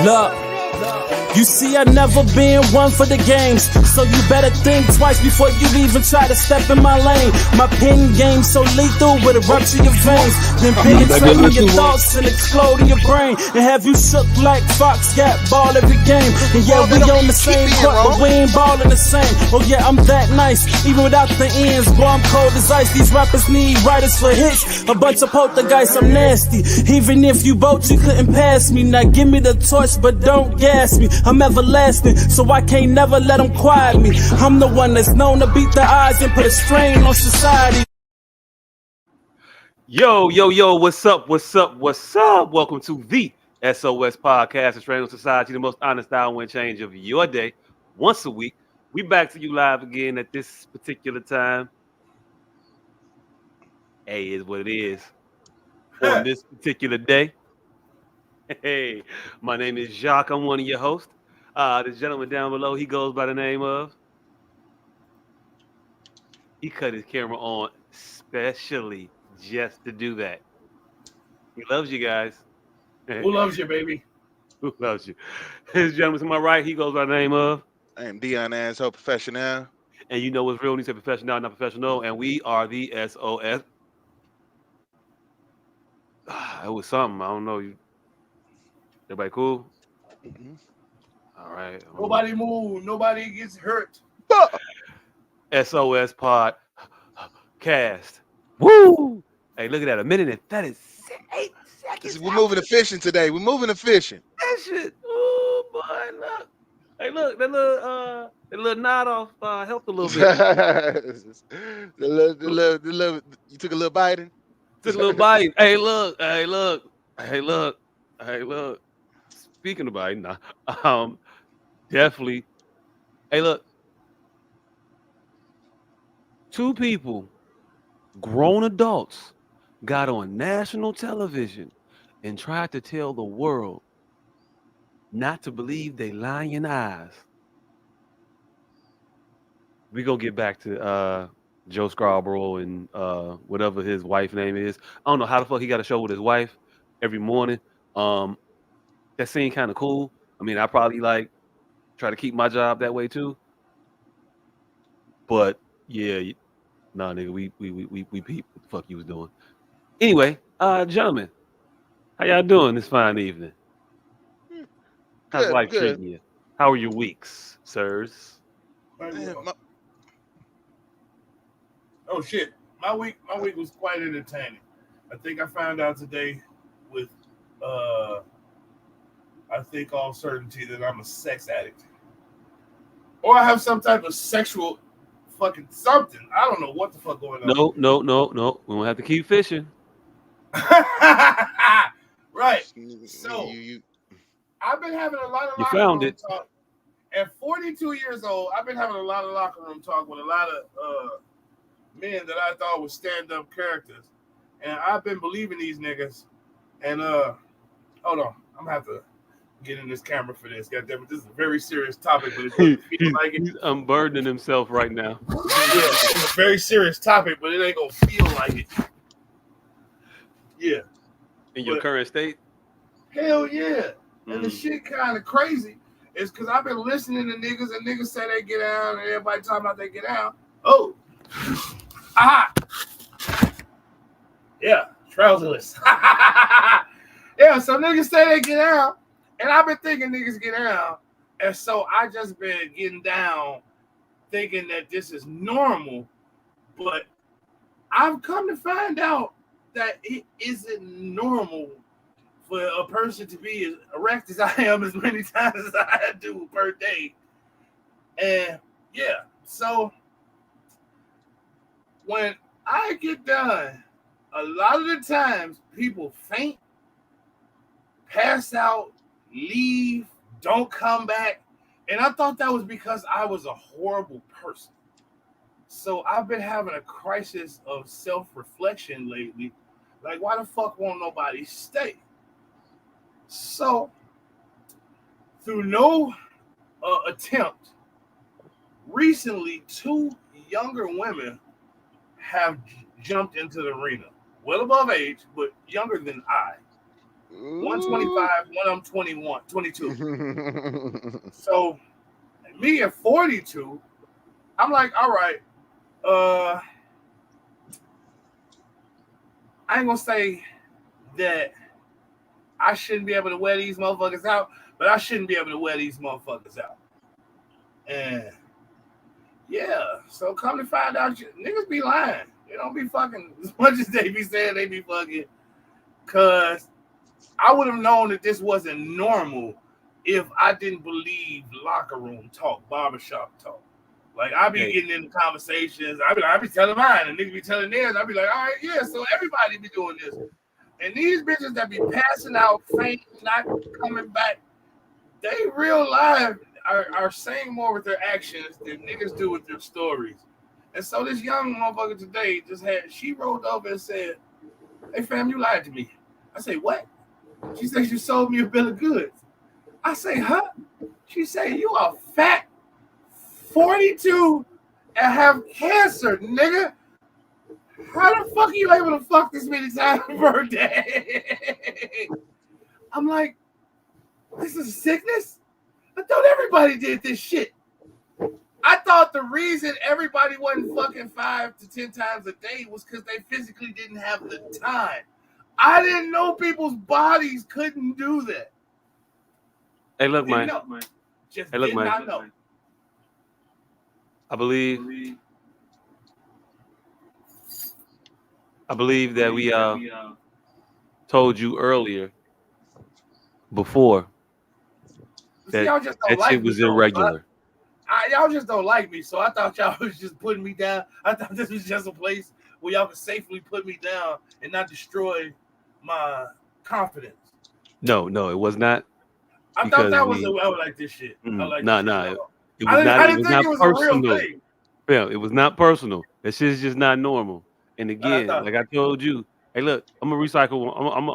Look, you see, I never been one for the games, so you better think twice before you even try to step in my lane. My pen game so lethal, with a rupture your veins, then penetrating your thoughts and exploding your brain, and have you shook like Fox got ball every game. And yeah, we on the same court, but we ain't ballin' the same. Oh yeah, I'm that nice, even without the ends. Boy, I'm cold as ice. These rappers need writers for hits. A bunch of poltergeists, I'm nasty. Even if you both, you couldn't pass me. Now give me the torch, but don't gas me. I'm everlasting, so I can't never let them quiet me. I'm the one that's known to beat the odds and put a strain on society. Yo, what's up? Welcome to the S.O.S podcast, a strain on society, the most honest downwind change of your day. Once a week, we back to you live again at this particular time. Hey, is what it is. On this particular day. Hey, my name is Jacques. I'm one of your hosts. This gentleman down below, he goes by the name of... He cut his camera on specially just to do that. He loves you guys. Who loves you, baby? Who loves you? This gentleman to my right, he goes by the name of... I am Dion Asshole Professional. And you know what's real when you say professional, not professional. And we are the S.O.S. It was something. I don't know. Everybody cool? Mm-hmm. All right. Nobody move. Nobody gets hurt. S.O.S. podcast. Woo! Hey, look at that. 1 minute and 38 seconds. We're moving to fishing today. We're moving to fishing. That shit. Oh, boy, look. Hey, look. That little nod off helped a little bit. the little, you took a little biting? Took a little bite. Hey, look. Speaking of biting, definitely. Hey, look. 2 people, grown adults, got on national television and tried to tell the world not to believe they lying eyes. We gonna get back to Joe Scarborough and whatever his wife name is. I don't know how the fuck he got a show with his wife every morning. That seemed kind of cool. I mean, I probably try to keep my job that way too. But yeah, nah, nigga, we peep what the fuck you was doing. Anyway, gentlemen, how y'all doing this fine evening? How's life treating you? How are your weeks, sirs? Oh shit! My week was quite entertaining. I think I found out today, with I think all certainty, that I'm a sex addict, or I have some type of sexual fucking something. I don't know what the fuck going on. No. We don't have to keep fishing. Right. So I've been having a lot of locker room talk. At 42 years old, I've been having a lot of locker room talk with a lot of men that I thought were stand-up characters. And I've been believing these niggas. And hold on, I'm gonna have to get in this camera for this. God damn it, this is a very serious topic, but it doesn't feel like it. He's unburdening himself right now. Yeah, it's a very serious topic, but it ain't gonna feel like it. Yeah. In your current state? Hell yeah. And the shit kind of crazy is because I've been listening to niggas, and niggas say they get out, and everybody talking about they get out. Oh. Aha. Yeah, trouserless. Yeah, so niggas say they get out, and I've been thinking niggas get out, and so I just been getting down thinking that this is normal, but I've come to find out that it isn't normal for a person to be as erect as I am as many times as I do per day. And yeah, so when I get done, a lot of the times people faint, pass out, leave, don't come back. And I thought that was because I was a horrible person. So I've been having a crisis of self-reflection lately. Like, why the fuck won't nobody stay? So, through no attempt, recently 2 younger women have jumped into the arena. Well above age, but younger than I. One 25, one of them 21, 22. So me at 42, I'm like, all right, I ain't gonna say that I shouldn't be able to wear these motherfuckers out, but I shouldn't be able to wear these motherfuckers out. And yeah, so come to find out, niggas be lying. They don't be fucking as much as they be saying they be fucking. Cause I would have known that this wasn't normal if I didn't believe locker room talk, barbershop talk. Like I be getting into conversations, I be telling mine, and niggas be telling theirs. I be like, all right, yeah, so everybody be doing this. And these bitches that be passing out, faint, not coming back, they real life are saying more with their actions than niggas do with their stories. And so this young motherfucker today she rolled over and said, hey fam, you lied to me. I say, what? She said, you sold me a bill of goods. I say, huh? She said, you are fat, 42, and have cancer, nigga. How the fuck are you able to fuck this many times per day? I'm like, this is a sickness? I thought everybody did this shit. I thought the reason everybody wasn't fucking 5 to 10 times a day was because they physically didn't have the time. I didn't know people's bodies couldn't do that. Hey, look, man. Just did not know. I believe that we told you earlier before that y'all just don't like shit was irregular. Y'all just don't like me, so I thought y'all was just putting me down. I thought this was just a place where y'all could safely put me down and not destroy my confidence. No, it was not. I thought that was I would like this shit. No. I It was not personal. A real thing. Yeah, it was not personal. That shit's just not normal. And again, like I told you, hey, look, I'm gonna recycle. I'm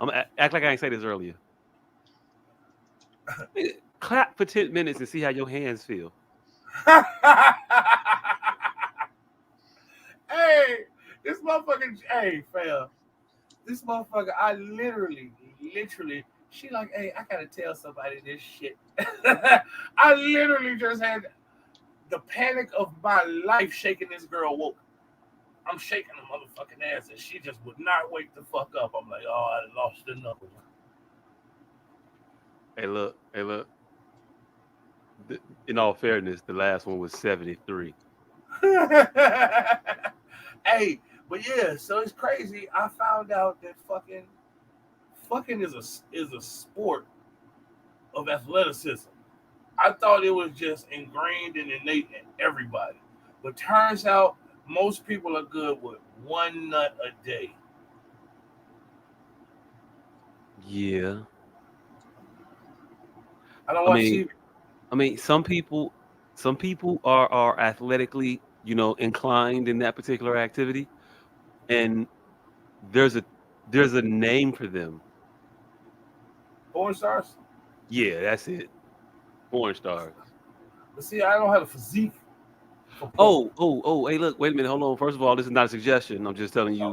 gonna act like I ain't say this earlier. Clap for 10 minutes and see how your hands feel. Hey, this motherfucker. Hey, fam. This motherfucker. I literally. She like, hey, I gotta tell somebody this shit. I literally just had the panic of my life shaking this girl woke. I'm shaking the motherfucking ass, and she just would not wake the fuck up. I'm like, oh, I lost another one. Hey, look. In all fairness, the last one was 73. Hey, but yeah, so it's crazy. I found out that fucking is a sport of athleticism. I thought it was just ingrained and innate in everybody, but turns out most people are good with one nut a day. Yeah. I don't watch TV. I mean, some people are athletically, inclined in that particular activity, and there's a name for them. Porn stars? Yeah, that's it. Porn stars. But see, I don't have a physique. Oh, hey, look, wait a minute, hold on. First of all, this is not a suggestion. I'm just telling you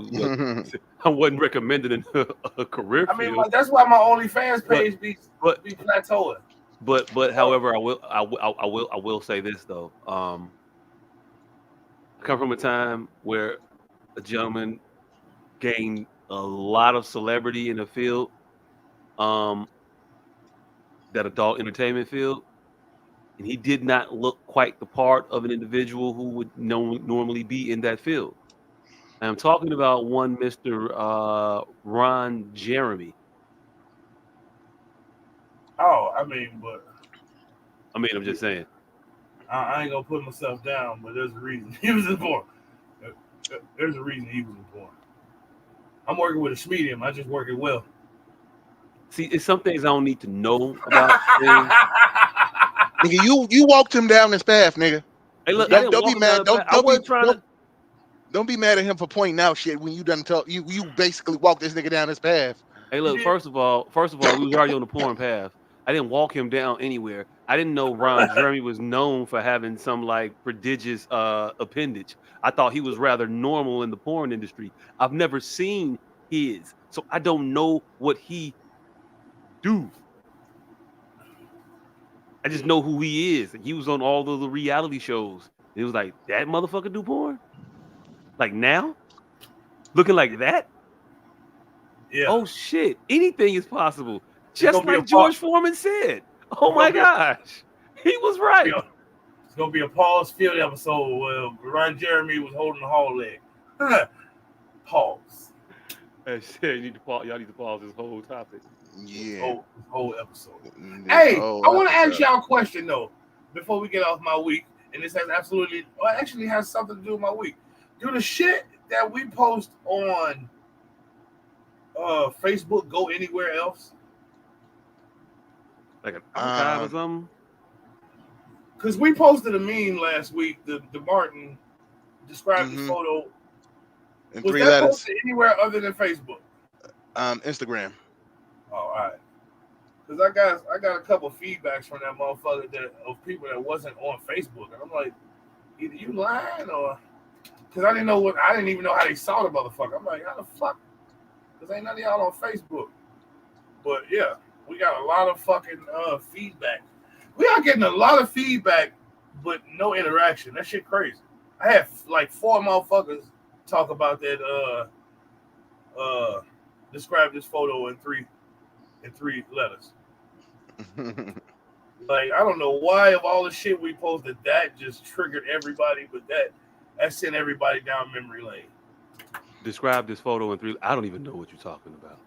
I wasn't recommending a career field. I mean, that's why my OnlyFans page be plateauing. But however, I will say this though. I come from a time where a gentleman gained a lot of celebrity in the field, that adult entertainment field, and he did not look quite the part of an individual who would normally be in that field. And I'm talking about one Mr. Ron Jeremy. Oh, I mean, I'm just saying. I ain't gonna put myself down, but there's a reason he was born. There's a reason he was born. I'm working with a medium. I just work it well. See, it's some things I don't need to know about. Nigga, you walked him down this path, nigga. Hey, look, don't be mad. Don't be mad at him for pointing out shit when you done talk. You basically walked this nigga down this path. Hey, look. First of all, we was already on the porn path. I didn't walk him down anywhere. I didn't know Ron Jeremy was known for having some like prodigious appendage. I thought he was rather normal in the porn industry. I've never seen his. So I don't know what he do. I just know who he is. He was on all of the reality shows. It was like, that motherfucker do porn? Like now? Looking like that? Yeah. Oh shit. Anything is possible. It's Just gonna be like George Foreman said. Oh my gosh. He was right. It's gonna be a Paul's Field episode where Ron Jeremy was holding the hall leg. Pause. Hey, shit, y'all need to pause this whole topic. Yeah. This whole episode. Hey, I want to ask y'all a question though, before we get off my week, and this has actually has something to do with my week. Do the shit that we post on Facebook go anywhere else? Like an archive or something? Because we posted a meme last week, the Martin described the photo. And Was 3 that letters. posted anywhere other than Facebook? Instagram. Oh, all right. Because I got a couple feedbacks from that motherfucker of people that wasn't on Facebook, and I'm like, either you lying or because I didn't even know how they saw the motherfucker. I'm like, how the fuck? Because ain't none of y'all on Facebook. But yeah, we got a lot of fucking feedback. We are getting a lot of feedback, but no interaction. That shit crazy. I had like 4 motherfuckers talk about that. Describe this photo in three letters. Like, I don't know why of all the shit we posted that just triggered everybody, but that sent everybody down memory lane. Describe this photo in 3. I don't even know what you're talking about.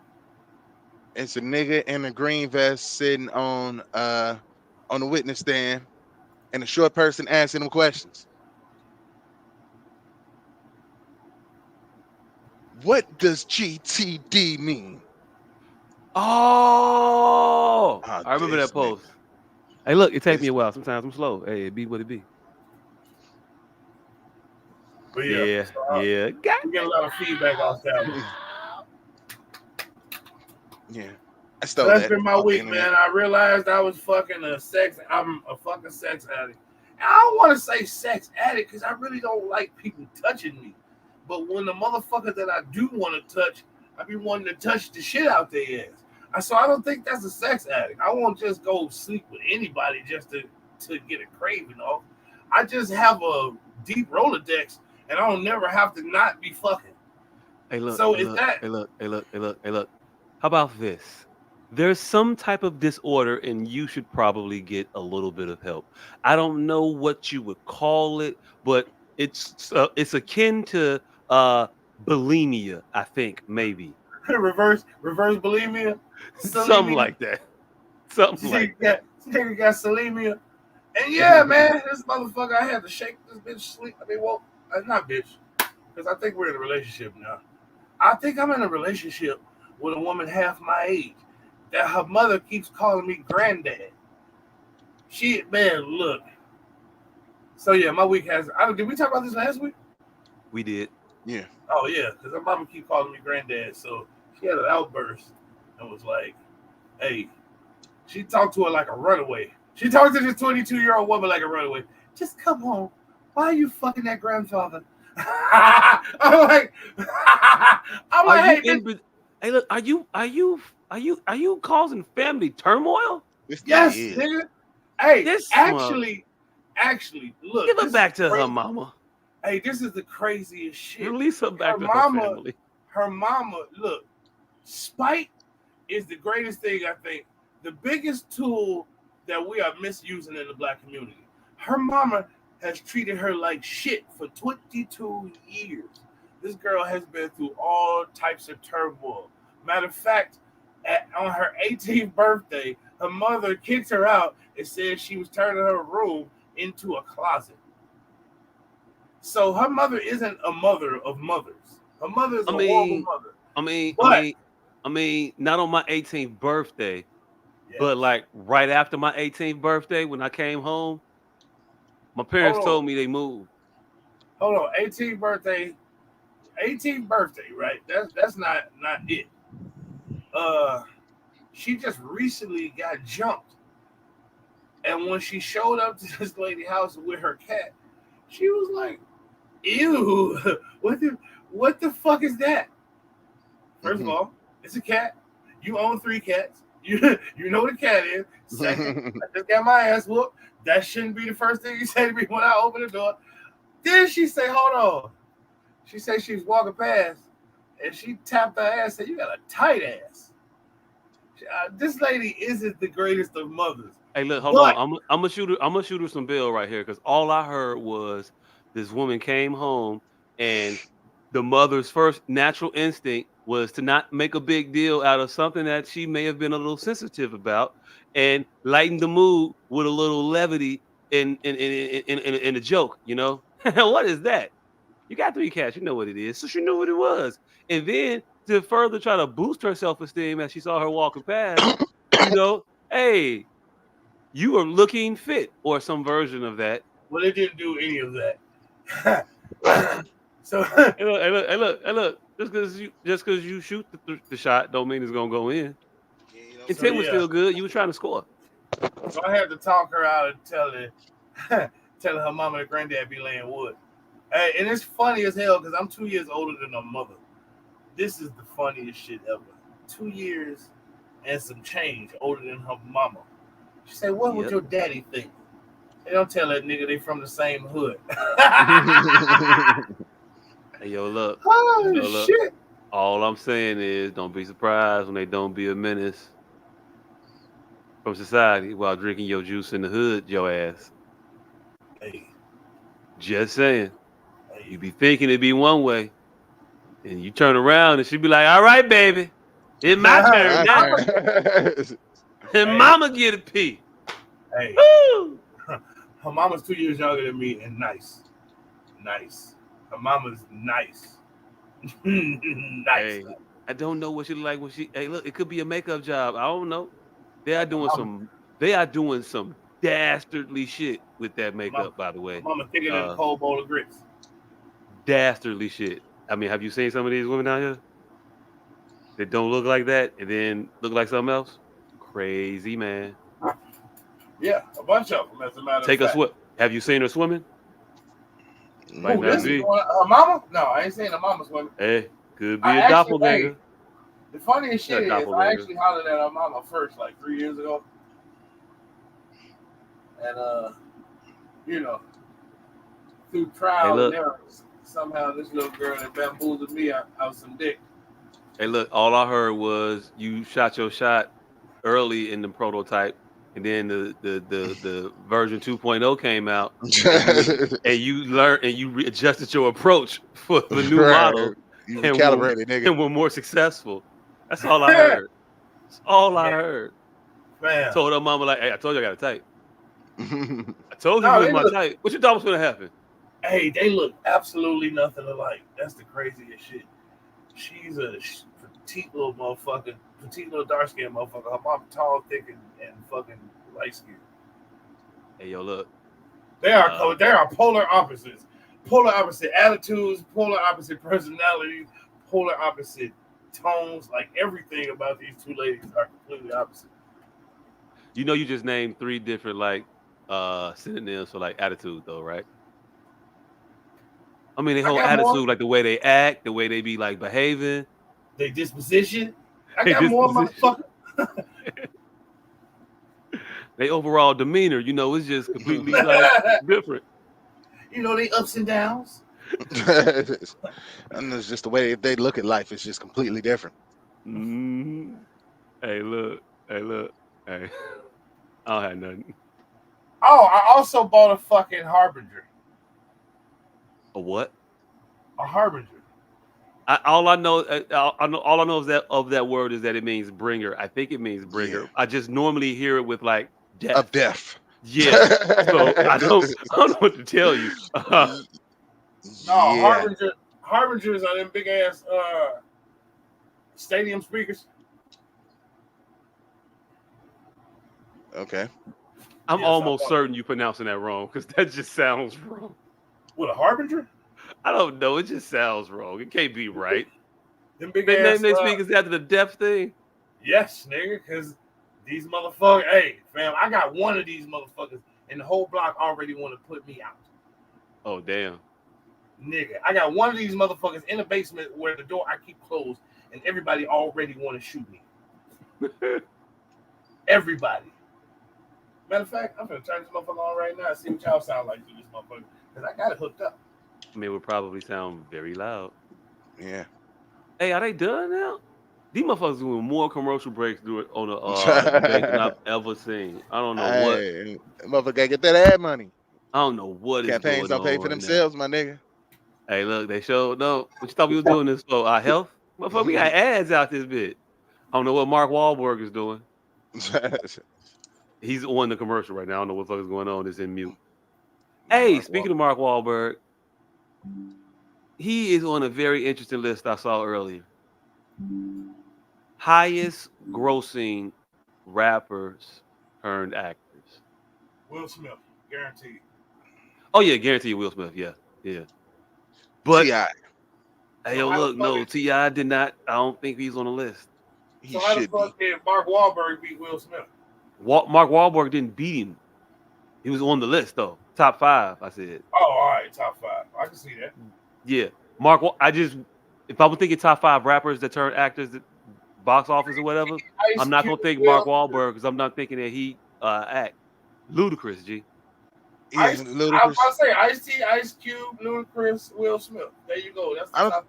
It's a nigga in a green vest sitting on the witness stand, and a short person asking him questions. What does GTD mean? Oh, I remember that post. Hey, look, it takes me a while. Sometimes I'm slow. Hey, it be what it be. But yeah. We get a lot of feedback off that one. Yeah. So that's been my week, man. I realized I was I'm a fucking sex addict. And I don't want to say sex addict because I really don't like people touching me. But when the motherfucker that I do want to touch, I be wanting to touch the shit out their ass. So I don't think that's a sex addict. I won't just go sleep with anybody just to get a craving off. I just have a deep Rolodex, and I don't never have to not be fucking. Hey, look. So Hey, look. How about this? There's some type of disorder, and you should probably get a little bit of help. I don't know what you would call it, but it's akin to bulimia, I think, maybe. reverse bulimia, something like that. Something like that. You got bulimia, and yeah, man, this motherfucker, I had to shake this bitch sleep. Not bitch, because I think we're in a relationship now. I think I'm in a relationship with a woman half my age that her mother keeps calling me granddad. Look. So yeah, my week has. Did we talk about this last week? We did. Yeah. Oh yeah, because her mama keep calling me granddad. So she had an outburst and was like, "Hey," she talked to her like a runaway. She talked to this 22-year-old woman like a runaway. Just come home. Why are you fucking that grandfather? I'm like, hey, look, are you causing family turmoil? Yes, nigga. Hey, actually, look. Give it back to her mama. Hey, this is the craziest shit. Release her back to her family. Her mama, look, spite is the greatest thing, I think. The biggest tool that we are misusing in the black community. Her mama has treated her like shit for 22 years. This girl has been through all types of turmoil. Matter of fact, on her 18th birthday, her mother kicked her out and said she was turning her room into a closet. So her mother isn't a mother of mothers. Her mother is a horrible mother. I mean, not on my 18th birthday, but like right after my 18th birthday, when I came home, my parents told me they moved. Hold on, 18th birthday, right? That's not it. She just recently got jumped, and when she showed up to this lady's house with her cat, she was like, "Ew, what the fuck is that?" First of all, It's a cat. You own 3 cats. You know what a cat is. Second, I just got my ass whooped. That shouldn't be the first thing you say to me when I open the door. Then she say, hold on. She said she was walking past and she tapped her ass and said, you got a tight ass. This lady isn't the greatest of mothers. Hey, look, hold on. I'm gonna shoot her some bill right here because all I heard was this woman came home and the mother's first natural instinct was to not make a big deal out of something that she may have been a little sensitive about and lighten the mood with a little levity in a joke. You know, what is that? You got 3 cats, you know what it is. So she knew what it was, and then to further try to boost her self-esteem as she saw her walking past, you know, hey, you are looking fit, or some version of that. Well, it didn't do any of that. So Hey, look. Just because you shoot the shot, don't mean it's gonna go in. Intent was still good. You were trying to score. So I had to talk her out and telling her mama and granddad be laying wood. Hey, and it's funny as hell because I'm 2 years older than her mother. This is the funniest shit ever. 2 years and some change older than her mama. She said, what would your daddy think? They don't tell that nigga they from the same hood. Hey, yo, look. Oh, shit. All I'm saying is don't be surprised when they don't be a menace from society while drinking your juice in the hood, your ass. Hey. Just saying. Hey. You be thinking it'd be one way, and you turn around and she be like, all right, baby, it's my turn now. And mama get a pee. Hey. Woo! Her mama's 2 years younger than me and nice. Her mama's nice. Nice. Hey, I don't know what she like when she. Hey, look, it could be a makeup job. I don't know. They are doing some dastardly shit with that makeup. By the way, mama thicker than a cold bowl of grits. Dastardly shit. I mean, have you seen some of these women out here that don't look like that and then look like something else? Crazy, man. Yeah, a bunch of them. As a matter of fact. Take a swim. Have you seen her swimming? Might not be. Her mama? No, I ain't saying her mama swimming. Hey, could be a doppelganger. The funniest shit is I actually hollered at her mama first, like 3 years ago. And you know, through trial and error, somehow this little girl that bamboozled me out some dick. Hey, look, all I heard was you shot your shot early in the prototype, and then the version 2.0 came out, and you learned and you readjusted your approach for the new model. You recalibrated, nigga, and were more successful. That's all I heard. That's all I heard. Man. Told her mama, like, hey, I told you I got a type. I told you it was my type. What you thought was gonna happen? Hey, they look absolutely nothing alike. That's the craziest shit. She's a petite little motherfucker, petite little dark skinned motherfucker. Her mom tall, thick, and fucking light skinned. Hey, yo, look. They are polar opposites. Polar opposite attitudes, polar opposite personalities, polar opposite tones. Like everything about these two ladies are completely opposite. You know, you just named 3 different like synonyms for like attitude, though, right? I mean, the whole attitude, like the way they act, the way they be like behaving, their disposition. I got more motherfucker. They overall demeanor, you know, it's just completely like different. You know, they ups and downs. And it's just the way they look at life is just completely different. Mm-hmm. Hey, look. Hey, I don't have nothing. Oh, I also bought a fucking Harbinger. A what? A Harbinger. All I know is that of that word is that it means bringer. I think it means bringer. Yeah. I just normally hear it with like death. Of death. Yeah. So I don't know what to tell you. Harbingers are them big ass stadium speakers. Okay. I'm almost certain you're pronouncing that wrong because that just sounds wrong. What, a Harbinger? I don't know. It just sounds wrong. It can't be right. Them big they ass name speakers after the deaf thing. Yes, nigga, because these motherfuckers. Hey, fam, I got one of these motherfuckers, and the whole block already want to put me out. Oh damn. Nigga, I got one of these motherfuckers in the basement where the door I keep closed, and everybody already want to shoot me. Everybody. Matter of fact, I'm gonna turn this motherfucker on right now and see what y'all sound like to this motherfucker. Because I got it hooked up. I mean, it would probably sound very loud. Yeah. Hey, are they done now? These motherfuckers doing more commercial breaks on the debate than I've ever seen. I don't know what. Hey, motherfucker gotta get that ad money. I don't know what is Campaigns going don't pay on for right now. themselves, my nigga. Hey, look, they showed no. What you thought we was doing this for? Our health? Motherfucker, we got ads out this bit. I don't know what Mark Wahlberg is doing. He's on the commercial right now. I don't know what the fuck is going on. It's in mute. Hey, speaking of Mark Wahlberg, he is on a very interesting list I saw earlier. Highest grossing rappers turned actors. Will Smith, guaranteed. Oh yeah, guaranteed Will Smith. Yeah. But T.I. hey, yo, look, no, T.I. did not. I don't think he's on the list. So how the fuck did Mark Wahlberg beat Will Smith? Mark Wahlberg didn't beat him. He was on the list though. Top 5, I said. Oh, all right, top 5. I can see that. Yeah, if I was thinking top 5 rappers that turned actors, box office or whatever, I'm not gonna think Mark Wahlberg because I'm not thinking that he act. Ludacris, G. Yeah, I was about to say Ice-T, Ice Cube, Ludacris, Will Smith. There you go. That's the top.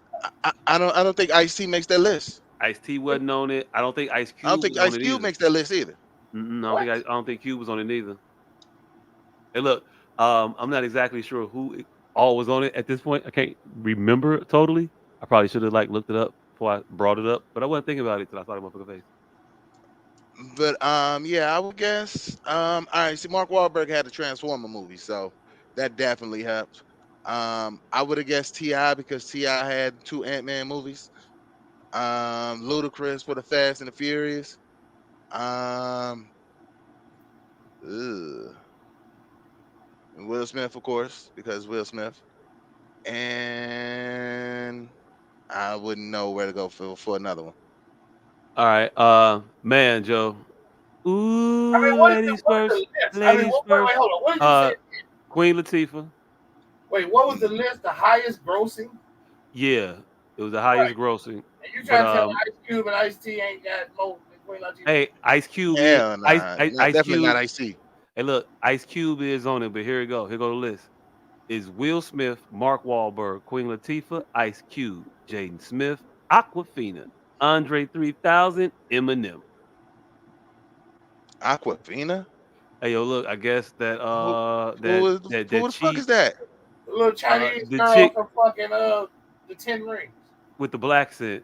I don't think Ice-T makes that list. Ice-T wasn't on it. I don't think Ice Cube. I don't think Ice Cube makes that list either. I don't think Cube was on it either. Hey, look, I'm not exactly sure who all was on it at this point. I can't remember totally. I probably should have looked it up before I brought it up, but I wasn't thinking about it till I saw the motherfucker face. But yeah, I would guess. All right, see, Mark Wahlberg had the Transformer movie, so that definitely helped. I would have guessed T.I. because T.I. had 2 Ant-Man movies. Ludacris for the Fast and the Furious. And Will Smith, of course, because Will Smith. And I wouldn't know where to go for another one. All right, man, Joe. Ooh, I mean, what ladies is the first. list? Ladies first. Wait, hold on. What did you say? Queen Latifah. Wait, what was the list? The highest grossing? Yeah, it was the highest grossing. And you trying to tell me Ice Cube and Ice-T ain't got more than Queen Latifah? Hey, Ice Cube. Hell nah. Ice Definitely Cube. not Ice-T. Hey, look, Ice Cube is on it, but here we go. Here go the list. Is Will Smith, Mark Wahlberg, Queen Latifah, Ice Cube, Jaden Smith, Aquafina, Andre 3000, Eminem. Aquafina? Hey, yo, look, I guess that who the fuck is that? The little Chinese the girl chick from fucking the 10 Rings. with the black scent.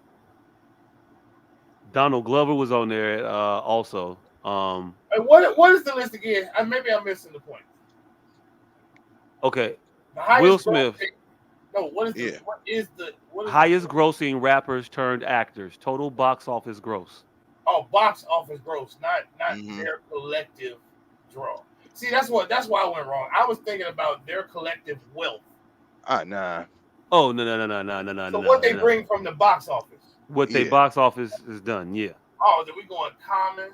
Donald Glover was on there also. Hey, what is the list again? Maybe I'm missing the point. Okay. Will Smith. No, what is the highest grossing rappers turned actors? Total box office gross. Oh, box office gross, not their collective draw. See, that's why I went wrong. I was thinking about their collective wealth. Nah. Oh no. So what they bring from the box office? What they box office is done, yeah. Oh, then we going Common.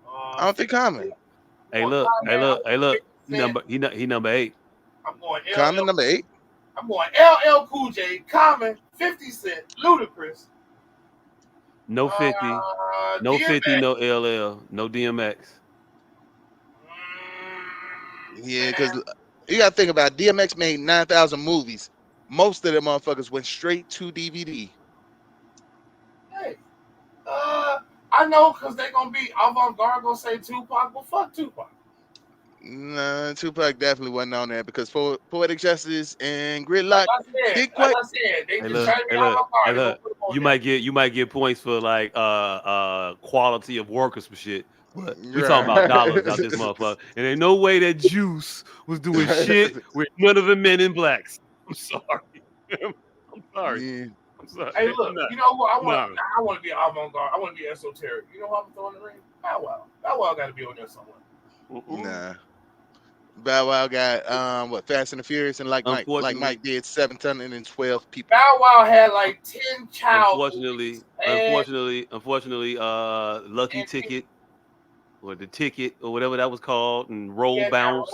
I don't think Common. Hey, look. He number 8. I'm going Common number 8. I'm going LL Cool J, Common, 50 Cent, Ludacris. No 50. No DMX. 50, no LL, no DMX. Yeah, because you got to think about it. DMX made 9,000 movies. Most of them motherfuckers went straight to DVD. Hey, I know because they're going to be avant-garde, going to say Tupac, but fuck Tupac. Nah, Tupac definitely wasn't on there because Poetic Justice and Gridlock. You might get points for quality of work or some shit. But we talking about dollars out this motherfucker, and ain't no way that Juice was doing shit with none of the Men in Blacks. I'm sorry. I'm sorry. Yeah. I'm sorry. Hey, look, you know what? I want to be avant-garde. I want to be esoteric. You know what I'm throwing the ring? Bow Wow. Bow Wow got to be on there somewhere. Nah. Bow Wow got Fast and the Furious, and like Mike did 712 people. Bow Wow had 10 child. Unfortunately, Lucky Ticket or the Ticket or whatever that was called, and Roll Bounce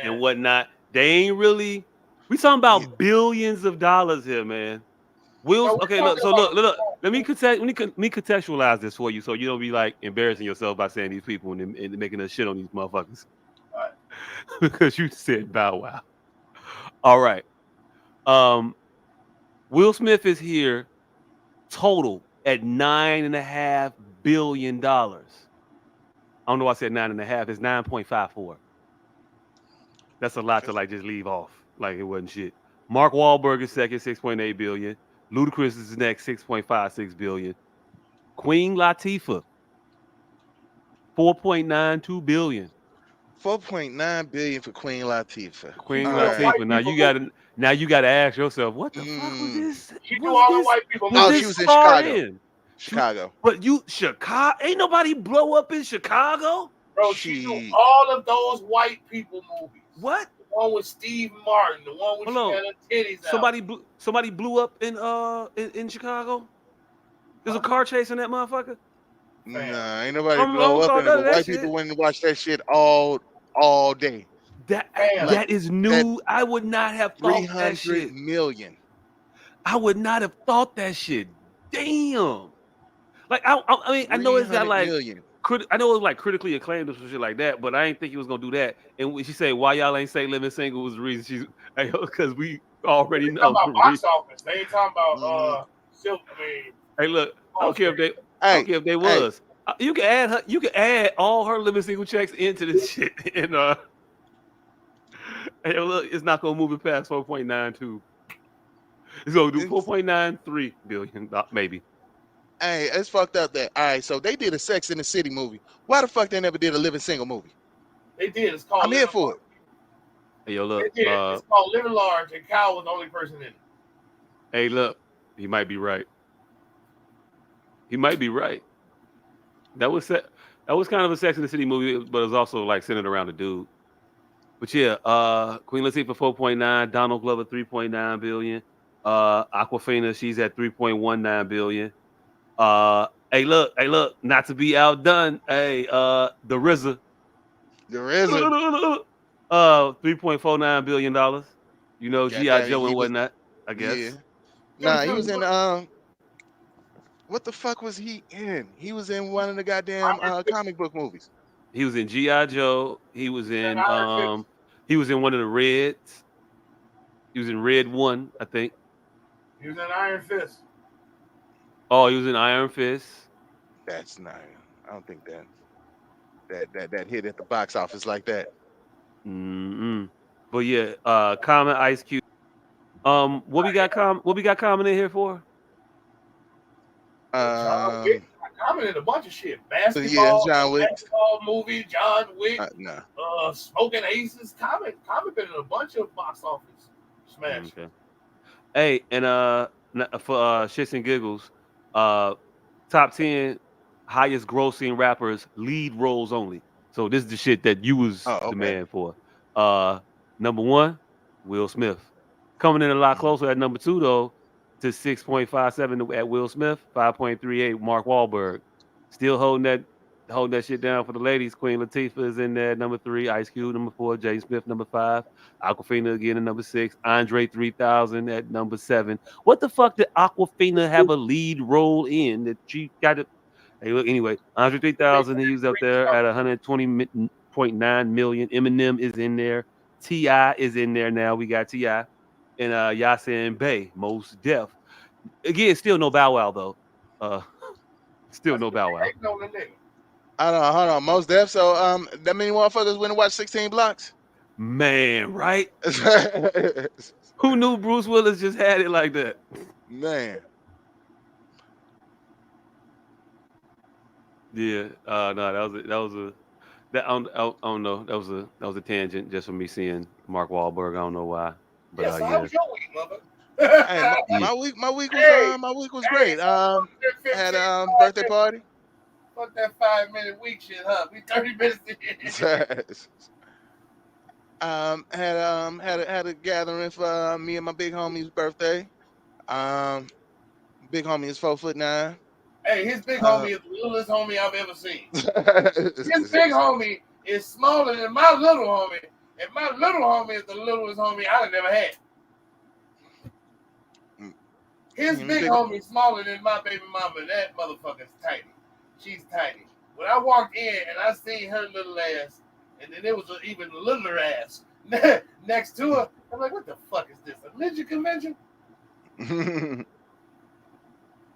and whatnot. They ain't really. We talking about billions of dollars here, man. Look. Let me contextualize this for you, so you don't be like embarrassing yourself by saying these people and making us shit on these motherfuckers. Right. Because you said Bow Wow. All right. Will Smith is here total at $9.5 billion. I don't know why I said 9.5. It's 9.54. That's a lot to like just leave off. Like it wasn't shit. Mark Wahlberg is second, 6.8 billion. Ludacris is next, 6.56 billion. Queen Latifah, 4.92 billion. 4.9 billion for Queen Latifah. Queen She All do right. Latifah. white people movies. Now you gotta ask yourself, what the fuck was Mm. this? She do all the white people Was Oh, movies. she this was in star Chicago. in? Chicago. But Chicago, ain't nobody blow up in Chicago. Bro, she do She. all of those white people movies. What? The one with Steve Martin, the one with Hold she on. had her titties Somebody blew up in Chicago. There's a car chasing that motherfucker. Nah, ain't nobody I blow don't up thought in it, none but of that white shit. people went and watch that shit all day. Damn. That is new. That I would not have thought that 300 shit. million. I would not have thought that shit. Damn. Like I mean, I know it's got 300 like million. I know it was like critically acclaimed or some shit like that, but I didn't think he was gonna do that. And when she said, "Why y'all ain't say Living Single?" was the reason she's because we already They talking know. about box office. They ain't talking about Mhm. Hey, look, I don't care if they. I Hey, don't care if they hey, was. You can add her. You can add all her Living Single checks into this shit, and hey, look, it's not gonna move it past 4.92. It's gonna do it's, 4.93 billion, maybe. hey, it's fucked up that. All right, so they did a Sex in the City movie. Why the fuck they never did a Living Single movie? They did. It's called I'm here Living for Large. it. Hey, yo, They look. did. It's called Living Large, and Kyle was the only person in it. Hey, look. He might be right. He might be right. That was kind of a Sex in the City movie, but it was also like centered around a dude. But yeah, Queen Latifah 4.9, Donald Glover 3.9 billion, Aquafina she's at 3.19 billion. Hey look, not to be outdone. Hey, the RZA, There is a 3.49 billion. You know, G.I. goddamn. Joe He and was whatnot. I yeah. guess Nah, he was in what the fuck was he in? He was in one of the goddamn comic book movies. he was in G.I. Joe. He was And in Iron Fist. he was in one of the Reds. He was in Red 1, I think. He was in Iron Fist. Oh, he was in Iron Fist. That's not. I don't think that hit at the box office like that. Mm-mm. But yeah, Common, Ice Cube. What we got Common in here for? John Wick. I commented a bunch of shit. Yeah, John Wick. Basketball movie, John Wick, Nah. Smoking Aces. Common been in a bunch of box office smash. Okay. Hey, and for shits and giggles, top 10 highest grossing rappers lead roles only. So this is the shit that you was Oh, the okay. man for. Number 1, Will Smith. Coming in a lot closer at number 2 though, to 6.57 at Will Smith, 5.38 Mark Wahlberg. Still holding that shit down for the ladies. Queen Latifah is in there at number 3, Ice Cube number 4, Jay Smith number 5, Aquafina again at number 6, Andre 3000 at number 7. What the fuck did Aquafina have a lead role in that she got it? Hey, look, anyway, Andre 3000, he was up there at 120.9 million. Eminem is in there. T.I. is in there now. We got T.I. And Yasin Bey, Most Def. Again, still no Bow Wow though. Still no Bow Wow. I don't know. Hold on. Most Def. So that many motherfuckers went and watched 16 Blocks. Man, right? Who knew Bruce Willis just had it like that? Man. Yeah. No, that I don't know. That was a tangent just for me seeing Mark Wahlberg. I don't know why. But Yeah, so yeah. how was your week, mother? Hey, my week was great. Had birthday party. Fuck that 5-minute week shit, huh? We 30 minutes in. Had a gathering for me and my big homie's birthday. Big homie is 4'9". Hey, his big homie is the littlest homie I've ever seen. His big homie is smaller than my little homie, and my little homie is the littlest homie I've never had. His big homie smaller than my baby mama. That motherfucker's tiny. She's tiny. When I walked in and I seen her little ass, and then there was an even littler ass next to her, I'm like, what the fuck is this? A midget convention? And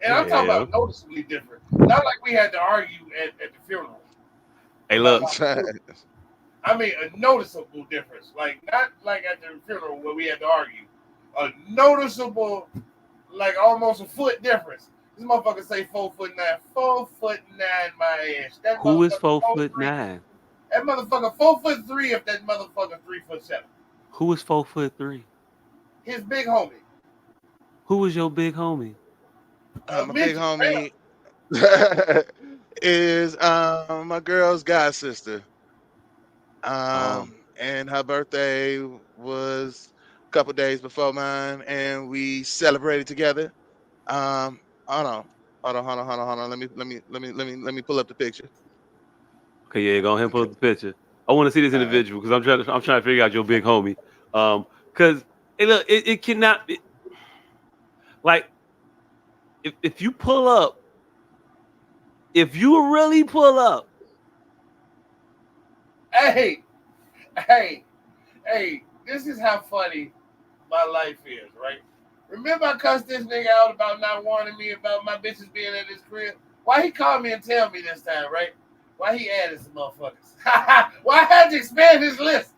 I'm talking about noticeably different. Not like we had to argue at the funeral. Hey, look. I mean, a noticeable difference. Like, not like at the funeral where we had to argue. A noticeable, like almost a foot difference. This motherfucker say 4'9". 4'9", my ass. That Who is 4'9"? That motherfucker 4'3" if that motherfucker 3'7". Who is 4'3"? His big homie. Who is your big homie? My big homie is my girl's god sister. And her birthday was a couple days before mine, and we celebrated together. Hold on. Let me pull up the picture. Okay, yeah, go ahead and pull up the picture. I want to see this individual because I'm trying to figure out your big homie. Because look, it cannot be like if you pull up, if you really pull up. Hey, this is how funny my life is, right? Remember I cussed this nigga out about not warning me about my bitches being at his crib? Why he called me and tell me this time, right? Why he added some motherfuckers? Why I had to expand his list?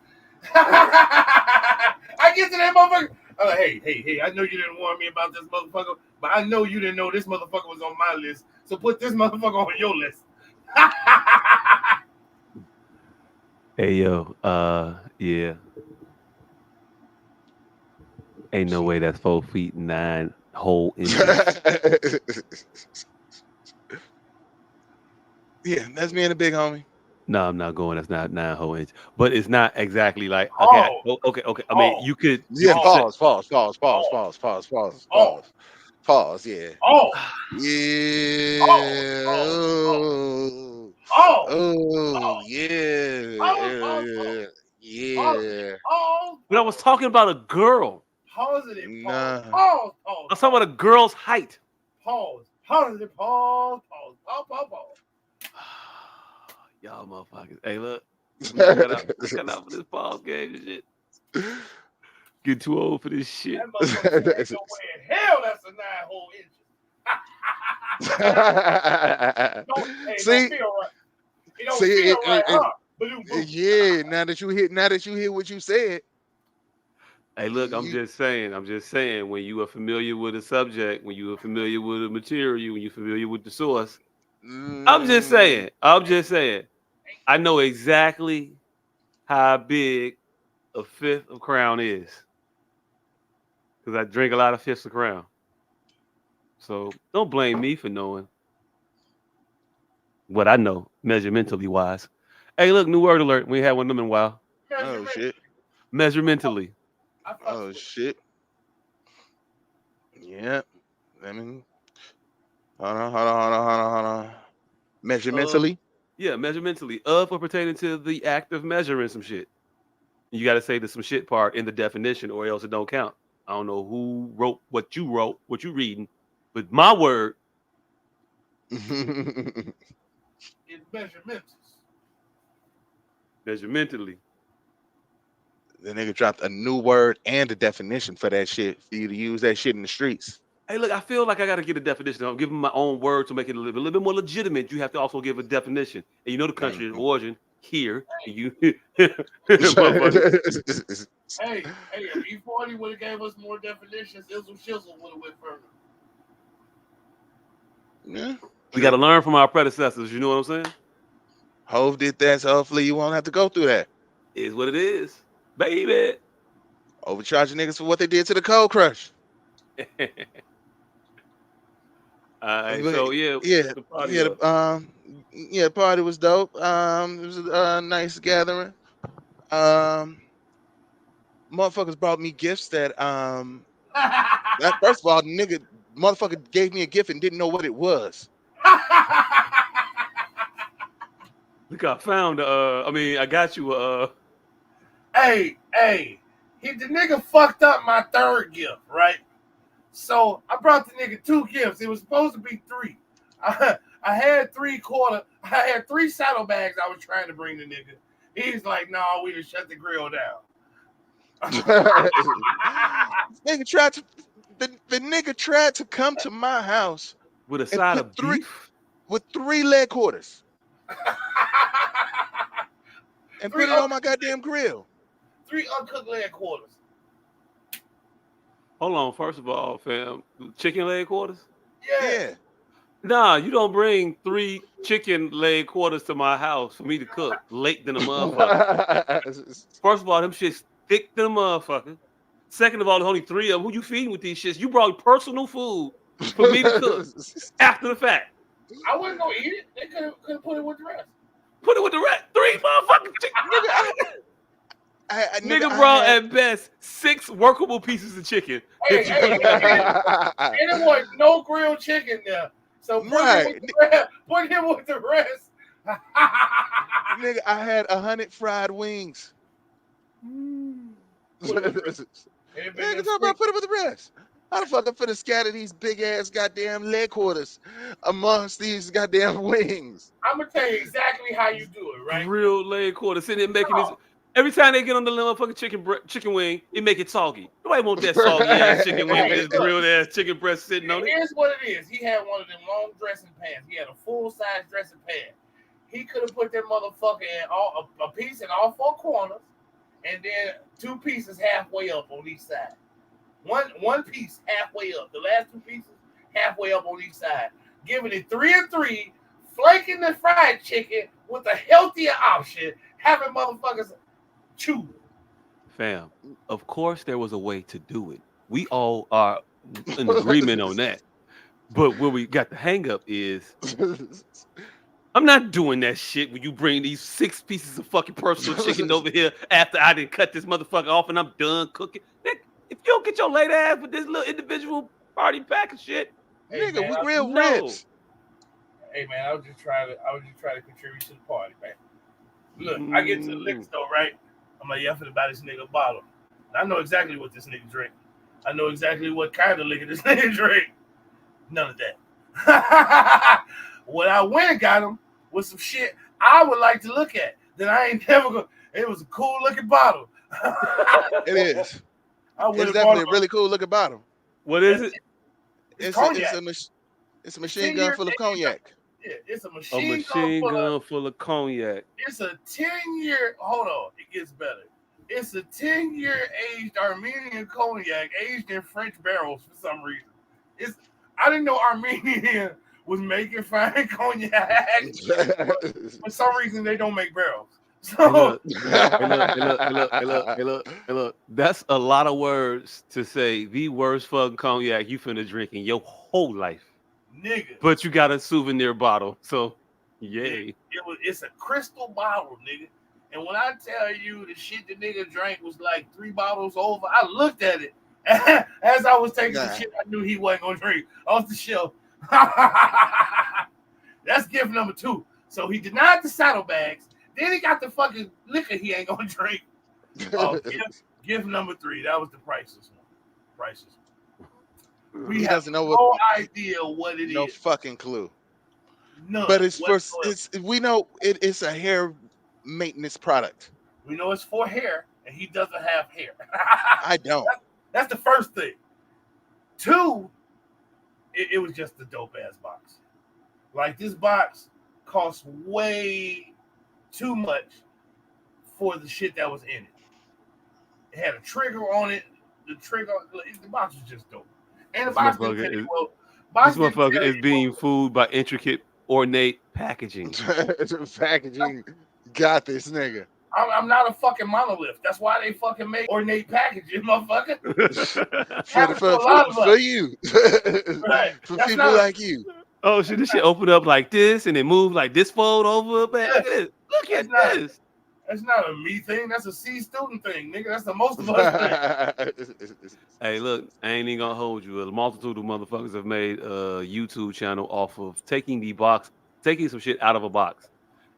I get to that motherfucker. I'm like, hey, I know you didn't warn me about this motherfucker, but I know you didn't know this motherfucker was on my list. So put this motherfucker on your list. Hey, yo, yeah. Ain't no way that's 4'9" whole inches. Yeah, that's me and the big homie. No, I'm not going. That's not 9 whole inches. But it's not exactly like okay. I mean, you could. Yeah, pause. Yeah. Oh. Yeah. Yeah. But I was talking about a girl. Positive. Nah. Pause. I was talking about a girl's height. Pause. Positive. Pause. Y'all motherfuckers. Hey, look. Cut out for this pause game and shit. Get too old for this shit. That motherfucker ain't no way in hell that's a 9 whole inches. Don't feel right. It don't feel right, huh? Yeah, now that you hear what you said. Hey, look, I'm just saying, when you are familiar with a subject, when you are familiar with a material, when you're familiar with the source, I'm just saying. I know exactly how big a fifth of Crown is. Because I drink a lot of fifths of Crown. So don't blame me for knowing what I know, measurementally wise. Hey, look, new word alert. We ain't had one of them in a while. Oh, shit. Measurementally. Oh, shit. Yeah. I mean, hold on. Measurementally? Yeah, measurementally. Of or pertaining to the act of measuring some shit. You got to say the some shit part in the definition or else it don't count. I don't know who wrote, what you reading, but my word. It's measurements. Measurementally. The nigga dropped a new word and a definition for that shit for you to use that shit in the streets. Hey, look, I feel like I got to get a definition. I'm giving my own word to make it a little bit more legitimate. You have to also give a definition. And you know the country of origin here. And you, Hey, if E40 would have gave us more definitions, Izzle Shizzle would have went further. Yeah. We got to learn from our predecessors. You know what I'm saying? Hove did that, so hopefully you won't have to go through that. Is what it is, baby. Overcharging niggas for what they did to the Cold Crush. So the party was dope. It was a nice gathering. Motherfuckers brought me gifts that first of all, motherfucker gave me a gift and didn't know what it was. Look, I found I got you Hey, the nigga fucked up my third gift, right? So I brought the nigga 2 gifts. It was supposed to be 3. I had 3/4. I had 3 saddlebags I was trying to bring the nigga. He's like, no, we just shut the grill down. Nigga tried to the nigga tried to come to my house With a and side put of 3 beef. with 3 leg quarters and Three put it on my goddamn grill. 3 uncooked leg quarters. Hold on. First of all, fam, chicken leg quarters. Yeah. Nah, you don't bring 3 chicken leg quarters to my house for me to cook late than a motherfucker. First of all, them shits thick than a motherfucker. Second of all, there's only 3 of them. Who you feeding with these shits? You brought personal food for me to cook after the fact. I wasn't gonna eat it. They could have put it with the rest. Put it with the rest. 3 motherfucking chicken. Nigga brought at best 6 workable pieces of chicken. Hey, and it was no grilled chicken there. So put him with the rest. Nigga, I had 100 fried wings. Nigga, talk about put it with the rest. How the fuck I'm finna scatter these big ass goddamn leg quarters amongst these goddamn wings? I'm gonna tell you exactly how you do it, right? Grilled leg quarters. Sitting there making this. Every time they get on the motherfucking chicken wing, it make it soggy. Nobody want that soggy ass chicken wing with this grilled ass chicken breast sitting on it. Here's what it is. He had one of them long dressing pans. He had a full size dressing pan. He could have put that motherfucker in a piece in all 4 corners, and then 2 pieces halfway up on each side. One piece halfway up. The last 2 pieces halfway up on each side. Giving it 3 and 3, flanking the fried chicken with a healthier option, having motherfuckers chew. Fam, of course there was a way to do it. We all are in agreement on that. But where we got the hang up is I'm not doing that shit when you bring these 6 pieces of fucking personal chicken over here after I didn't cut this motherfucker off and I'm done cooking. Nick, if you don't get your late ass with this little individual party pack of shit, hey, nigga, man, we grilled ribs. Hey man, I was just trying to contribute to the party, man. Look, I get to the liquor store, right? I'm like, yeah, I'm finna buy this nigga a bottle. I know exactly what this nigga drink. I know exactly what kind of liquor this nigga drink. None of that. What I went and got him was some shit I would like to look at that I ain't never gonna. It was a cool looking bottle. It is. It's definitely a really cool looking bottle. What is it? It's a machine gun full of cognac. Yeah, it's a machine gun full of cognac. It's a 10-year. Hold on, it gets better. It's a 10-year aged Armenian cognac aged in French barrels for some reason. I didn't know Armenia was making fine cognac. For some reason, they don't make barrels. So look. That's a lot of words to say. The worst fucking cognac you finna drink in your whole life. Nigga. But you got a souvenir bottle, so yay. It's a crystal bottle, nigga. And when I tell you the shit the nigga drank was like 3 bottles over, I looked at it as I was taking the shit I knew he wasn't gonna drink off the shelf. That's gift number 2. So he denied the saddlebags. Then he got the fucking liquor he ain't gonna drink. Gift number 3. That was the priceless one. We have no idea what it is. No fucking clue. None. But we know it's a hair maintenance product. We know it's for hair, and he doesn't have hair. I don't. That's the first thing. 2, it was just a dope ass box. Like, this box costs way too much for the shit that was in it. It had a trigger on it. The box was just dope. And the box didn't tell you, this motherfucker is being fooled by intricate, ornate packaging. Packaging got this nigga. I'm not a fucking monolith. That's why they fucking make ornate packaging, motherfucker. for you. Right. For people like you. Oh shit, this shit open up like this and it move like this fold over. Man, look at this. That's not a me thing. That's a C student thing, nigga. That's the most of us thing. Hey, look, I ain't even gonna hold you. A multitude of motherfuckers have made a YouTube channel off of taking some shit out of a box.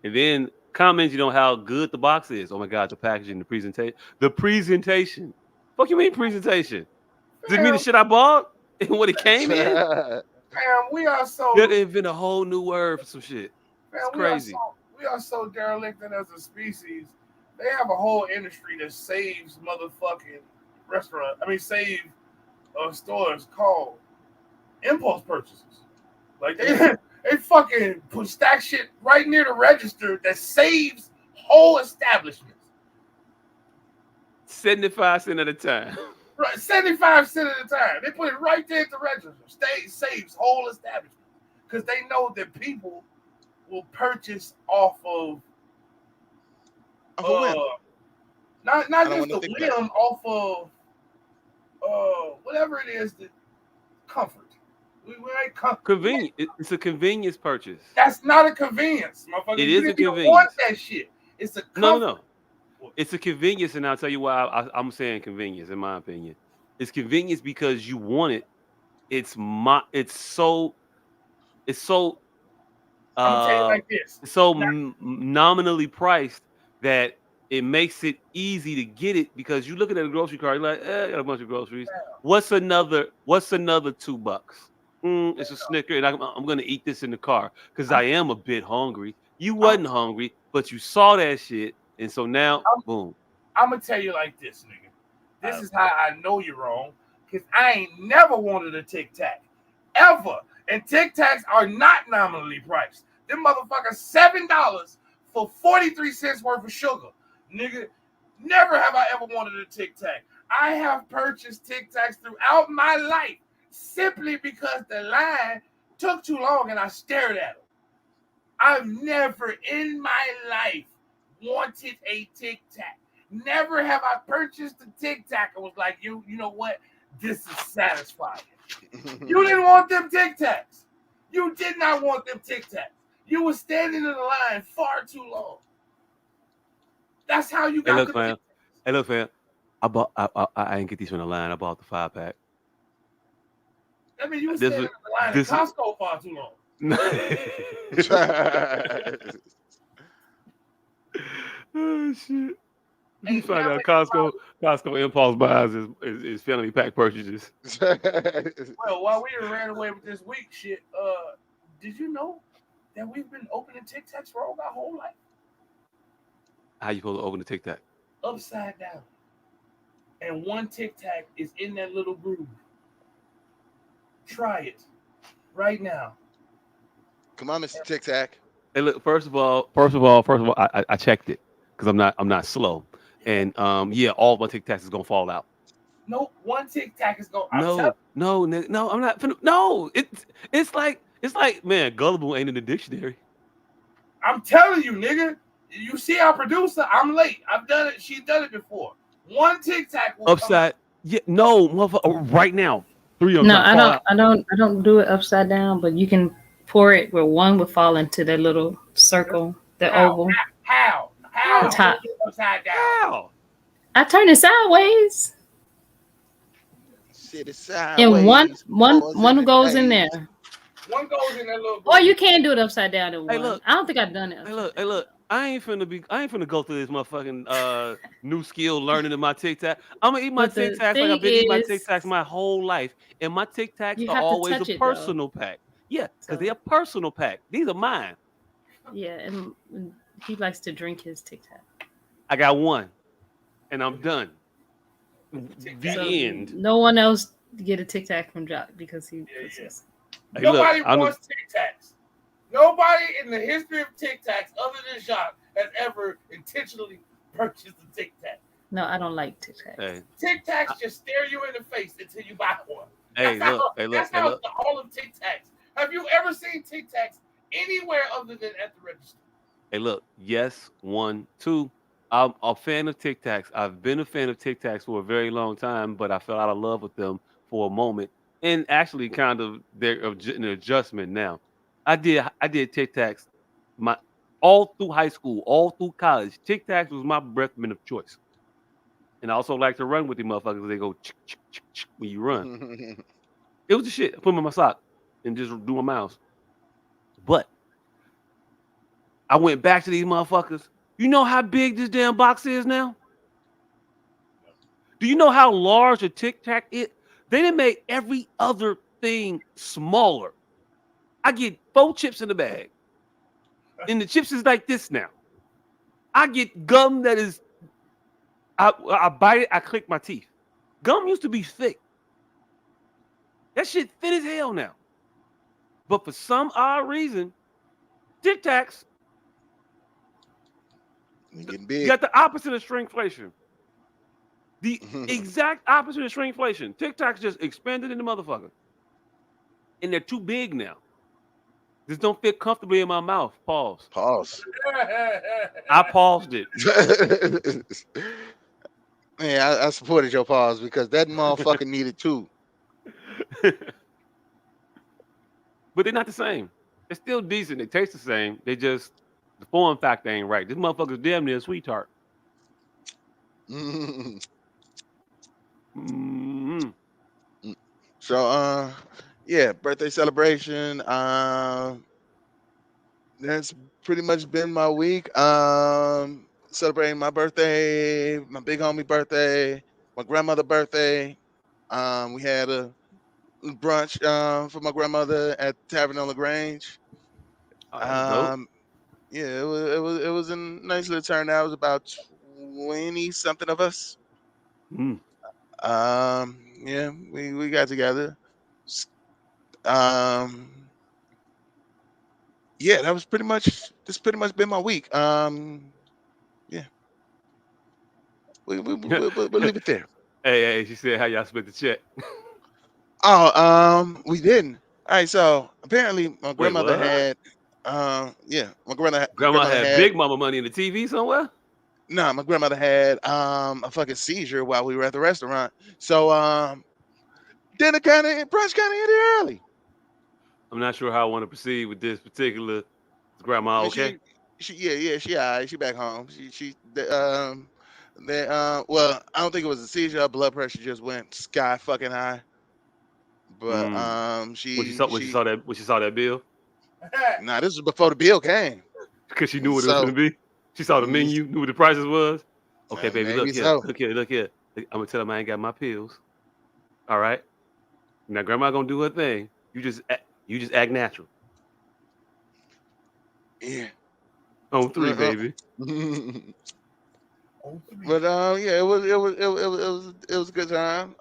And then commenting on how good the box is. Oh my God, the packaging, the presentation. The presentation. Fuck you mean presentation? Does it mean the shit I bought? And when it came in, Fam, we are so. they invent a whole new word for some shit. It's crazy. We are so derelict as a species. They have a whole industry that saves motherfucking save stores called impulse purchases. Like they fucking put stack shit right near the register that saves whole establishments. 75 cents at a time. Right, 75 cents at a time. They put it right there at the register. Saves whole establishments because they know that people will purchase off of not just the whim, off of whatever it is, that comfort. We ain't Convenient. It's a convenience purchase. That's not a convenience, motherfucker. It you is a didn't convenience. Want that shit. It's a comfort. No. It's a convenience, and I'll tell you why I'm saying convenience. In my opinion, it's convenience because you want it. It's so. I'm gonna tell you like this. So nominally priced that it makes it easy to get it because you looking at a grocery cart, you're like, I got a bunch of groceries. What's another $2? It's a Snicker, and I'm gonna eat this in the car because I am a bit hungry. You wasn't hungry, but you saw that shit, and so now, boom. I'm gonna tell you like this, nigga. This is how I know you're wrong, because I ain't never wanted a Tic Tac, ever. And Tic Tacs are not nominally priced. Them motherfuckers $7 for 43 cents worth of sugar. Nigga, never have I ever wanted a Tic Tac. I have purchased Tic Tacs throughout my life simply because the line took too long and I stared at them. I've never in my life wanted a Tic Tac. Never have I purchased a Tic Tac and was like, you know what? This is satisfying. You didn't want them Tic Tacs. You did not want them Tic Tacs. You were standing in the line far too long. That's how you got the Tic Tacs. Hey, look, fam. I didn't get these from the line. I bought the 5-pack. I mean, you were standing in the line at Costco far too long. Oh shit. You find out Costco impulse buys is family pack purchases. Well, while we ran away with this week shit, did you know that we've been opening Tic Tacs for all our whole life? How you supposed to open the Tic Tac? Upside down. And one Tic Tac is in that little groove. Try it right now. Come on, Mr. Tic Tac. Hey, look. First of all, I checked it because I'm not slow. And all of my Tic Tacs is gonna fall out. No, one Tic Tac is going. No, I'm not. No, it's like man, gullible ain't in the dictionary. I'm telling you, nigga. You see our producer? I'm late. I've done it. She's done it before. One Tic Tac will upside. Yeah, no, motherfucker. Right now, 3 of them. No, I don't do it upside down. But you can pour it where one would fall into that little circle, the oval. How? Top. Upside down. How? I turn it sideways. Sit it sideways. And one goes in there. One goes in that little. Or you can do it upside down in one. Hey, look. I don't think I've done it. Hey, look. I ain't finna go through this motherfucking new skill learning in my Tic Tac. I'm gonna eat my Tic Tacs like I've been eating my Tic Tacs my whole life, and my Tic Tacs are always a personal pack. Yeah, because they're a personal pack. These are mine. Yeah, and he likes to drink his Tic Tac. I got one, and I'm done. The end. No one else get a Tic Tac from Jock because he. Yeah. Hey, nobody wants Tic Tacs. Nobody in the history of Tic Tacs, other than Jacques, has ever intentionally purchased a Tic Tac. No, I don't like Tic Tacs. Hey. Tic Tacs just stare you in the face until you buy one. That's how all of Tic Tacs. Have you ever seen Tic Tacs anywhere other than at the register? Hey, look. Yes, 1, 2. I'm a fan of Tic Tacs. I've been a fan of Tic Tacs for a very long time, but I fell out of love with them for a moment, and actually, kind of they're an adjustment now. I did Tic Tacs all through high school, all through college. Tic Tacs was my breakfast of choice, and I also like to run with the motherfuckers. They go chick, chick, chick, chick, when you run. It was the shit. I put them in my sock and just do my mouse. But I went back to these motherfuckers. You know how big this damn box is now? Do you know how large a Tic Tac is? They done made every other thing smaller. I get 4 chips in the bag, and the chips is like this now. I get gum that is, I bite it, I click my teeth. Gum used to be thick. That shit thin as hell now. But for some odd reason, Tic Tacs Getting big. got the opposite of shrinkflation. The exact opposite of shrinkflation. Tic Tacs just expanded in the motherfucker. And they're too big now. This don't fit comfortably in my mouth. Pause. Pause. I paused it. Man, I supported your pause because that motherfucker needed two. But they're not the same. They're still decent. They taste the same. They just, the form factor ain't right. This motherfucker's damn near a sweet tart. Mm-hmm. So, yeah, birthday celebration. That's pretty much been my week. Celebrating my birthday, my big homie birthday, my grandmother birthday. We had a brunch for my grandmother at Tavern on LaGrange. Oh, that's dope. Yeah, it was a nice little turnout. It was about 20 something of us. Mm. Yeah, we got together. Yeah, that was pretty much been my week. Yeah, we'll leave it there. Hey, she said how y'all split the check. Oh, we didn't. All right, so apparently my Wait, grandmother what? had, yeah, my Grandma grandmother had had, big mama money in the TV somewhere? nah, my grandmother had a fucking seizure while we were at the restaurant. So dinner brunch kind of ended early. I'm not sure how I want to proceed with this particular. Is grandma I mean, okay? yeah, she all right. She back home. Well, I don't think it was a seizure. Her blood pressure just went sky fucking high. But Mm. When she she saw that bill, nah, this was before the bill came. because she knew what it was So gonna be. She saw the mm, menu, knew what the prices was. Okay, baby, maybe look here, so. look here, look here. I'm gonna tell them I ain't got my pills. All right. Now grandma gonna do her thing. You just act natural. Yeah. On 3, baby. But yeah, it was a good time.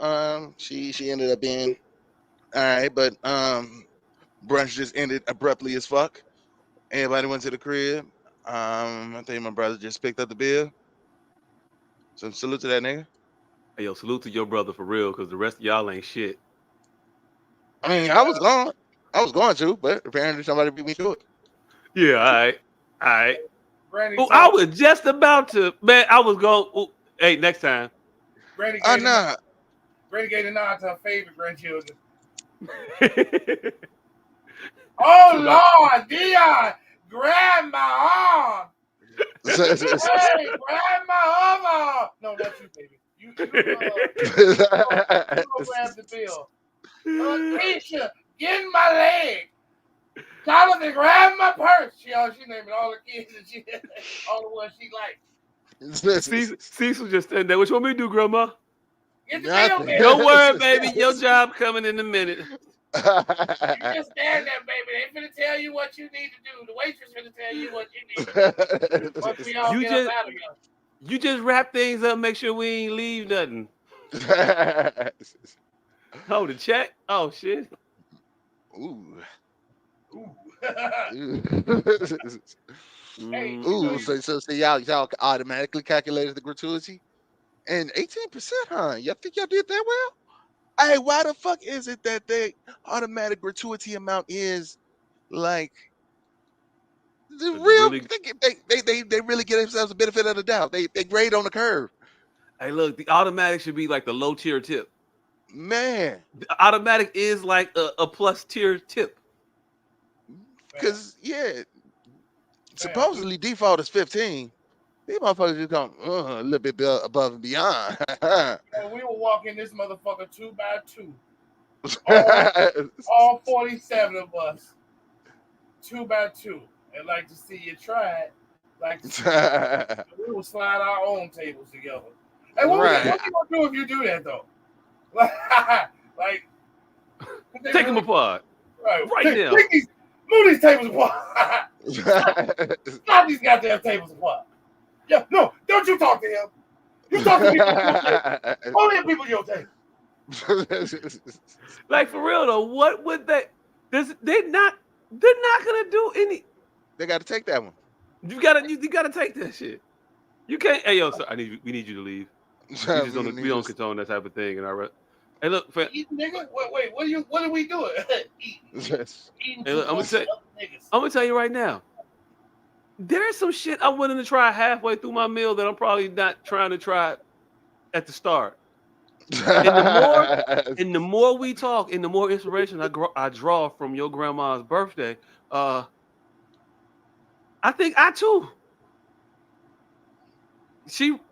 She ended up being all right, but brunch just ended abruptly as fuck. Everybody went to the crib. I think my brother just picked up the bill. So salute to that nigga. Hey, yo, salute to your brother for real, because the rest of y'all ain't shit. I mean, I was gone. I was going to, but apparently somebody beat me to it. Yeah, all right. Granny Oh, I told was just about to, man. I was going. Oh, hey, next time. Granny Oh gave nah. Granny gave the nod to her favorite grandchildren. Hey, Oh So now- Lord, Dion, grab my arm. Hey, grab my arm. No, not you, baby. You go grab the bill. Keisha, get in my leg. Jonathan, grab my purse. She naming all the kids and she all the ones she liked. Cecil just standing there. What you want me to do, Grandma? Get the bill, Nothing. baby. Don't worry, baby. Your job coming in a minute. You just stand there, baby. They finna tell you what you need to do. The waitress finna tell you what you need to do. Once we all You get up just out of here. you just wrap things up, make sure we ain't leave nothing. Oh, the check? Oh shit. Ooh. Ooh. Hey, Ooh, Mm. so y'all automatically calculated the gratuity? And 18%, huh? Y'all think y'all did that well? Hey, why the fuck is it that the automatic gratuity amount is like the The real? really, They really get themselves a benefit of the doubt. They grade on the curve, hey, look, the automatic should be like the low tier tip. man. The automatic is like a plus tier tip. Because yeah, Fam, supposedly default is 15. These motherfuckers just come a little bit above and beyond. we will walk in this motherfucker 2 by 2. All 47 of us, 2 by 2. And like to see you try it. Like to see we will slide our own tables together. Hey, what Right. you gonna do if you do that though? Like, Take them apart. Right now. Move these tables apart. Stop these goddamn tables apart. Yeah, no, don't you talk to him. You talk to people at your table. Only people at your table. Like, for real though, what would they? They're not gonna do any. They got to take that one. You gotta take that shit. You can't. Hey yo, sir, we need you to leave. We just don't condone that type of thing. And hey, look, fam, Eating, nigga. Wait. What are we doing? Eating. Hey, look, I'm gonna tell you right now. There's some shit I'm willing to try halfway through my meal that I'm probably not trying to try at the start. And the more we talk, and the more inspiration I draw from your grandma's birthday, I think I too.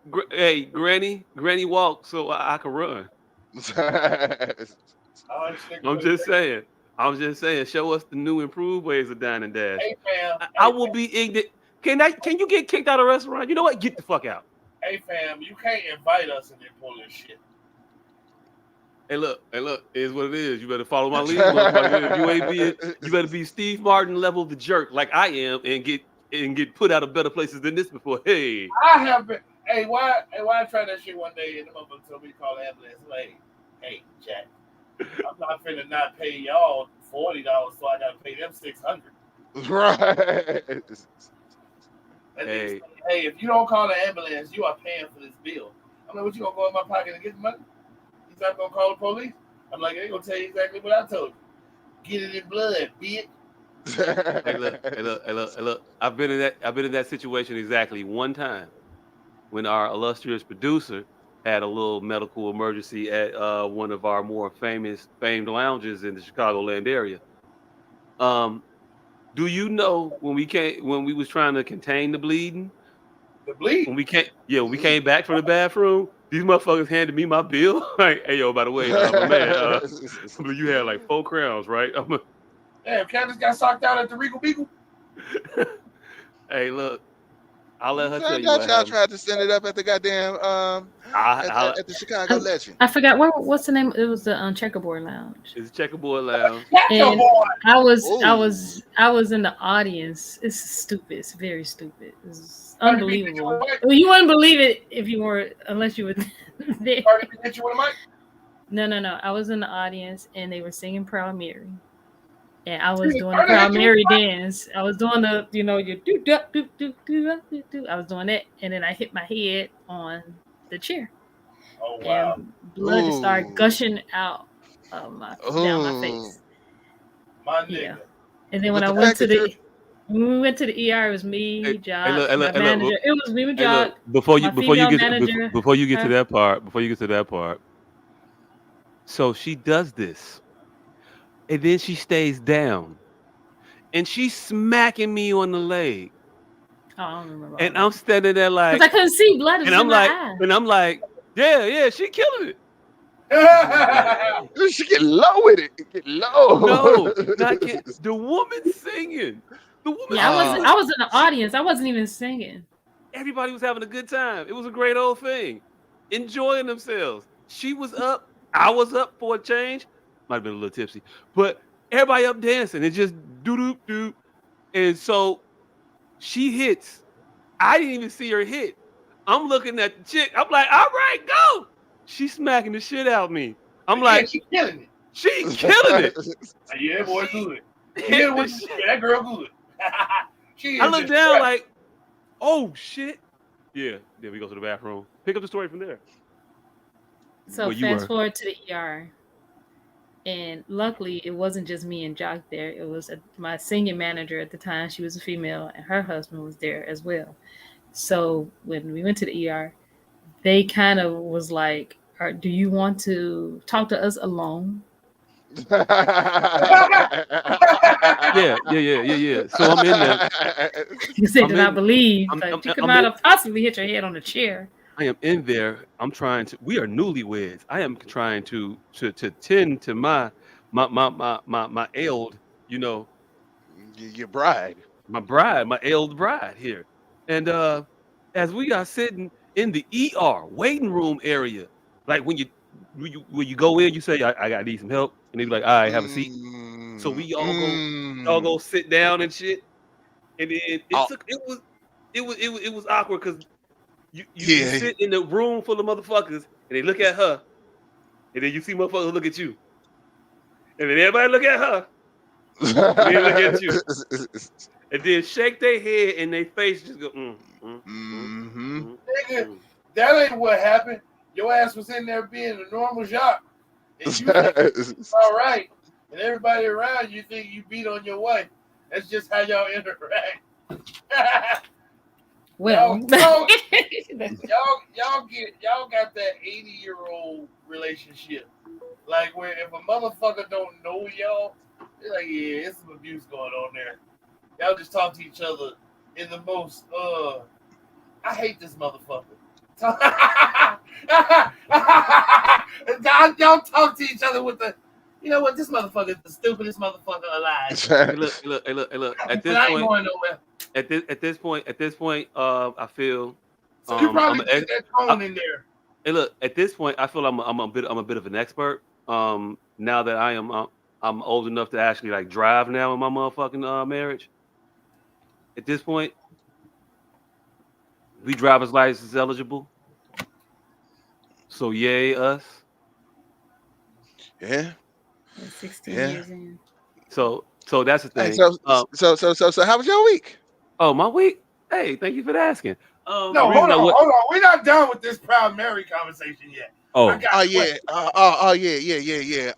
Granny walked so I could run. I'm just saying. Show us the new, improved ways of dining, Dash. Hey, fam. I will be ignorant. Can you get kicked out of a restaurant? You know what? Get the fuck out. Hey, fam, you can't invite us and then pull this shit. Hey, look, it is what it is. You better follow my lead, motherfucker. If you ain't being, you better be Steve Martin level the jerk like I am and get put out of better places than this before. Hey. I have been. Hey, why I tried that shit one day and the motherfucker told me to call the ambulance. Like, hey, Jack, I'm not finna not pay y'all $40, so I gotta pay them $600. Right. Hey, if you don't call the ambulance, you are paying for this bill. I'm like, what, you gonna go in my pocket and get the money? He's not gonna call the police. I'm like, they gonna tell you exactly what I told you. Get it in blood, bitch. Hey, look. I've been in that situation exactly one time when our illustrious producer had a little medical emergency at one of our more famed lounges in the Chicagoland area. Do you know when we was trying to contain the bleeding? The bleed? When we came back from the bathroom, these motherfuckers handed me my bill. Like, hey yo, by the way, my man, you had like 4 crowns, right? Damn, Candace got socked out at the Regal Beagle. Hey, look, I'll let her tell you. Y'all tried to send it up at the goddamn at the Chicago Legend. I forgot what's the name. It was the Checkerboard Lounge. It's Checkerboard Lounge. And I was in the audience. It's stupid. It's very stupid. It's unbelievable. Well, you wouldn't believe it if you weren't, unless you were there. Hit you with a mic? No. I was in the audience and they were singing Proud Mary. And I was doing the Proud Mary dance. I was doing the, your do do do do do do. I was doing that, and then I hit my head on the chair. Oh wow! And blood just started gushing out of down my face. My nigga. Yeah. And then when we went to the ER, it was me, Jock, my manager. It was me and Jock. Before you get to that part. So she does this. And then she stays down. And she's smacking me on the leg. Oh, I don't remember. And I'm standing there like, because I couldn't see blood. And I'm like, yeah, she killing it. She get low with it. Get low. No, the woman singing. The woman. Yeah, I was in the audience. I wasn't even singing. Everybody was having a good time. It was a great old thing. Enjoying themselves. She was up. I was up for a change. Might have been a little tipsy, but everybody up dancing and just do. And so she hits. I didn't even see her hit. I'm looking at the chick. I'm like, all right, go. She's smacking the shit out of me. I'm like, she's killing it. She's killing it. Yeah, boy, good. Yeah, that girl good. I look down like, oh shit. Yeah, then we go to the bathroom. Pick up the story from there. So fast forward to the ER. And luckily, it wasn't just me and Jock there. It was my senior manager at the time. She was a female, and her husband was there as well. So when we went to the ER, they kind of was like, do you want to talk to us alone? Yeah. So I'm in there. You said, do not believe. But you could not have possibly hit your head on a chair. I am in there. We are newlyweds. I am trying to tend to my ailed, your bride. My ailed bride here. And as we are sitting in the ER waiting room area, like when when you go in, you say, I need some help, and they be like, all right, have a seat. So we all go sit down and shit, and then it was awkward because you sit in the room full of motherfuckers, and they look at her, and then you see motherfuckers look at you, and then everybody look at her, and then look at you, and then shake their head, and their face just go, Nigga, that ain't what happened. Your ass was in there being a normal jock, and you think it's all right, and everybody around you think you beat on your wife. That's just how y'all interact. Well, y'all got that 80-year-old relationship, like where if a motherfucker don't know y'all, they're like, yeah, there's some abuse going on there. Y'all just talk to each other in the most I hate this motherfucker. Y'all talk to each other with the, you know what? This motherfucker is the stupidest motherfucker alive. Hey, look. At this I ain't point, going nowhere. At this point, I feel. So you probably get that tone in there. Hey, look. At this point, I feel I'm a bit of an expert. Now that I'm old enough to actually like drive now in my motherfucking marriage. At this point, we driver's license eligible. So yay us. Yeah. 16 years in. So that's the thing. Hey, so how was your week? Oh, my week? Hey, thank you for asking. No, hold on. We're not done with this Proud Mary conversation yet. Yeah.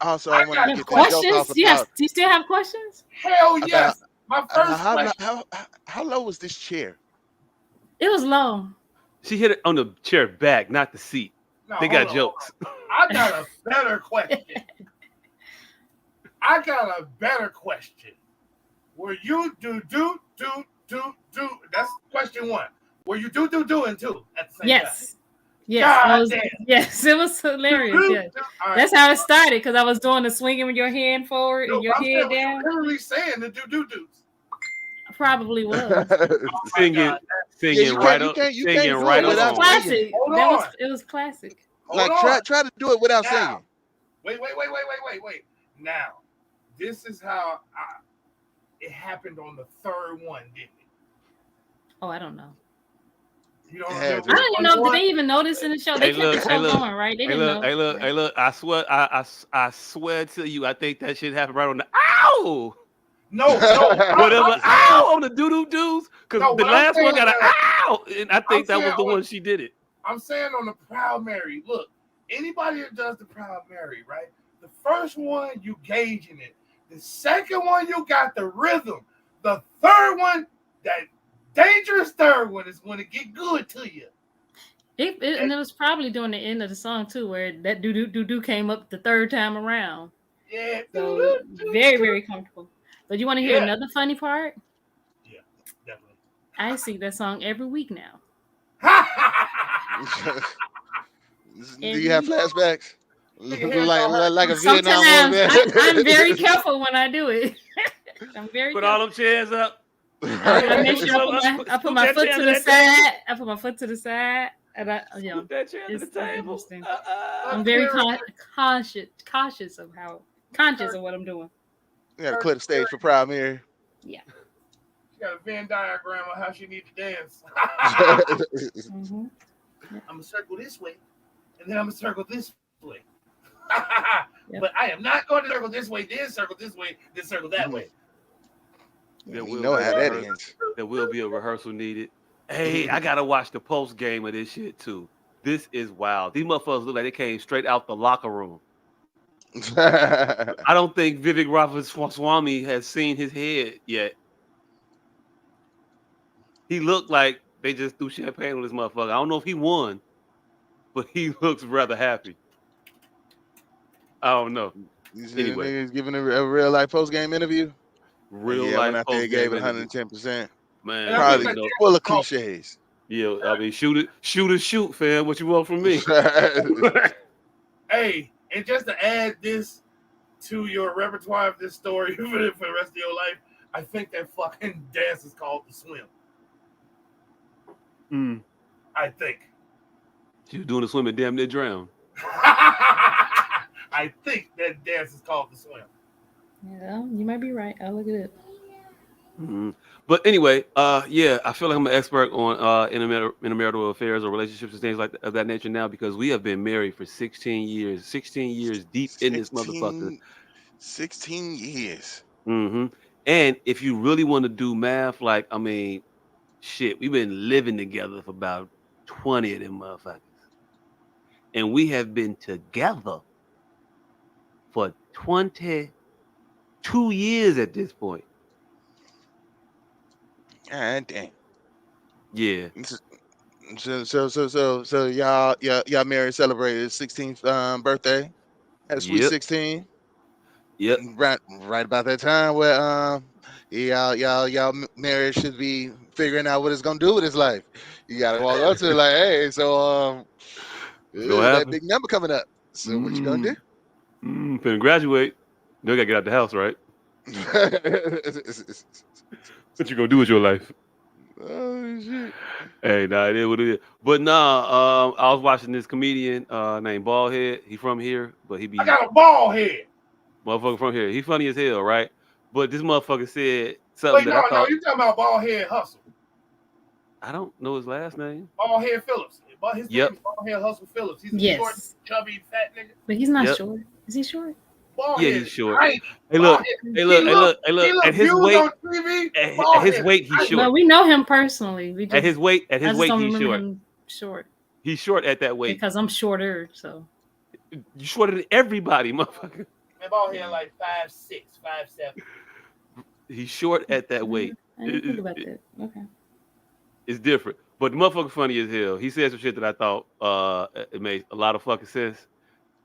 Also, I want to get that joke off. Yes. Do you still have questions? Hell yes. My first question. How low was this chair? It was low. She hit it on the chair back, not the seat. No, they got jokes. I got a better question. Were you do? That's question one. Were you doing two at the same time? Yes. Yes, it was hilarious. Yes. Right. That's how it started because I was doing the swinging with your hand forward and your head down. Literally saying the do. Probably was. Singing right up. Singing right up. It was classic. It was classic. Like try to do it without singing. Wait. Now, this is how it happened on the third one, didn't it? Oh, I don't know. You don't I don't even know. Did they even notice in the show? They kept the show going, right? They didn't know. Hey, look. I swear to you, I think that shit happened right on the ow. No. Whatever. Ow on the doo-doo-doos. Because the last one got an ow. And I think that was the one she did it. I'm saying on the Proud Mary. Look, anybody that does the Proud Mary, right? The first one, you gauging it. The second one, you got the rhythm. The third one, that dangerous third one is going to get good to you. And it was probably during the end of the song, too, where that do came up the third time around. Yeah. So very, very comfortable. But you want to hear another funny part? Yeah, definitely. I sing that song every week now. Do you have flashbacks? like a Vietnam War? I'm very careful when I do it. I'm very Put careful. all them chairs up. I make sure I put my foot to the side. I put my foot to the side. And put that chair to the table. I'm very conscious of what I'm doing. You got to clear the stage for Proud Mary. Yeah. She got a Venn diagram on how she needs to dance. Mm-hmm. I'm going to circle this way, and then I'm going to circle this way. But I am not going to circle this way, then circle this way, then circle that way. There will be a rehearsal needed. Hey, I got to watch the post game of this shit, too. This is wild. These motherfuckers look like they came straight out the locker room. I don't think Vivek Ramaswamy has seen his head yet. He looked like they just threw champagne on this motherfucker. I don't know if he won, but he looks rather happy. I don't know. Anyway, he's giving a real life post game interview. Real life post game. Gave it 110%. Man, probably full of cliches. Yeah, I mean, shoot, fam. What you want from me? Hey, and just to add this to your repertoire of this story for the rest of your life, I think that fucking dance is called the swim. I think. She was doing the swim and damn near drowned. I think that dance is called the swim. Yeah, you might be right. I'll look at it. Mhm. But anyway, yeah, I feel like I'm an expert on intermarital affairs or relationships and things of that nature now because we have been married for 16 years, 16 years deep in this motherfucker. 16, 16 years. hmm And if you really want to do math, like, I mean, shit, we've been living together for about 20 of them motherfuckers. And we have been together for 22 years at this point. God damn. Yeah. So y'all married, celebrated his 16th birthday. Had a sweet Yep. 16. Yep. Right about that time where marriage should be figuring out what it's gonna do with his life. You gotta walk up to it like, hey, so What's gonna that happen? big number coming up. So what you gonna do? Finna graduate. You gotta get out the house, right? What you gonna do with your life? Oh shit. Hey, nah, it is what it is. But nah, I was watching this comedian named Baldhead. He from here, but he I be got a ball head. motherfucker from here. He funny as hell, right? But this motherfucker said something Wait, that no, I thought you talking about ball head hustle. I don't know his last name. Ball head Phillips. But his Yep. name is Ball head Hustle Phillips. He's a short, Yes, chubby, fat nigga. but he's not Yep. short. Is he short? Ball Yeah, head he's is short. tiny. Hey, Ball look. head. Hey, look. Hey, look. Hey, look. He look At his views weight, on TV. at his weight, he's tiny. short. But we know him personally. We just At his weight, I just weight, don't he's remember short. him short He's short at that weight. because I'm shorter. So You shorter than everybody, motherfucker. Man, ball head like 5'6", 5'7". He's short at that weight. I didn't think about that. Okay. It's different. But the motherfucker funny as hell. He said some shit that I thought it made a lot of fucking sense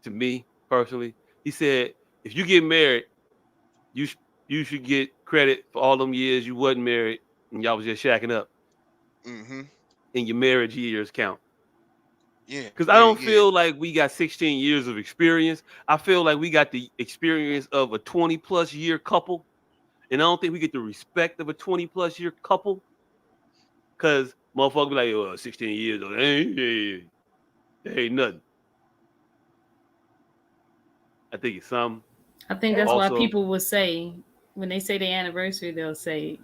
to me personally. He said, if you get married, you you should get credit for all them years you wasn't married and y'all was just shacking up. Mm-hmm. And your marriage years count. Yeah. Because I don't feel like we got 16 years of experience. I feel like we got the experience of a 20 plus year couple. And I don't think we get the respect of a 20 plus year couple. Because motherfucker be like, oh, 16 years old. Ain't nothing. I think it's something. I think that's Also, why people will say, when they say their anniversary, they'll say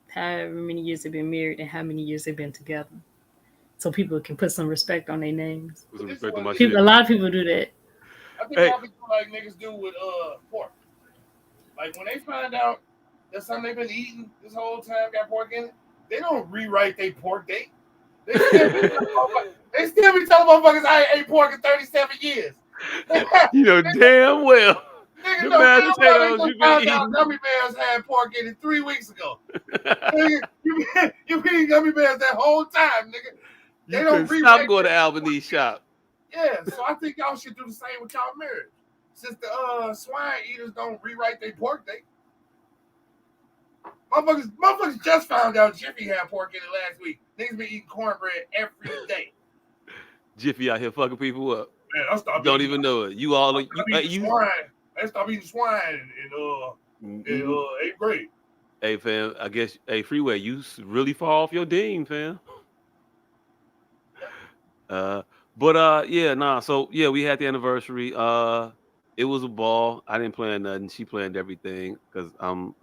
however many years they've been married and how many years they've been together. So people can put some respect on their names. Put some respect on my People, shit. a lot of people do that. I think y'all be doing like niggas do with pork. Like when they find out that something they've been eating this whole time got pork in it, they don't rewrite their pork date. They still be telling motherfuckers I ain't ate pork in 37 years. You know damn well. Nigga, The no, mashed damn potatoes well you they been found out eating. gummy bears had pork in it 3 weeks ago. Nigga, you been eating gummy bears that whole time, nigga. They You don't can stop rewrite going to Albanese shop. Yeah, so I think y'all should do the same with y'all marriage. Since the swine eaters don't rewrite their pork date. Motherfuckers just found out Jiffy had pork in it last week. Niggas been eating cornbread every day. Jiffy out here fucking people up. Man, I stopped Don't even know it. You all you swine. I stopped eating swine and 8th grade. Hey fam, I guess Freeway, you really fall off your dean, fam. So yeah, we had the anniversary. It was a ball. I didn't plan nothing. She planned everything because I'm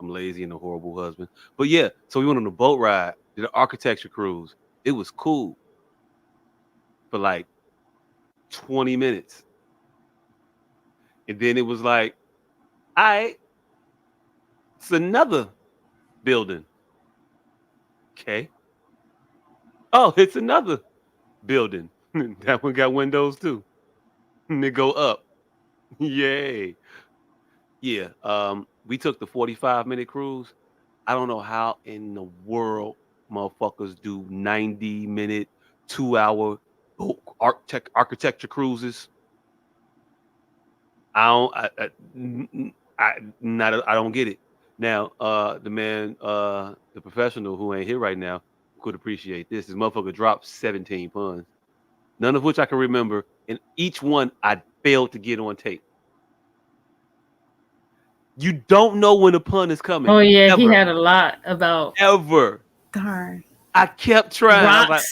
lazy and a horrible husband. But yeah, so we went on a boat ride, did an architecture cruise. It was cool for like 20 minutes. And then it was like, all right, it's another building. Okay. Oh, it's another building. That one got windows too. And they go up. Yay. Yeah. We took the 45-minute cruise. I don't know how in the world motherfuckers do 90-minute, 2-hour architecture cruises. I don't get it. Now, the man, the professional who ain't here right now could appreciate this. This motherfucker dropped 17 puns, none of which I can remember, and each one I failed to get on tape. You don't know when a pun is coming. Oh yeah, ever. He had a lot about ever. Darn. I kept trying. Rocks I was like,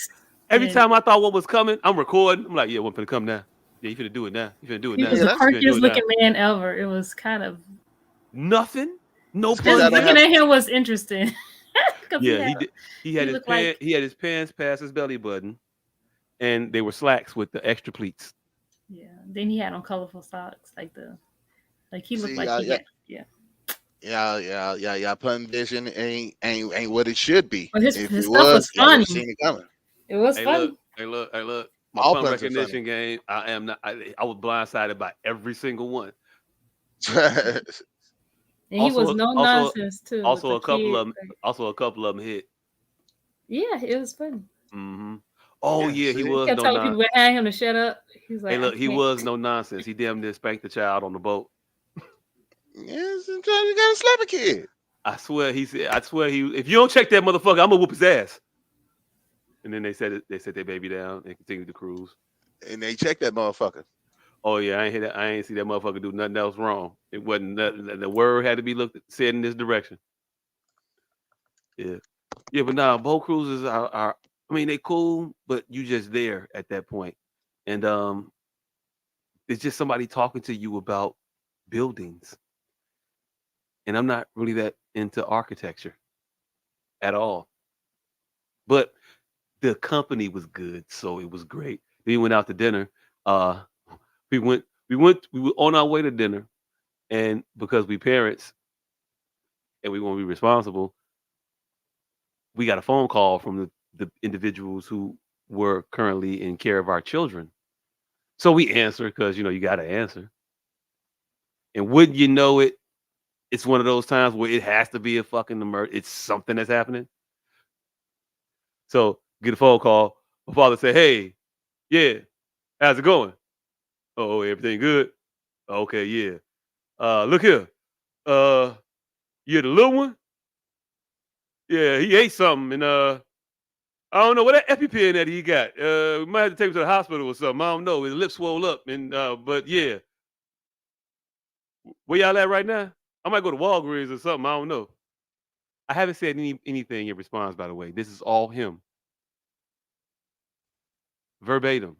every time I thought what was coming, I'm recording. I'm like, yeah, what's gonna come now? Yeah, you finna do it now. You finna do it He now. was Yeah, the that's good. quirkiest looking man ever. It was kind of Nothing. No It's 'cause just I pun don't here. looking have. at him was interesting because Yeah, he did. He had he his looked like He had his pants past his belly button, and they were slacks with the extra pleats. yeah. Then he had on colorful socks like he looked See, like he yeah, had yeah. yeah. Pun vision ain't what it should be. But If his it stuff was, was y'all would have funny. seen it coming. It was Hey, look. funny. Hey, look. Hey, look. My All pun puns are funny. recognition game. I am not. I was blindsided by every single one. And he was no Also, nonsense too with the a couple kid. of them. Also, a couple of them hit. Yeah, it was funny. Mm-hmm. Oh Yeah, yeah, he see, He was kept no telling non. people behind him to shut up. He's Hey, like, I look, he can't. was no nonsense. He damn near spanked the child on the boat. yeah, sometimes you gotta slap a kid, I swear he said. I swear he. If you don't check that motherfucker, I'm gonna whoop his ass. And then they said it. They set their baby down and continued to cruise. and they check that motherfucker. Oh yeah, I ain't hear that. I ain't see that motherfucker do nothing else wrong. It wasn't nothing. The word had to be looked said in this direction. Yeah, yeah, but nah, boat cruises are. I mean, they cool, but you just there at that point, and it's just somebody talking to you about buildings. And I'm not really that into architecture at all. But the company was good, so it was great. Then we went out to dinner. Uh, we were on our way to dinner, and because we parents and we want to be responsible, we got a phone call from the individuals who were currently in care of our children. So we answered because you got to answer. And wouldn't you know it, it's one of those times where it has to be a fucking emergency. It's something that's happening. So get a phone call. My father said, "Hey, yeah, how's it going? Oh, everything good? Okay, yeah. Look here. Uh, you're the little one? Yeah, he ate something, and I don't know what that EpiPen that he got. We might have to take him to the hospital or something. I don't know. His lips swole up, and but yeah, where y'all at right now? I might go to Walgreens or something. I don't know. I haven't said anything in response, by the way. This is all him, verbatim.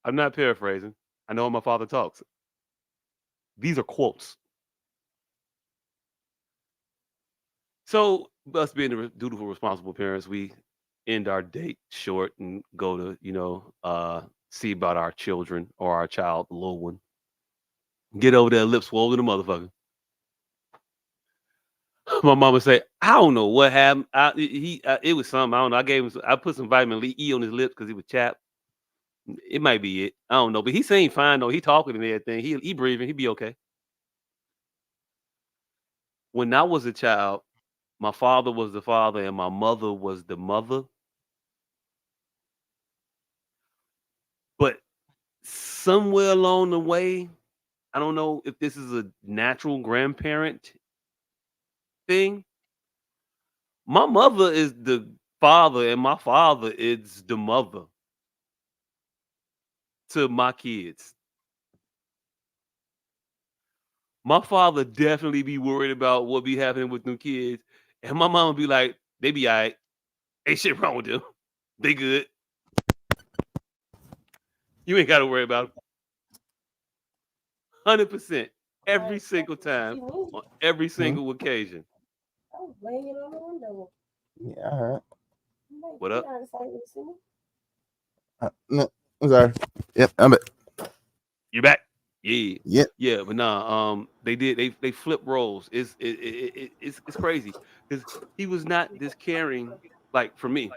I'm not paraphrasing. I know how my father talks. These are quotes. So, us being the dutiful, responsible parents, we end our date short and go to, see about our children or our child, the little one. Get over there, lips swollen, the motherfucker. My mama say, I don't know what happened. It was something. I don't know. I gave him. I put some vitamin E on his lips because he was chapped. It might be it. I don't know, but he seemed fine though. He talking and everything. He breathing. He be okay. When I was a child, my father was the father and my mother was the mother. But somewhere along the way, I don't know if this is a natural grandparent thing. My mother is the father, and my father is the mother to my kids. My father definitely be worried about what be happening with them kids, and my mama be like, "They be alright. Ain't shit wrong with them. They good. You ain't got to worry about them." 100% every single time on every single occasion. Yeah, I heard. What up? No, I'm sorry. Yep, I'm back. You back? Yeah, Yep. yeah, but nah. They flip roles. It's crazy because he was not this caring like for me.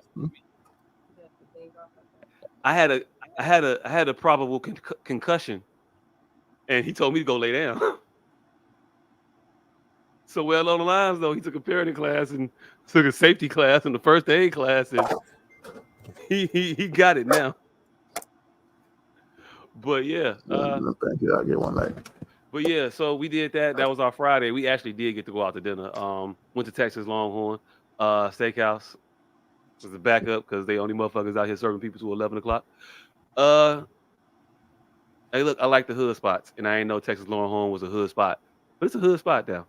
I had a I had a probable concussion, and he told me to go lay down. So well along the lines though, he took a parenting class and took a safety class and the first aid class, and he got it now. But yeah, No, thank you. I'll get one later. but yeah, so we did that. That was our Friday. We actually did get to go out to dinner. Went to Texas Longhorn Steakhouse. Was a backup because they only motherfuckers out here serving people to 11 o'clock. Uh, hey, look, I like the hood spots, and I ain't know Texas Longhorn was a hood spot, but it's a hood spot now.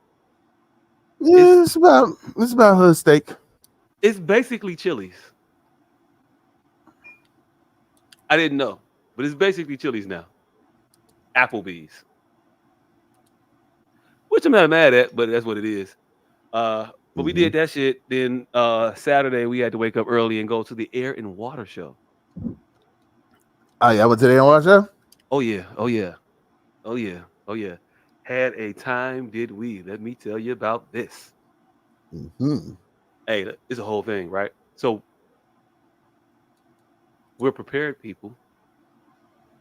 Yeah, it's about hood steak. It's basically Chili's. I didn't know, but it's basically Chili's now. Applebee's, which I'm not mad at, but that's what it is. But we did that shit. Then Saturday we had to wake up early and go to the Air and Water Show. Oh yeah, went to the Air and Water Show. Oh yeah, oh yeah, oh yeah, oh yeah. Had a time, did we? Let me tell you about this. Hey, it's a whole thing, right? So we're prepared people.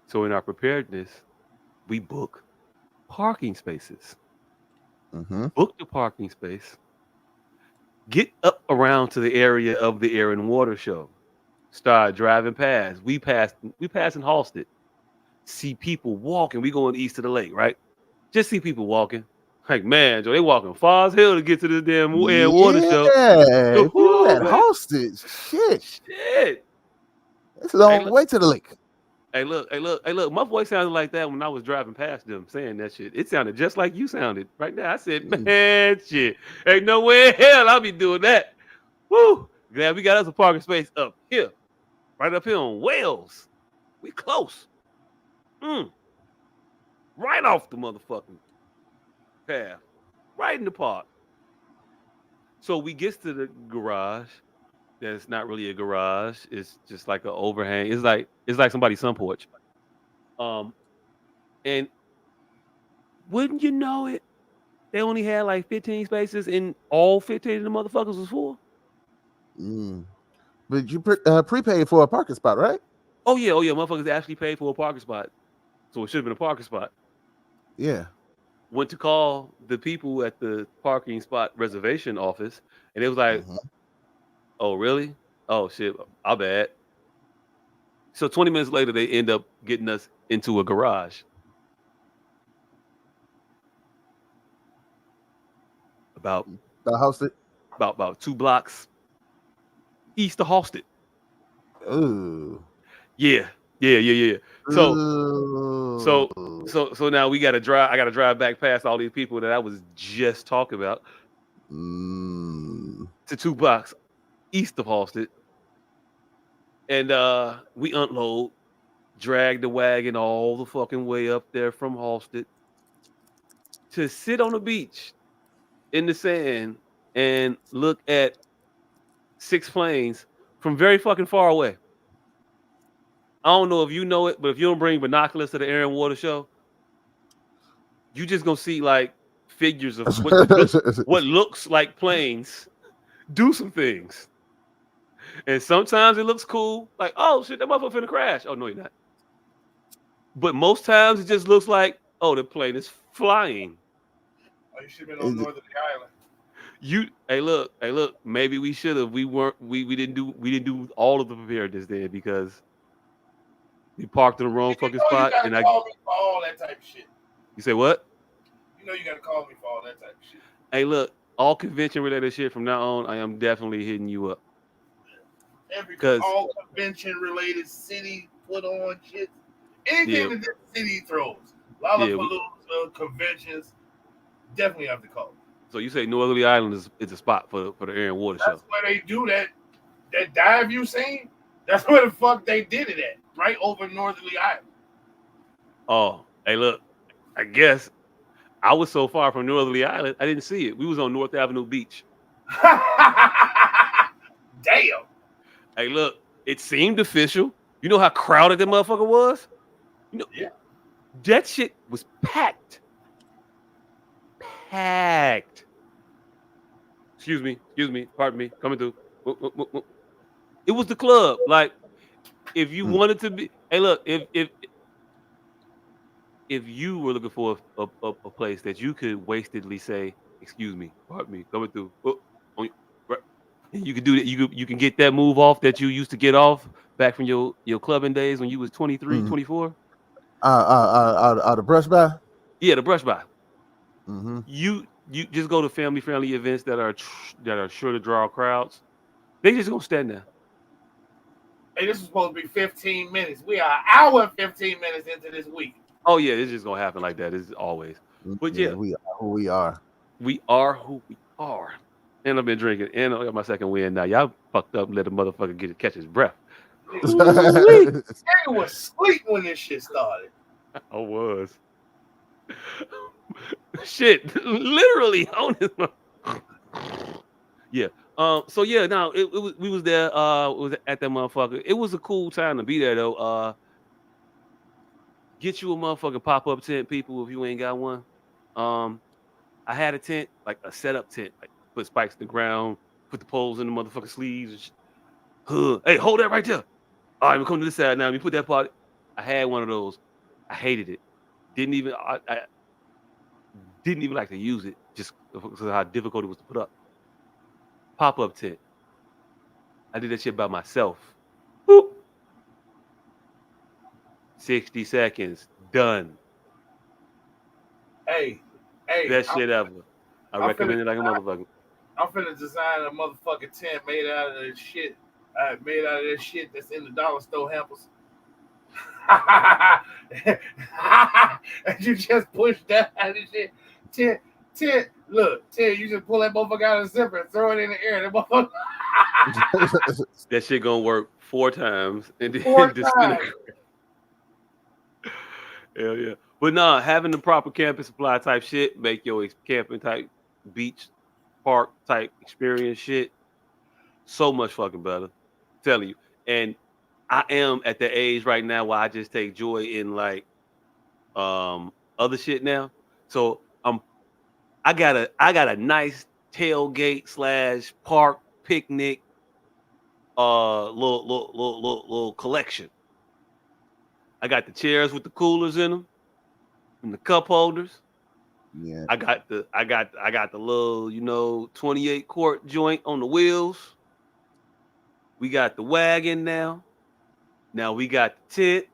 So in our preparedness, we book parking spaces. Book the parking space. Get up around to the area of the Air and Water Show. Start driving past. We passed in Halsted. See people walking. We going east of the lake, right? Just see people walking. Like, man, Joe, they walking far as hell to get to this damn Air and Water Show. Yeah, people at Hostage. Shit. It's a long way to the lake. Hey, look. My voice sounded like that when I was driving past them saying that shit. It sounded just like you sounded right now. I said, man, shit. Ain't no way in hell I'll be doing that. Woo. Glad we got us a parking space up here. Right up here on Wales. We close. Right off the motherfucking path. Right in the park. So we get to the garage. That's not really a garage. It's just like an overhang. It's like somebody's sun porch. And wouldn't you know it? They only had like 15 spaces, and all 15 of the motherfuckers was full. But you prepaid for a parking spot, right? Oh yeah, motherfuckers actually paid for a parking spot, so it should have been a parking spot. Yeah. Went to call the people at the parking spot reservation office, and it was like, "Oh really? Oh shit, I'll bad." So 20 minutes later, they end up getting us into a garage. About 2 blocks east of Halsted. Ooh. Yeah. So now we gotta drive. I gotta drive back past all these people that I was just talking about to 2 blocks east of Halsted. And we unload, drag the wagon all the fucking way up there from Halsted to sit on the beach in the sand and look at 6 planes from very fucking far away. I don't know if you know it, but if you don't bring binoculars to the Air and Water Show, you just gonna see like figures of what looks like planes do some things. And sometimes it looks cool, like, oh shit, that motherfucker finna crash. Oh no, you're not. But most times it just looks like, oh, the plane is flying. Oh, you should have been on North of the Island. Hey look, maybe we should have. We didn't do all of the preparedness then because we parked in the wrong fucking spot. You gotta call me for all that type of shit. You say what? You know you gotta call me for all that type of shit. Hey look, all convention related shit from now on, I am definitely hitting you up. All convention related city put on shit. Anything that the city throws. Lollapalooza, conventions, definitely have to call me. So you say Northerly Island is a spot for the Air and Water Show. That's where they do that dive you seen. That's where the fuck they did it at. Right over Northerly Island. Oh, hey look, I guess I was so far from Northerly Island, I didn't see it. We was on North Avenue Beach. Damn. Hey look, it seemed official. You know how crowded that motherfucker was? You know, that shit was packed. Excuse me, pardon me, coming through. It was the club. Like, if you wanted to be, hey, look, if you were looking for a place that you could wastedly say, excuse me, pardon me, coming through, you can do that. You can get that move off that you used to get off back from your clubbing days when you was 23, 24. The brush by? Yeah, the brush by. You just go to family friendly events that are sure to draw crowds. They just gonna stand there. Hey, this is supposed to be 15 minutes. We are an hour and 15 minutes into this week. Oh yeah, it's just gonna happen like that. It's always. But yeah, we are who we are. We are who we are. And I've been drinking, and I got my second win now. Y'all fucked up and let a motherfucker catch his breath. Nigga was asleep when this shit started. I was. Shit, literally on his. Yeah. So yeah, now it was we was there. Was at that motherfucker. It was a cool time to be there though. Get you a motherfucking pop up tent, people. If you ain't got one. I had a tent, like a setup tent, like put spikes in the ground, put the poles in the motherfucking sleeves. And shit. Hey, hold that right there. All right, we come to this side now. We put that part. I had one of those. I hated it. I didn't even like to use it, just because of how difficult it was to put up. Pop up tent. I did that shit by myself. Boop. 60 seconds. Done. Hey, Best shit ever. I recommend it like a motherfucker. I'm finna design a motherfucking tent made out of this shit. That's in the dollar store hampers. And you just push that out of shit. Tent, look, you just pull that motherfucker out of the zipper and throw it in the air. That motherfucker. That shit gonna work 4 times and then 4 disintegrate. times. Hell yeah. But nah, having the proper camping supply type shit make your camping type beach park type experience shit so much fucking better. I'm telling you. And I am at the age right now where I just take joy in like other shit now. So I got a nice tailgate / park picnic little collection. I got the chairs with the coolers in them and the cup holders. Yeah. I got the little 28 quart joint on the wheels. We got the wagon now. Now we got the tent.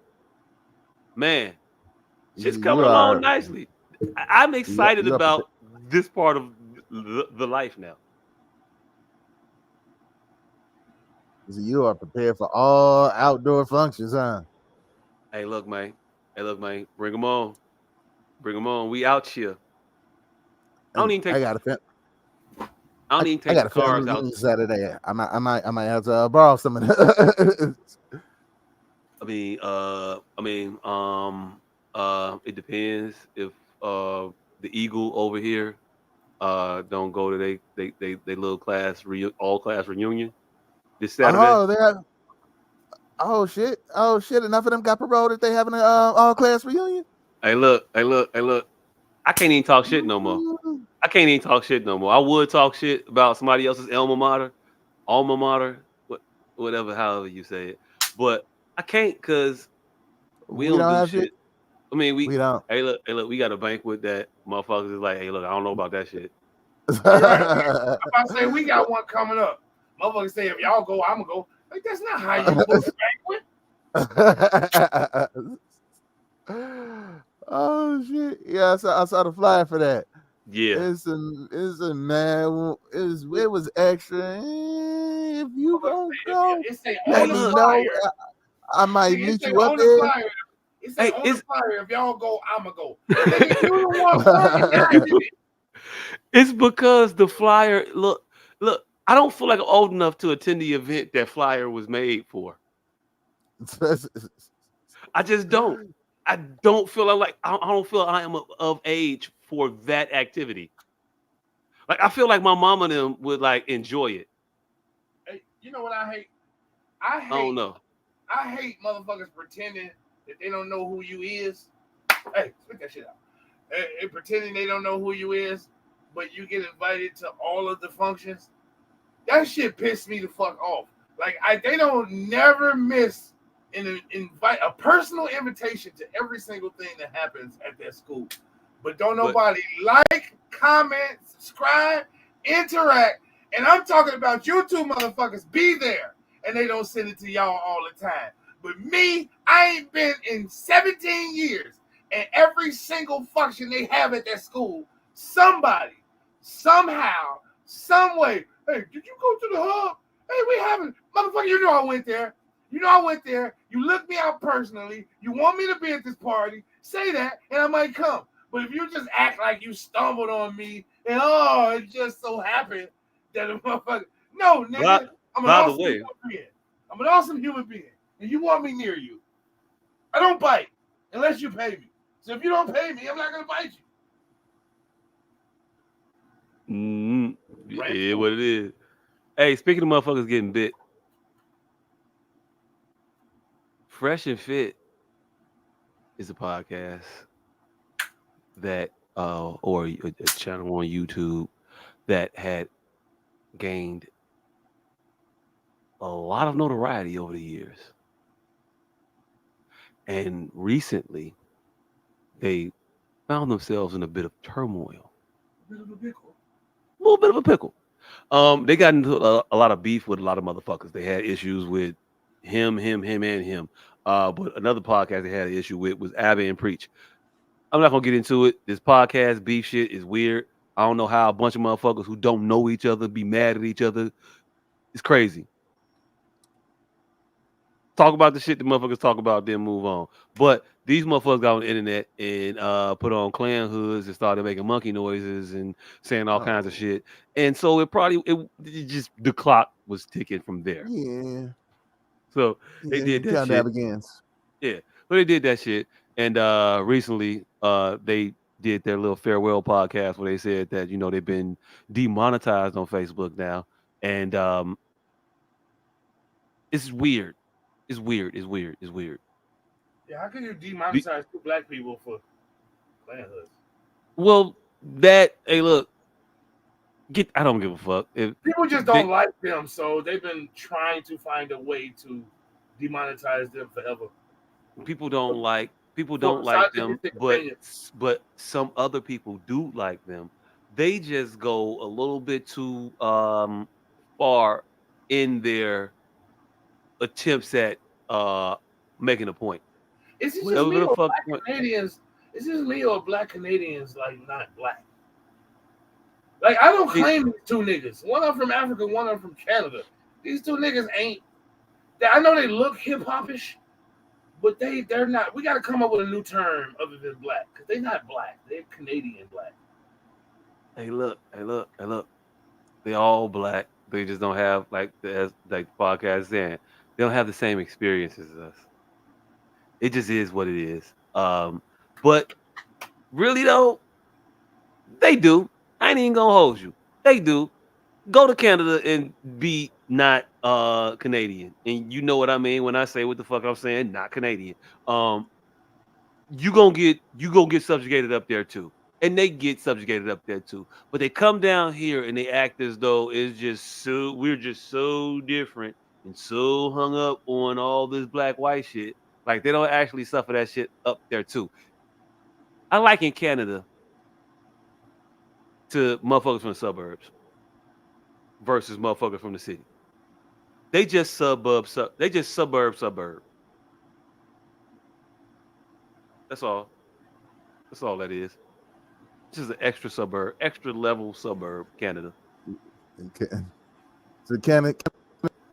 Man, shit's coming along nicely. I'm excited about this part of the life now. You are prepared for all outdoor functions, huh? Hey, look, man. Bring them on. We out here. I don't even take the cars out Saturday. I might have to borrow some of that. It depends if the Eagle over here don't go to they little all class reunion this Saturday. Oh shit! Enough of them got paroled that they having an all class reunion. Hey look! I can't even talk shit no more. I would talk shit about somebody else's alma mater, whatever, however you say it. But I can't because we don't do shit. I mean, we don't. Hey look, we got a banquet that motherfuckers is like, hey look, I don't know about that shit. Right. I'm about to say we got one coming up. Motherfuckers say if y'all go, I'm gonna go. Like that's not how you book a banquet. Oh shit! Yeah, I saw the flyer for that. Yeah, it's a man. It was extra. If you don't go, let me know. I might meet you up there. Flyer. It's on the flyer. If y'all go, I'ma go. You the one. It's because the flyer. Look. I don't feel like I'm old enough to attend the event that flyer was made for. I just don't. I don't feel like I don't feel I am of age for that activity. Like I feel like my mama and them would like enjoy it. Hey, you know what I hate? I don't know. I hate motherfuckers pretending that they don't know who you is. Hey, spit that shit out. And pretending they don't know who you is, but you get invited to all of the functions. That shit pissed me the fuck off. Like they don't never miss invite a personal invitation to every single thing that happens at their school. But don't nobody like, comment, subscribe, interact. And I'm talking about you two motherfuckers be there. And they don't send it to y'all all the time. But me, I ain't been in 17 years. And every single function they have at their school, somebody, somehow, some way, hey, did you go to the hub? Hey, we haven't. Motherfucker, you know I went there. You looked me out personally. You want me to be at this party. Say that, and I might come. But if you just act like you stumbled on me, and it just so happened that a motherfucker. No, nigga. I'm an awesome human being. And you want me near you. I don't bite unless you pay me. So if you don't pay me, I'm not gonna bite you. Yeah, what it is. Hey, speaking of motherfuckers getting bit, Fresh and Fit is a podcast that, or a channel on YouTube that had gained a lot of notoriety over the years. And recently, they found themselves in a bit of turmoil. you. A bit of a pickle. A little bit of a pickle. They got into a lot of beef with a lot of motherfuckers. They had issues with him, and him. But another podcast they had an issue with was Abby and Preach. I'm not gonna get into it. This podcast beef shit is weird. I don't know how a bunch of motherfuckers who don't know each other be mad at each other. It's crazy. Talk about the shit the motherfuckers talk about, then move on. But these motherfuckers got on the internet and put on clan hoods and started making monkey noises and saying all kinds of shit. And so it just the clock was ticking from there. Yeah. So they did that shit. Begins. Yeah. But they did that shit. And recently they did their little farewell podcast where they said that, they've been demonetized on Facebook now. And it's weird. It's weird. Yeah, how can you demonetize two black people for clan hoods? Well, hey, look, I don't give a fuck. People just don't like them, so they've been trying to find a way to demonetize them forever. People don't like them, but some other people do like them. They just go a little bit too far in their attempts at making a point. Is it just me or black Canadians? Is this me or black Canadians like not black? Like I don't claim these two niggas. One of them from Africa, one of them from Canada. These two niggas ain't. I know they look hip hopish, but they're not. We got to come up with a new term other than black because they're not black. They're Canadian black. Hey, look. They all black. They just don't have like the podcast saying. They don't have the same experiences as us. It just is what it is. But really though, they do. I ain't even gonna hold you. They do. Go to Canada and be not Canadian. And you know what I mean when I say what the fuck I'm saying, not Canadian. You gonna get subjugated up there too. And they get subjugated up there too. But they come down here and they act as though we're just so different and so hung up on all this black white shit. Like they don't actually suffer that shit up there too. I like in Canada to motherfuckers from the suburbs versus motherfuckers from the city. They just suburb. That's all. That's all that is. Just an extra suburb, extra level suburb, Canada. Okay. So Canada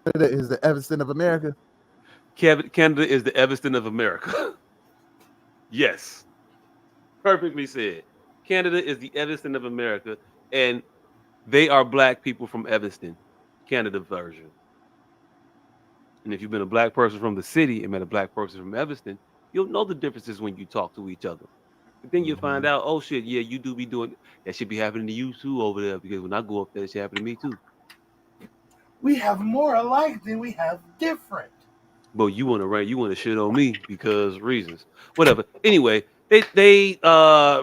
is the Evanston of America. Canada is the Evanston of America. Yes. Perfectly said. Canada is the Evanston of America, and they are black people from Evanston, Canada version. And if you've been a black person from the city and met a black person from Evanston, you'll know the differences when you talk to each other. But then you find out, oh shit, yeah, you do be doing that. Should be happening to you too over there because when I go up there, it should happen to me too. We have more alike than we have different. But you want to shit on me because reasons, whatever. Anyway, they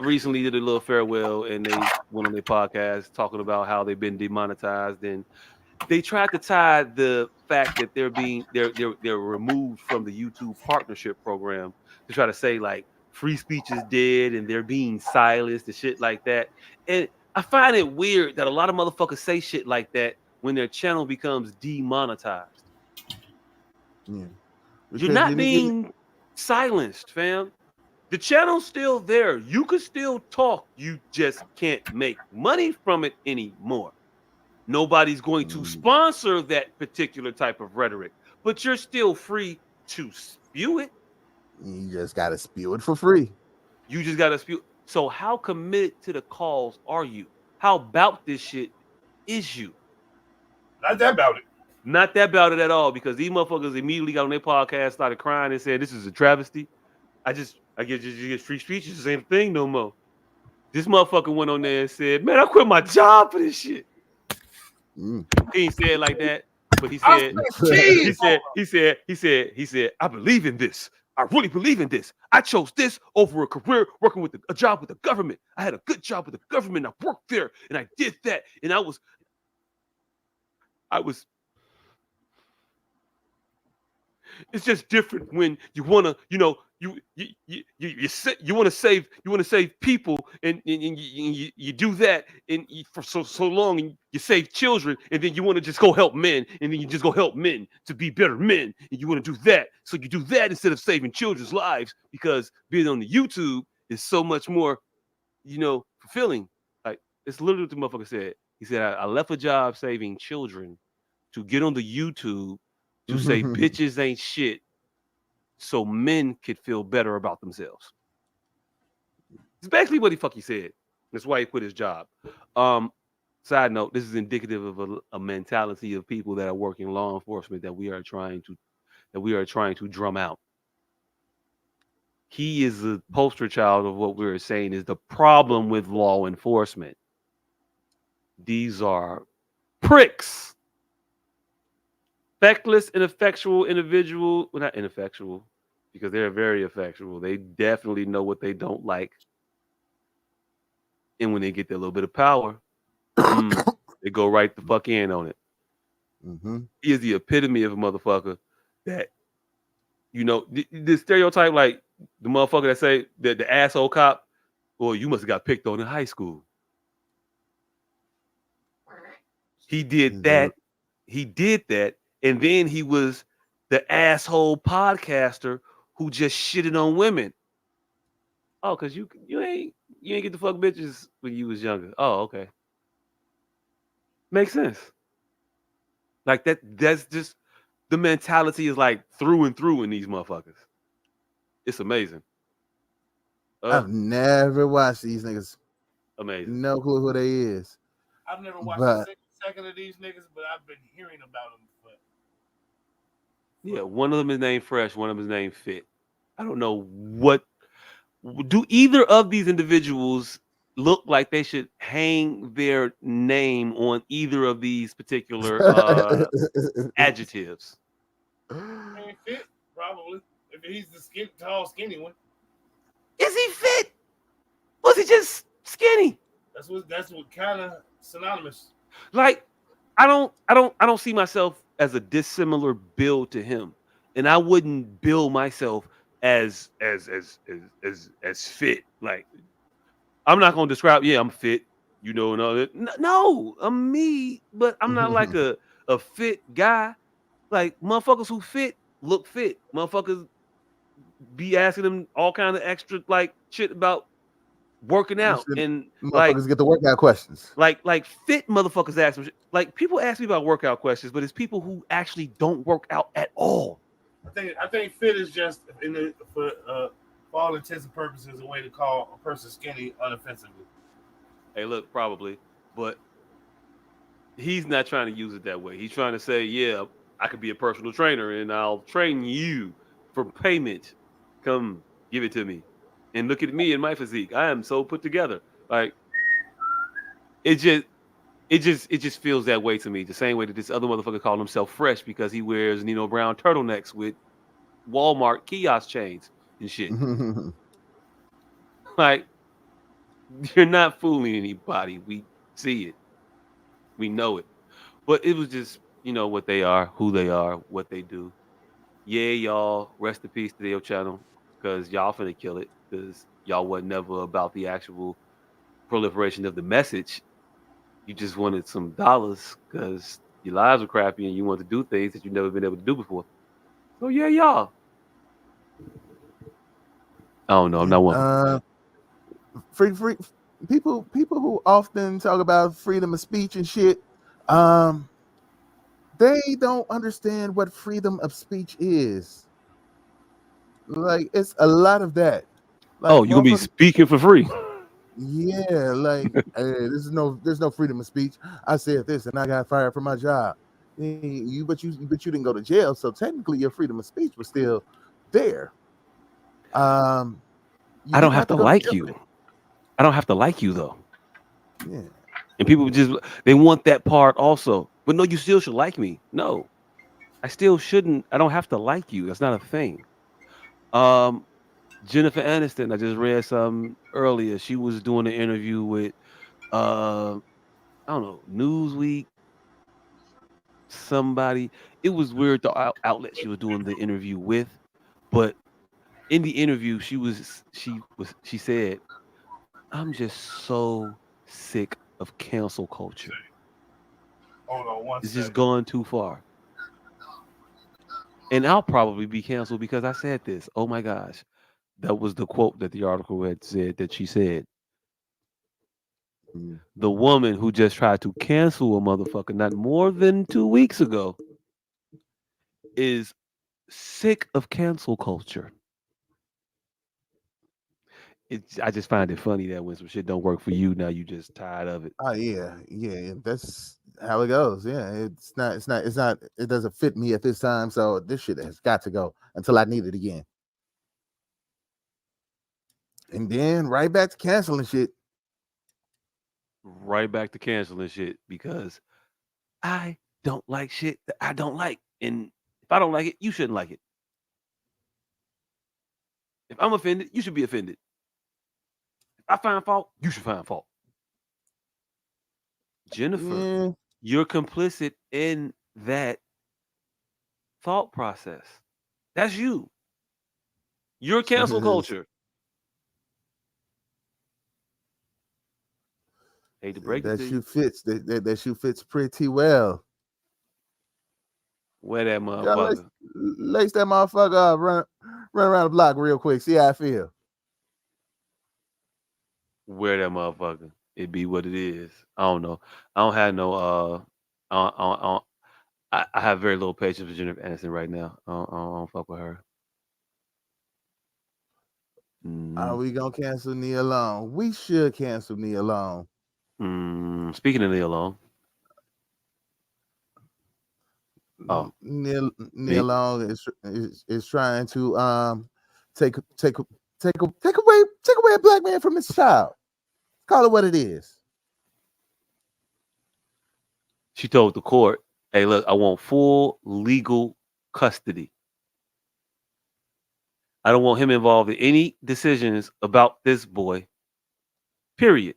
recently did a little farewell and they went on their podcast talking about how they've been demonetized and they tried to tie the fact that they're removed from the YouTube partnership program to try to say like free speech is dead and they're being silenced and shit like that. And I find it weird that a lot of motherfuckers say shit like that when their channel becomes demonetized. Yeah. You're not being silenced, fam. The channel's still there. You can still talk. You just can't make money from it anymore. Nobody's going to sponsor that particular type of rhetoric, but you're still free to spew it. You just got to spew it for free. You just got to spew. So how committed to the cause are you? How about this shit is you? Not that about it. Not that about it at all, because these motherfuckers immediately got on their podcast, started crying and said, this is a travesty. I I guess you get free speech is the same thing no more. This motherfucker went on there and said, "Man, I quit my job for this shit." He ain't say it like that, but he said, he said, "I believe in this. I really believe in this. I chose this over a career working with a job with the government. I had a good job with the government. I worked there, and I did that, and I was." It's just different when you wanna, you know, you want to save people, and you do that, and for so long, and you save children, and then you want to just go help men, and then you just go help men to be better men, and you want to do that, so you do that instead of saving children's lives, because being on the YouTube is so much more, fulfilling. Like, it's literally what the motherfucker said. He said, I left a job saving children to get on the YouTube to say bitches ain't shit so men could feel better about themselves. It's basically what he said. That's why he quit his job. Side note, this is indicative of a mentality of people that are working law enforcement that we are trying to drum out. He is a poster child of what we're saying is the problem with law enforcement. These are pricks. Feckless, ineffectual individual. Well, not ineffectual, because they're very effectual. They definitely know what they don't like. And when they get that little bit of power, they go right the fuck in on it. He is the epitome of a motherfucker that, the stereotype, like the motherfucker that say that the asshole cop, well, you must have got picked on in high school. He did that. He did that. And then he was the asshole podcaster who just shitted on women. Oh, because you ain't get to fuck bitches when you was younger. Oh, okay. Makes sense. Like that's just the mentality is like through and through in these motherfuckers. It's amazing. I've never watched these niggas. Amazing. No clue who they is. I've never watched a second of these niggas, but I've been hearing about them. Yeah, one of them is named Fresh, one of them is named Fit. I don't know what. Do either of these individuals look like they should hang their name on either of these particular adjectives? Fit, probably. If he's the tall, skinny one. Is he fit? Was he just skinny? That's what kind of synonymous. Like, I don't see myself as a dissimilar build to him, and I wouldn't build myself as fit. Like, I'm not gonna describe. Yeah, I'm fit. No, I'm me, but I'm not like a fit guy. Like, motherfuckers who fit look fit. Motherfuckers be asking them all kind of extra like shit about working out, and motherfuckers get the workout questions. Like fit motherfuckers ask them. Like, people ask me about workout questions, but it's people who actually don't work out at all. I think fit is just for all intents and purposes a way to call a person skinny unoffensively. Hey, look, probably, but he's not trying to use it that way. He's trying to say, yeah, I could be a personal trainer and I'll train you for payment. Come give it to me. And look at me and my physique. I am so put together. Like, it just feels that way to me. The same way that this other motherfucker called himself Fresh because he wears Nino Brown turtlenecks with Walmart kiosk chains and shit. Like, you're not fooling anybody. We see it. We know it. But it was just, what they are, who they are, what they do. Yeah, y'all, rest in peace to your channel, because y'all finna kill it, because y'all wasn't never about the actual proliferation of the message. You just wanted some dollars because your lives were crappy and you wanted to do things that you've never been able to do before. So yeah, y'all. I don't know. I'm not one. Free people who often talk about freedom of speech and shit. They don't understand what freedom of speech is. Like, it's a lot of that. Like, you're gonna be speaking for free. Yeah, like, hey, there's no freedom of speech. I said this and I got fired from my job. But you didn't go to jail, so technically your freedom of speech was still there. I don't have to like you. I don't have to like you though. Yeah. And people they want that part also. But no, you still should like me. No, I still shouldn't. I don't have to like you. That's not a thing. Jennifer Aniston, I just read some earlier. She was doing an interview with I don't know, Newsweek, somebody. It was weird the outlet she was doing the interview with, but in the interview she said, "I'm just so sick of cancel culture. Hold on one It's just second. gone too far." And I'll probably be canceled because I said this. Oh my gosh. That was the quote that the article had said that she said. The woman who just tried to cancel a motherfucker not more than 2 weeks ago is sick of cancel culture. I just find it funny that when some shit don't work for you, now you just tired of it. Oh yeah. That's how it goes. Yeah, it's not. It doesn't fit me at this time, so this shit has got to go until I need it again. And then right back to canceling shit. Right back to canceling shit because I don't like shit that I don't like. And if I don't like it, you shouldn't like it. If I'm offended, you should be offended. If I find fault, you should find fault. Jennifer, you're complicit in that thought process. That's you. You're cancel culture. Hate to break it to you. That shoe fits pretty well. Wear that motherfucker. Lace that motherfucker up. Run around the block real quick. See how I feel. Wear that motherfucker. It be what it is. I don't know. I don't have no. I have very little patience for Jennifer Aniston right now. I don't fuck with her. Are we gonna cancel Nia Long? We should cancel Nia Long. Speaking of Nia Long, Nia Long is trying to take away a black man from his child. Call it what it is. She told the court, "Hey, look, I want full legal custody. I don't want him involved in any decisions about this boy. Period.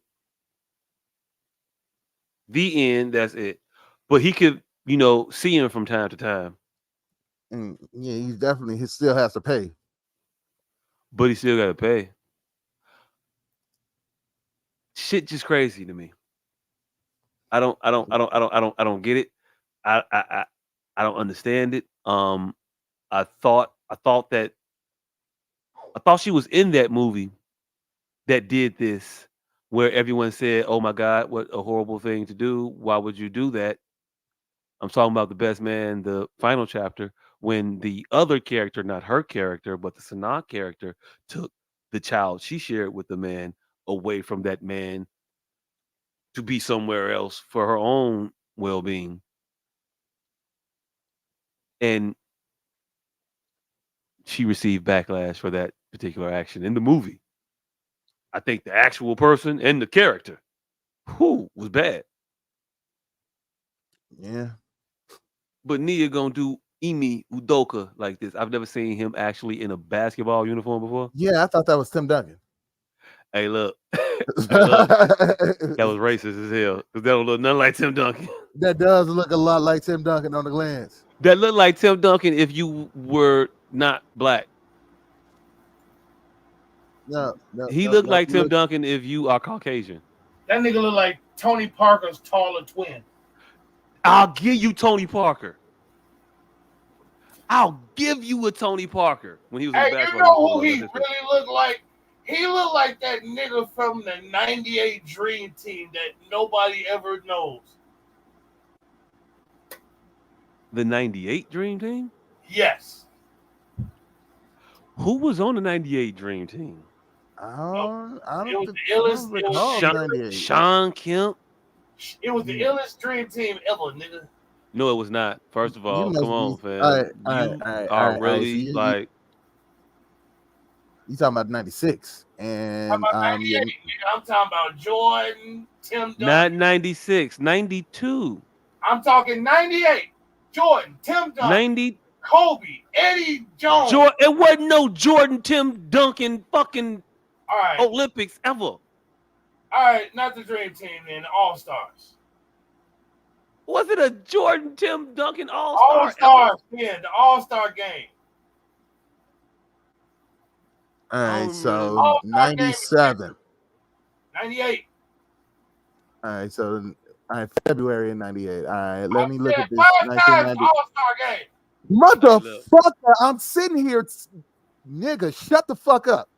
The end. That's it. But he could, see him from time to time. And yeah, he still has to pay. But he still got to pay. Shit, just crazy to me. I don't get it. I don't understand it. I thought she was in that movie that did this, where everyone said, "Oh my God, what a horrible thing to do! Why would you do that?" I'm talking about The Best Man, the final chapter, when the other character, not her character, but the Sanaa character, took the child she shared with the man away from that man to be somewhere else for her own well-being. And she received backlash for that particular action in the movie. I think the actual person and the character, was bad. Yeah. But Nia gonna do Imi Udoka like this. I've never seen him actually in a basketball uniform before. Yeah, I thought that was Tim Duncan. Hey, look. That was racist as hell. Because that don't look nothing like Tim Duncan. That does look a lot like Tim Duncan on the glance. That looked like Tim Duncan if you were not black. No, he looked like Tim Duncan if you are Caucasian. That nigga look like Tony Parker's taller twin. I'll give you Tony Parker. I'll give you a Tony Parker when he was in basketball. You know who he really looked like? He looked like that nigga from the 98 Dream Team that nobody ever knows. The 98 Dream Team? Yes. Who was on the 98 Dream Team? I don't illest. Sean Kemp. It was the illest Dream Team ever, nigga. No, it was not. First of all, come on, fam. You are really like. You talking about 96, And I'm talking about Jordan, Tim Duncan. Not 96, 92. I'm talking 98. Jordan, Tim Duncan, 90. Kobe, Eddie Jones. It wasn't no Jordan, Tim Duncan fucking Olympics ever. All right, not the Dream Team, then the All-Stars. Was it a Jordan, Tim Duncan All-Star? All-Stars, yeah, the All-Star game. All right, so 97. 98. All right, so February of 98. All right, let me look at this. 1990 All-Star game. Motherfucker, I'm sitting here, nigga. Shut the fuck up.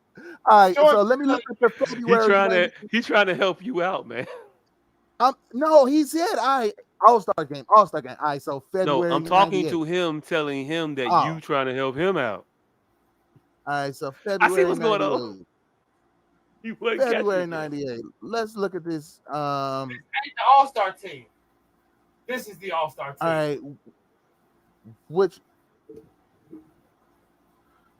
All right, so let me look at the February. He's trying to help you out, man. No, he said All-Star game. All right, so February. No, I'm talking to him, telling him that you trying to help him out. All right, so February. I see what's going on. February 98. Let's look at this. This ain't the All-Star team. This is the All-Star team. All right.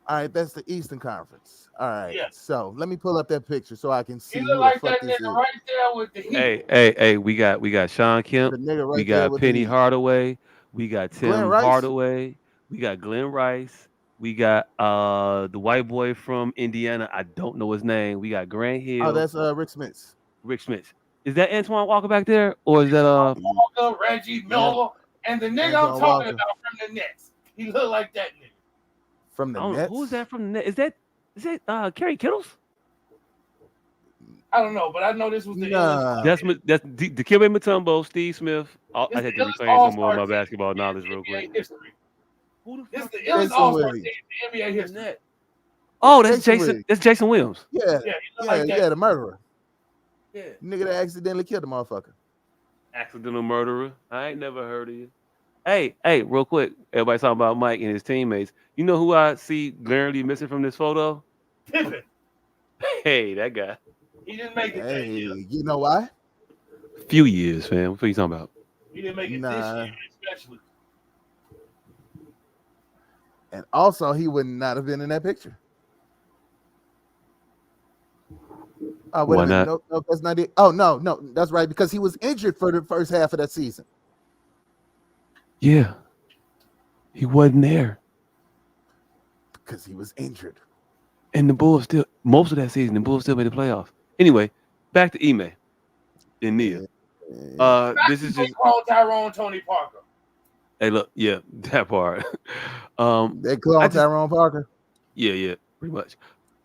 All right, that's the Eastern Conference. All right. Yeah. So let me pull up that picture so I can see who the fuck this is. Right there with the Heat. Hey, we got Sean Kemp. We got Penny Hardaway. We got Tim Hardaway. We got Glenn Rice. We got the white boy from Indiana. I don't know his name. We got Grant Hill. Oh, that's Rick Smits. Rick Smits. Is that Antoine Walker back there, or is that Walker, Reggie Miller, and the nigga I'm talking about from the Nets? He look like that nigga. From the Nets? Who's that from the Nets? Is that Kerry Kittles? I don't know, but I know this was the That's Dikembe Mutombo, Steve Smith. I had to reclaim some more of my basketball knowledge real quick. Who the fuck? It's the illest All-Star team in NBA history. Oh, that's Jason. That's Jason Williams. Yeah, the murderer. Yeah, nigga that accidentally killed the motherfucker. Accidental murderer. I ain't never heard of you. Hey, real quick. Everybody talking about Mike and his teammates. You know who I see glaringly missing from this photo? Pippen. Hey, that guy. He didn't make it. Hey, you know why? Few years, fam. What are you talking about? He didn't make it this year, especially. And also, he would not have been in that picture. Why not? No, that's not it. Oh, no, that's right, because he was injured for the first half of that season. Yeah. He wasn't there. Because he was injured. And the Bulls most of that season, the Bulls still made the playoffs. Anyway, back to Ime and Nia. This is just Tyrone Tony Parker. Hey, look, yeah, that part. They call Tyrone Parker. Yeah, pretty much.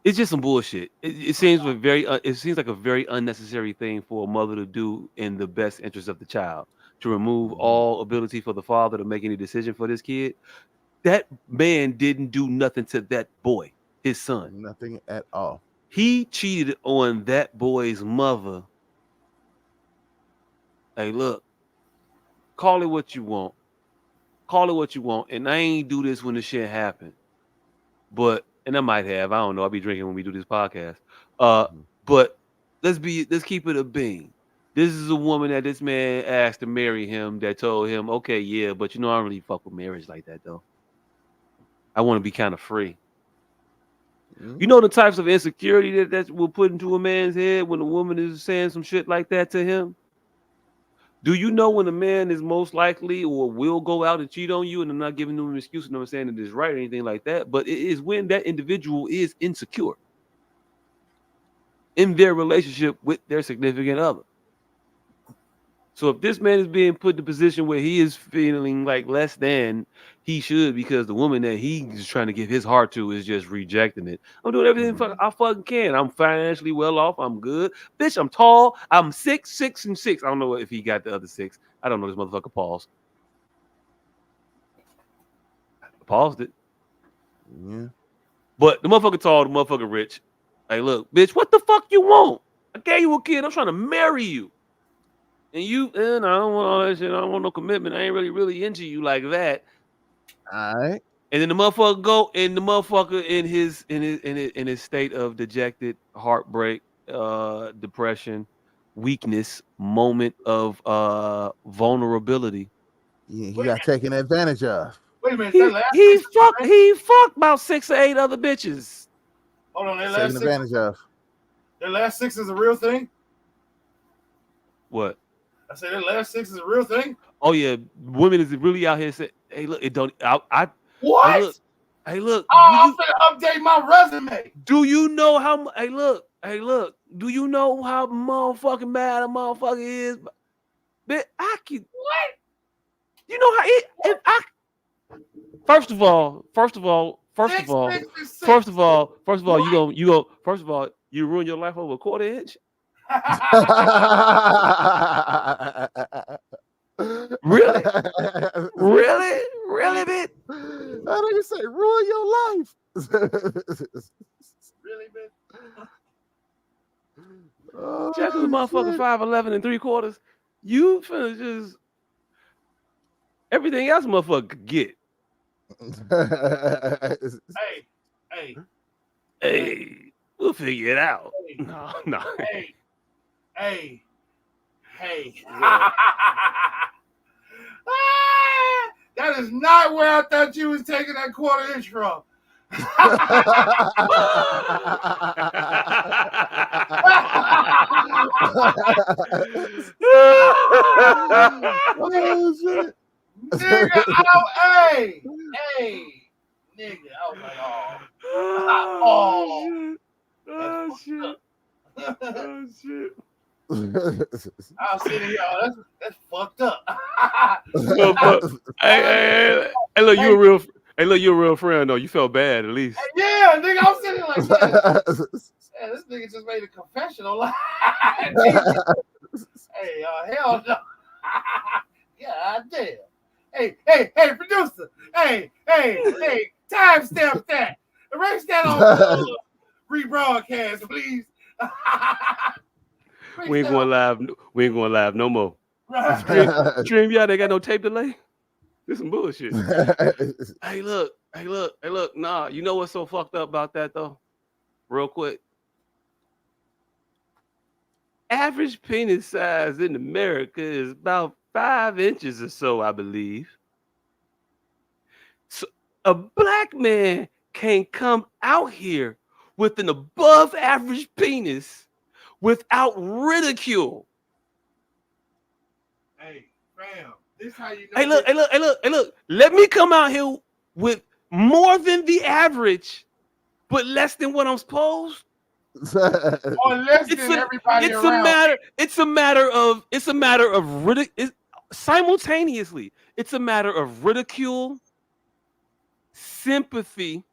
It's just some bullshit. It seems like a very unnecessary thing for a mother to do in the best interest of the child, to remove all ability for the father to make any decision for this kid. That man didn't do nothing to that boy, his son. Nothing at all. He cheated on that boy's mother. Hey, look, call it what you want. And I ain't do this when the shit happened. And I might have. I don't know. I'll be drinking when we do this podcast. But let's keep it a bean. This is a woman that this man asked to marry him that told him, okay, yeah, but I don't really fuck with marriage like that, though. I want to be kind of free. You know the types of insecurity that will put into a man's head when a woman is saying some shit like that to him? Do you know when a man is most likely or will go out and cheat on you? And I'm not giving them an excuse, and I'm saying that it's right or anything like that, but it is when that individual is insecure in their relationship with their significant other. So if this man is being put in a position where he is feeling like less than he should because the woman that he's trying to give his heart to is just rejecting it. I'm doing everything I fucking can. I'm financially well off. I'm good. Bitch, I'm tall. I'm 6'6". I don't know if he got the other 6. I don't know this motherfucker paused. Paused it. Yeah. But the motherfucker tall, the motherfucker rich. Hey, look, bitch, what the fuck you want? I gave you a kid. I'm trying to marry you. And I don't want all that shit. I don't want no commitment. I ain't really into you like that. All right. And then the motherfucker go, and the motherfucker in his state of dejected, heartbreak, depression, weakness, moment of vulnerability. Yeah, he got taken advantage of. Wait a minute. He fucked about 6 or 8 other bitches. Hold on, taken advantage of. Their last six is a real thing? What? I said their last six is a real thing? Oh yeah, women is really out here saying, "Hey, look, it don't." What? Hey, look. I'm finna update my resume. Do you know how? Hey, look. Do you know how motherfucking mad a motherfucker is? But I can. What? You know how it? If I. First of all, you ruin your life over a quarter inch. Really, bitch? How do you say ruin your life? Really, bitch? Jack is a motherfucker 5'11" and 3/4. You finna just everything else, motherfucker could get. Hey, we'll figure it out. No. Hey. That is not where I thought you was taking that quarter inch from. Oh shit. Nigga, nigga, I was like, shit. I was sitting here, that's fucked up. Hey, look, you a real friend though. You felt bad at least. Yeah, nigga, I'm sitting like, man, this nigga just made a confessional. Hey, hell no. Yeah, damn. Hey, producer. Hey, timestamp that. Erase that on rebroadcast, please. We ain't going live no more. Stream, y'all, they got no tape delay. This some bullshit. Hey, look. Nah, you know what's so fucked up about that though? Real quick. Average penis size in America is about 5 inches or so, I believe. So a black man can't come out here with an above average penis without ridicule. Hey, fam, this how you know. Hey, look. Let me come out here with more than the average, but less than what I'm supposed. Or less than everybody around. It's a matter of simultaneously. It's a matter of ridicule, sympathy,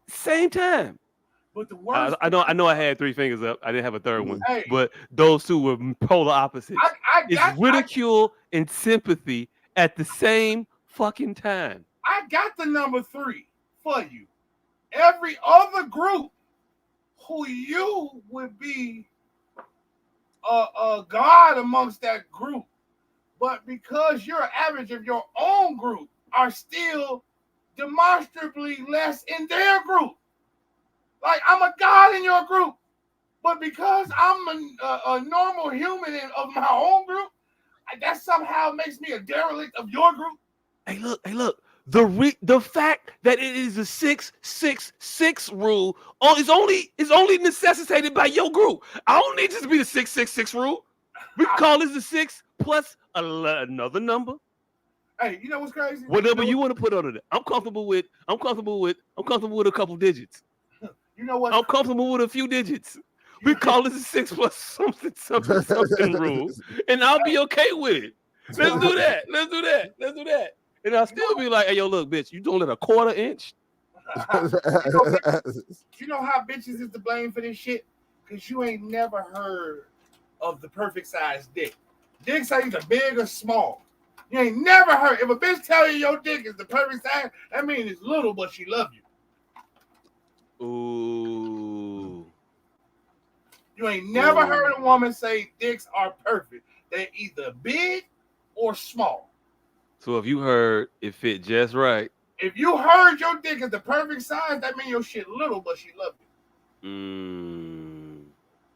same time. But the worst, I know I had 3 fingers up. I didn't have a third one, but those two were polar opposites. It's ridicule and sympathy at the same fucking time. I got the number 3 for you. Every other group who you would be a god amongst that group, but because you're average of your own group, are still demonstrably less in their group. Like, I'm a god in your group, but because I'm a normal human of my own group, that somehow makes me a derelict of your group. Hey, look. The fact that it is a 666 rule is only necessitated by your group. I don't need this to be the 666 rule. We can call this the 6 plus another number. Hey, you know what's crazy? What number you want to put on it? I'm comfortable with a couple digits. You know what? I'm comfortable with a few digits. We call this a 6 plus something rule, and I'll be okay with it. Let's do that. And I'll still be like, hey, yo, look, bitch, you doing it a quarter inch? You know how bitches is to blame for this shit? Because you ain't never heard of the perfect size dick. Dicks are either big or small. You ain't never heard. If a bitch tell you your dick is the perfect size, that means it's little, but she love you. Ooh. You ain't never heard a woman say dicks are perfect. They're either big or small. So if you heard it fit just right. If you heard your dick is the perfect size, that means your shit little, but she love you.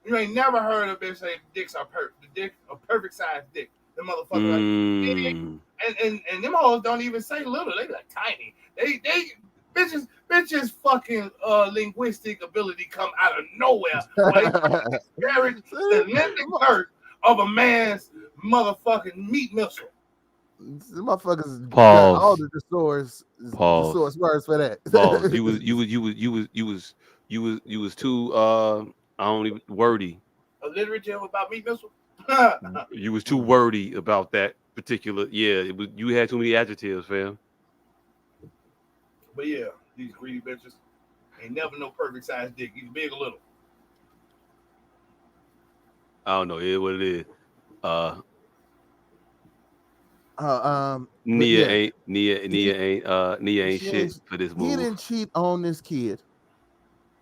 You ain't never heard a bitch say dicks are perfect. The dick a perfect size dick. The motherfucker like and them hoes don't even say little. They like tiny. They Bitches fucking linguistic ability come out of nowhere. The lending curse of a man's motherfucking meat missile. The motherfuckers Pause. got all the source words for that. Pause. You was too I don't even wordy. Alliterative about meat missile. You was too wordy about that particular. Yeah, it was. You had too many adjectives, fam. But yeah, these greedy bitches ain't never no perfect size dick. He's big or little. I don't know. It is what it is. Nia ain't shit for this move. He didn't cheat on this kid.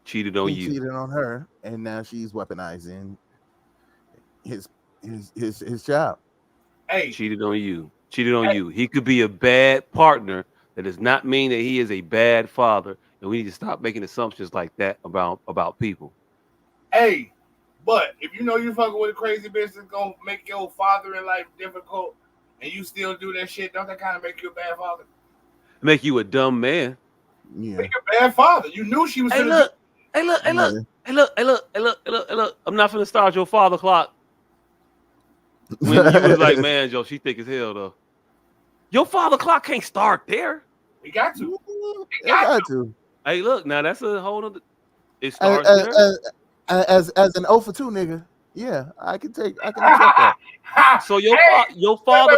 Cheated on you. Cheated on her, and now she's weaponizing his child. Hey, cheated on you. He could be a bad partner. That does not mean that he is a bad father, and we need to stop making assumptions like that about people. Hey, but if you know you're fucking with a crazy bitch that's gonna make your father in life difficult, and you still do that shit, don't that kind of make you a bad father? Make you a dumb man. Yeah. Make you a bad father. You knew she was. Hey look. I'm not finna start your father clock. When you was like, man, Joe, she thick as hell though. Your father clock can't start there. He got to. He got to. Hey, look, now that's a whole other. It starts there. As an 0 for 2 nigga, yeah, I can accept that. So your father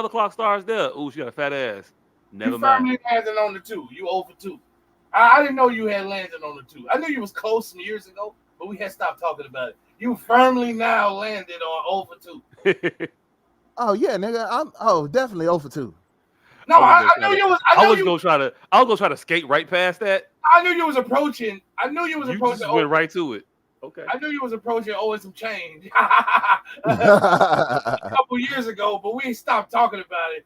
clock starts there. Ooh, she got a fat ass. Never mind. You firmly landed on the 2. You 0 for 2. I didn't know you had landed on the 2. I knew you was close some years ago, but we had stopped talking about it. You firmly now landed on 0 for 2. Oh yeah, nigga. I'm definitely 0 for 2. No, I knew you was. I was gonna try to skate right past that. I knew you was approaching. You just went right to it. Okay. I knew you was approaching owing some change a couple years ago, but we stopped talking about it.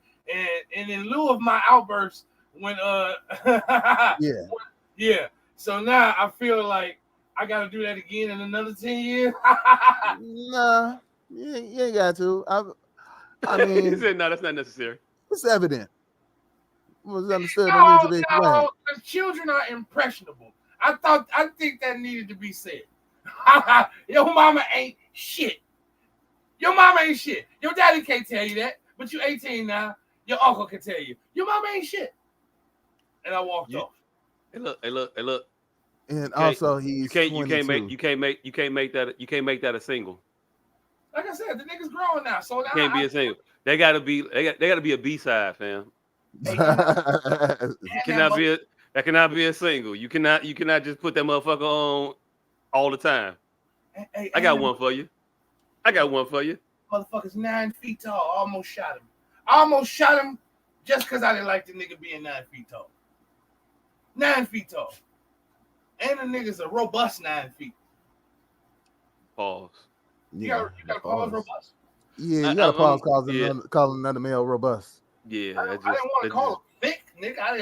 And in lieu of my outburst, when yeah. So now I feel like I got to do that again in another 10 years. Nah, you ain't got to. I mean, he said, no, that's not necessary. It's evident. It was understood. No, children are impressionable. I think that needed to be said. Your mama ain't shit. Your mama ain't shit. Your daddy can't tell you that, but you 18 now. Your uncle can tell you. Your mama ain't shit. And I walked off. Hey look. And also you can't make that a single. Like I said, the nigga's growing now, so now can't be a single. They gotta be a B-side, fam. That cannot be a single. You cannot just put that motherfucker on all the time. Hey, I got one for you. Motherfucker's 9 feet tall. I almost shot him just because I didn't like the nigga being 9 feet tall. 9 feet tall. And the nigga's a robust 9 feet. Pause. You gotta call us robust. Yeah, you gotta pause calling another male robust. Yeah, I didn't want to call him thick, nigga. I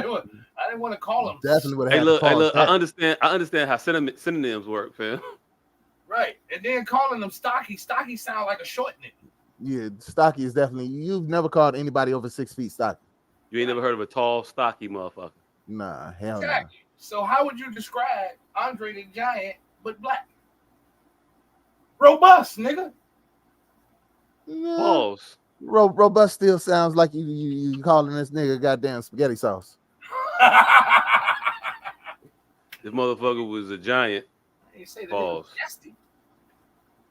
didn't want to call him. Definitely would have. Hey, look. I understand how synonyms work, fam. Right, and then calling them stocky. Stocky sound like a short nigga. Yeah, stocky is definitely. You've never called anybody over 6 feet stocky. You ain't never heard of a tall, stocky motherfucker. Nah, hell no. Exactly. So how would you describe Andre the Giant but black? Robust, nigga. Pause. Robust still sounds like you calling this nigga goddamn spaghetti sauce. This motherfucker was a giant. Pause.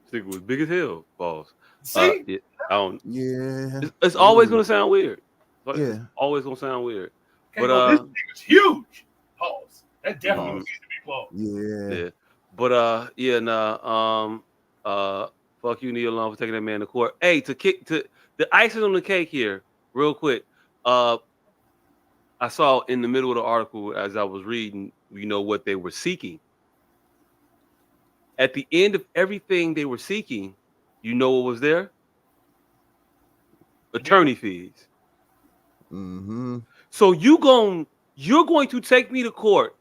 This nigga was big as hell. Pause. See? It's always gonna sound weird. Yeah. It's always gonna sound weird. Okay, but this nigga's huge. Pause. That definitely needs to be pause. Yeah. But fuck you, Neil Long, for taking that man to court. Hey, to the icing on the cake here, real quick. I saw in the middle of the article as I was reading, what they were seeking. At the end of everything they were seeking, what was there? Attorney fees. Mm-hmm. So you're going to take me to court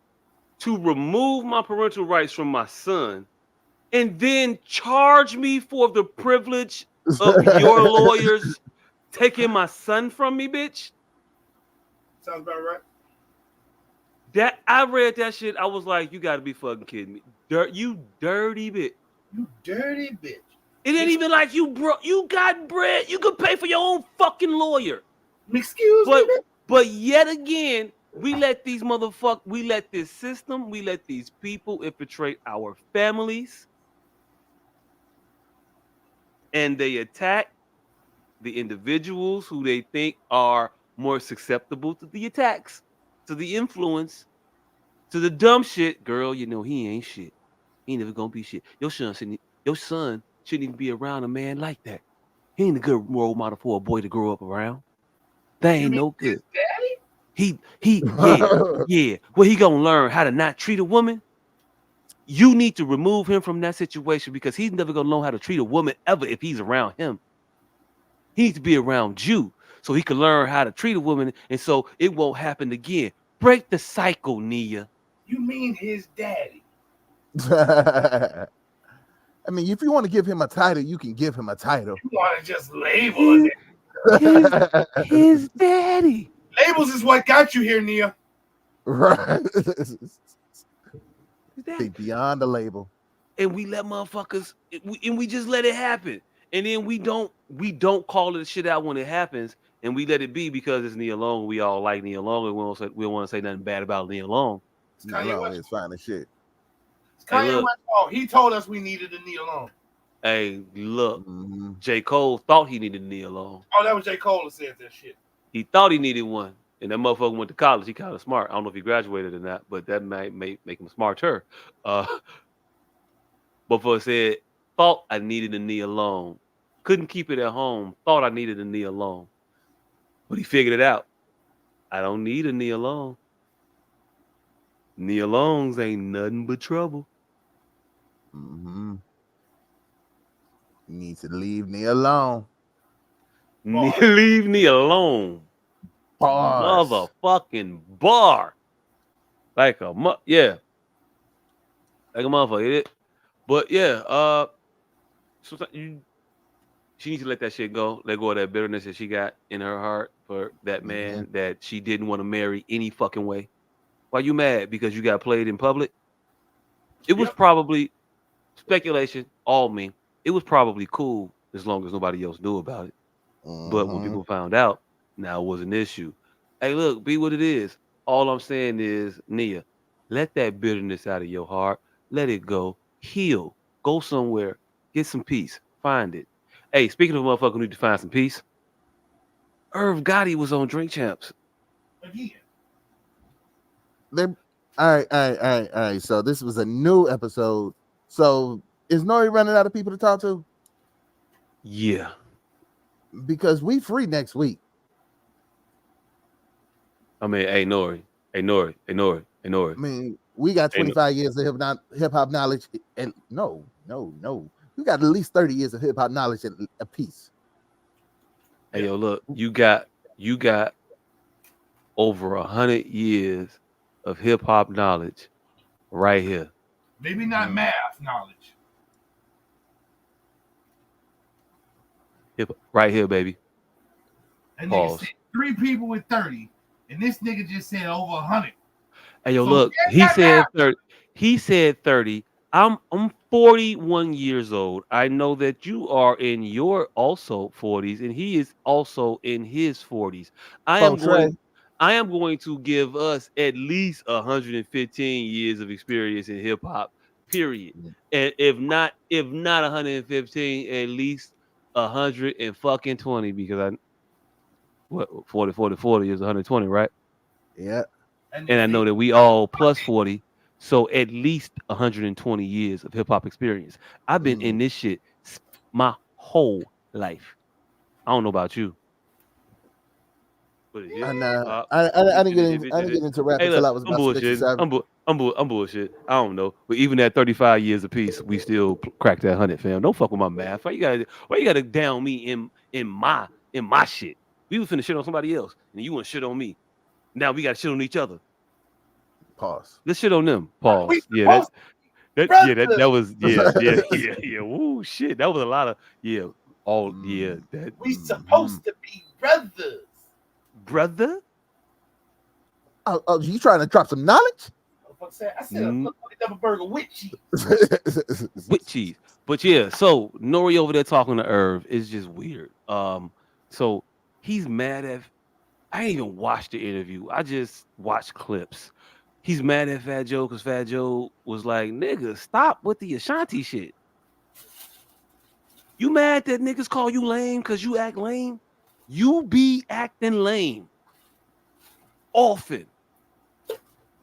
to remove my parental rights from my son, and then charge me for the privilege of your lawyers taking my son from me, bitch? Sounds about right. That I read that shit. I was like, you got to be fucking kidding me. You dirty bitch. You dirty bitch. It ain't even like you got bread. You could pay for your own fucking lawyer. Excuse me. But yet again, we let this system, we let these people infiltrate our families, and they attack the individuals who they think are more susceptible to the attacks, to the influence, to the dumb shit. Girl, you know he ain't shit. He ain't never gonna be shit. Your son shouldn't even be around a man like that. He ain't a good role model for a boy to grow up around. That ain't no good. Daddy? Yeah. Well, he gonna learn how to not treat a woman. You need to remove him from that situation because he's never gonna learn how to treat a woman ever if he's around him. He needs to be around you so he can learn how to treat a woman, and so it won't happen again. Break the cycle, Nia. You mean his daddy? I mean, if you want to give him a title, you can give him a title. You want to just label it? His daddy. Labels is what got you here, Nia. Right. Think beyond the label. And we let motherfuckers, and we just let it happen. And then we don't call it shit out when it happens, and we let it be because it's Nia Long. We all like Nia Long, and we don't want to say nothing bad about Nia Long. Nia Long is fine as shit. Kanye West, he told us we needed a Nia Long. Hey, look, J. Cole thought he needed Nia Long. Oh, that was J. Cole that said that shit. He thought he needed one, and that motherfucker went to college. He kind of smart. I don't know if he graduated or not, but that might make him smarter. Before said, thought I needed a Nia Long. Couldn't keep it at home. Thought I needed a Nia Long. But he figured it out. I don't need a Nia Long. Nia Longs ain't nothing but trouble. You need to leave Nia alone. Leave Nia alone. Bars. Motherfucking bar. Like a motherfucker. But yeah, she needs to let that shit go. Let go of that bitterness that she got in her heart for that man that she didn't want to marry any fucking way. Why you mad? Because you got played in public? It was probably speculation, all me. It was probably cool as long as nobody else knew about it. But when people found out, now it was an issue. Hey, look, be what it is. All I'm saying is, Nia, let that bitterness out of your heart. Let it go. Heal. Go somewhere. Get some peace. Find it. Hey, speaking of a motherfucker who need to find some peace, Irv Gotti was on Drink Champs. Again. All right. So this was a new episode. So is Nori running out of people to talk to? Yeah. Because we free next week. I mean, hey Nori. I mean, we got 25 years of hip hop knowledge, and no. We got at least 30 years of hip hop knowledge a piece. Hey, yo, look, you got over 100 years of hip hop knowledge right here. Maybe not math knowledge. Right here, baby. And nigga said 3 people with 30, and this nigga just said over 100. Hey, yo, look, he said 30. He said 30. I'm 41 years old. I know that you are in your also 40s, and he is also in his 40s. I am going to give us at least 115 years of experience in hip hop. Period. And if not 115, at least 120, because 40 is 120, right? Yeah. And I know that we all plus 40, so at least 120 years of hip hop experience. I've been in this shit my whole life. I don't know about you. I didn't get into rap until I was about 67. I'm bullshit. I don't know. But even at 35 years apiece, we still crack that 100, fam. Don't fuck with my math. Why you gotta down me in my shit? We was finna shit on somebody else, and you want to shit on me. Now we got to shit on each other. Pause. Let's shit on them. Pause. That was Woo, shit. That was a lot of We supposed to be brothers. Brother? Oh, you trying to drop some knowledge? I said a double burger with cheese. With cheese. But yeah, so Nori over there talking to Irv is just weird. So he's mad at. I ain't even watched the interview. I just watched clips. He's mad at Fat Joe because Fat Joe was like, "Nigga, stop with the Ashanti shit. You mad that niggas call you lame because you act lame? You be acting lame often.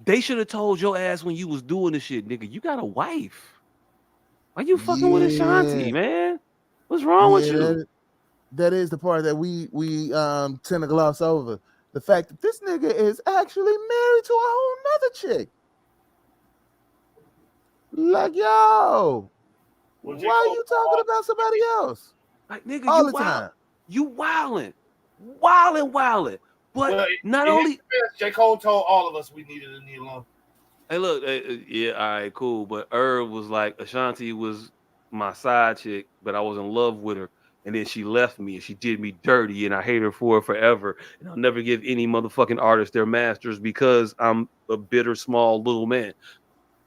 They should have told your ass when you was doing the shit, nigga. You got a wife. Why you fucking with Ashanti, man? What's wrong with you?" That is the part that we tend to gloss over. The fact that this nigga is actually married to a whole nother chick. Like, yo, why are you talking about somebody else? Like, nigga, all the time. You wildin'. But well, not only J. Cole told all of us we needed to leave alone. Hey, look, yeah, all right, cool. But Irv was like, Ashanti was my side chick, but I was in love with her. And then she left me and she did me dirty and I hate her for it forever. And I'll never give any motherfucking artist their masters because I'm a bitter, small little man.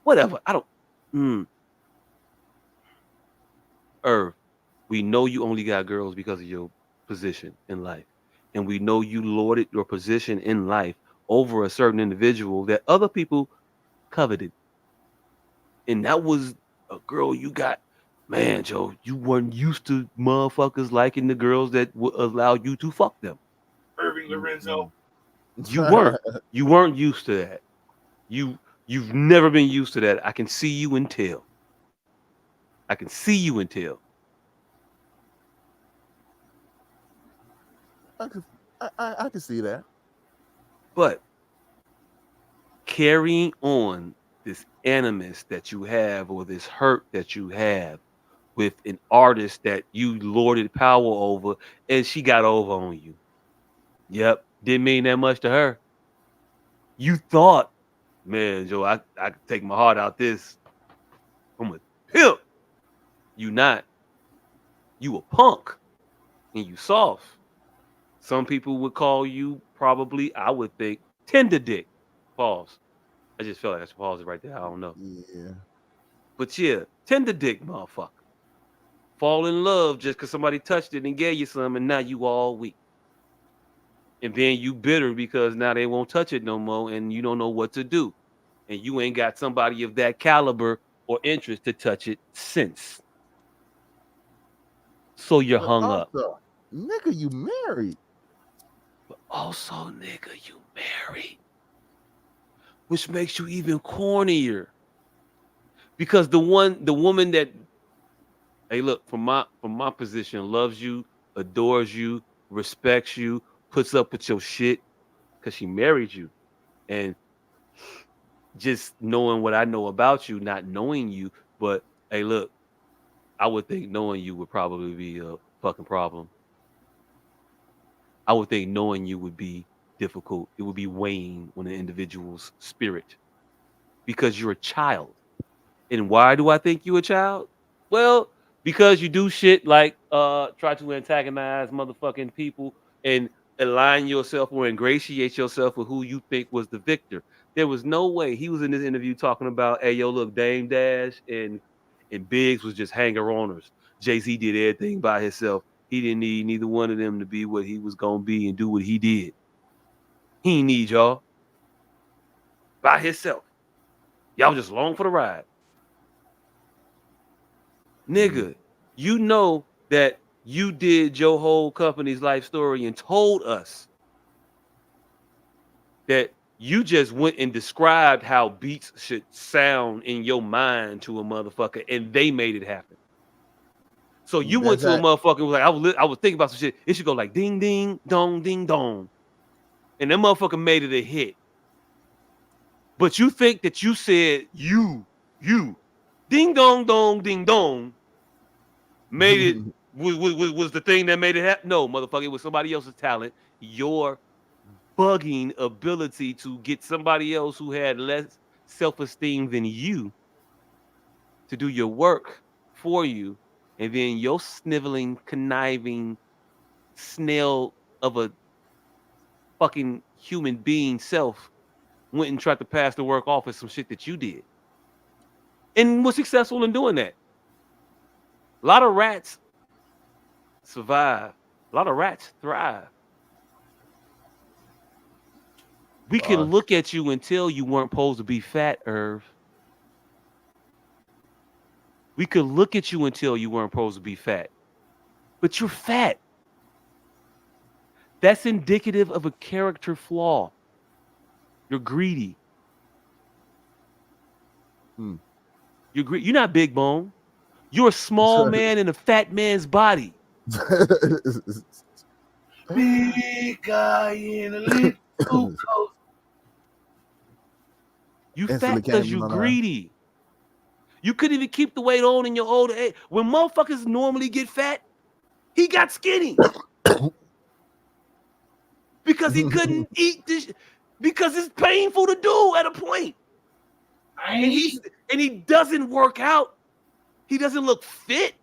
Whatever. I don't. Irv, we know you only got girls because of your position in life. And we know you lorded your position in life over a certain individual that other people coveted. And that was a girl you got. Man, Joe, you weren't used to motherfuckers liking the girls that would allow you to fuck them. Irving Lorenzo. You weren't. You weren't used to that. You've never been used to that. I can see you and tell. I can see you and tell. I can see that. But carrying on this animus that you have or this hurt that you have with an artist that you lorded power over and she got over on you. Yep, didn't mean that much to her. You thought, man, Joe, I could take my heart out this. I'm a pimp. You not. You a punk. And you soft. Some people would call you probably, I would think, tender dick. Pause. I just felt like I should pause it right there. I don't know. Yeah. But yeah, tender dick, motherfucker. Fall in love just because somebody touched it and gave you some, and now you all weak. And then you bitter because now they won't touch it no more, and you don't know what to do. And you ain't got somebody of that caliber or interest to touch it since. So you're hung up. Nigga, you married. But also, nigga, you married. Which makes you even cornier. Because the woman that, hey, look, from my position, loves you, adores you, respects you, puts up with your shit, because she married you. And just knowing what I know about you, not knowing you, but hey, look, I would think knowing you would probably be a fucking problem. I would think knowing you would be difficult. It would be weighing on an individual's spirit because you're a child. And why do I think you're a child? Well, because you do shit like try to antagonize motherfucking people and align yourself or ingratiate yourself with who you think was the victor. There was no way he was in this interview talking about, hey, yo, look, Dame Dash and Biggs was just hanger-oners. Jay-Z did everything by himself. He didn't need neither one of them to be what he was gonna be and do what he did. He ain't need y'all. By himself. Y'all just along for the ride. Nigga, you know that you did your whole company's life story and told us that you just went and described how beats should sound in your mind to a motherfucker and they made it happen. So you went to a motherfucker and was like, I was thinking about some shit. It should go like ding, ding, dong, ding, dong. And that motherfucker made it a hit. But you think that you said you, ding, dong, dong, ding, dong, made it, was the thing that made it happen? No, motherfucker, it was somebody else's talent. Your bugging ability to get somebody else who had less self-esteem than you to do your work for you, and then your sniveling, conniving snail of a fucking human being self went and tried to pass the work off as some shit that you did, and was successful in doing that. A lot of rats survive. A lot of rats thrive. We can look at you and tell you weren't supposed to be fat, Irv. We could look at you and tell you weren't supposed to be fat, but you're fat. That's indicative of a character flaw. You're greedy. You're not big bone. You're a small man in a fat man's body. Big guy in a little coat. You fat because you greedy. You couldn't even keep the weight on in your older age. When motherfuckers normally get fat, he got skinny. Because he couldn't eat this, because it's painful to do at a point. And he doesn't work out. He doesn't look fit.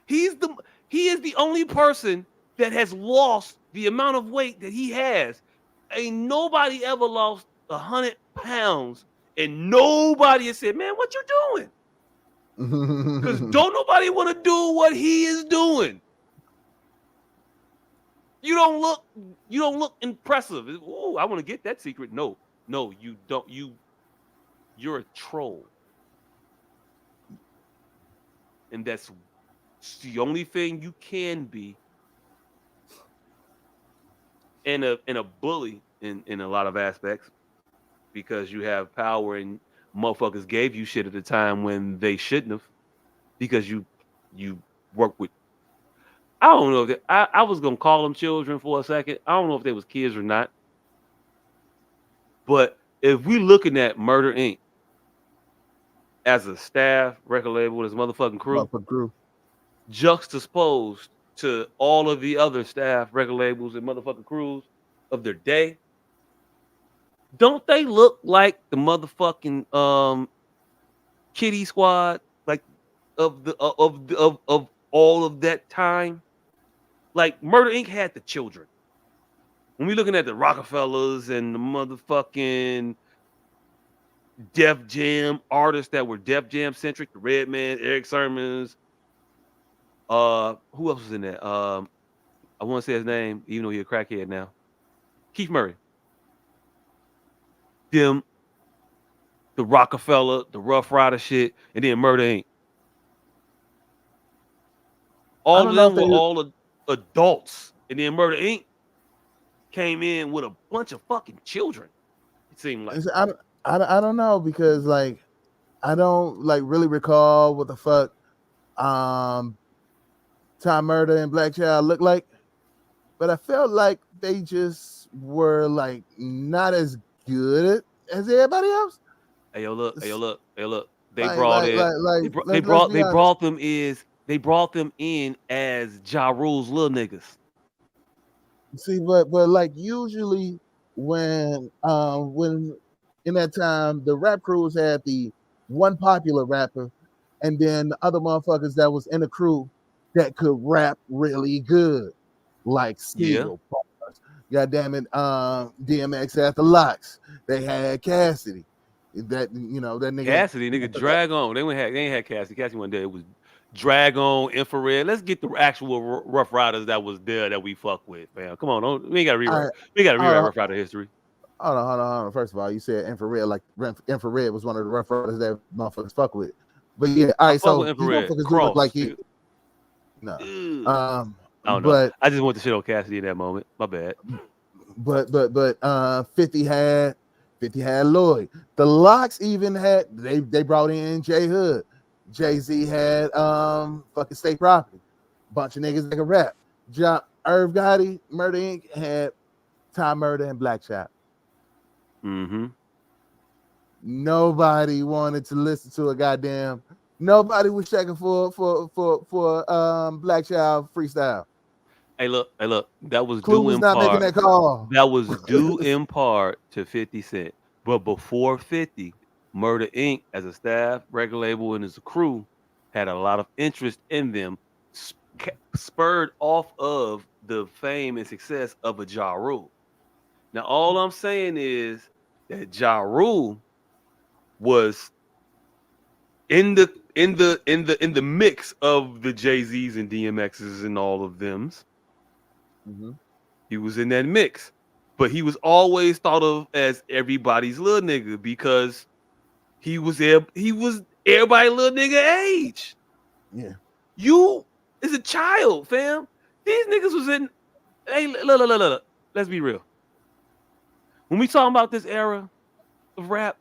He is the only person that has lost the amount of weight that he has. Ain't nobody ever lost 100 pounds, and nobody has said, "Man, what you doing?" Because don't nobody want to do what he is doing. You don't look impressive. Oh, I want to get that secret. No, you don't. You're a troll, and that's the only thing you can be. And a bully in a lot of aspects, because you have power and motherfuckers gave you shit at a time when they shouldn't have, because you work with. I don't know if I was gonna call them children for a second. I don't know if they was kids or not. But if we looking at Murder Inc. as a staff record label with his motherfucking crew, juxtaposed to all of the other staff record labels and motherfucking crews of their day, don't they look like the motherfucking Kitty Squad, like of all of that time? Like Murder Inc. had the children. When we looking at the Rockefellers and the motherfucking Def Jam artists that were Def Jam centric, the Redman, Eric Sermons, who else was in that? I want to say his name, even though he's a crackhead now. Keith Murray. Them, the Rockefeller, the Rough Rider shit, and then Murder Inc. All of them were all adults, and then Murder Inc. came in with a bunch of fucking children. It seemed like. I don't know, because like I don't like really recall what the fuck Time Murder and Black Child looked like, but I felt like they just were like not as good as everybody else. Hey yo, look. They brought them in as Ja Rule's little niggas. See, but like usually when in that time the rap crews had the one popular rapper, and then the other motherfuckers that was in the crew that could rap really good, like Steel. God damn it, DMX had the Locks. They had Cassidy. That nigga Cassidy, nigga, Drag On. They ain't had Cassidy. Cassidy wasn't there. It was Drag On, Infrared. Let's get the actual Rough Riders that was there that we fuck with, man. Come on, we ain't gotta rewrite. We gotta rewrite Rough Rider history. Hold on. First of all, you said Infrared, like Infrared was one of the Rough Riders that motherfuckers fuck with. But yeah, all right. So these motherfuckers do look like he. No. I don't know. I just want to shit on Cassidy in that moment. My bad. But 50 had Lloyd. The Locks even had they brought in J Hood. Jay-Z had fucking State Property. Bunch of niggas that can rap. Irv Gotti, Murder Inc. had Time Murder and Black Child. Mm-hmm. Nobody wanted to listen to a goddamn. Nobody was checking for Black Child freestyle. Hey, look. That was Clue due was in not part. making that call. That was due in part to 50 Cent. But before 50, Murder Inc. as a staff, record label, and as a crew had a lot of interest in them, spurred off of the fame and success of a Ja Rule. Now, all I'm saying is that Ja Rule was in the mix of the Jay-Z's and DMX's and all of them's. Mm-hmm. He was in that mix. But he was always thought of as everybody's little nigga because he was everybody's little nigga age. Yeah. You is a child, fam. These niggas was in. Hey, look. Let's be real. When we talking about this era of rap,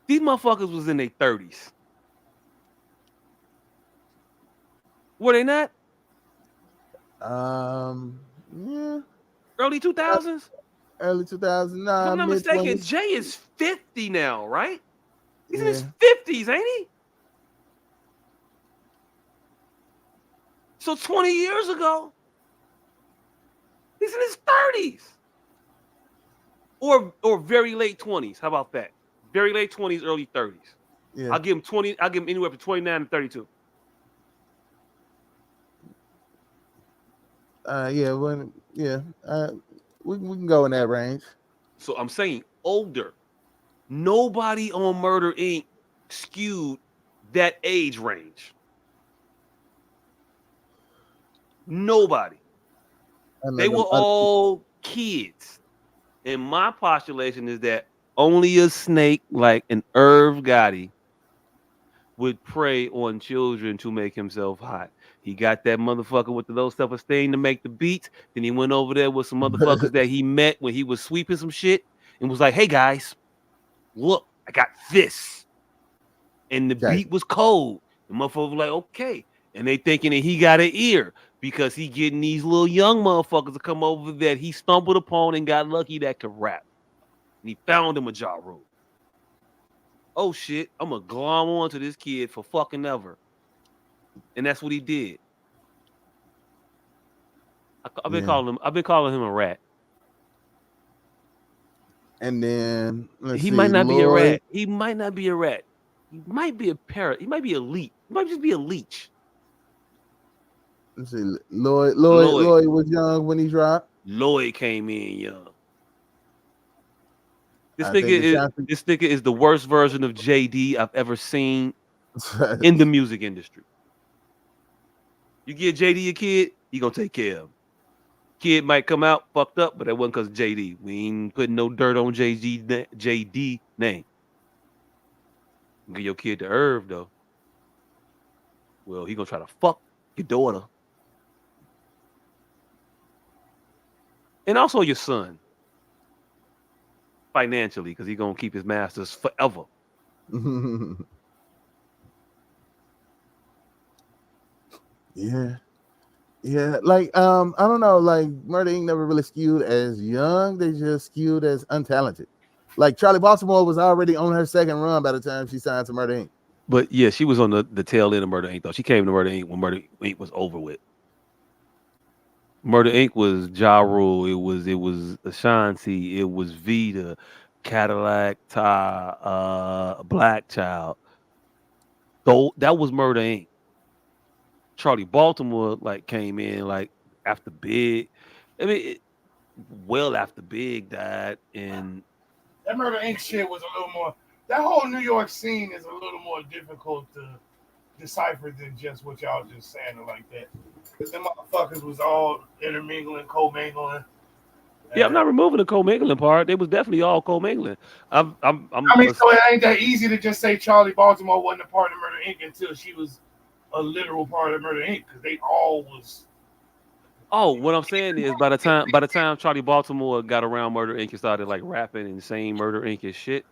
these motherfuckers was in their 30s. Were they not? Yeah. Early 2000s? Early 2000s. If Nah, I'm not mid mistaken, 20s. Jay is 50 now, right? He's in his Yeah. 50s, ain't he? So 20 years ago, he's in his 30s. Or very late 20s. How about that? Very late 20s, early 30s. Yeah. I'll give him 20, I'll give him anywhere from 29 and 32. Yeah, we can go in that range. So I'm saying older. Nobody on Murder Inc. skewed that age range. Nobody. They were all kids. And my postulation is that only a snake like an Irv Gotti would prey on children to make himself hot. He got that motherfucker with the low self-esteem to make the beats. Then he went over there with some motherfuckers that he met when he was sweeping some shit and was like, hey guys, look, I got this. And the beat was cold. The motherfucker was like, okay. And they thinking that he got an ear because he getting these little young motherfuckers to come over that he stumbled upon and got lucky that could rap. And he found him a Ja Rule. Oh shit, I'm gonna glom on to this kid for fucking ever. And that's what he did. I've been calling him a rat. And then He might not be a rat. He might not be a rat. He might be a parrot. He might be a leech. He might just be a leech. Let's see. Lloyd was young when he dropped. Lloyd came in young. This nigga is the worst version of JD I've ever seen in the music industry. You give JD a kid, he gonna take care of him. Kid might come out fucked up, but that wasn't because of JD. We ain't putting no dirt on JD name. Give your kid the Irv though. Well, he gonna try to fuck your daughter. And also your son. Financially, because he gonna keep his masters forever. Yeah. Yeah, like I don't know, like Murder Inc. never really skewed as young, they just skewed as untalented. Like Charlie Baltimore was already on her second run by the time she signed to Murder Inc. But yeah, she was on the tail end of Murder Inc. though. She came to Murder Inc. when Murder Inc. was over with. Murder Inc. was Ja Rule, it was Ashanti, it was Vita, Cadillac, Ty, Black Child. Though that was Murder Inc. Charlie Baltimore like came in like after Big. I mean, well after Big died, and that Murder Inc. shit was a little more. That whole New York scene is a little more difficult to decipher than just what y'all just saying it like that. Because them motherfuckers was all intermingling, co-mingling. Yeah, I'm not removing the co-mingling part. They was definitely all co-mingling. I mean, so it ain't that easy to just say Charlie Baltimore wasn't a part of Murder Inc. until she was a literal part of Murder Inc. Because they all was. Oh, what I'm saying is by the time Charlie Baltimore got around Murder Inc. and started like rapping and saying Murder Inc. and shit,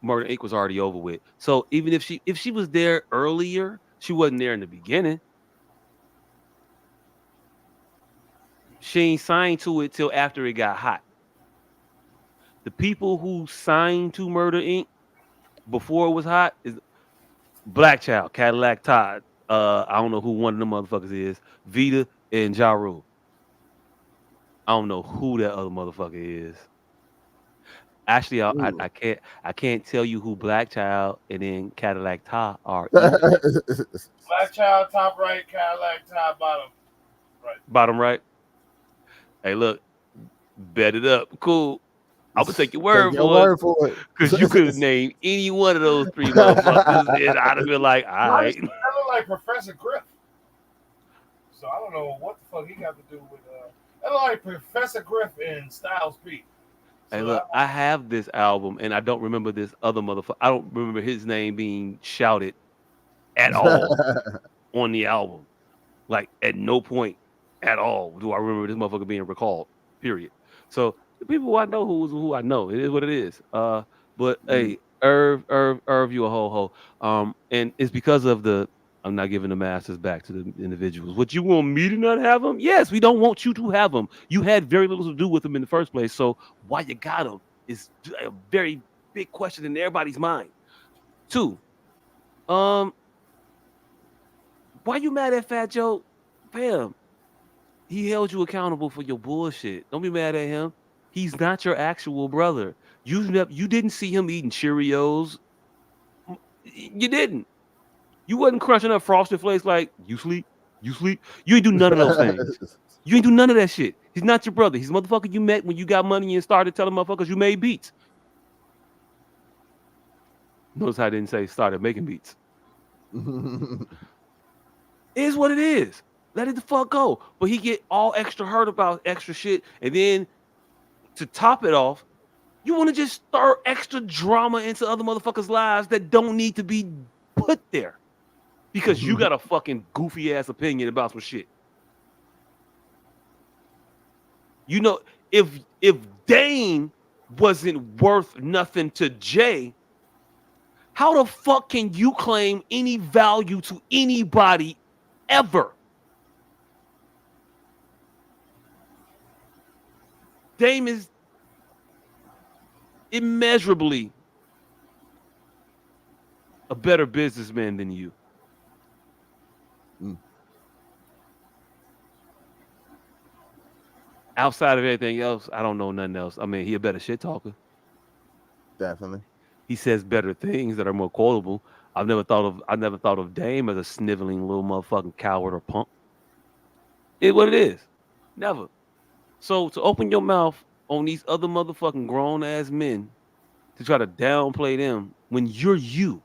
Murder Inc. was already over with. So even if she was there earlier, she wasn't there in the beginning. She ain't signed to it till after it got hot. The people who signed to Murder Inc. before it was hot is Black Child, Cadillac Todd. I don't know who one of them motherfuckers is. Vita and Ja Rule. I don't know who that other motherfucker is. Actually, I can't tell you who Black Child and then Cadillac Todd are either. Black Child top right, Cadillac top bottom right. Bottom right. Hey, look, bet it up. Cool. I would take your Take word your for it. word for it. Because you could have named any one of those three motherfuckers, and I'd have been like, all right. That look like Professor Griff. So I don't know what the fuck he got to do with that look like Professor Griff and Styles P. So Hey, look, I have this album, and I don't remember this other motherfucker. I don't remember his name being shouted at all on the album. Like, at no point at all do I remember this motherfucker being recalled. Period. So the people who I know who I know. It is what it is. But hey, Irv, you a ho. And it's because of the I'm not giving the masters back to the individuals. What you want me to not have them? Yes, we don't want you to have them. You had very little to do with them in the first place. So why you got them is a very big question in everybody's mind. 2, why you mad at Fat Joe? Fam, he held you accountable for your bullshit. Don't be mad at him. He's not your actual brother. You didn't see him eating Cheerios. You didn't. You wasn't crunching up Frosted Flakes like you sleep. You ain't do none of those things. You ain't do none of that shit. He's not your brother. He's a motherfucker you met when you got money and started telling motherfuckers you made beats. Notice how I didn't say started making beats. It is what it is. Let it the fuck go. But he get all extra hurt about extra shit. And then to top it off, you want to just stir extra drama into other motherfuckers' lives that don't need to be put there. Because you got a fucking goofy ass opinion about some shit. You know, if Dame wasn't worth nothing to Jay, how the fuck can you claim any value to anybody ever? Dame is immeasurably a better businessman than you. Outside of everything else, I don't know nothing else. I mean, he a better shit talker. Definitely. He says better things that are more quotable. I never thought of Dame as a sniveling little motherfucking coward or punk. It's what it is. Never. So to open your mouth on these other motherfucking grown ass men to try to downplay them when you're you.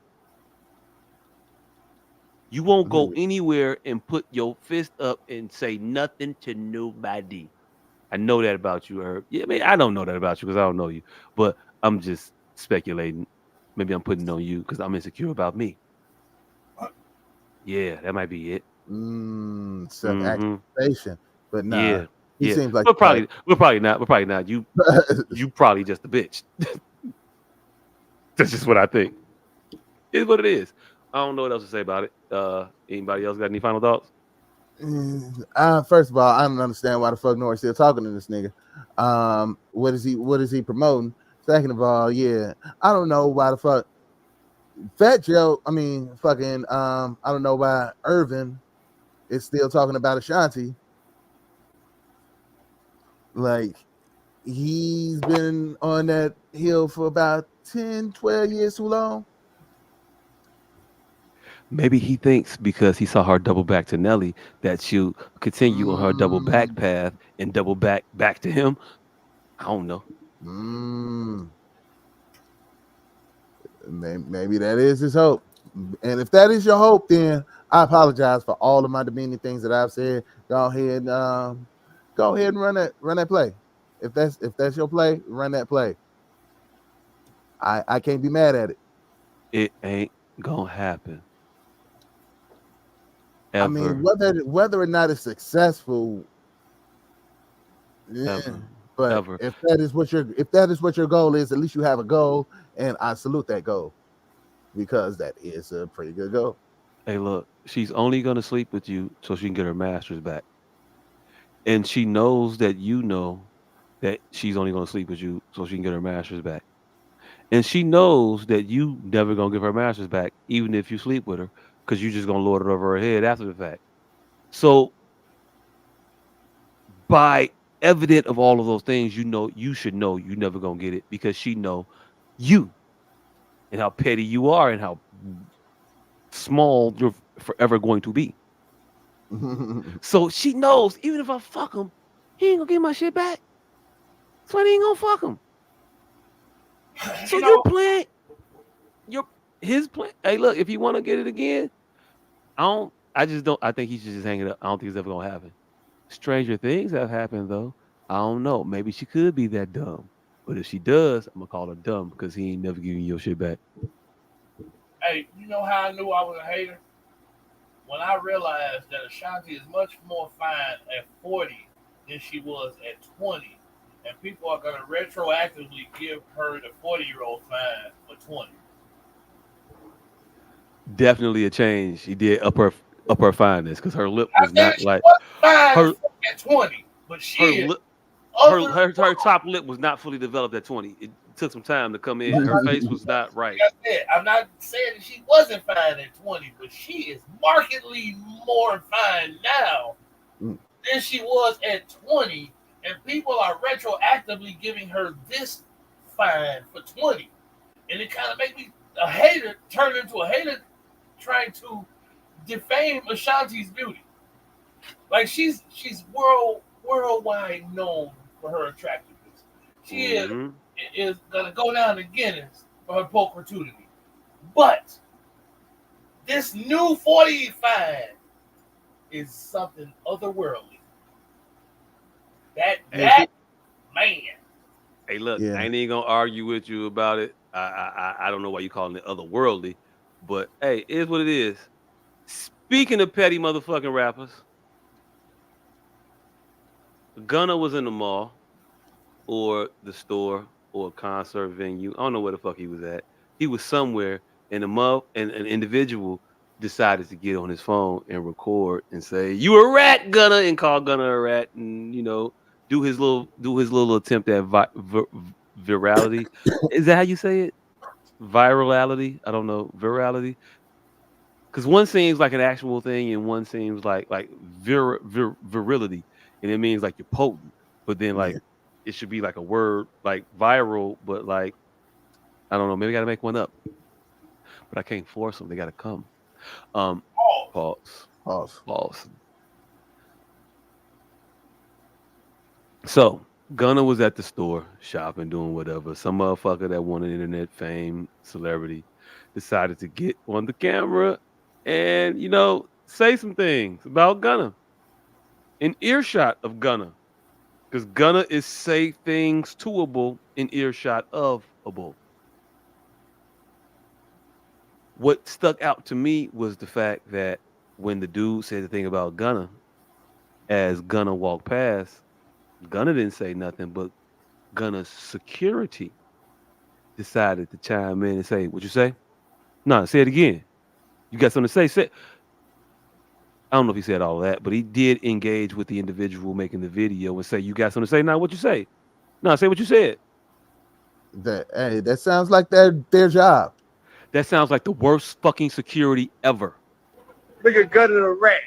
You won't go anywhere and put your fist up and say nothing to nobody. I know that about you, Herb. Yeah, I mean, I don't know that about you because I don't know you. But I'm just speculating. Maybe I'm putting it on you because I'm insecure about me. Yeah, that might be it. Self-accusation. But nah. Yeah. He seems like we're probably not. You probably just a bitch. That's just what I think. It's what it is. I don't know what else to say about it. Anybody else got any final thoughts? First of all, I don't understand why the fuck Norris still talking to this nigga. What is he promoting? Second of all, yeah, I don't know why the fuck Fat Joe. I mean, fucking. I don't know why Irvin is still talking about Ashanti. Like, he's been on that hill for about 10, 12 years too long. Maybe he thinks because he saw her double back to Nelly that she'll continue on her double back path and double back to him. I don't know. Maybe that is his hope. And if that is your hope, then I apologize for all of my demeaning things that I've said. Go ahead and run that play. If that's your play, run that play. I can't be mad at it. It ain't gonna happen. Ever. I mean, whether or not it's successful, but Ever. if that is what your goal is, at least you have a goal, and I salute that goal because that is a pretty good goal. Hey, look, she's only gonna sleep with you so she can get her master's back, and she knows that you know that she's only gonna sleep with you so she can get her master's back. And she knows that you never gonna give her master's back, even if you sleep with her, because you're just gonna lord it over her head after the fact. So, by evident of all of those things, you should know you never gonna get it because she know you and how petty you are and how small you're forever going to be. So she knows even if I fuck him, he ain't gonna get my shit back. So I ain't gonna fuck him. So You you're know, playing your his plan. Hey, look, if you want to get it again, I don't. I just don't. I think he should just hang it up. I don't think it's ever gonna happen. Stranger things have happened though. I don't know. Maybe she could be that dumb. But if she does, I'm gonna call her dumb because he ain't never giving you your shit back. hey, you know how I knew I was a hater? When I realized that Ashanti is much more fine at 40 than she was at 20, and people are going to retroactively give her the 40-year-old fine for 20. Definitely a change. She did up her fineness because her lip I was said not she like wasn't fine her at 20, but her shit, lip other her top lip was not fully developed at 20. It took some time to come in. Her face was not like right. I said, I'm not saying that she wasn't fine at 20, but she is markedly more fine now Mm. than she was at 20, and people are retroactively giving her this fine for 20. And it kind of makes me a hater turn into a hater trying to defame Ashanti's beauty. Like she's worldwide known for her attractiveness. She Hmm. is gonna go down to Guinness for her pulchritude. But this new 45 is something otherworldly. Hey, That man. hey, look, I Yeah. ain't even gonna argue with you about it. I don't know why you calling it otherworldly, but hey, it is what it is. Speaking of petty motherfucking rappers, Gunna was in the mall or the store or a concert venue. I don't know where the fuck he was at. He was somewhere, and and an individual decided to get on his phone and record and say, "You a rat, Gunna," and call Gunna a rat, and do his little attempt at virality. Is that how you say it? Virality? I don't know. Virality. Because one seems like an actual thing, and one seems like virility, and it means like you're potent. But then like Yeah. it should be like a word like viral, but like I don't know. Maybe I got to make one up, but I can't force them. They got to come. Um, Pause. pause, Pause. pause. So Gunna was at the store shopping, doing whatever. Some motherfucker that wanted internet fame, celebrity, decided to get on the camera and say some things about Gunna in earshot of Gunna. Because Gunna is say things toable in earshot of able. What stuck out to me was the fact that when the dude said the thing about Gunna, as Gunna walked past, Gunna didn't say nothing, but Gunna's security decided to chime in and say, "What you say? No, say it again. You got something to say? Say." I don't know if he said all that, but he did engage with the individual making the video and say, "You got something to say? Now, what you say? No, say what you said." That sounds like their job. That sounds like the worst fucking security ever. Nigga gutted a rat.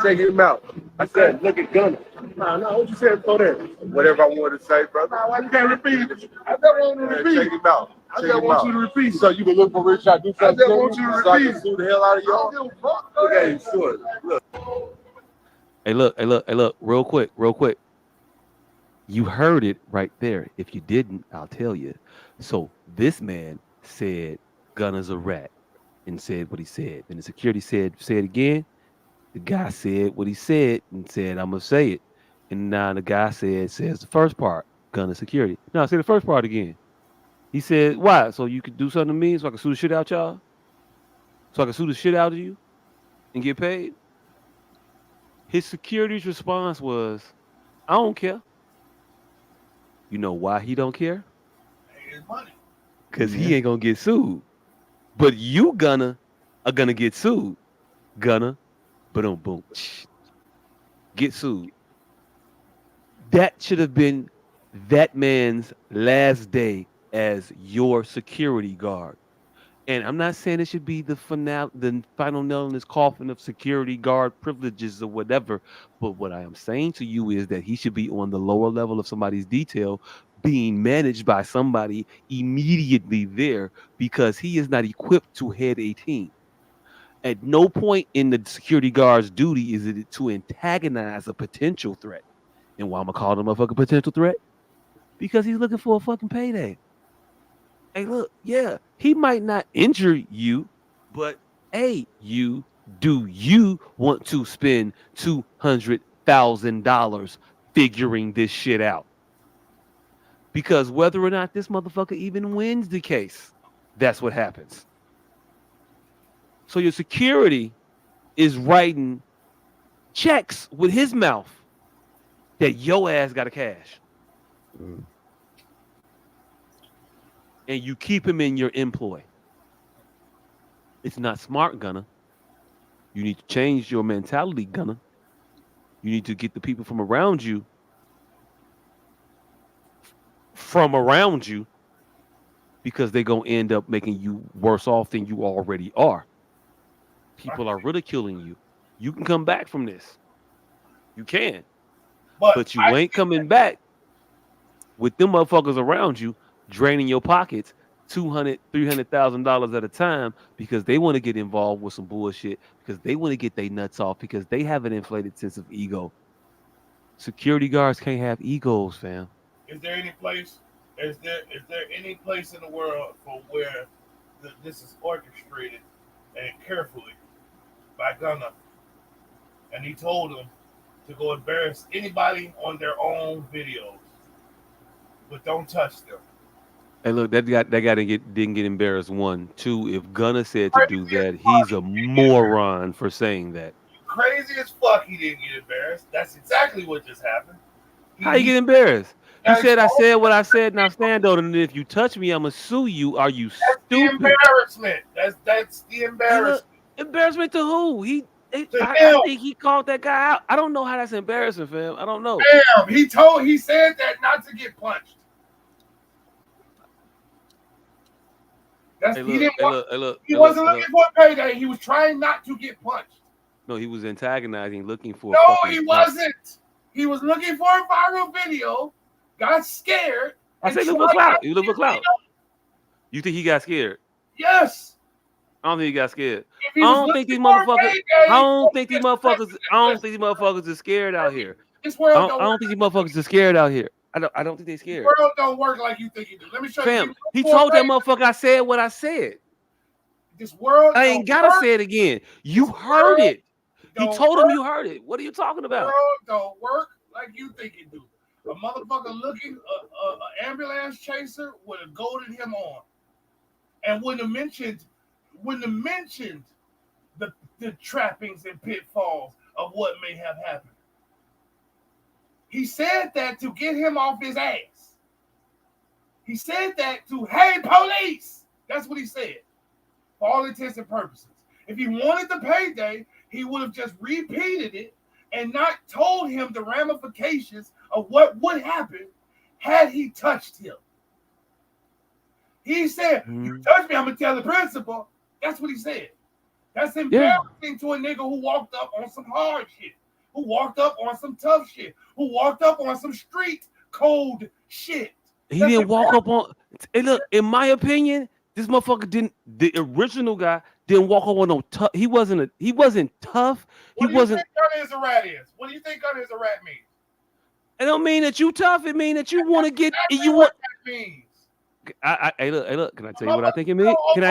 Check him out. I said, look at Gunner. No, what you said before that? Whatever I wanted to say, brother. Nah, why you can't repeat it? I just want to repeat. Check him out. I just want you to repeat. So you can look for Rich Shot, do something. I just want you to repeat. So I can sue the hell out of y'all. Look at him, sure. Look. Hey, look, real quick, real quick. You heard it right there. If you didn't, I'll tell you. So this man said Gunner's a rat and said what he said. Then the security said, say it again. The guy said what he said and said, I'm gonna say it. And now the guy says the first part, Gunner security. Now say the first part again. He said, why? So you could do something to me so I can sue the shit out y'all? So I can sue the shit out of you and get paid? His security's response was, I don't care. You know why he don't care? His money. Because Yeah. he ain't gonna get sued. But you are gonna get sued. Gonna, boom, boom, get sued. That should have been that man's last day as your security guard. And I'm not saying it should be the final nail in his coffin of security guard privileges or whatever. But what I am saying to you is that he should be on the lower level of somebody's detail, being managed by somebody immediately there because he is not equipped to head a team. At no point in the security guard's duty is it to antagonize a potential threat. And why am I calling him a fucking potential threat? Because he's looking for a fucking payday. Hey, look, yeah, he might not injure you, but hey, do you want to spend $200,000 figuring this shit out? Because whether or not this motherfucker even wins the case, that's what happens. So your security is writing checks with his mouth that your ass got to cash. Mm. And you keep him in your employ. It's not smart, Gunner. You need to change your mentality, Gunner. You need to get the people from around you because they're going to end up making you worse off than you already are. People are ridiculing you. You can come back from this. You can. But you ain't coming back with them motherfuckers around you draining your pockets $200,000, $300,000 at a time because they want to get involved with some bullshit, because they want to get their nuts off, because they have an inflated sense of ego. Security guards can't have egos, fam. Is there any place in the world for where this is orchestrated and carefully by Gunner? And he told them to go embarrass anybody on their own videos, but don't touch them. Hey, look, that guy didn't get embarrassed. 1, 2. If Gunner said to do that, he's a moron for saying that. Crazy as fuck, he didn't get embarrassed. That's exactly what just happened. How you get embarrassed? He said, "I said what I said. Now stand on it. And if you touch me, I'm gonna sue you. Are you stupid?" The embarrassment. That's the embarrassment. Hey, look, embarrassment to who? I think he called that guy out. I don't know how that's embarrassing, fam. I don't know. Damn, he said that not to get punched. He wasn't looking for a payday. He was trying not to get punched. No, he was antagonizing, looking for. No, he wasn't. He was looking for a viral video. Got scared. I said, look for clout. You look for clout. You think he got scared? Yes. I don't think he got scared. I don't think these motherfuckers are scared out here. I don't think these motherfuckers are scared out here. I don't think they're scared. The world don't work like you think it do. Let me show you. Fam, he told that motherfucker I said what I said. This world I ain't gotta say it again. You heard it. He told him you heard it. What are you talking about? The world don't work like you think it do. A motherfucker looking an ambulance chaser would have goaded him on, and wouldn't have mentioned the trappings and pitfalls of what may have happened. He said that to get him off his ass. He said that to, hey, police. That's what he said. For all intents and purposes. If he wanted the payday, he would have just repeated it and not told him the ramifications of what would happen had he touched him. He said, you touch me, I'm going to tell the principal. That's what he said. That's embarrassing to a nigga who walked up on some hard shit, who walked up on some tough shit, who walked up on some street code shit. He didn't walk up on. Hey, look, in my opinion, this motherfucker didn't. The original guy didn't walk up on no tough. He wasn't tough. What do you think Gunner is a rat is? What do you think Gunner is a rat means? It don't mean that you tough. It mean that you want to get. You want. Hey, look. Can I tell you what I think it means? Can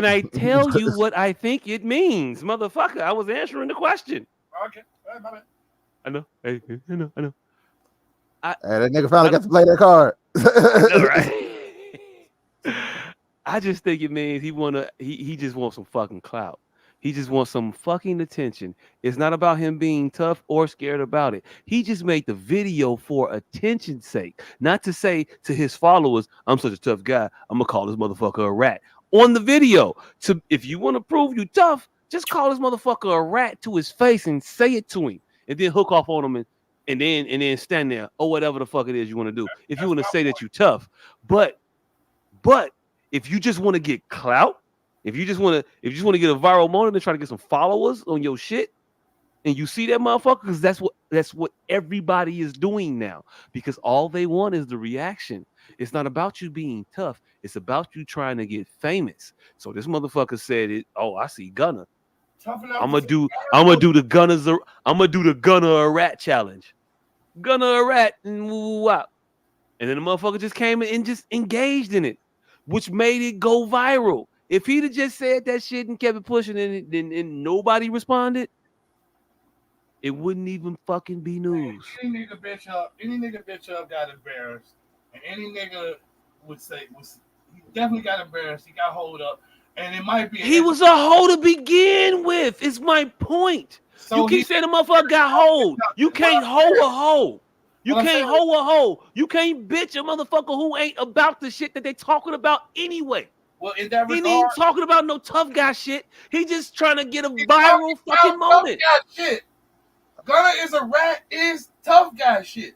I tell you what I think it means, motherfucker? I was answering the question. Okay, my bad. I know. Hey, I know. That nigga finally got to play that card. I know, right? I just think it means he just wants some fucking clout. He just wants some fucking attention. It's not about him being tough or scared about it. He just made the video for attention's sake, not to say to his followers, I'm such a tough guy, I'm gonna call this motherfucker a rat. On the video, if you want to prove you tough, just call this motherfucker a rat to his face and say it to him, and then hook off on him and then stand there or whatever the fuck it is you want to do. If you want to say that you tough, but if you just want to get clout, if you just want to get a viral moment and try to get some followers on your shit, and you see that motherfucker, because that's what everybody is doing now, because all they want is the reaction. It's not about you being tough. It's about you trying to get famous. So this motherfucker said it. Oh, I see Gunner. I'm gonna do the Gunner a rat challenge. Gunner a rat and wow. And then the motherfucker just came in and just engaged in it, which made it go viral. If he'd have just said that shit and kept it pushing and nobody responded, it wouldn't even fucking be news. Any nigga bitch up got embarrassed. And any nigga would say he definitely got embarrassed. He got hold up. And it might be he was a hoe to begin with. Is my point. So you keep saying the motherfucker got hold. You can't hoe a hoe. You can't hoe a hoe. You can't bitch a motherfucker who ain't about the shit that they talking about anyway. Well, in that regard, he ain't talking about no tough guy shit. He just trying to get a viral fucking moment. Tough guy shit. Gunna is tough guy shit.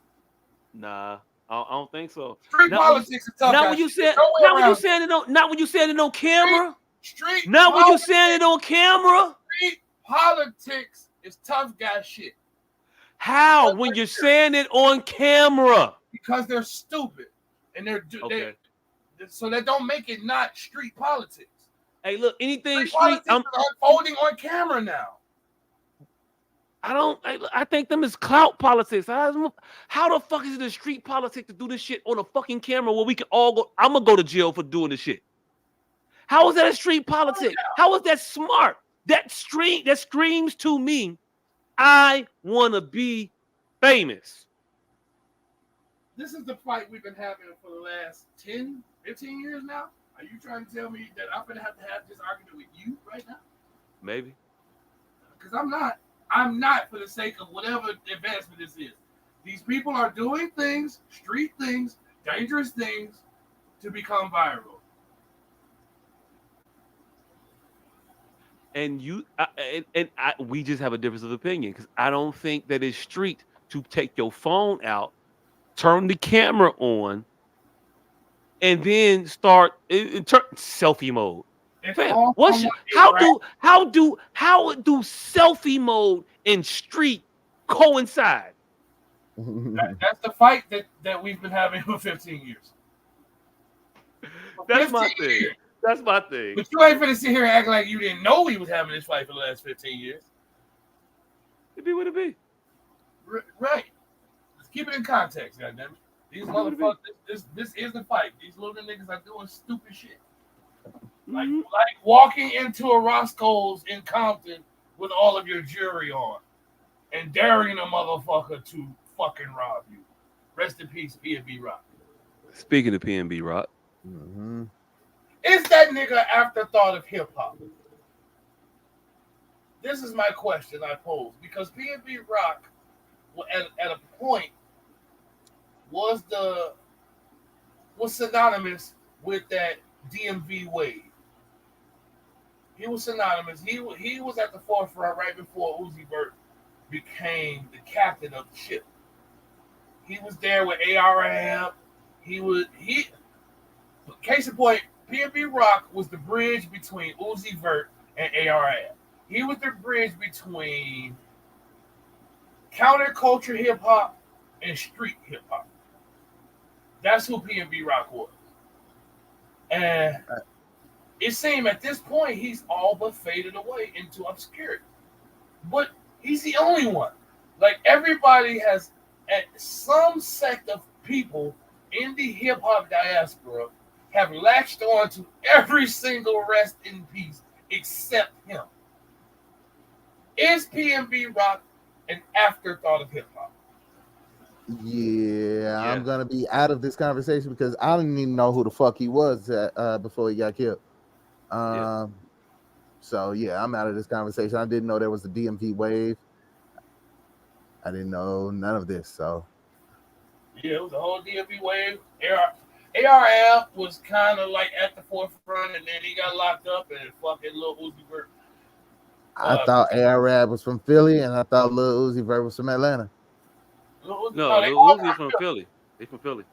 Nah. I don't think so. Street politics is tough. Not when you saying it on camera. Not when you saying it on camera. Street politics is tough guy shit. How when you're saying it on camera? Because they're stupid and so that don't make it not street politics. Hey, look, anything street I'm unfolding on camera now. I think them is clout politics. How the fuck is it a street politics to do this shit on a fucking camera where we can all go? I'm gonna go to jail for doing this shit. How is that a street politics? How is that smart? That screams to me, I want to be famous. This is the fight we've been having for the last 10, 15 years now. Are you trying to tell me that I'm gonna have to have this argument with you right now? Maybe. Because I'm not. I'm not for the sake of whatever advancement this is. These people are doing things, street things, dangerous things to become viral. And we just have a difference of opinion because I don't think that it's street to take your phone out, turn the camera on, and then start selfie mode. Fam, how do selfie mode and street coincide? That's the fight that we've been having for 15 years. That's my thing. That's my thing. But you ain't finna sit here and act like you didn't know we was having this fight for the last 15 years. It be what it be. Right. Let's keep it in context, goddammit. These motherfuckers, this is the fight. These little niggas are doing stupid shit. Like walking into a Roscoe's in Compton with all of your jewelry on and daring a motherfucker to fucking rob you. Rest in peace, P&B Rock. Speaking of P&B Rock. Mm-hmm. Is that nigga afterthought of hip hop? This is my question I pose because P&B Rock, at a point, was synonymous with that DMV wave. He was synonymous. He was at the forefront right before Uzi Vert became the captain of the ship. He was there with ARM. Case in point, P&B Rock was the bridge between Uzi Vert and ARM. He was the bridge between counterculture hip hop and street hip hop. That's who P&B Rock was. And it seemed at this point he's all but faded away into obscurity. But he's the only one. Like everybody has, some sect of people in the hip hop diaspora have latched on to every single rest in peace except him. Is P&B Rock an afterthought of hip hop? Yeah, I'm gonna be out of this conversation because I didn't even know who the fuck he was before he got killed. So yeah, I'm out of this conversation. I didn't know there was a DMV wave. I didn't know none of this. So yeah, it was a whole DMV wave. ARF was kind of like at the forefront, and then he got locked up, and fucking Lil Uzi Vert. I thought ARF was from Philly, and I thought Lil Uzi Vert was from Atlanta. No, Lil Uzi is from Philly. They from Philly.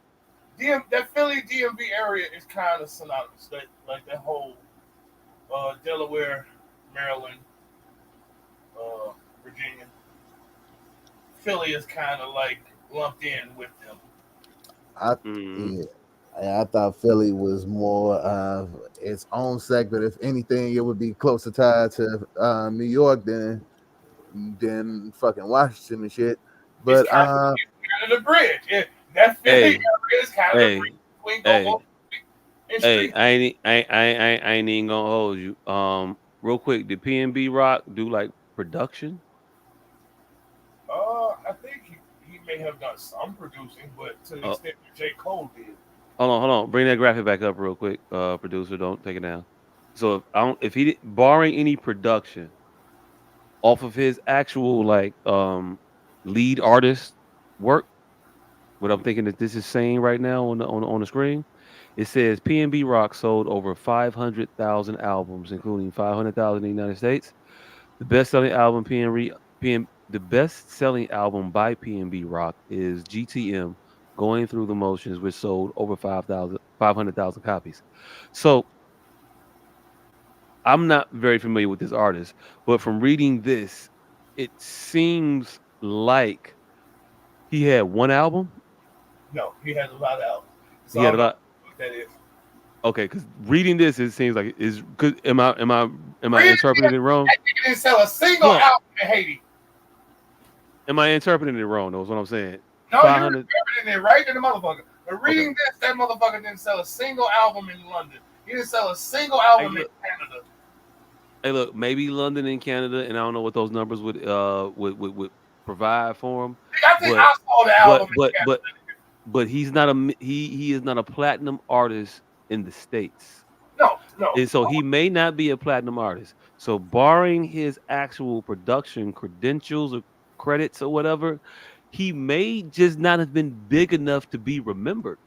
That Philly DMV area is kind of synonymous. Like that whole Delaware, Maryland, Virginia. Philly is kind of like lumped in with them. I thought Philly was more of its own segment. If anything, it would be closer tied to New York than fucking Washington and shit. But it's kind of the bridge. That Philly area is kind Canada, we ain't gonna go in hey, street. I ain't even gonna hold you. Real quick, did PNB Rock do like production? I think he may have done some producing, but to the Oh, extent that J. Cole did. hold on. Bring that graphic back up real quick, producer. Don't take it down. So if he barring any production off of his actual like lead artist work, what I'm thinking that this is saying right now on the screen, it says PNB Rock sold over 500,000 albums, including 500,000 in the United States. The best-selling album the best-selling album by PNB Rock is GTM, Going Through the Motions, which sold over 500,000 copies. So I'm not very familiar with this artist, but from reading this, it seems like he had one album. No, he has a lot of albums. So He I had a don't know lot. what that is. Okay, because reading this, it seems like is good. Am I Really? interpreting it wrong? That nigga didn't sell a single Hold on. album in Haiti. Am I interpreting it wrong? That's what I'm saying. No, you're 500. interpreting it right to the motherfucker. But reading Okay. this, that motherfucker didn't sell a single album in London. He didn't sell a single Hey, album in look, Canada. maybe London and Canada, and I don't know what those numbers would provide for him. I think But I saw the but album in but Canada. but but he's not he is not a platinum artist in the States. No. And so he may not be a platinum artist. So barring his actual production credentials or credits or whatever, he may just not have been big enough to be remembered.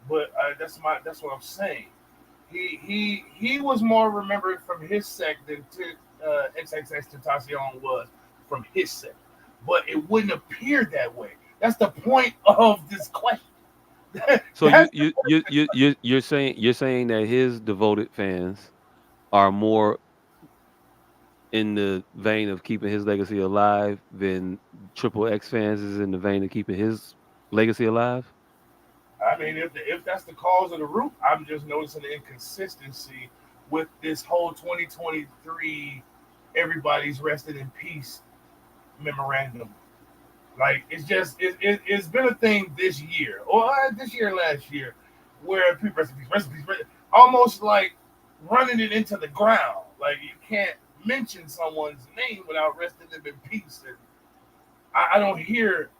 But that's what I'm saying. He was more remembered from his sect than XXX Tentacion was from his sect. But it wouldn't appear that way. That's the point of this question. So you're saying that his devoted fans are more in the vein of keeping his legacy alive than Triple X fans is in the vein of keeping his legacy alive? I mean, if that's the cause of the root, I'm just noticing the inconsistency with this whole 2023 everybody's rested in peace memorandum. Like it's been a thing this year or this year last year where people rest in peace, almost like running it into the ground. Like you can't mention someone's name without resting them in peace. And I don't hear,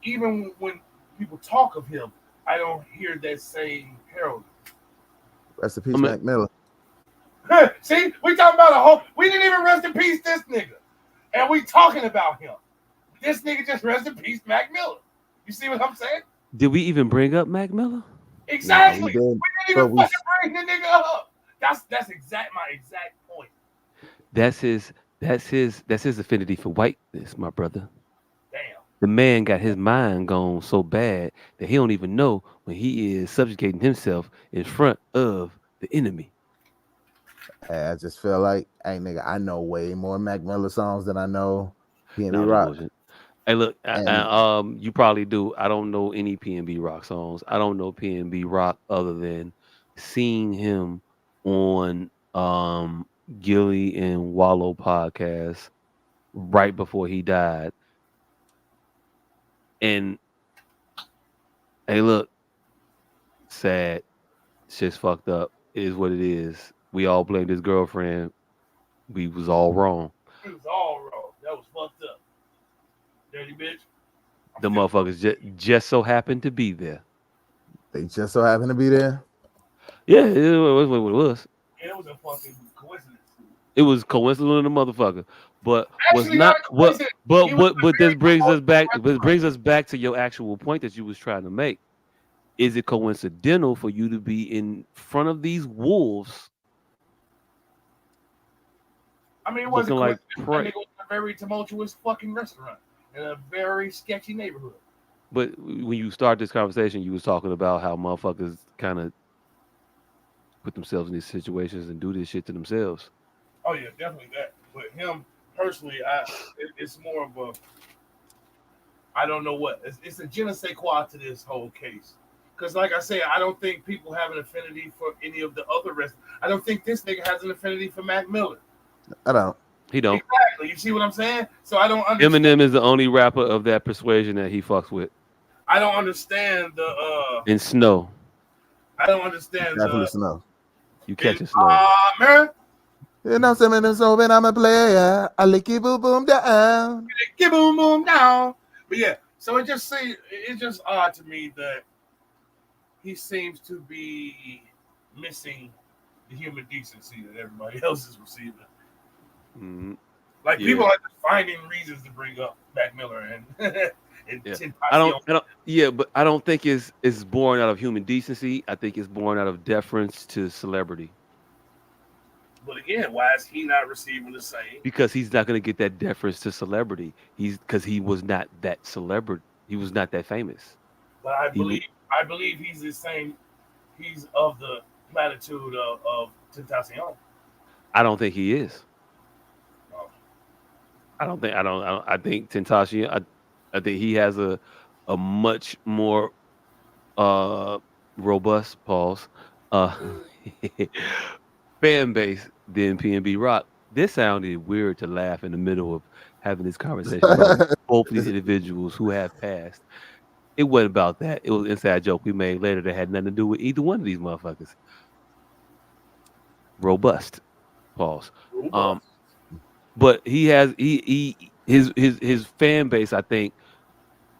even when people talk of him, I don't hear that same herald. Rest in peace, Mac Miller. See, we talking about a whole. We didn't even rest in peace this nigga, and we talking about him. This nigga just rest in peace, Mac Miller. You see what I'm saying? Did we even bring up Mac Miller? Exactly. We didn't even fucking bring the nigga up. That's my exact point. That's his affinity for whiteness, my brother. Damn. The man got his mind gone so bad that he don't even know when he is subjugating himself in front of the enemy. I just feel like, hey nigga, I know way more Mac Miller songs than I know PNB No, Rock. bullshit. Hey, look, you probably do. I don't know any PNB Rock songs. I don't know PNB Rock other than seeing him on Gilly and Wallow podcast right before he died. And hey, look, sad, shit's fucked up. It is what it is. We all blamed his girlfriend. We was all wrong. It was all wrong. That was fucked up. Dirty bitch. The motherfuckers just so happened to be there. They just so happened to be there? Yeah, it was what it was. It was a fucking coincidence. It was coincidental in the motherfucker. But Actually, was not what but this brings us back to your actual point that you was trying to make. Is it coincidental for you to be in front of these wolves? I mean, it wasn't like prey. It was a very tumultuous fucking restaurant in a very sketchy neighborhood. But when you start this conversation, you was talking about how motherfuckers kind of put themselves in these situations and do this shit to themselves. Oh yeah, definitely that. But him personally, it's more of a, I don't know what. It's a je ne sais quoi to this whole case. Because like I say, I don't think people have an affinity for any of the other rest. I don't think this nigga has an affinity for Mac Miller. I don't. He don't. Exactly. You see what I'm saying? So I don't understand. Eminem is the only rapper of that persuasion that he fucks with. I don't understand the In snow. I don't understand Definitely the snow. You in catching snow. man. You know, so when I'm a player, I lick it boom boom down. Get boom boom down. But yeah, so it's just odd to me that he seems to be missing the human decency that everybody else is receiving. Mm-hmm. Like people Yeah. are just finding reasons to bring up Mac Miller and and Yeah. Tentacion. Yeah, but I don't think it's born out of human decency. I think it's born out of deference to celebrity. But again, why is he not receiving the same? Because he's not going to get that deference to celebrity. He's because he was not that celebrity. He was not that famous. But I believe he's the same. He's of the latitude of Tentacion. I don't think he is. Oh, I think Tentacion. I think he has a much more uh robust pause uh fan base than PNB Rock. This sounded weird to laugh in the middle of having this conversation about both of these individuals who have passed. It wasn't about that. It was an inside joke we made later that had nothing to do with either one of these motherfuckers. Robust pause. Uber. Um, but he has his fan base, I think,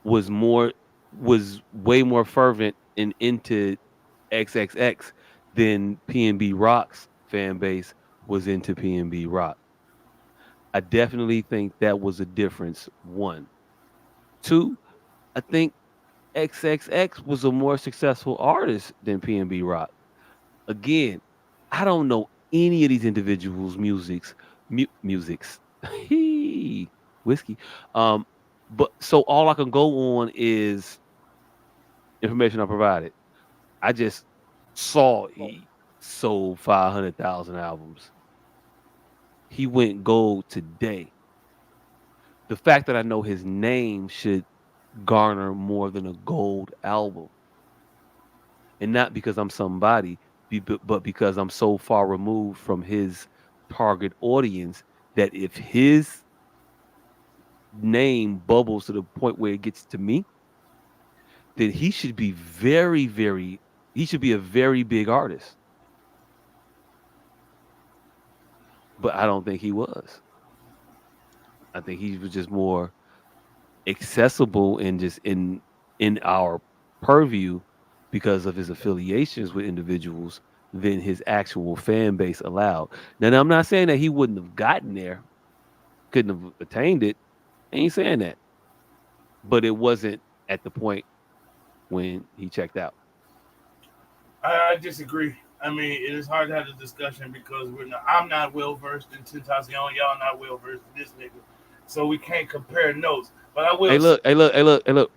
was way more fervent and into XXX than PNB Rock's fan base was into PNB Rock. I definitely think that was a difference. One, two. I think XXX was a more successful artist than PNB Rock. Again, I don't know any of these individuals' musics. Whiskey. Um, but so all I can go on is information I provided. I just saw he sold 500,000 albums. He went gold today. The fact that I know his name should garner more than a gold album. And not because I'm somebody, but because I'm so far removed from his target audience that if his name bubbles to the point where it gets to me, then he should be he should be a very big artist. But I don't think he was. I think he was just more accessible and just in our purview because of his affiliations with individuals than his actual fan base allowed. Now I'm not saying that he wouldn't have gotten there, couldn't have attained it. I ain't saying that. But it wasn't at the point when he checked out. I disagree. I mean, it is hard to have this discussion because I'm not well versed in Tentacion. Y'all not well versed in this nigga, so we can't compare notes. But I will. Hey, look.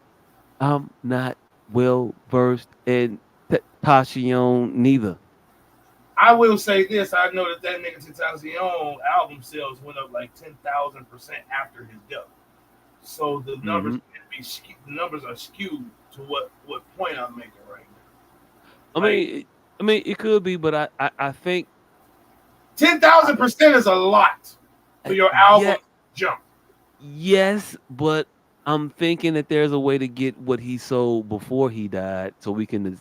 I'm not well versed in Tashion neither. I will say this: I know that nigga Tentacion album sales went up like 10,000% after his death. So the numbers the numbers are skewed to what point I'm making right now. I mean, it could be, but I think 10,000% is a lot for your album jump. Yes, but I'm thinking that there's a way to get what he sold before he died, so we can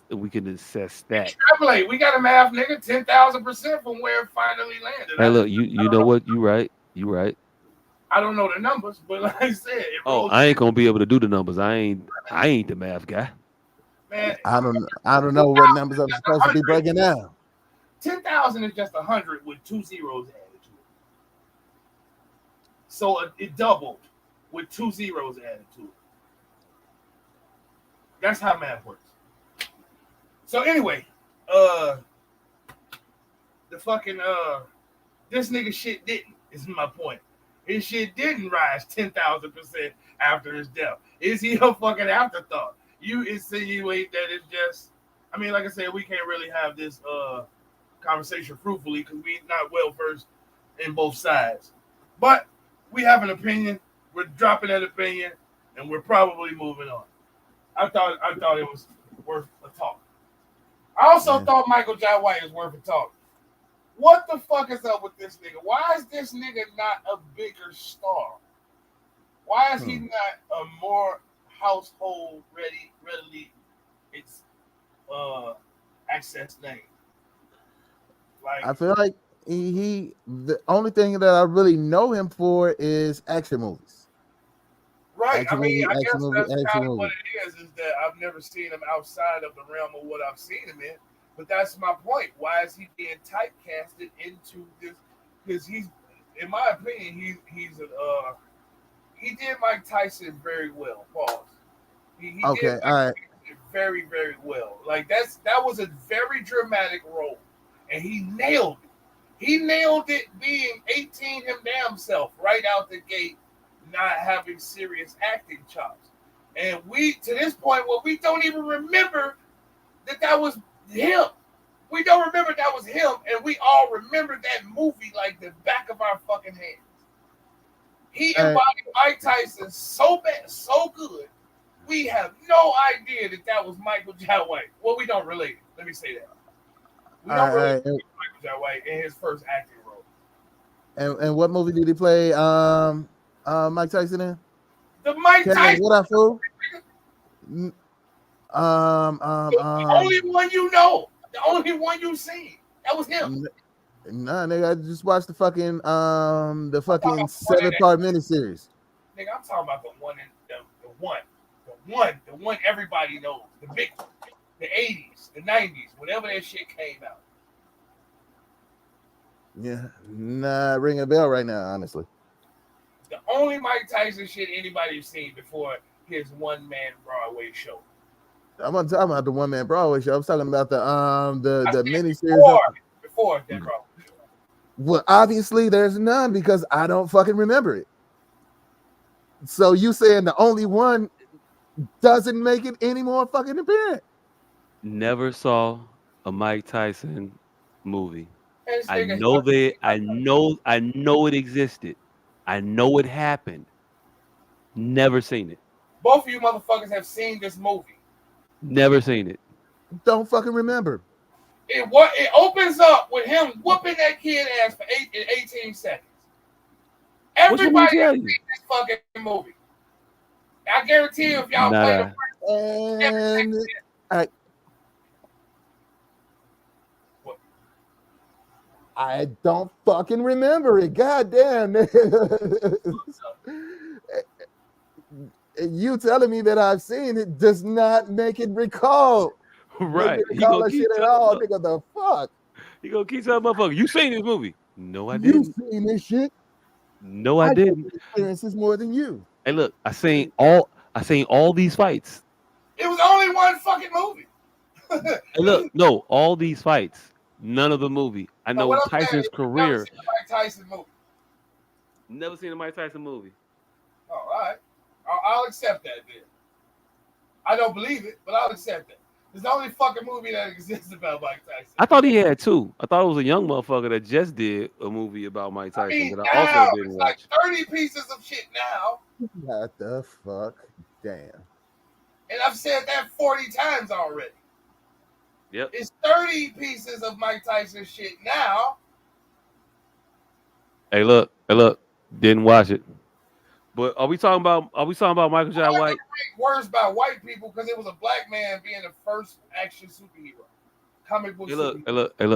assess that. Extrapolate. We got a math, nigga. 10,000% from where it finally landed. Hey, look, you know what? You right. I don't know the numbers, but like I said, I ain't gonna be able to do the numbers. I ain't the math guy. Man, I don't know what numbers I'm supposed to be breaking down. 10,000 is just 100 with 2 zeros added to it. So it doubled with 2 zeros added to it. That's how math works. So anyway, the fucking this nigga shit didn't. Is my point. His shit didn't rise 10,000% after his death. Is he a fucking afterthought? You insinuate that it's just. I mean, like I said, we can't really have this conversation fruitfully because we're not well versed in both sides. But we have an opinion. We're dropping that opinion, and we're probably moving on. I thought it was worth a talk. I also thought Michael J. White is worth a talk. What the fuck is up with this nigga? Why is this nigga not a bigger star? Why is he not a more household readily it's access name. Like I feel like he the only thing that I really know him for is action movies. right. Action I mean, movie, I action guess movie, that's action kind of what movie. it is that I've never seen him outside of the realm of what I've seen him in. But that's my point. Why is he being typecasted into this? Because he's, in my opinion, he's a he did Mike Tyson very well. Pause. He did Okay, all Mike right. Tyson very that was a very dramatic role, and he nailed it. He nailed it, being 18 him damn self right out the gate, not having serious acting chops. And we to this point where we don't even remember that was him. We don't remember that was him, and we all remember that movie like the back of our fucking hands. He All right, embodied Mike Tyson so bad, so good. We have no idea that was Michael Jai White. Well, we don't relate it. Let me say that. We all don't relate right. Michael Jai White in his first acting role. And what movie did he play? Mike Tyson in? The Mike Kevin, Tyson, what I fool? the only one you know, the only one you've seen. That was him. Nah, nigga, I just watched the fucking I'm talking about the one 7-part miniseries. nigga, I'm talking about the one everybody knows, the big one, the 80s, the 90s, whenever that shit came out. Yeah, nah, ringing a bell right now, honestly. The only Mike Tyson shit anybody's seen before his one man Broadway show. I'm not talking about the one man Broadway show. I was talking about the miniseries. Before that Broadway show. Well, obviously there's none because I don't fucking remember it. So you saying the only one doesn't make it any more fucking apparent? Never saw a Mike Tyson movie. And this I nigga, know I know it existed. I know it happened. Never seen it. both of you motherfuckers have seen this movie. Never seen it. Don't fucking remember. It opens up with him whooping that kid ass for 18 seconds. Everybody has seen this fucking movie. I guarantee you, if y'all play the and I don't fucking remember it. God damn. You telling me that I've seen it does not make it recall. Right. Make me recall that shit at all. Nigga, the fuck? He gonna keep telling motherfucker, you seen this movie? No, I You didn't. seen this shit? No, I didn't. Experiences more than you. Hey, look, I seen all these fights. It was only one fucking movie. Hey, look, no, all these fights. None of the movie. I know Tyson's career. Never seen the Mike Tyson movie. Never seen a Mike Tyson movie. Oh, all right. I'll accept that then. I don't believe it, but I'll accept that. It's the only fucking movie that exists about Mike Tyson. I thought he had two. I thought it was a young motherfucker that just did a movie about Mike Tyson. I mean, that I also didn't it's watch. like 30 pieces of shit now. What the fuck? Damn. And I've said that 40 times already. Yep. It's 30 pieces of Mike Tyson shit now. Hey, look. Didn't watch it. But are we talking about Michael Jai White? Words by white people because it was a black man being the first action superhero. Comic book superhero. Hey,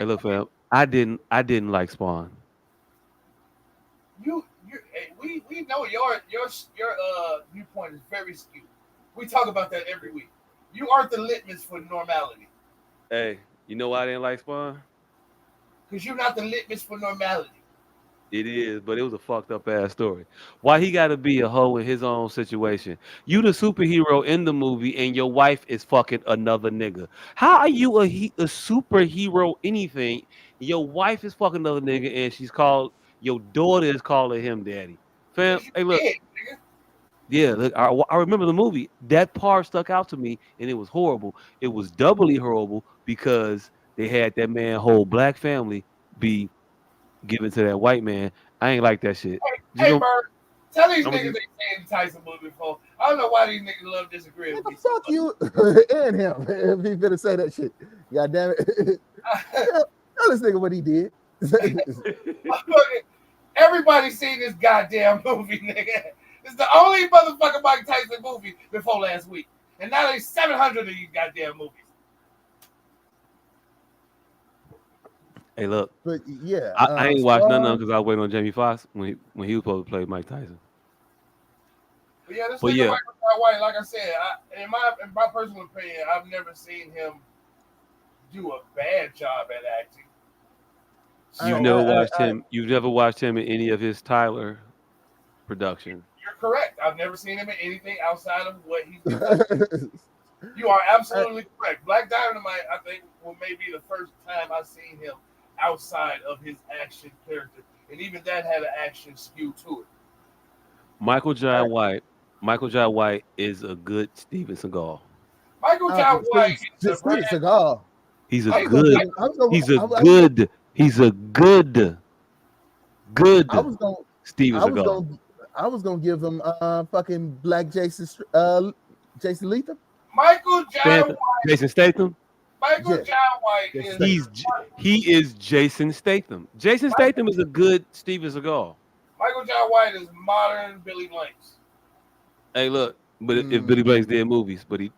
look, fam. I didn't like Spawn. We know your viewpoint is very skewed. We talk about that every week. You aren't the litmus for normality. Hey, you know why I didn't like Spawn? Because you're not the litmus for normality. It is, but it was a fucked up ass story. Why he got to be a hoe in his own situation? You the superhero in the movie, and your wife is fucking another nigga. How are you a superhero? Anything? Your wife is fucking another nigga, and your daughter is calling him daddy. Fam, hey look, yeah, look, I remember the movie. That part stuck out to me, and it was horrible. It was doubly horrible because they had that man whole black family be given to that white man. I ain't like that shit. Hey, Bird, tell these niggas they seen Tyson movie before. I don't know why these niggas love disagreeing with me. Fuck you and him if he finna say that shit. God damn it. Tell this nigga what he did. Everybody seen this goddamn movie, nigga. It's the only motherfucking Mike Tyson movie before last week. And now there's 700 of these goddamn movies. Hey, look. But yeah, I ain't watched none of them because I was waiting on Jamie Foxx when he was supposed to play Mike Tyson. But yeah, this nigga Michael Jai White, like I said, in my personal opinion, I've never seen him do a bad job at acting. You've never watched him in any of his Tyler production. You're correct. I've never seen him in anything outside of what he's been. You are absolutely correct. Black Dynamite, I think, will maybe the first time I've seen him outside of his action character, and even that had an action skew to it. Michael Jai White is a good Steven Seagal. Michael Jai White is Steven Seagal. He's a good Steven Seagal. I was gonna give him fucking Black Jason Statham. Michael Jai White. Jason Statham. Michael Jai White he is Jason Statham. Jason Statham is a good Steven Seagal. Michael Jai White is modern Billy Blanks. Hey, look, but if Billy Blanks did movies, but he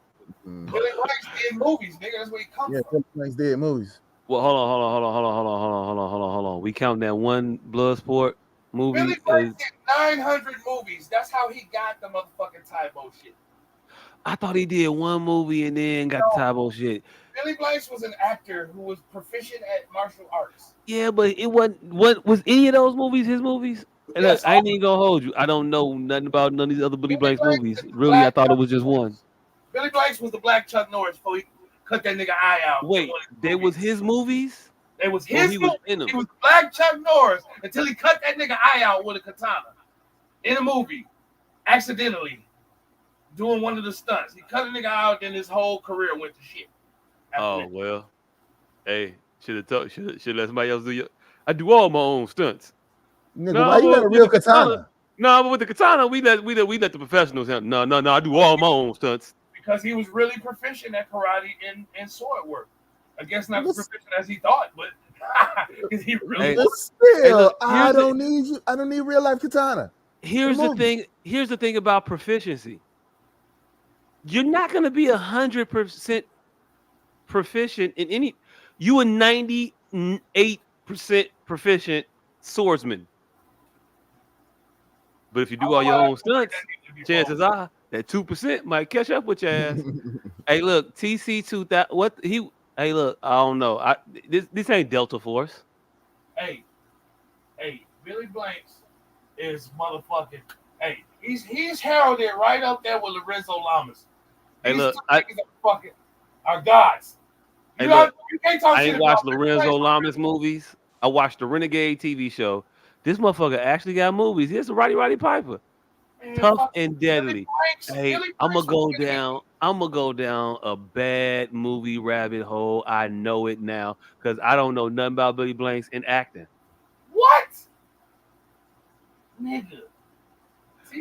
Billy Blanks did movies, nigga. That's where he comes from. Yeah, Billy Blanks did movies. Well, hold on. We count that one Bloodsport movie. Billy Blanks did 900 movies. That's how he got the motherfucking Tybo shit. I thought he did one movie and then got the Tybo shit. Billy Blanks was an actor who was proficient at martial arts. Yeah, but it wasn't. What was any of those movies his movies? And yes, I ain't even gonna hold you. I don't know nothing about none of these other Billy Blanks movies. Really, I thought it was just one. Billy Blanks was the Black Chuck Norris before he cut that nigga eye out. Wait, they was his movies? It was his movie. He was Black Chuck Norris until he cut that nigga eye out with a katana in a movie, accidentally, doing one of the stunts. He cut a nigga out, then his whole career went to shit. Well, hey, should let somebody else do your. I do all my own stunts. Nigga, why you got a real katana? No, but with the katana, we let the professionals handle. No, I do all my own stunts. Because he was really proficient at karate and sword work. I guess not as proficient as he thought, but he really was. Still, I don't need real life katana. Here's the thing. Here's the thing about proficiency. You're not gonna be 100% proficient in any. You a 98% proficient swordsman. But if you do all your own stunts, chances are that 2% might catch up with your ass. Hey, look, TC2000. What he? Hey, look, I don't know. This ain't Delta Force. Hey, Billy Blanks is motherfucking. Hey, he's heralded right up there with Lorenzo Lamas. Hey, look, are gods. You can't talk. I ain't watched Lorenzo Lamas movies. I watched the Renegade TV show. This motherfucker actually got movies. Here's the Roddy Piper. Tough and Deadly. Hey, I'm gonna go down a bad movie rabbit hole. I know it now because I don't know nothing about Billy Blanks in acting. What? Nigga.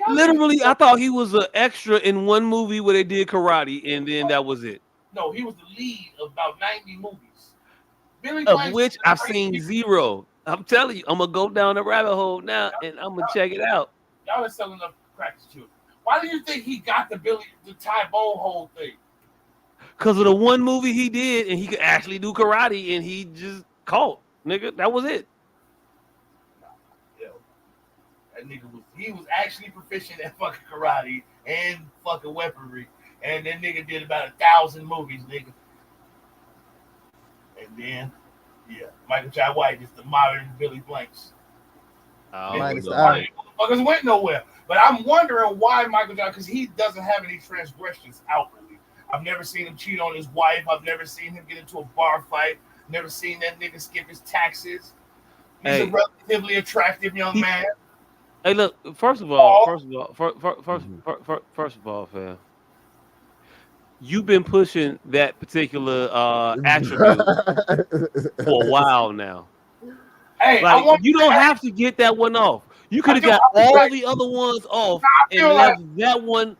Literally, I thought he was an extra in one movie where they did karate, and then that was it. No, he was the lead of about 90 movies. Of which I've seen zero. I'm telling you, I'm gonna go down the rabbit hole now, and I'm gonna check it out. Y'all are selling enough crack to children. Why do you think he got the Tybo whole thing? Because of the one movie he did, and he could actually do karate, and he just caught, nigga. That was it. That nigga was actually proficient at fucking karate and fucking weaponry, and that nigga did about 1,000 movies, nigga. And then, Michael Jai White is the modern Billy Blanks. Motherfuckers went nowhere. But I'm wondering why Michael Jai, because he doesn't have any transgressions outwardly. I've never seen him cheat on his wife. I've never seen him get into a bar fight. Never seen that nigga skip his taxes. He's a relatively attractive young man. Hey, look. First of all, fam, you've been pushing that particular attribute for a while now. Hey, you don't have to get that one off. You could have got all the other ones off and left that one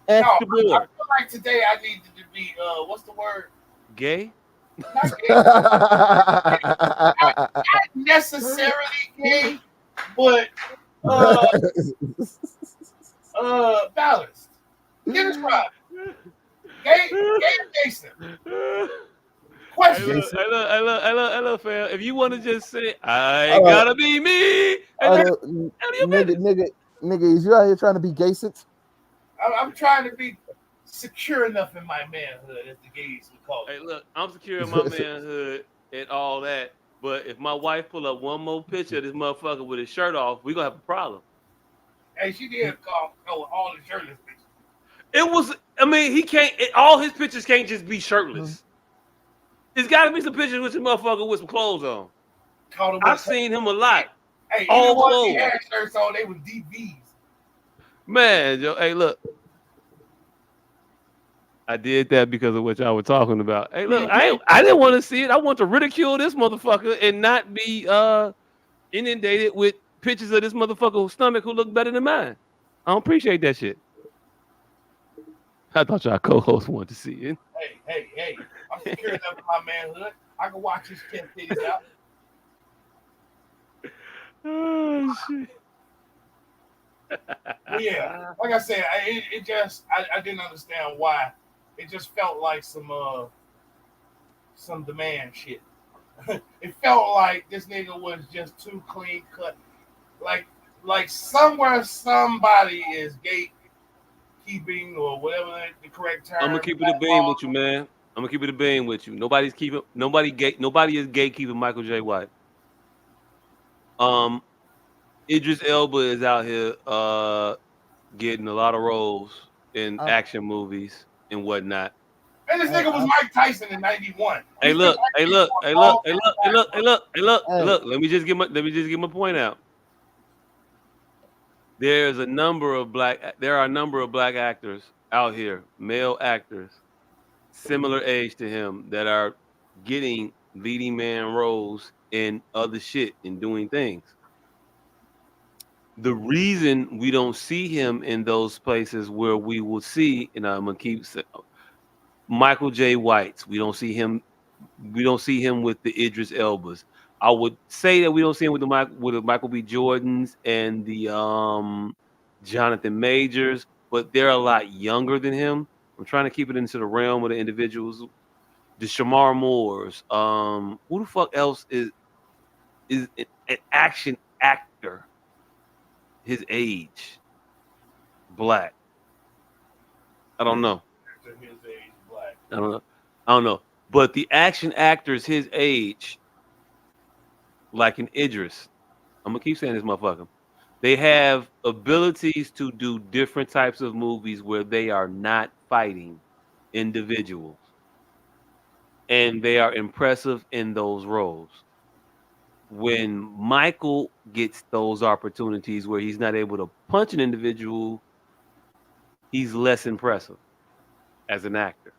off the board. I feel like today I needed to be what's the word? Gay? Not gay. Not necessarily gay, but Balanced. Get us right. Gay Jason. Question. Hey, look, fam. If you want to just say, I gotta be me. Nigga, is you out here trying to be gaysit? I'm trying to be secure enough in my manhood, as the gays would call it. Hey, look, I'm secure in my manhood and all that. But if my wife pull up one more picture of this motherfucker with his shirt off, we gonna have a problem. Hey, she did call all the shirtless pictures. It was. I mean, he can't. All his pictures can't just be shirtless. There's got to be some pictures with some motherfucker with some clothes on. I've seen him a lot. Hey, all even clothes. He had shirts on, they was DVs. Man, yo, hey, look. I did that because of what y'all were talking about. Hey, look, I didn't want to see it. I want to ridicule this motherfucker and not be inundated with pictures of this motherfucker's stomach who look better than mine. I don't appreciate that shit. I thought y'all co-host wanted to see it. Hey. I'm secure enough in my manhood. I can watch his 10 titties out. Oh, shit. Yeah, like I said, I didn't understand why. It just felt like some demand shit. It felt like this nigga was just too clean cut. Like somewhere somebody is gatekeeping or whatever the correct term. I'm gonna keep it a beam with you, man. I'm gonna keep it a beam with you. Nobody is gatekeeping Michael J. White. Idris Elba is out here getting a lot of roles in action movies and whatnot. And this nigga was Mike Tyson in '91. Hey, look. Let me just get my point out. There are a number of black actors out here, male actors, similar age to him, that are getting leading man roles in other shit and doing things. The reason we don't see him in those places where we will see, and I'm gonna keep saying, Michael J. White's. We don't see him with the Idris Elbas. I would say that we don't see him with the Michael B. Jordans and the Jonathan Majors, but they're a lot younger than him. I'm trying to keep it into the realm of the individuals. The Shamar Moores. Who the fuck else is an action actor his age? Black. I don't know. I don't know. But the action actors his age, like an Idris, I'm gonna keep saying this motherfucker. They have abilities to do different types of movies where they are not fighting individuals. And they are impressive in those roles. When Michael gets those opportunities where he's not able to punch an individual, he's less impressive as an actor.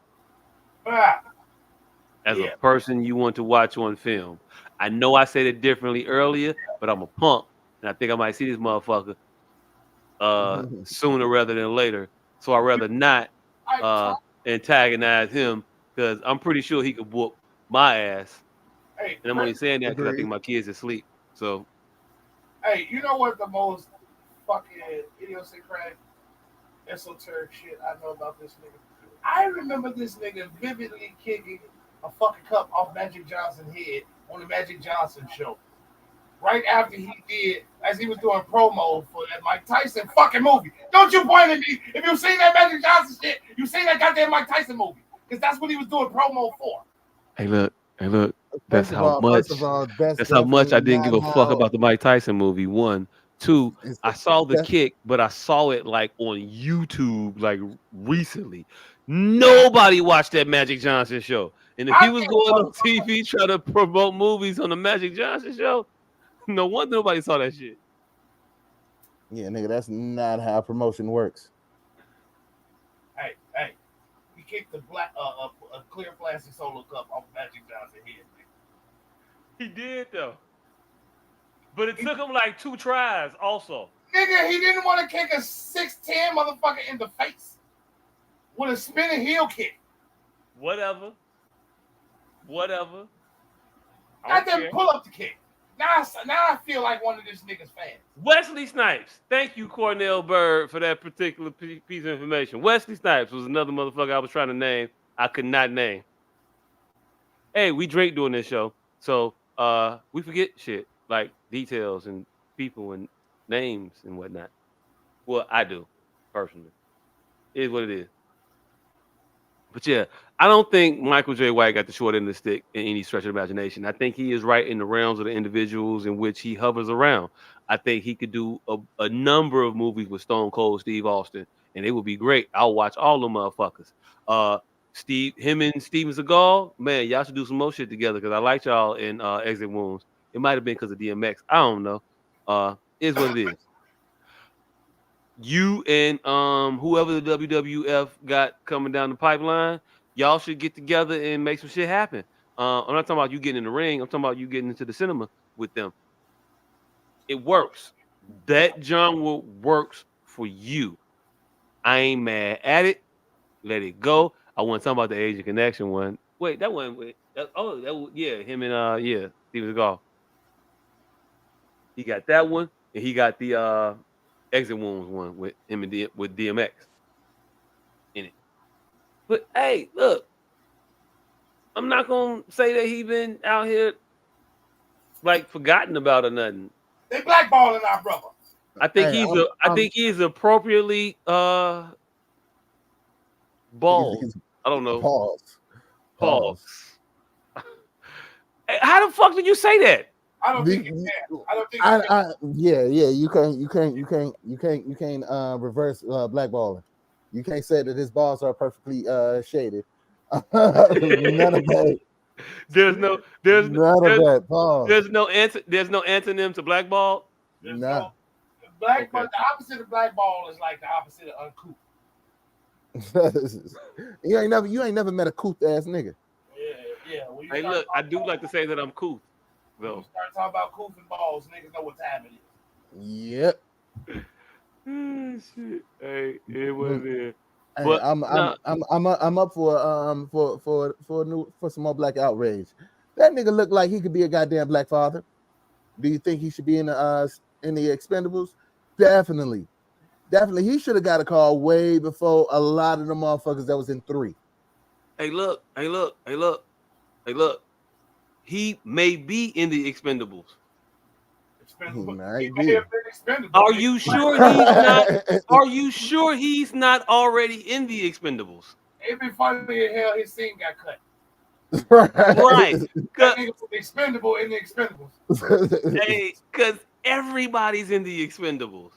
As a person you want to watch on film. I know I said it differently earlier, but I'm a punk, and I think I might see this motherfucker sooner rather than later. So I'd rather not antagonize him, because I'm pretty sure he could whoop my ass. Hey, and I'm only saying that because I think my kids are asleep. So, hey, you know what the most fucking idiosyncratic, esoteric shit I know about this nigga? I remember this nigga vividly kicking a fucking cup off Magic Johnson's head on the Magic Johnson show. Right after he did, as he was doing promo for that Mike Tyson fucking movie. Don't you point at me. If you've seen that Magic Johnson shit, you've seen that goddamn Mike Tyson movie. Because that's what he was doing promo for. Hey, look. That's how much I didn't give a fuck about the Mike Tyson movie. 1, 2, I saw the kick, but I saw it like on YouTube, like recently. Nobody watched that Magic Johnson show. And if he was going on TV trying to promote movies on the Magic Johnson show, no wonder nobody saw that shit. Yeah, nigga, that's not how promotion works. Hey, he kicked a clear plastic solo cup off Magic Johnson's head. He did though, but it took him like 2 tries. Also, nigga, he didn't want to kick a 6'10" motherfucker in the face with a spinning heel kick. Whatever. I didn't pull up the kick. Now I feel like one of this nigga's fans. Wesley Snipes. Thank you, Cornell Bird, for that particular piece of information. Wesley Snipes was another motherfucker I was trying to name. I could not name. Hey, we drink during this show, so we forget shit like details and people and names and whatnot. Well, I do personally. It is what it is. But yeah, I don't think Michael J. White got the short end of the stick in any stretch of the imagination. I think he is right in the realms of the individuals in which he hovers around. I think he could do a number of movies with Stone Cold Steve Austin, and it would be great. I'll watch all them motherfuckers. Him and Steven Seagal, man, y'all should do some more shit together because I like y'all in Exit Wounds. It might have been because of DMX. I don't know. Is what it is. You and whoever the WWF got coming down the pipeline, y'all should get together and make some shit happen. I'm not talking about you getting in the ring. I'm talking about you getting into the cinema with them. It works. That genre works for you. I ain't mad at it. Let it go. I want to talk about the Asian Connection one. Wait, that one. Wait, him and Steven Seagal. He got that one, and he got the Exit Wounds one with him and with DMX in it. But hey, look, I'm not gonna say that he been out here like forgotten about or nothing. They blackballing our brother. I think he's appropriately bald. I don't know. Pause. Hey, how the fuck did you say that? I don't think you can. I don't think. Yeah. You can't reverse blackballing. You can't say that his balls are perfectly shaded. None of that. There's no antonym to blackball. No. Blackball. The opposite of blackball is like the opposite of uncouth. you ain't never met a couth ass nigga. Yeah. Hey, look, I do like to say that I'm couth. When you start talking about couth and balls, niggas know what time it is. Yep. Shit. Hey, it was there. Hey, but I'm up for some more black outrage. That nigga look like he could be a goddamn black father. Do you think he should be in the Expendables? Definitely. He should have got a call way before a lot of the motherfuckers that was in 3. Hey, look. He may be in the Expendables. Are you sure he's not? Are you sure he's not already in the Expendables? It'd be funny as hell. His scene got cut. Right. That nigga was expendable in the Expendables. Hey, because everybody's in the Expendables,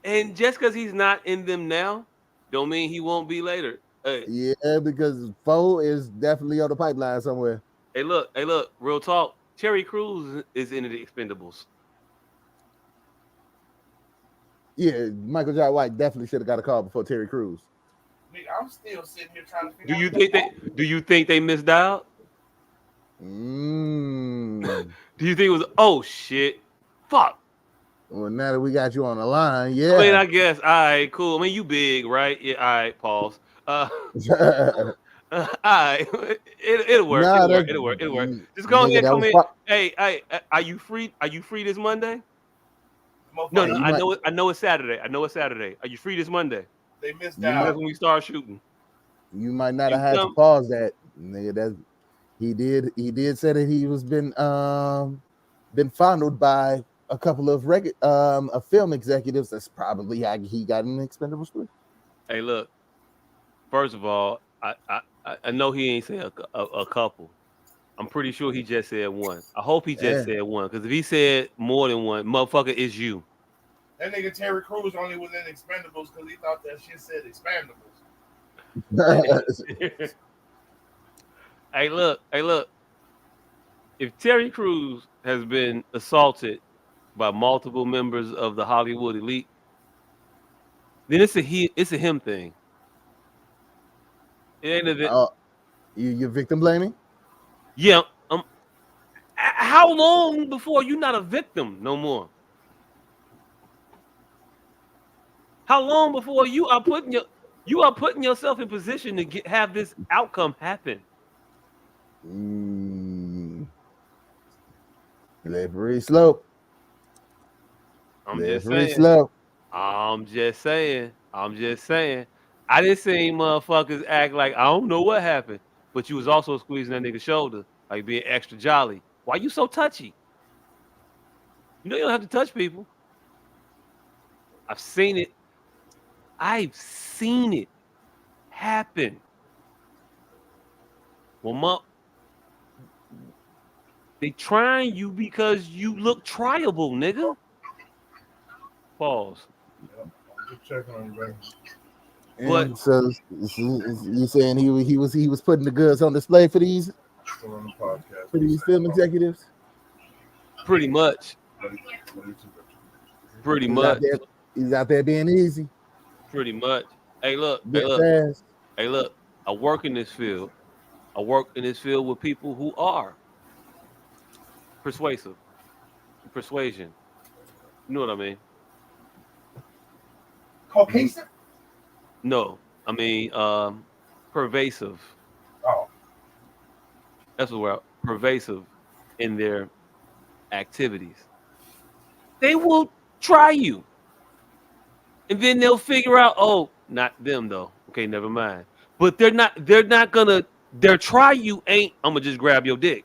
and just because he's not in them now, don't mean he won't be later. Hey. Yeah, because 4 is definitely on the pipeline somewhere. Hey, look. Real talk. Terry Crews is in the Expendables. Yeah, Michael J. White definitely should have got a call before Terry Crews. I'm still sitting here trying to figure out. Do you think they misdialed? Do you think it was? Oh shit! Fuck. Well, now that we got you on the line, yeah. I mean, I guess. All right, cool. I mean, you big, right? Yeah. All right. Pause. All right. It'll work. It'll work. Just go ahead. Come in. Hey, are you free? Are you free this Monday? No. I know it's Saturday. Are you free this Monday? They missed out. That's when we start shooting. You might not have had to pause that, nigga. He did say that he was been fondled by a couple of film executives. That's probably how he got in Expendables 3. Hey, look. First of all, I know he ain't said a couple. I'm pretty sure he just said one. I hope he just said one, because if he said more than one, motherfucker, it's you. That nigga Terry Crews only was in Expendables because he thought that shit said Expendables. Hey, look. If Terry Crews has been assaulted by multiple members of the Hollywood elite, then it's a him thing. It ain't you victim blaming? Yeah. How long before you're not a victim no more? How long before you are putting yourself in position to have this outcome happen? Slippery slope. I'm just Slippery saying. slope. I'm just saying. I'm just saying. I didn't see motherfuckers act like I don't know what happened, but you was also squeezing that nigga's shoulder, like being extra jolly. Why you so touchy? You know you don't have to touch people. I've seen it. I've seen it happen. Well, they trying you because you look triable, nigga. Pause. Just checking on you, baby. And so you saying he was putting the goods on display for these film executives? Pretty much. Pretty much. He's out there being easy. Pretty much. Hey, look. Fast. Hey, look. I work in this field. I work in this field with people who are persuasive. Persuasion. You know what I mean? Caucasian? No. I mean pervasive. Oh. That's what we're pervasive in their activities. They will try you. And then they'll figure out, oh, not them though. Okay, never mind. But they're not gonna their try you ain't I'm gonna just grab your dick.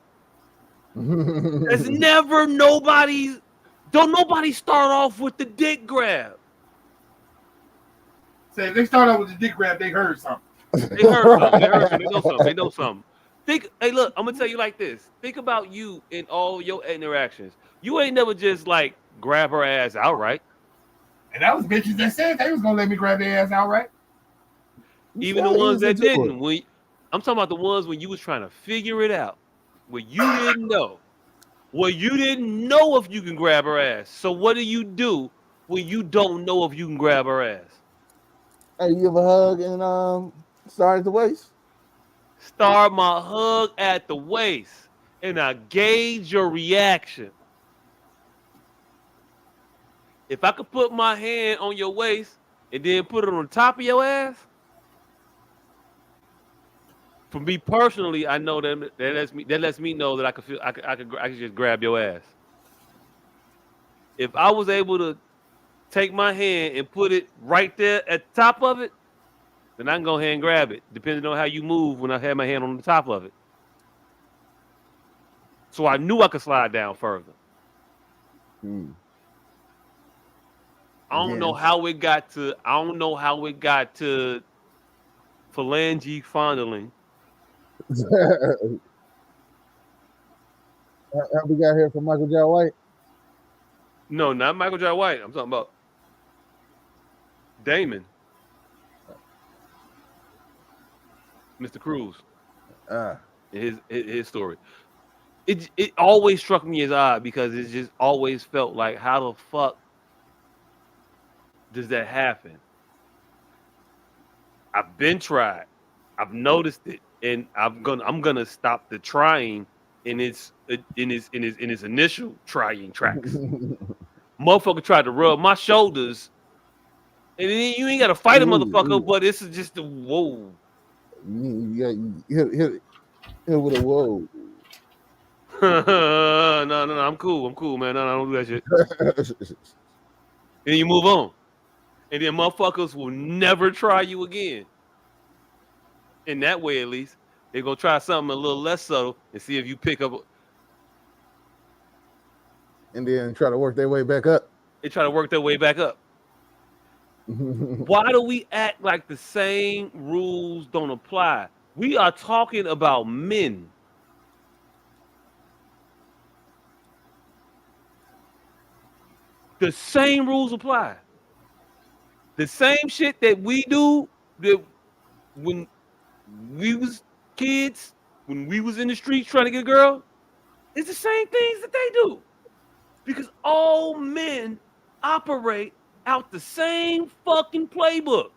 There's never don't nobody start off with the dick grab. Say if they start off with the dick grab, they heard something. They heard something. They know something. Hey, look, I'm gonna tell you like this. Think about you in all your interactions. You ain't never just like grab her ass outright. And that was bitches that said they was gonna let me grab their ass outright. Even the ones that didn't. I'm talking about the ones when you was trying to figure it out. Where you didn't know. Well, you didn't know if you can grab her ass. So what do you do when you don't know if you can grab her ass? Hey, you give a hug and start at the waist? Start my hug at the waist. And I gauge your reaction. If I could put my hand on your waist and then put it on the top of your ass, for me personally, I know that lets me know that I could just grab your ass. If I was able to take my hand and put it right there at the top of it, then I can go ahead and grab it, depending on how you move when I had my hand on the top of it. So I knew I could slide down further. I don't know how it got to phalange fondling. Have we got here from Michael J. White? No, not Michael J. White. I'm talking about Damon. Mr. Cruz. His story. It always struck me as odd because it just always felt like, how the fuck does that happen? I've been tried. I've noticed it, and I'm gonna stop the trying in its initial trying tracks. Motherfucker tried to rub my shoulders, and then you ain't gotta fight a motherfucker, but this is just the whoa. You hit with a whoa. No, I'm cool, man. No, I don't do that shit. And you move on. And then motherfuckers will never try you again. In that way, at least, they're gonna try something a little less subtle and see if you pick up. And then try to work their way back up. They try to work their way back up. Why do we act like the same rules don't apply? We are talking about men. The same rules apply. The same shit that we do that when we was kids, when we was in the streets trying to get a girl, it's the same things that they do. Because all men operate out the same fucking playbook.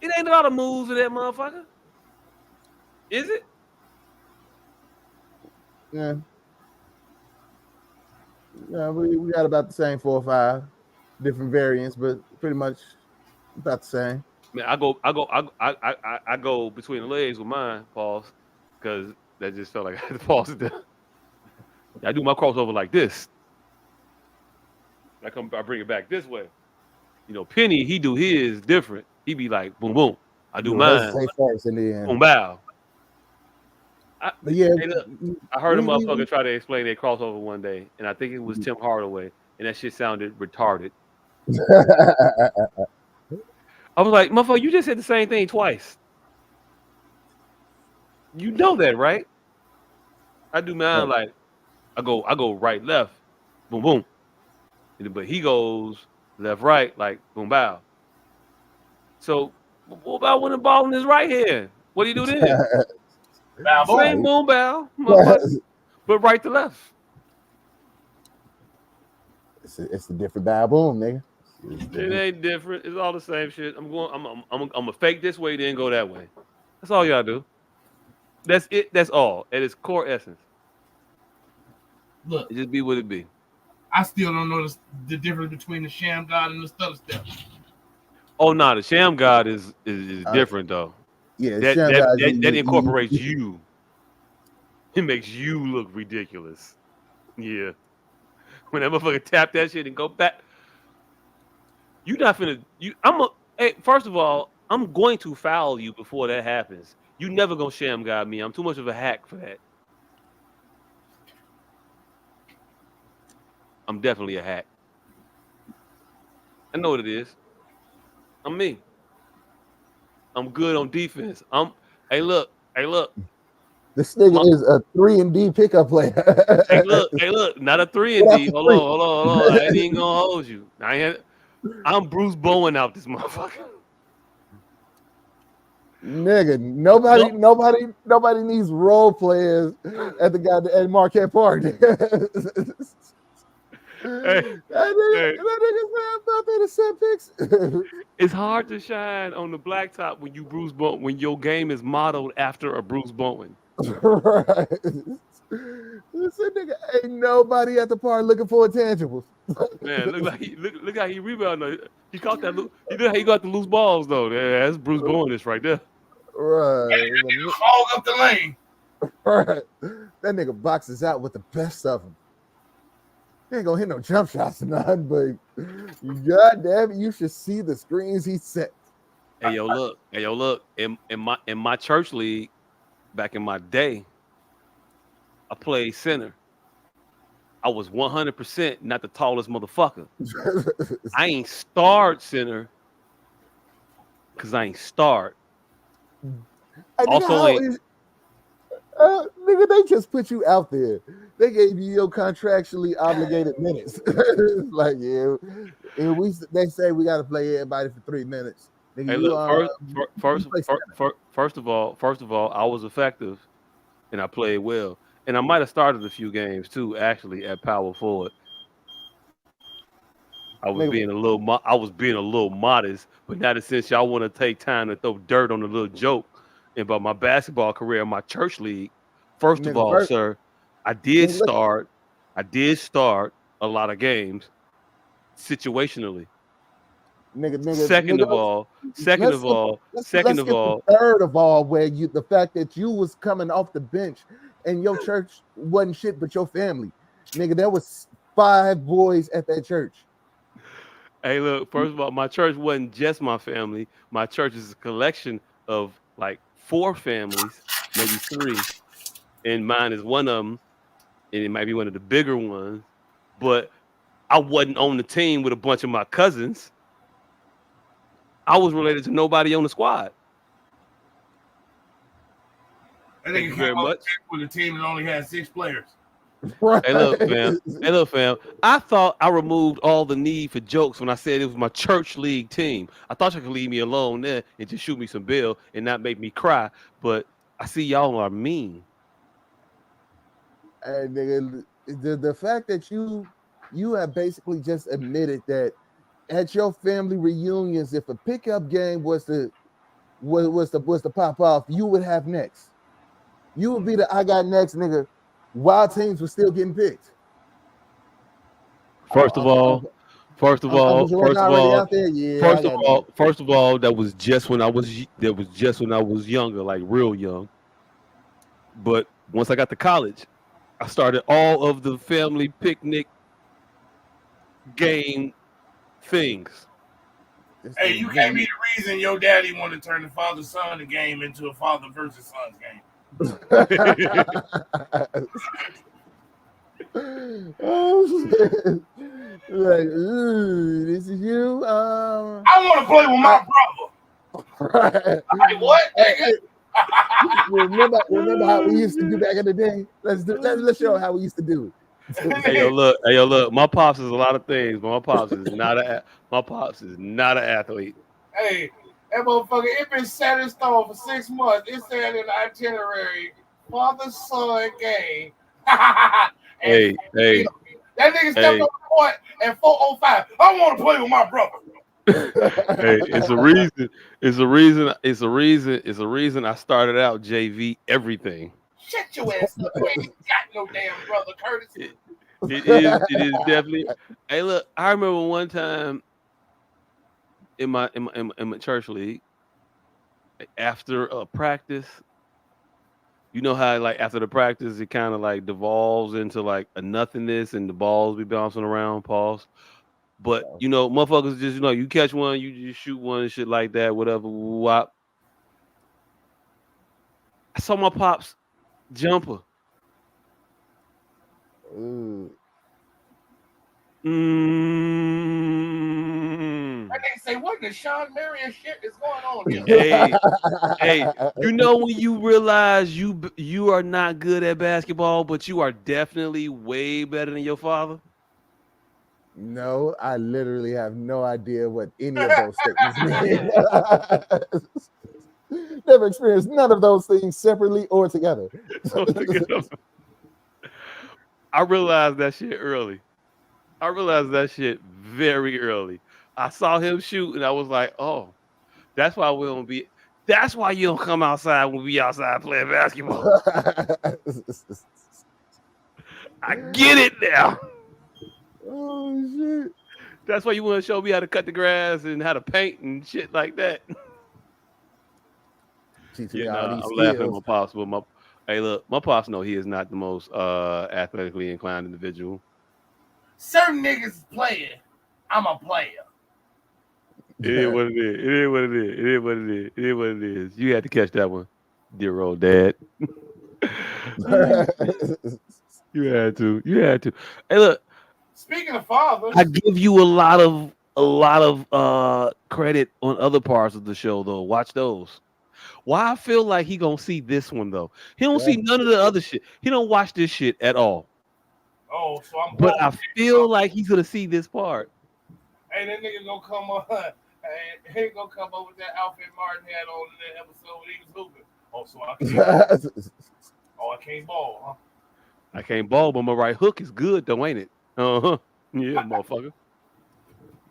It ain't a lot of moves in that motherfucker. Is it? Yeah. Yeah, we got about the same 4 or 5 different variants, but pretty much about the same. Man, I go between the legs with mine, pause. because that just felt like I had to pause it there. I do my crossover like this. I bring it back this way. You know, Penny, he do his different. He be like, boom, boom. I do You mine. hesitate first and then. Boom, bow. But yeah, Hey, look, I heard a motherfucker try to explain their crossover one day, and I think it was Tim Hardaway, and that shit sounded retarded. I was like, motherfucker, you just said the same thing twice. You know that, right? I do mine like I go right, left, boom, boom. But he goes left, right, like boom, bow. So what about when the ball in his right hand? What do you do then? Same boom, bow, motherfucker, but right to left. It's a different bow boom, nigga. It ain't different. It's all the same shit. I'm gonna fake this way, then go that way. That's all y'all do. That's it. That's all. At its core essence. Look, it just be what it be. I still don't know the difference between the sham god and the stutter step. Oh no, the sham god is different though. Yeah, that incorporates you. It makes you look ridiculous. Yeah. When that motherfucker tap that shit and go back, you not finna. Hey, first of all, I'm going to foul you before that happens. You never gonna sham god me. I'm too much of a hack for that. I'm definitely a hack. I know what it is. I'm me. I'm good on defense. Hey look. This nigga is a 3-and-D pickup player. hey look, not a 3-and-D. Hold on. I ain't gonna hold you. I'm Bruce Bowen out this motherfucker. Nigga, nobody needs role players at the goddamn Marquette Park. that nigga said picks. It's hard to shine on the blacktop when you Bruce Bowen, when your game is modeled after a Bruce Bowen. Right. This nigga ain't nobody at the park looking for intangibles. Man, look how he rebounded. He caught that. You know how he got the loose balls though. That's Bruce Bowen right there. Right. Hog up the lane. Right. That nigga boxes out with the best of them. He ain't gonna hit no jump shots or nothing, but goddamn it, you should see the screens he set. Hey yo, look. In my church league, back in my day, I played center. I was 100% not the tallest motherfucker. I ain't start center because I ain't start. Also, nigga, they just put you out there. They gave you your contractually obligated minutes. Like, yeah, they say we got to play everybody for 3 minutes. Nigga, hey, look, first of all, I was effective and I played well, and I might have started a few games too. Actually, at power forward, I was being a little modest, but not since y'all want to take time to throw dirt on a little joke about my basketball career in my church league. First of all, sir, I did start a lot of games situationally. Second of all, third of all, where the fact that you was coming off the bench and your church wasn't shit but your family, nigga, there was 5 boys at that church. Hey, look, first of all, my church wasn't just my family. My church is a collection of like 4 families, maybe 3, and mine is one of them, and it might be one of the bigger ones. But I wasn't on the team with a bunch of my cousins. I was related to nobody on the squad. Thank you very much. When the team that only had 6 players. Right. Hey, look, fam. I thought I removed all the need for jokes when I said it was my church league team. I thought you could leave me alone there and just shoot me some bill and not make me cry. But I see y'all are mean. And nigga, the fact that you have basically just admitted that at your family reunions, if a pickup game was to pop off, you would have next. You would be the I got next nigga while teams were still getting picked. First of all, that was just when I was younger, like real young. But once I got to college, I started all of the family picnic game things. Hey, you can't be the reason your daddy want to turn the father-son game into a father versus sons game. Oh shit! Like, ooh, this is you. I want to play with my brother. Like what, nigga? Remember how we used to do back in the day? Let's show how we used to do it. Hey yo, look. My pops is a lot of things, but my pops is not an athlete. Hey, that motherfucker, it been set in stone for 6 months. It said in the itinerary, father-son game. And Hey, that nigga stepped on the court at 4:05. I want to play with my brother. Hey, it's a reason. It's a reason. It's a reason. It's a reason I started out JV everything. Shut your ass up. You ain't got no damn brother, Curtis. It is definitely. Hey, look, I remember one time in my church league after a practice. You know how like after the practice it kind of like devolves into like a nothingness and the balls be bouncing around, pause. But you know, motherfuckers just you catch one, you just shoot one and shit like that, whatever. Wop. I saw my pops jumper. I can't say what the Sean Marion shit is going on here. Hey, you know when you realize you are not good at basketball, but you are definitely way better than your father? No, I literally have no idea what any of those statements mean. Never experienced none of those things separately or together. I realized that shit early. I realized that shit very early. I saw him shoot and I was like, oh, that's why we don't be. That's why you don't come outside when we outside playing basketball. I get it now. Oh shit! That's why you want to show me how to cut the grass and how to paint and shit like that. I'm laughing at my pops, but hey, look, my pops know he is not the most athletically inclined individual. Certain niggas playing. I'm a player. It is what it is. It is what it is. It is what it is. It is what it is. You had to catch that one, dear old dad. You had to. You had to. Hey, look. Speaking of fathers, I give you a lot of credit on other parts of the show, though. Watch those. Why I feel like he gonna see this one though. He don't see none of the other shit. He don't watch this shit at all. Oh, so I'm. But I feel like he's gonna see this part. Hey, that nigga gonna come on. He gonna come over with that outfit Martin had on in that episode when he was hooping. Oh, so I can't. I can't ball, huh? I can't ball, but my right hook is good, though, ain't it? Yeah, motherfucker.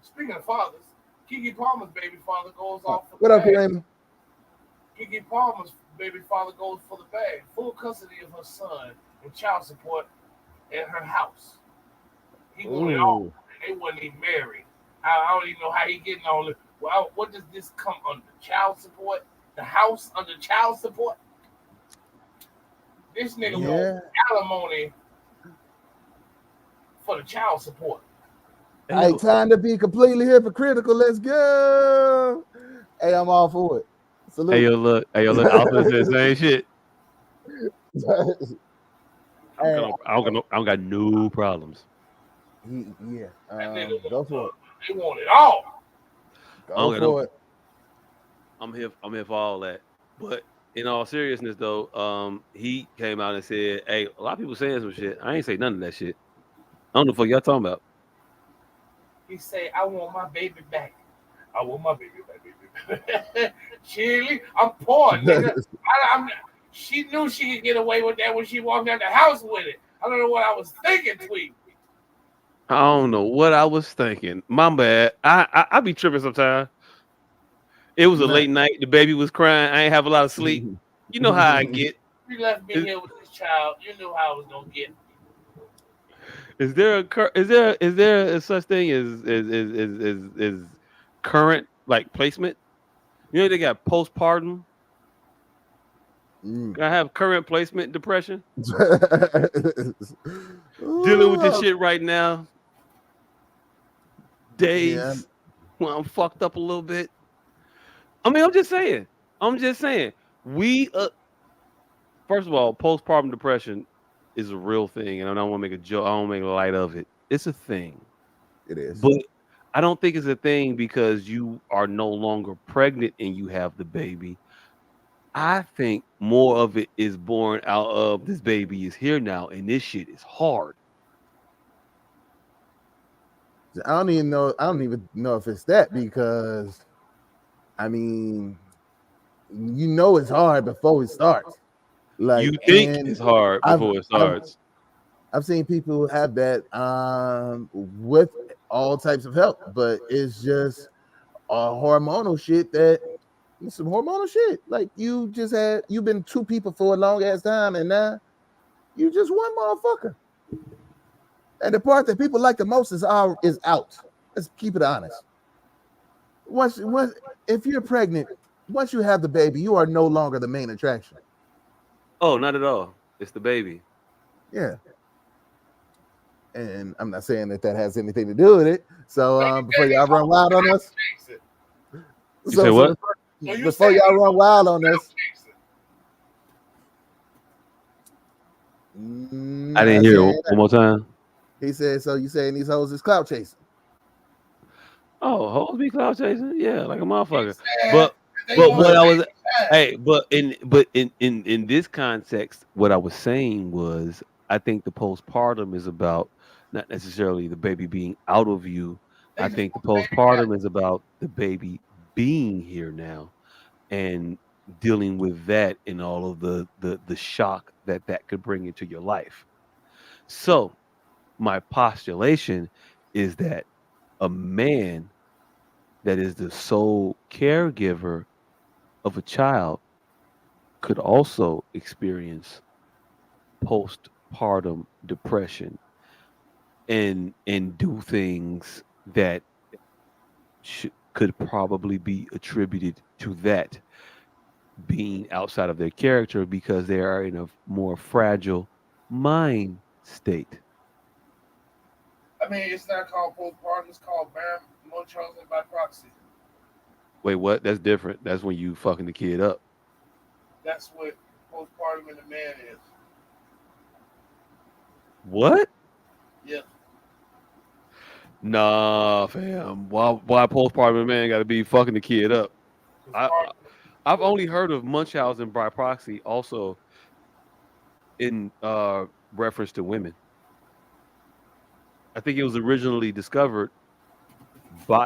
Speaking of fathers, Keke Palmer's baby father goes off. What up, Raymond? Keke Palmer's baby father goes for the bag, full custody of her son and child support at her house. He wanted all. They wasn't even married. I don't even know how he getting all it. Well, what does this come under? Child support? The house under child support? This nigga wants alimony for the child support. Hey, time to be completely hypocritical. Let's go. Hey, I'm all for it. Salute. Hey, yo, look. Alpha said the same shit. I don't got no problems. Yeah. Go for it. They want it all. Go for it. I'm here for all that. But in all seriousness, though, he came out and said, "Hey, a lot of people saying some shit. I ain't say none of that shit. I don't know what y'all talking about." He said, "I want my baby back. I want my baby back." Chili, I'm poor, nigga. She knew she could get away with that when she walked out the house with it. I don't know what I was thinking, Tweet. I don't know what I was thinking. My bad. I be tripping sometimes. It was a late night. The baby was crying. I ain't have a lot of sleep. You know how I get. You left me here with this child. You knew how I was gonna get. Is there a such thing as current like placement? You know they got postpartum. Can I have current placement depression? Dealing with this Ooh, shit right now. yeah, Days when I'm fucked up a little bit. I mean, I'm just saying. We first of all, postpartum depression is a real thing, and I don't want to make a joke. I don't make light of it. It's a thing, it is. but I don't think it's a thing because you are no longer pregnant and you have the baby. I think more of it is born out of this baby is here now, and this shit is hard. I don't even know. I don't even know if it's that because, I mean, you know, it's hard before it starts. You Like, think and it's hard I've before it I've starts. I've seen people have that with all types of help, but it's just hormonal shit that it's some hormonal shit. Like you've been two people for a long ass time, and now you just one motherfucker. And the part that people like the most is out. Let's keep it honest. Once if you're pregnant, once you have the baby, you are no longer the main attraction. Oh, not at all. It's the baby. Yeah. And I'm not saying that has anything to do with it. So before y'all run wild on us, You say what? Before y'all run wild on us, I didn't hear it one more time. He said, "So you saying these hoes is clout chasing?" Oh, hoes be cloud chasing? Yeah, like a motherfucker. But what I was in this context, what I was saying was I think the postpartum is about not necessarily the baby being out of you. I think the postpartum is about the baby being here now and dealing with that and all of the shock that that could bring into your life. So, my postulation is that a man that is the sole caregiver of a child could also experience postpartum depression and do things that could probably be attributed to that being outside of their character because they are in a more fragile mind state. I mean, it's not called postpartum. It's called Munchausen by proxy. Wait, what? That's different. That's when you fucking the kid up. That's what postpartum in a man is. What? Yeah. Nah, fam. Why postpartum man got to be fucking the kid up? I've only heard of Munchausen by proxy also in reference to women. I think it was originally discovered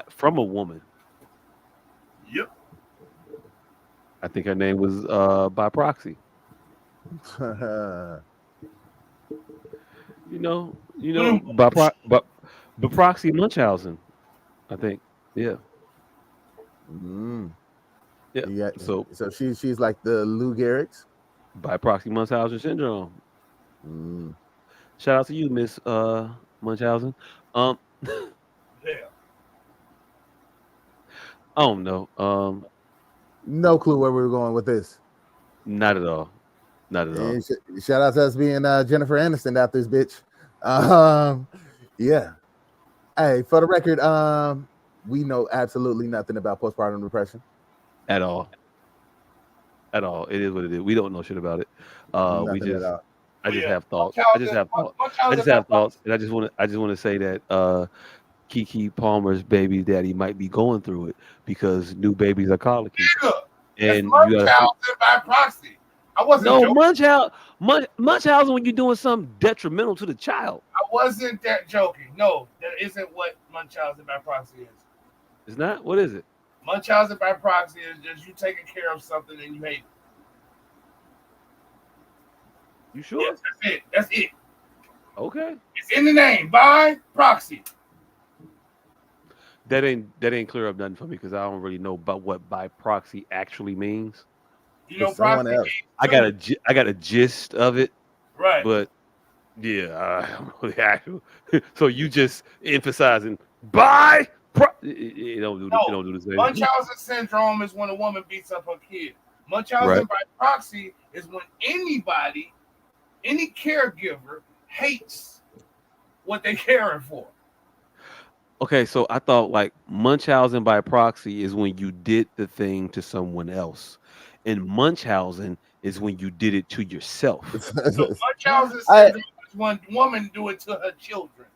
from a woman. Yep. I think her name was by proxy. By proxy Munchausen. I think. Yeah. Yeah. So she's like the Lou Gehrig's by proxy Munchausen syndrome. Shout out to you, Miss Munchausen. Yeah. I don't know. No clue where we were going with this. Not at all. Not at all. Shout out to us being Jennifer Aniston out this bitch. Yeah. Hey, for the record, we know absolutely nothing about postpartum depression. At all. At all. It is what it is. We don't know shit about it. We just I just have thoughts. I just have thoughts. And I just want to say that Kiki Palmer's baby daddy might be going through it because new babies are colicky. And you gotta by proxy. I wasn't joking. Munchausen when you're doing something detrimental to the child. I wasn't that joking. No, that isn't what Munchausen by proxy is. It's not? What is it? Munchausen by proxy is just you taking care of something and you hate it. You sure? Yes, that's it. That's it. Okay. It's in the name. By proxy. That ain't clear up nothing for me because I don't really know about what by proxy actually means. You know, proxy. I got a gist of it. Right. But yeah, I don't know the actual. So you just emphasizing by it don't do the same. Munchausen syndrome is when a woman beats up her kid. Munchausen by proxy is when anybody, any caregiver hates what they caring for. Okay, so I thought like Munchausen by proxy is when you did the thing to someone else, and Munchausen is when you did it to yourself. So Munchausen I, syndrome is when women do it to her children.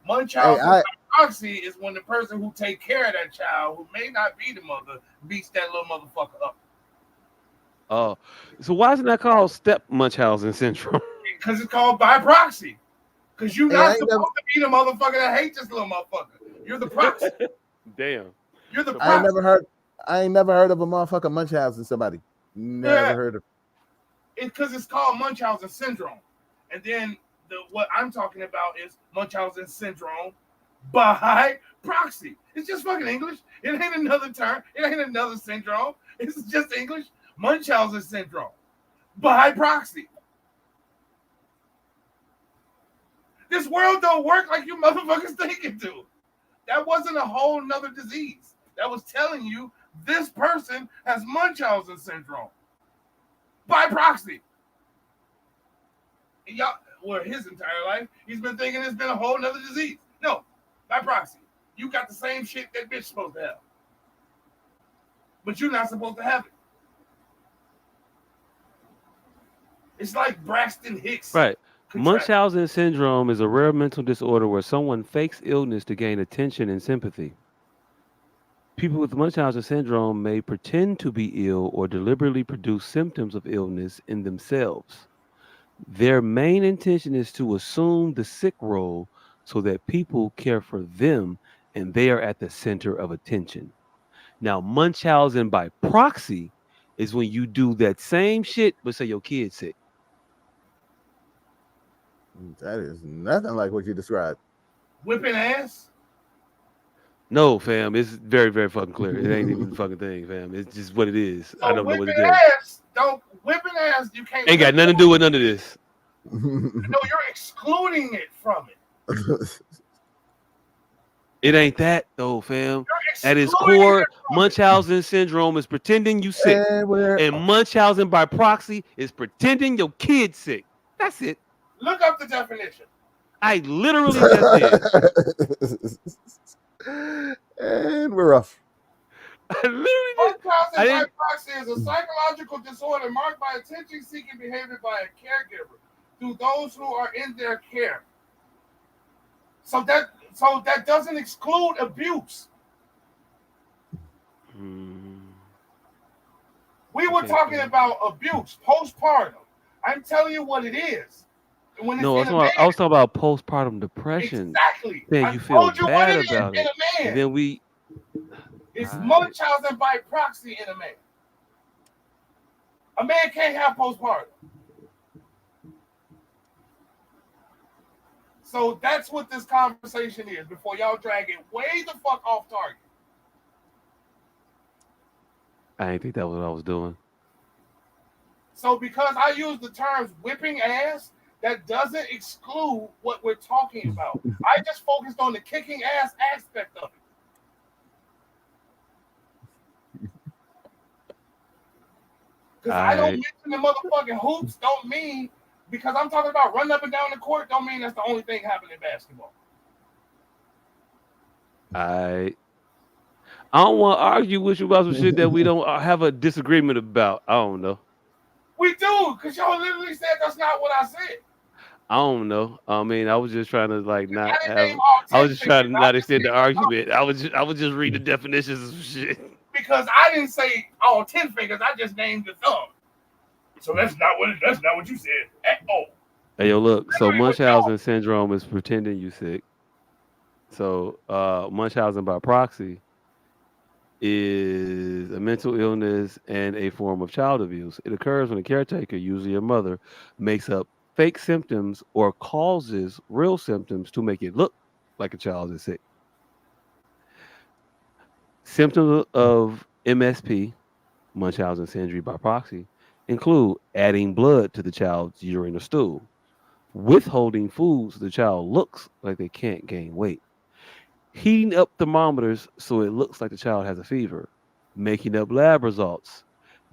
hey, Munchausen by proxy is when the person who take care of that child, who may not be the mother, beats that little motherfucker up. Oh, so why isn't that called step Munchausen syndrome? Because it's called by proxy. Because you're hey, not supposed to be the motherfucker that hates this little motherfucker. You're the proxy. Damn. You're the I proxy. ain't never heard of a motherfucker Munchausen somebody. Never heard of. Because it's called Munchausen syndrome, and then what I'm talking about is Munchausen syndrome by proxy. It's just fucking English. It ain't another term. It ain't another syndrome. It's just English. Munchausen syndrome by proxy. This world don't work like you motherfuckers think it do. That wasn't a whole nother disease. That was telling you this person has Munchausen syndrome by proxy. And y'all, well, his entire life, he's been thinking it's been a whole nother disease. No, by proxy. You got the same shit that bitch supposed to have. But you're not supposed to have it. It's like Braxton Hicks. Right. Munchausen syndrome is a rare mental disorder where someone fakes illness to gain attention and sympathy. People with Munchausen syndrome may pretend to be ill or deliberately produce symptoms of illness in themselves. Their main intention is to assume the sick role so that people care for them and they are at the center of attention. Now, Munchausen by proxy is when you do that same shit, but say your kid's sick. That is nothing like what you described. Whipping ass? No, fam, it's very, very fucking clear. It ain't even the fucking thing, fam. It's just what it is. So I don't know what to do. Whipping ass, you can't. Ain't got nothing to do with none of this. No, you're excluding it from it. It ain't that though, fam. At its core, Munchausen syndrome is pretending you sick, and Munchausen by proxy is pretending your kid's sick. That's it. Look up the definition. I literally just did. And we're off. Munchausen by proxy is a psychological disorder marked by attention-seeking behavior by a caregiver to those who are in their care. So that doesn't exclude abuse. We were talking about abuse, postpartum. I'm telling you what it is. When no, I was talking about postpartum depression. Exactly. Then you feel bad about it. And then it's Munchausen by proxy in a man. A man can't have postpartum. So that's what this conversation is before y'all drag it way the fuck off target. I didn't think that was what I was doing. So because I use the terms whipping ass, that doesn't exclude what we're talking about. I just focused on the kicking ass aspect of it. Because I don't mention the motherfucking hoops don't mean, because I'm talking about running up and down the court don't mean that's the only thing happening in basketball. I don't want to argue with you about some shit that we don't have a disagreement about. I don't know. We do, because y'all literally said that's not what I said. I don't know. I mean, I was just trying to not have. I was just trying to not extend the argument. I was just reading the definitions of shit. Because I didn't say all 10 fingers. I just named the thumb. So that's not what you said at all. Hey, yo, look. So Munchausen syndrome is pretending you sick. So Munchausen by proxy is a mental illness and a form of child abuse. It occurs when a caretaker, usually a mother, makes up fake symptoms or causes real symptoms to make it look like a child is sick. Symptoms of MSP, Munchausen syndrome by proxy, include adding blood to the child's urine or stool, withholding food so the child looks like they can't gain weight, heating up thermometers so it looks like the child has a fever, making up lab results,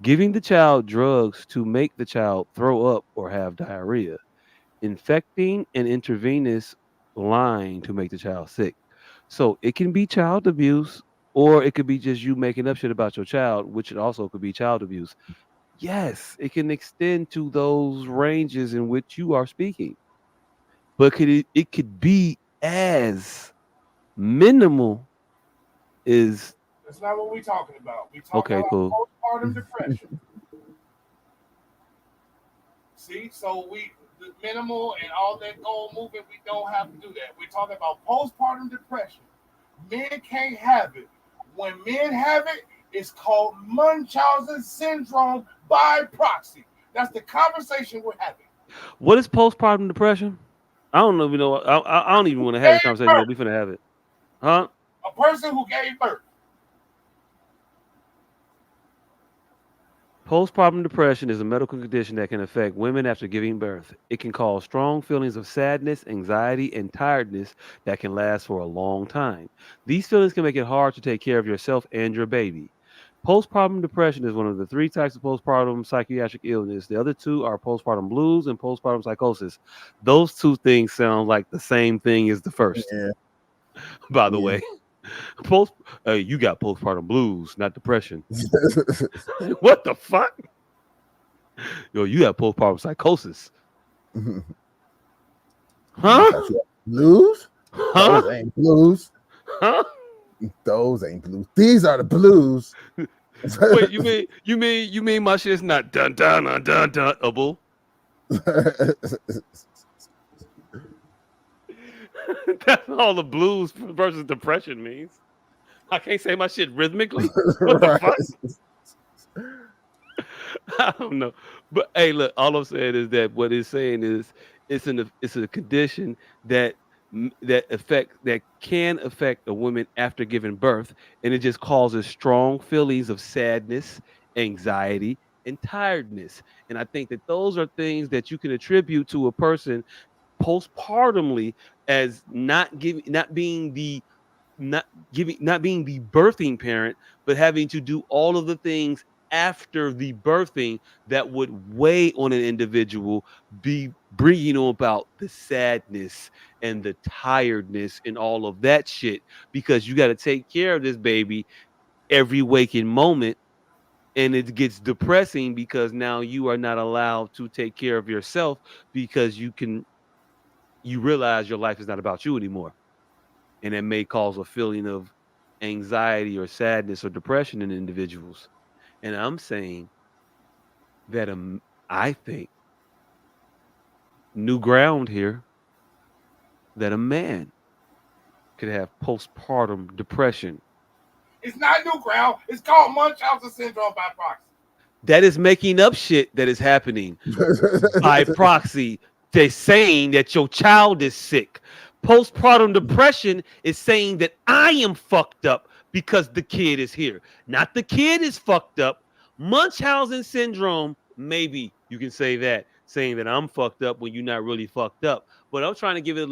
Giving the child drugs to make the child throw up or have diarrhea, infecting an intravenous line to make the child sick. So it can be child abuse, or it could be just you making up shit about your child, which it also could be child abuse. Yes, it can extend to those ranges in which you are speaking, but it could be as minimal as That's not what we're talking about. We're talking okay, about cool. postpartum depression. See, so we the minimal and all that goal movement, we don't have to do that. We're talking about postpartum depression. Men can't have it. When men have it, it's called Munchausen syndrome by proxy. That's the conversation we're having. What is postpartum depression? I don't know. I don't even want to have this Gave conversation, but birth. we finna have it, huh? A person who gave birth. Postpartum depression is a medical condition that can affect women after giving birth. It can cause strong feelings of sadness, anxiety, and tiredness that can last for a long time. These feelings can make it hard to take care of yourself and your baby. Postpartum depression is one of the three types of postpartum psychiatric illness. The other two are postpartum blues and postpartum psychosis. Those two things sound like the same thing as the first, Yeah, by the yeah. way. Post, you got postpartum blues, not depression. What the fuck? Yo, you got postpartum psychosis. I Huh? thought you had blues. Huh? Those ain't blues. Huh? Those ain't blues. These are the blues. Wait, you mean my shit's not dun dun dun dun dun able? That's all the blues versus depression means. I can't say my shit rhythmically. What the fuck? I don't know. But hey, look, all I'm saying is that what it's saying is it's a condition that that can affect a woman after giving birth, and it just causes strong feelings of sadness, anxiety, and tiredness. And I think that those are things that you can attribute to a person postpartumly as not being the birthing parent, but having to do all of the things after the birthing that would weigh on an individual, be bringing about the sadness and the tiredness and all of that shit, because you got to take care of this baby every waking moment. And it gets depressing because now you are not allowed to take care of yourself because you realize your life is not about you anymore, and it may cause a feeling of anxiety or sadness or depression in individuals. And I'm saying that I think new ground here that a man could have postpartum depression. It's not new ground. It's called Munchausen syndrome by proxy. That is making up shit that is happening by proxy. They're saying that your child is sick. Postpartum depression is saying that I am fucked up because the kid is here. Not the kid is fucked up. Munchausen syndrome, maybe you can say that, saying that I'm fucked up when you're not really fucked up. But I'm trying to give it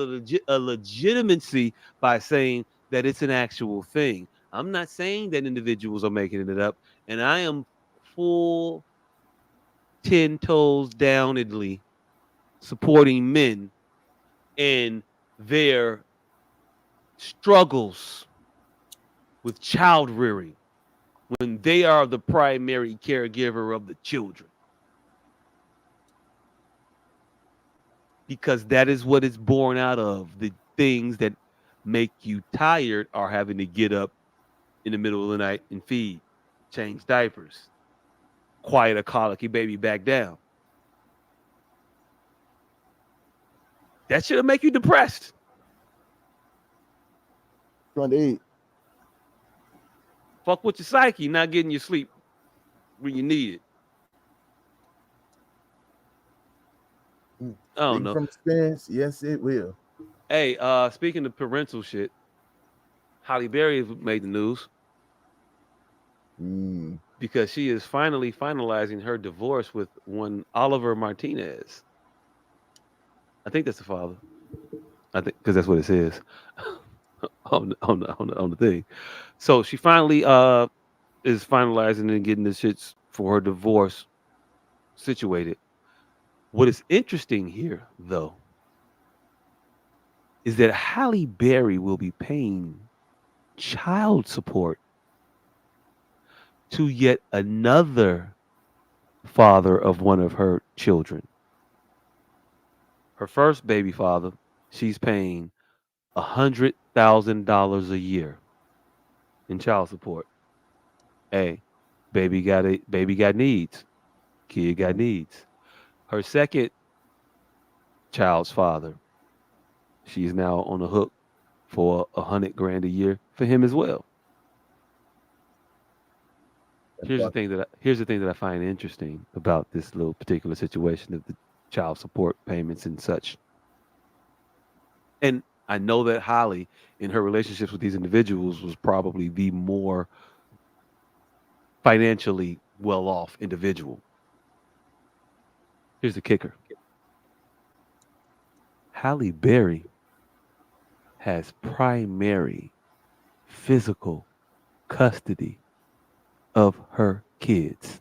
a legitimacy by saying that it's an actual thing. I'm not saying that individuals are making it up, and I am full 10 toes downedly supporting men and their struggles with child rearing when they are the primary caregiver of the children. Because that is what it's born out of. The things that make you tired are having to get up in the middle of the night and feed, change diapers, quiet a colicky baby back down. That should make you depressed. 28. Fuck with your psyche, not getting your sleep when you need it. I don't know. From experience, yes, it will. Hey, speaking of parental shit, Holly Berry made the news because she is finally finalizing her divorce with one Oliver Martinez. I think that's the father. I think because that's what it says on the thing. So she finally is finalizing and getting this shit for her divorce situated. What is interesting here, though, is that Halle Berry will be paying child support to yet another father of one of her children. Her first baby father, she's paying $100,000 a year in child support. Hey, baby got needs. Kid got needs. Her second child's father, she's now on the hook for 100 grand a year for him as well. Here's the thing that I find interesting about this little particular situation of the child support payments and such. And I know that Holly, in her relationships with these individuals, was probably the more financially well off individual. Here's the kicker: Halle Berry has primary physical custody of her kids,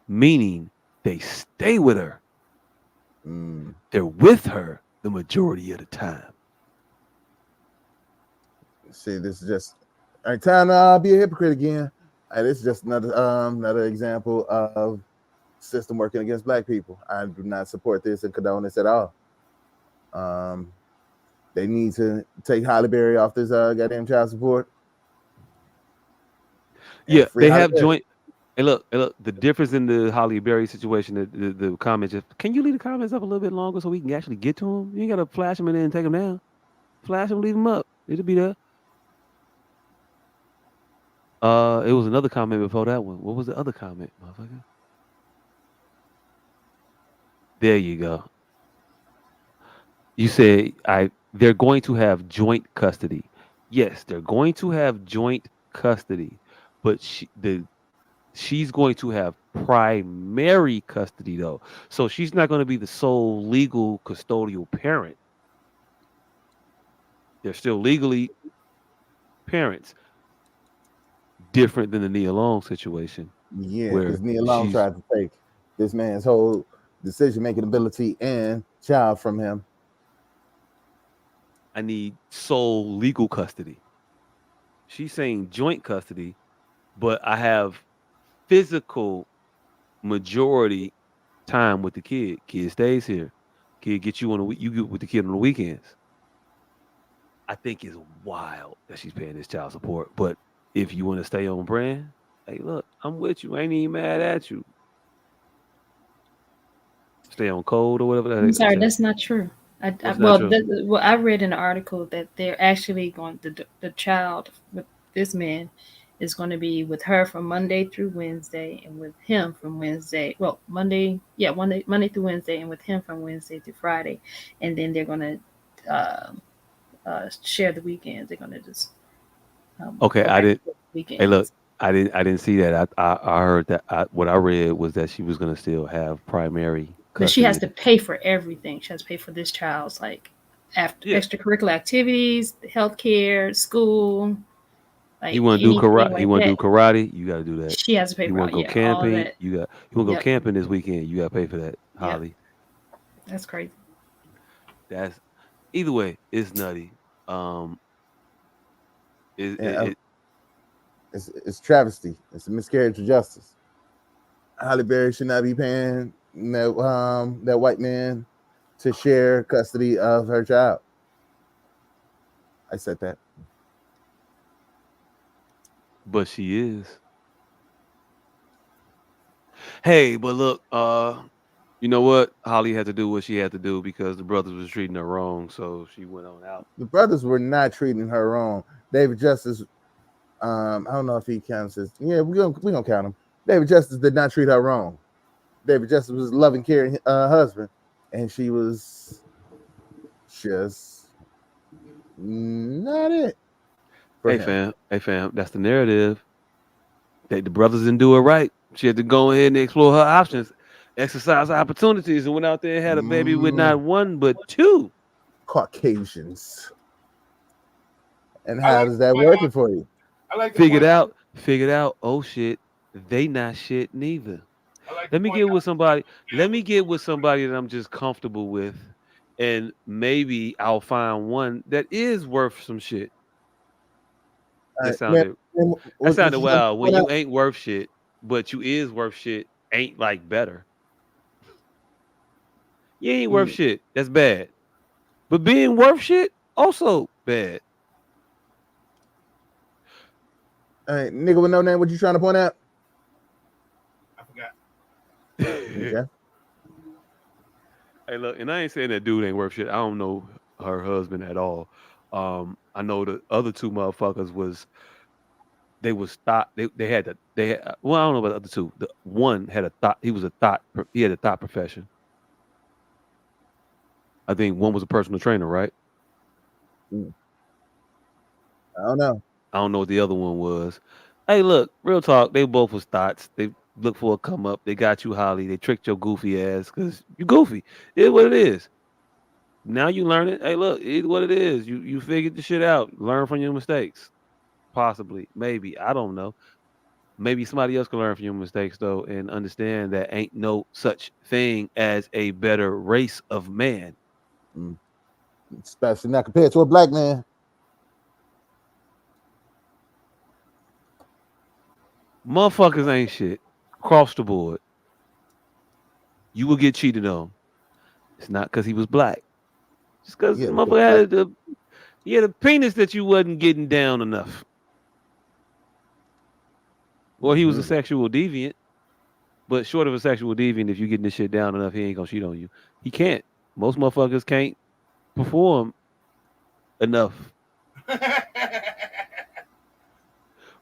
meaning they stay with her. They're with her the majority of the time. See, this is just time to be a hypocrite again. This is just another example of system working against black people. I do not support this and condone this at all. They need to take Halle Berry off this goddamn child support. Yeah, they have joint. Hey, look, the difference in the Halle Berry situation, the comments, can you leave the comments up a little bit longer so we can actually get to them? You ain't got to flash them in there and take them down. Flash them, leave them up. It'll be there. It was another comment before that one. What was the other comment, motherfucker? There you go. You said they're going to have joint custody. Yes, they're going to have joint custody, but she's going to have primary custody though. So she's not going to be the sole legal custodial parent. They're still legally parents. Different than the Nia Long situation. Yeah, because Nia Long tried to take this man's whole decision-making ability and child from him. I need sole legal custody. She's saying joint custody, but I have physical majority time with the kid. Kid stays here. Kid gets you on the week. You get with the kid on the weekends. I think it's wild that she's paying this child support. But if you want to stay on brand, hey, look, I'm with you. I ain't even mad at you. Stay on code or whatever. I'm sorry, that's not true. I read in an article that they're actually going the child with this man is going to be with her from Monday through Wednesday, and with him from Wednesday. Well, Monday through Wednesday, and with him from Wednesday through Friday, and then they're going to share the weekends. They're going to just okay. I didn't. Hey, look, I didn't see that. I heard that. What I read was that she was going to still have primary custody. But she has to pay for everything. She has to pay for this child's extracurricular activities, healthcare, school. Like you want to do karate? Like you want to do karate? You got to do that. She has to pay for. You want to go camping? You want to go camping this weekend? You got to pay for that, Holly. That's crazy. That's either way. It's nutty. It's travesty. It's a miscarriage of justice. Halle Berry should not be paying that white man to share custody of her child. I said that. But she is. Hey, but look, you know what? Holly had to do what she had to do because the brothers was treating her wrong, so she went on out. The brothers were not treating her wrong. David Justice, I don't know if he counts as we gonna count him. David Justice did not treat her wrong. David Justice was a loving, caring husband, and she was just not it. Hey fam, that's the narrative. The brothers didn't do it right. She had to go ahead and explore her options, exercise her opportunities, and went out there and had a baby with not one but two Caucasians. And how is that working for you? Figured out. Oh shit, they not shit neither. I like to Let me point get with out somebody. Let me was get with somebody that I'm just comfortable with, and maybe I'll find one that is worth some shit. All That right, man. sounded What you trying to wild. When point you out? ain't worth shit, but you is worth shit, ain't like better. You ain't worth Mm, shit. That's bad. But being worth shit, also bad. all right, nigga with no name. What you trying to point out? I forgot. Okay. Hey, look, and I ain't saying that dude ain't worth shit. I don't know her husband at all. I know the other two motherfuckers was they was thought they had the they had, well, I don't know about the other two. The one had a thought he was a thought he had a thought profession. I think one was a personal trainer, right? Mm, I don't know. I don't know what the other one was. Hey, look, real talk. They both was thoughts. They looked for a come up. They got you, Holly. They tricked your goofy ass because you goofy. It is what it is. Now you learn it. Hey, look, it's what it is. You figured the shit out. Learn from your mistakes. Possibly, maybe. I don't know. Maybe somebody else can learn from your mistakes though and understand that ain't no such thing as a better race of man. Mm, especially not compared to a black man. Motherfuckers ain't shit. Across the board. You will get cheated on. It's not because he was black. Just because Yeah, because black. motherfucker he had a penis that you wasn't getting down enough. Or he was a Mhm. sexual deviant. But short of a sexual deviant, if you getting this shit down enough, he ain't gonna cheat on you. He can't. Most motherfuckers can't perform enough.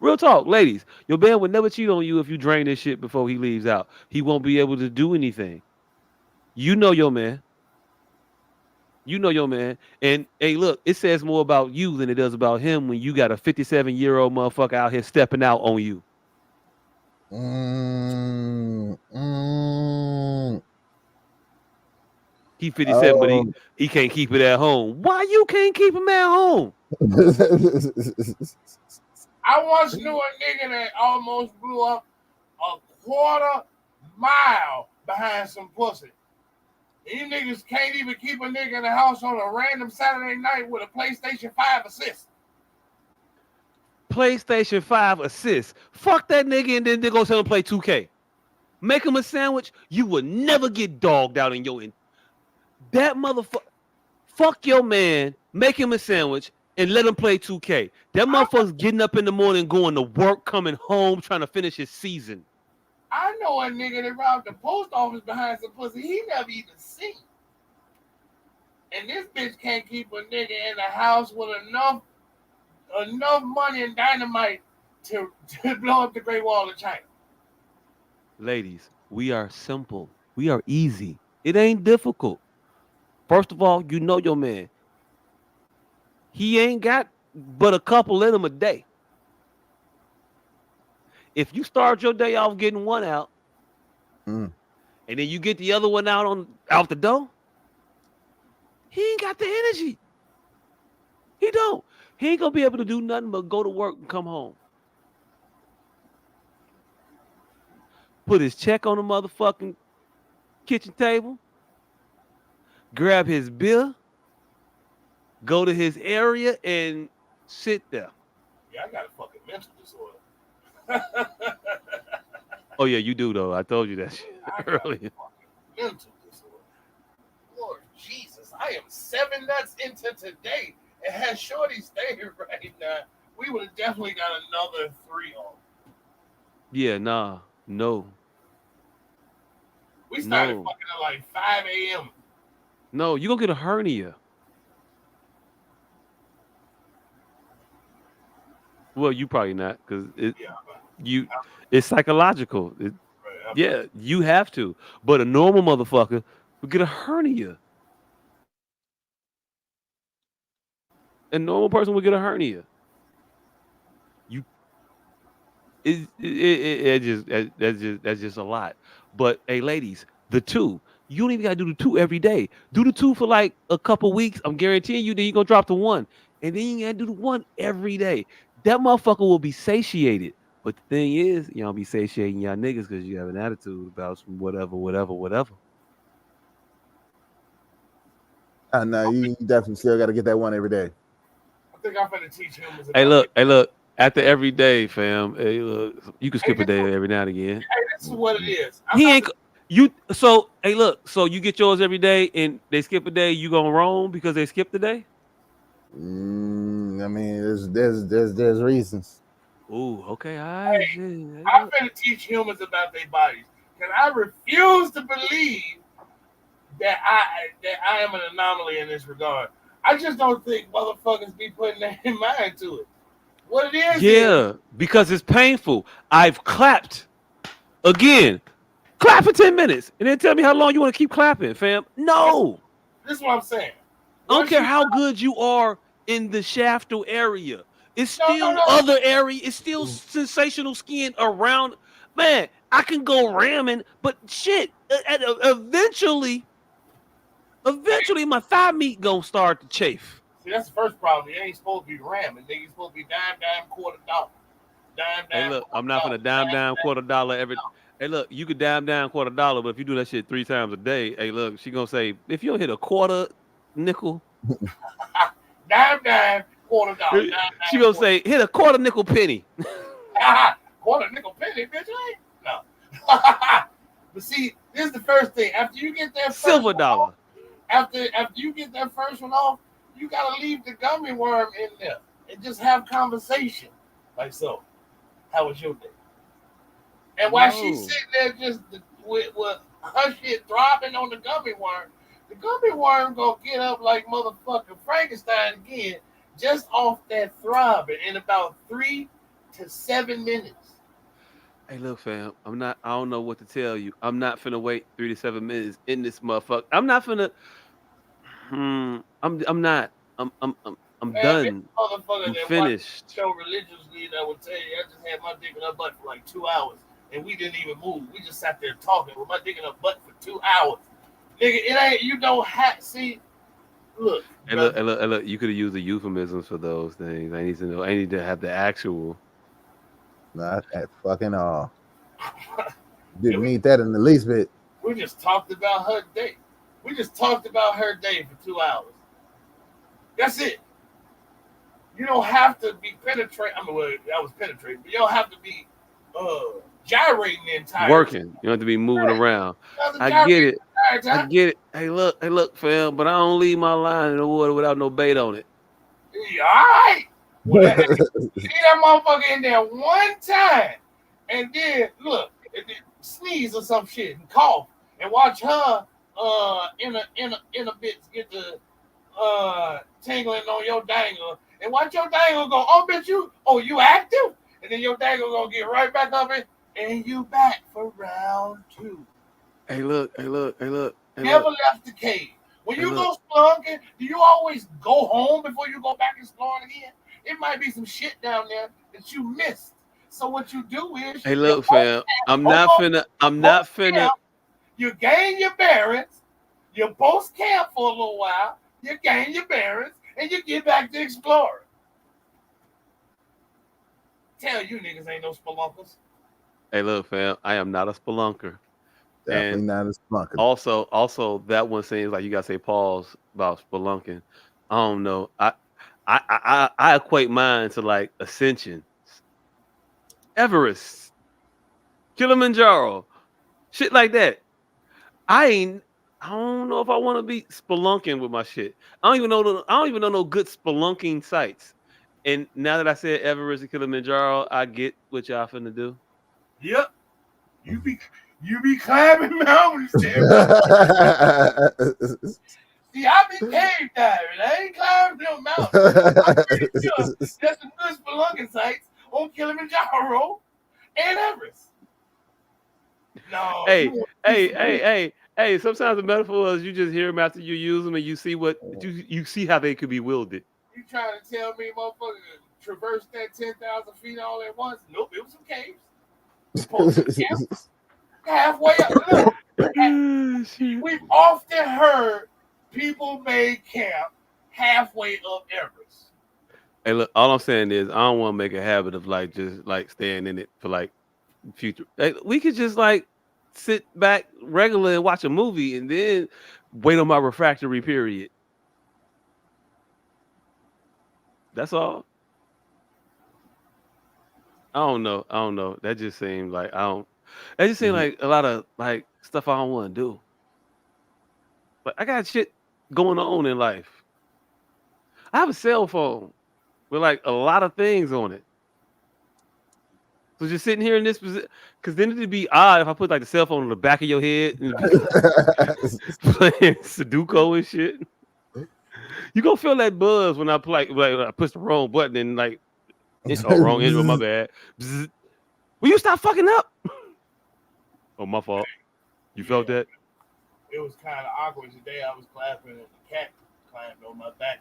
Real talk, ladies. Your man would never cheat on you if you drain this shit before he leaves out. He won't be able to do anything. You know your man. You know your man. And hey, look, it says more about you than it does about him when you got a 57-year-old motherfucker out here stepping out on you. Mm, mm, He 57, but oh. he can't keep it at home. Why you can't keep him at home? I once knew a nigga that almost blew up a quarter mile behind some pussy. You niggas can't even keep a nigga in the house on a random Saturday night with a PlayStation 5 assist. PlayStation 5 assists. Fuck that nigga and then they go tell him play 2K. Make him a sandwich. You will never get dogged out in your that motherfucker. Fuck your man. Make him a sandwich and let him play 2K. That motherfucker's getting up in the morning, going to work, coming home, trying to finish his season. I know a nigga that robbed the post office behind some pussy he never even seen. And this bitch can't keep a nigga in the house with enough money and dynamite to blow up the Great Wall of China. Ladies, we are simple. We are easy. It ain't difficult. First of all, you know your man. He ain't got but a couple in him a day. If you start your day off getting one out, Mm. and then you get the other one out the door, he ain't got the energy. He don't. He ain't gonna be able to do nothing but go to work and come home. Put his check on the motherfucking kitchen table, grab his beer, go to his area, and sit there. Yeah, I got a fucking mental disorder. Oh yeah, you do though. I told you that shit I got a earlier. fucking mental disorder. Lord Jesus, I am 7 nuts into today and had Shorty stayed right now. We would have definitely got another 3 on. Yeah, nah, no, We started no, fucking at like 5 a.m. no. You gonna get a hernia. Well, you probably not because Yeah, you it's psychological. right, Yeah, you have to. But a normal motherfucker would get a hernia. A normal person would get a hernia. You that's just a lot. But hey, ladies, the two. You don't even gotta do the two every day. Do the two for like a couple weeks. I'm guaranteeing you, then you're gonna drop the one. And then you gotta do the one every day. That motherfucker will be satiated. But the thing is, y'all be satiating y'all niggas because you have an attitude about some whatever. No, you definitely still got to get that one every day. I think I'm gonna teach humans. Hey, look. After every day, fam. Hey, look, you can skip a day every now and again. Hey, this is what it is. He ain't you. So hey, look. So you get yours every day, and they skip a day. You gonna roam because they skipped a day? I mean, there's reasons. Ooh, okay, all right. Hey, I'm gonna teach humans about their bodies, because I refuse to believe that I am an anomaly in this regard. I just don't think motherfuckers be putting their mind to it. What it is? Yeah, because it's painful. I've clapped again. Clap for 10 minutes, and then tell me how long you want to keep clapping, fam. No, This is what I'm saying. I don't care how good you are in the shaftal area. It's still No. other area. It's still sensational skin around. Man, I can go ramming, but shit, eventually my thigh meat gonna start to chafe. See, that's the first problem. You ain't supposed to be ramming. Nigga, you supposed to be dime, quarter dollar. Dime, Hey, look, I'm not gonna dollar. dime, quarter dollar every. Hey, look, you could dime, quarter dollar, but if you do that shit 3 times a day, hey, look, she gonna say if you don't hit a quarter nickel, dime, quarter dollar. She gonna say hit a quarter nickel penny. Quarter nickel penny, bitch. Ain't no. But see, this is the first thing. After you get that silver dollar. After you get that first one off, you gotta leave the gummy worm in there and just have conversation. Like, so, how was your day? And while she's sitting there just with her shit throbbing on the gummy worm gonna get up like motherfucking Frankenstein again, just off that throbbing in about 3 to 7 minutes. Hey, look, fam, I don't know what to tell you. I'm not finna wait 3 to 7 minutes in this motherfucker. I'm not finna. I'm not. I'm done. I'm finished. Show religiously that would tell you I just had my dick in her butt for like 2 hours and we didn't even move. We just sat there talking with my dick in her butt for 2 hours. Nigga, it ain't, you don't have, see, look. Hey, look, you could have used the euphemisms for those things. I need to know. I need to have the actual. Not at fucking all. Didn't need that in the least bit. We just talked about her day. We just talked about her day for 2 hours. That's it. You don't have to be penetrating. I mean, well, that was penetrating, but you don't have to be gyrating the entire working. You don't have to be moving around. I get it. I get it. Hey, look, fam, but I don't leave my line in the water without no bait on it. Yeah, all right. Well, see that motherfucker in there one time, and then look, and then sneeze or some shit and cough, and watch her in a bit get the tingling on your dangle, and watch your dangle go, oh bitch, you active, and then your dangle gonna get right back up and you back for round 2. Hey, look. Never left the cave. When you go spelunking, do you always go home before you go back and explore again? It might be some shit down there that you missed. So what you do is, hey, look, fam, I'm not finna. You gain your bearings. You post camp for a little while. You gain your bearings, and you get back to exploring. Tell you niggas ain't no spelunkers. Hey, look, fam, I am not a spelunker. Definitely not a spelunker. Also, that one seems like you gotta say pause about spelunking. I don't know. I equate mine to like ascension, Everest, Kilimanjaro, shit like that. I don't know if I want to be spelunking with my shit. I don't even know no good spelunking sites. And now that I said Everest and Kilimanjaro, I get what y'all finna do. Yep. You be climbing mountains there. See, I be cave diving. I ain't climbing no mountains. I'm pretty sure there's some good spelunking sites on Kilimanjaro and Everest. No. Hey. Sometimes the metaphors you just hear them after you use them, and you see you see how they could be wielded. You trying to tell me, motherfucker, traverse that 10,000 feet all at once? Nope, it was some caves. Halfway up. Look, we've often heard people made camp halfway up Everest. Hey, look, all I'm saying is I don't want to make a habit of like just like staying in it for like future. Like, we could just like sit back regular and watch a movie and then wait on my refractory period. That's all. I don't know. I don't know. That just seemed like I don't. That just seemed like a lot of like stuff I don't want to do. But I got shit going on in life. I have a cell phone with like a lot of things on it. So just sitting here in this position, because then it'd be odd if I put like the cell phone on the back of your head and be playing Sudoku and shit. You gonna feel that buzz when I play, like when I push the wrong button and like, wrong intro, my bad. Bzz. Will you stop fucking up? Oh, my fault. You felt that? It was kind of awkward today. I was clapping and the cat climbed on my back.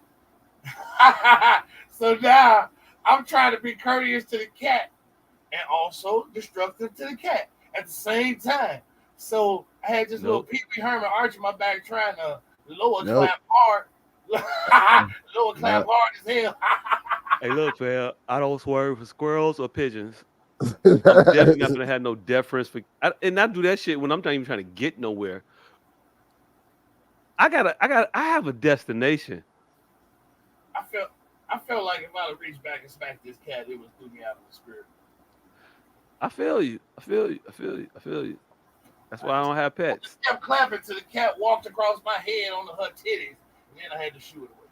So now I'm trying to be courteous to the cat and also destructive to the cat at the same time. So I had this little Pee Wee Herman arching my back trying to lower clap hard. Lower clap hard as hell. Hey, look, fam, I don't swerve for squirrels or pigeons. I'm definitely not gonna have no deference for, and I do that shit when I'm not even trying to get nowhere. I have a destination. I felt like if I'd have reached back and smacked this cat, it would throw me out of the spirit. I feel you. That's why I don't have pets. I just kept clapping till the cat walked across my head on her titties, and then I had to shoo it away.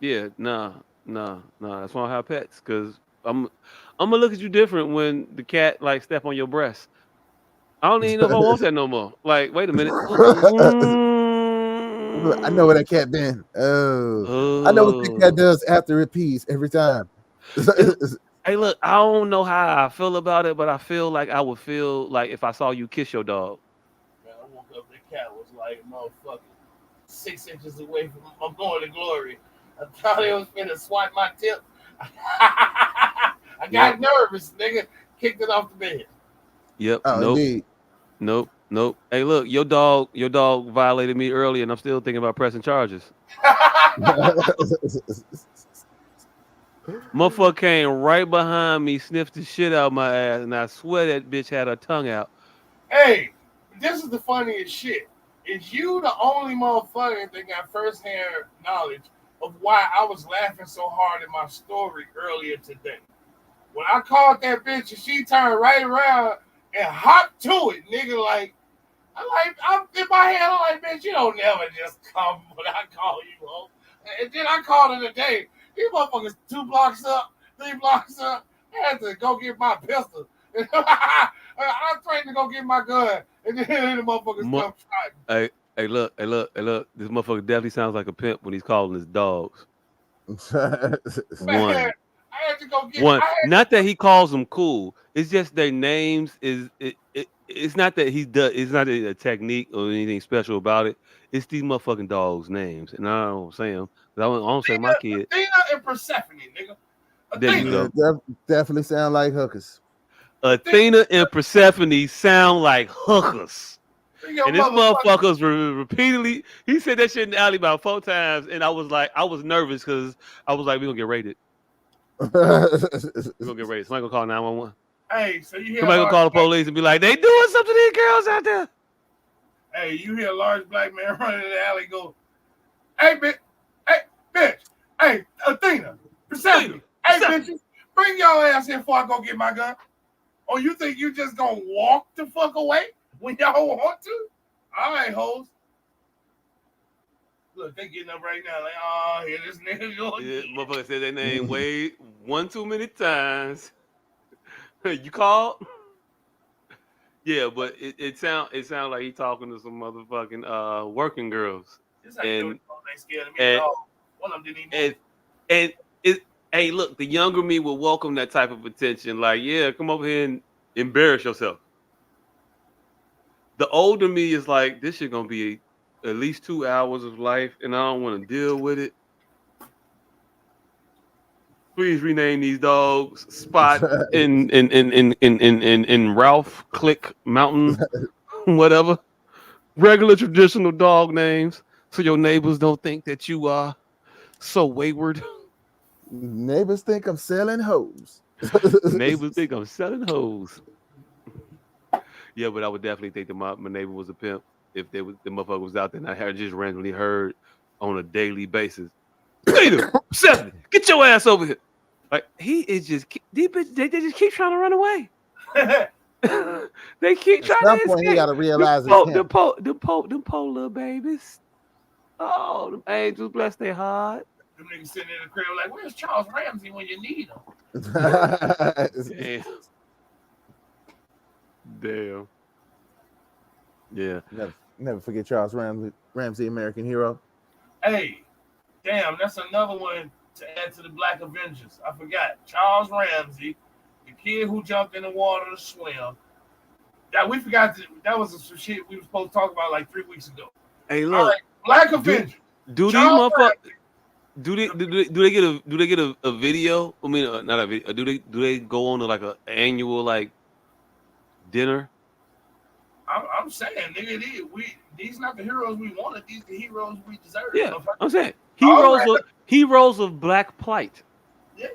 Yeah, nah. That's why I don't have pets, because I'm gonna look at you different when the cat like step on your breast. I don't even know if I want that no more. Like, wait a minute. I know where that cat been. I know what the cat does after it pees every time. Hey, look, I don't know how I feel about it, but I feel like I would feel like if I saw you kiss your dog. Man, I woke up, the cat was like motherfucking 6 inches away from my morning glory. I thought it was gonna swipe my tip. I got nervous, nigga. Kicked it off the bed. Yep. Oh, nope. indeed. Nope. Hey, look, your dog violated me earlier, and I'm still thinking about pressing charges. Motherfucker came right behind me, sniffed the shit out of my ass, and I swear that bitch had her tongue out. Hey, this is the funniest shit. Is you the only motherfucker that got firsthand knowledge of why I was laughing so hard in my story earlier today? When I called that bitch and she turned right around and hopped to it, nigga, I'm in my head, I'm like, bitch, you don't never just come when I call you, ho. And then I called it a day. These motherfuckers 2 blocks up, 3 blocks up. I had to go get my pistol. I threatened to go get my gun, and then the motherfuckers come trying. Hey, look. This motherfucker definitely sounds like a pimp when he's calling his dogs. Man, I had to go get one. Not that he calls them cool. It's just their names it's not that it's not a technique or anything special about it. It's these motherfucking dogs' names, and I don't say them. I don't say my kid. Athena and Persephone, nigga. There you go. Definitely sound like hookers. Athena and Persephone sound like hookers. And this motherfucker's repeatedly. He said that shit in the alley about 4 times, and I was nervous because I was like, we gonna get raided. We're gonna get raided. Somebody gonna call 911. Hey, so you hear somebody gonna call the police and be like, they doing something to these girls out there. Hey, you hear a large black man running in the alley go, hey, bitch, hey, Athena, Persephone, hey, bitches, bring y'all ass here before I go get my gun. Oh, you think you just gonna walk the fuck away when y'all want to? All right, hoes. Look, they getting up right now. Like, oh, here this nigga go. Yeah, motherfucker said their name way 1 too many times. You called? Yeah, but it sound like he talking to some motherfucking working girls. And one of them didn't even and hey, look, the younger me would welcome that type of attention. Like, yeah, come over here and embarrass yourself. The older me is like, this shit gonna be at least 2 hours of life, and I don't want to deal with it. Please rename these dogs Spot in Ralph Click Mountain, whatever. Regular traditional dog names, so your neighbors don't think that you are so wayward. Neighbors think I'm selling hoes. Neighbors think I'm selling hoes. Yeah, but I would definitely think that my neighbor was a pimp if the motherfucker was out there and I had just randomly heard on a daily basis. Peter, 70, get your ass over here. Like he is just these bitches, they just keep trying to run away. They keep At trying some to point, he got escape. to realize it's him. Them po little babies. Oh, them angels bless their heart. Them niggas sitting in the crib like, where's Charles Ramsey when you need him? Damn. Damn. Yeah. Never forget Charles Ramsey, American hero. Hey, damn, that's another one to add to the Black Avengers. I forgot. Charles Ramsey, the kid who jumped in the water to swim. That we forgot that was some shit we were supposed to talk about like 3 weeks ago. Hey, look. All right, Black Avengers. Do these motherfuckers do they get a video? I mean, not a video. Do they go on to like a annual like dinner? I'm saying, nigga, these not the heroes we wanted. These the heroes we deserve. Yeah, I'm saying heroes of black plight. Yeah,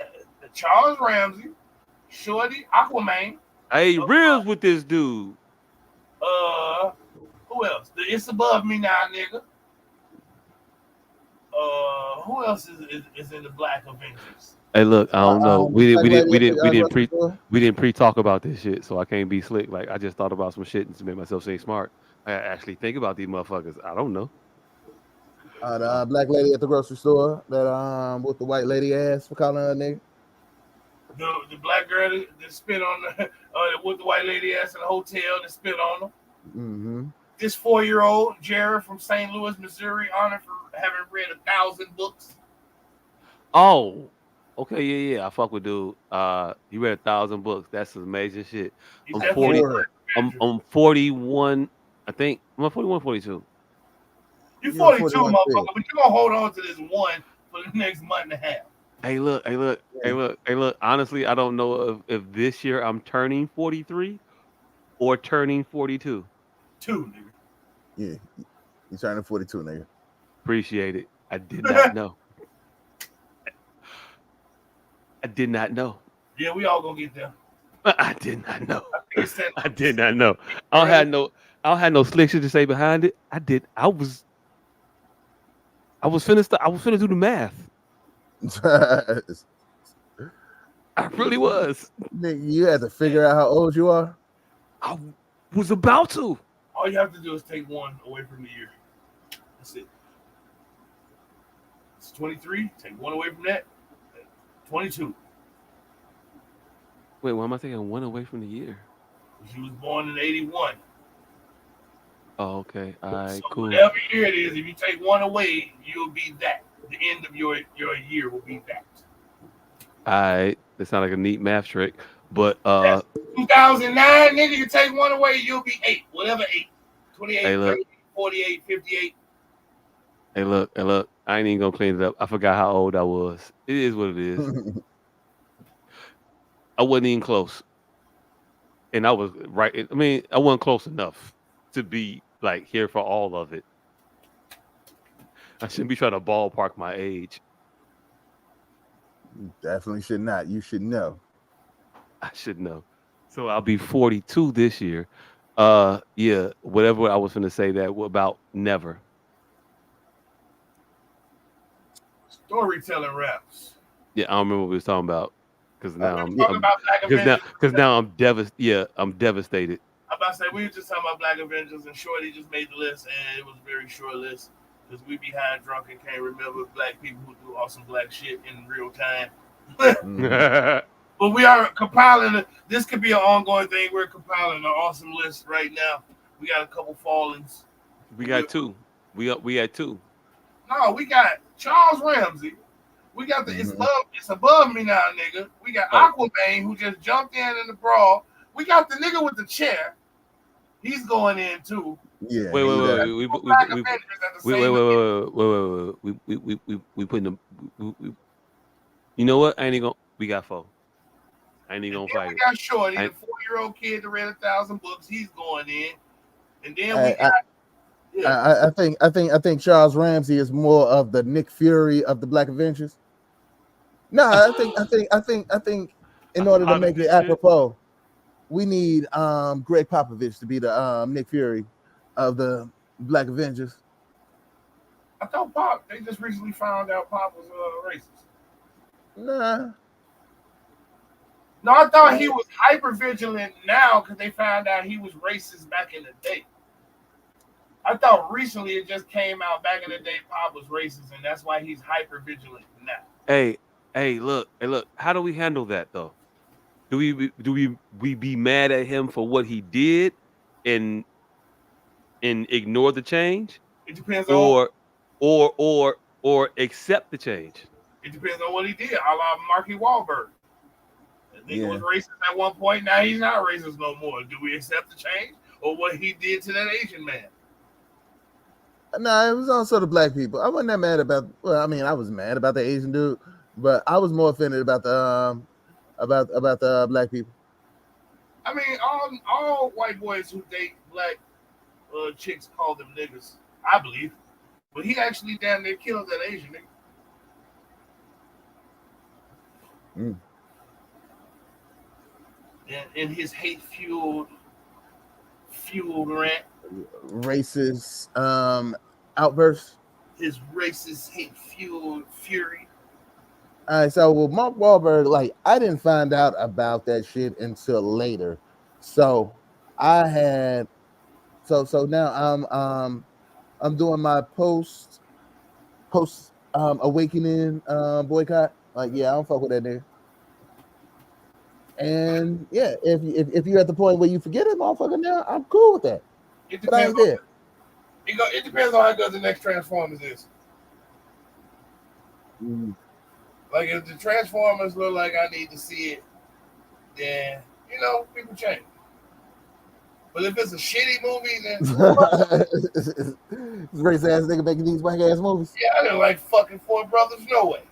Charles Ramsey, Shorty, Aquaman. Hey, reels with this dude. Who else? It's above me now, nigga. Who else is in the Black Avengers? Hey, look, I don't know. We didn't pre-talk about this shit, so I can't be slick. Like I just thought about some shit and to make myself say smart. I actually think about these motherfuckers. I don't know. The black lady at the grocery store that with the white lady ass for calling her nigga. The black girl that spit on the with the white lady ass in the hotel that spit on her. Mm-hmm. This 4-year-old Jared from St. Louis, Missouri, honored for having read 1,000 books. Oh, okay, yeah. I fuck with dude. He read 1,000 books. That's some amazing shit. I'm 40. I'm 41. I think I'm 41, 42. You're 42, motherfucker, but you're gonna hold on to this one for the next month and a half. Hey, look. Honestly, I don't know if this year I'm turning 43 or turning 42. 2, nigga. Yeah, you're turning 42, nigga. Appreciate it. I did not know. I did not know. Yeah, we all gonna get there. I did not know. I did not know. I don't have no slick shit to say behind it. I was finna do the math. I really was. You had to figure out how old you are. I was about to. All you have to do is take one away from the year. That's it. It's 23. Take one away from that. 22. Wait, why am I taking one away from the year? She was born in 81. Oh, okay. All right, so cool. Whatever year it is, if you take one away, you'll be that. The end of your year will be that. All right. That sounds like a neat math trick. But 2009, nigga, you take one away, you'll be 8. Whatever 8. 28, hey, 30, 48, 58. Hey, look. I ain't even gonna clean it up. I forgot how old I was. It is what it is. I wasn't even close. And I was right. I mean, I wasn't close enough to be like here for all of it. I shouldn't be trying to ballpark my age. You definitely should not. You should know. I should know. So I'll be 42 this year. Yeah, whatever I was going to say that about never. Storytelling raps. Yeah, I don't remember what we was talking about because now I'm devastated. Yeah, I'm devastated. I'm about to say we were just talking about Black Avengers, and Shorty just made the list, and it was a very short list because we be high and drunk and can't remember black people who do awesome black shit in real time. But we are compiling. This could be an ongoing thing. We're compiling an awesome list right now. We got a couple fallings. We got 2. We had 2. No, we got Charles Ramsey. We got the it's above me now, nigga. We got Aquaman who just jumped in the brawl. We got the nigga with the chair. He's going in too. Yeah. Wait. We putting them. You know what? I ain't even gonna. We got 4. I ain't even gonna fight. We got Shorty, the 4-year-old kid that read 1,000 books. He's going in, and then we got. I think Charles Ramsey is more of the Nick Fury of the Black Avengers. No, I think in order to make it apropos, we need Greg Popovich to be the Nick Fury of the Black Avengers. I thought Pop. They just recently found out Pop was racist. Nah. No, I thought he was hyper vigilant now because they found out he was racist back in the day. I thought recently it just came out back in the day Pop was racist, and that's why he's hyper vigilant now. Hey, look. How do we handle that though? Do we be mad at him for what he did and ignore the change? It depends on or accept the change. It depends on what he did. A la Marky Wahlberg. The nigga was racist at one point. Now he's not racist no more. Do we accept the change or what he did to that Asian man? No, it was also the black people. I wasn't that mad about. Well, I mean, I was mad about the Asian dude, but I was more offended about the black people. I mean, all white boys who date black chicks call them niggas. I believe, but he actually damn near killed that Asian nigga. In his hate-fueled rant. Racist outburst. His racist hate-fueled fury. All right, so with Mark Wahlberg, like I didn't find out about that shit until later. So I had so now I'm doing my post awakening boycott. Like, yeah, I don't fuck with that nigga. And yeah, if you're at the point where you forget it, motherfucker, now I'm cool with that. It depends. It depends on how good the next Transformers is. Like if the Transformers look like I need to see it, then people change. But if it's a shitty movie, then this race ass nigga making these whack ass movies. Yeah, I didn't like fucking Four Brothers, no way.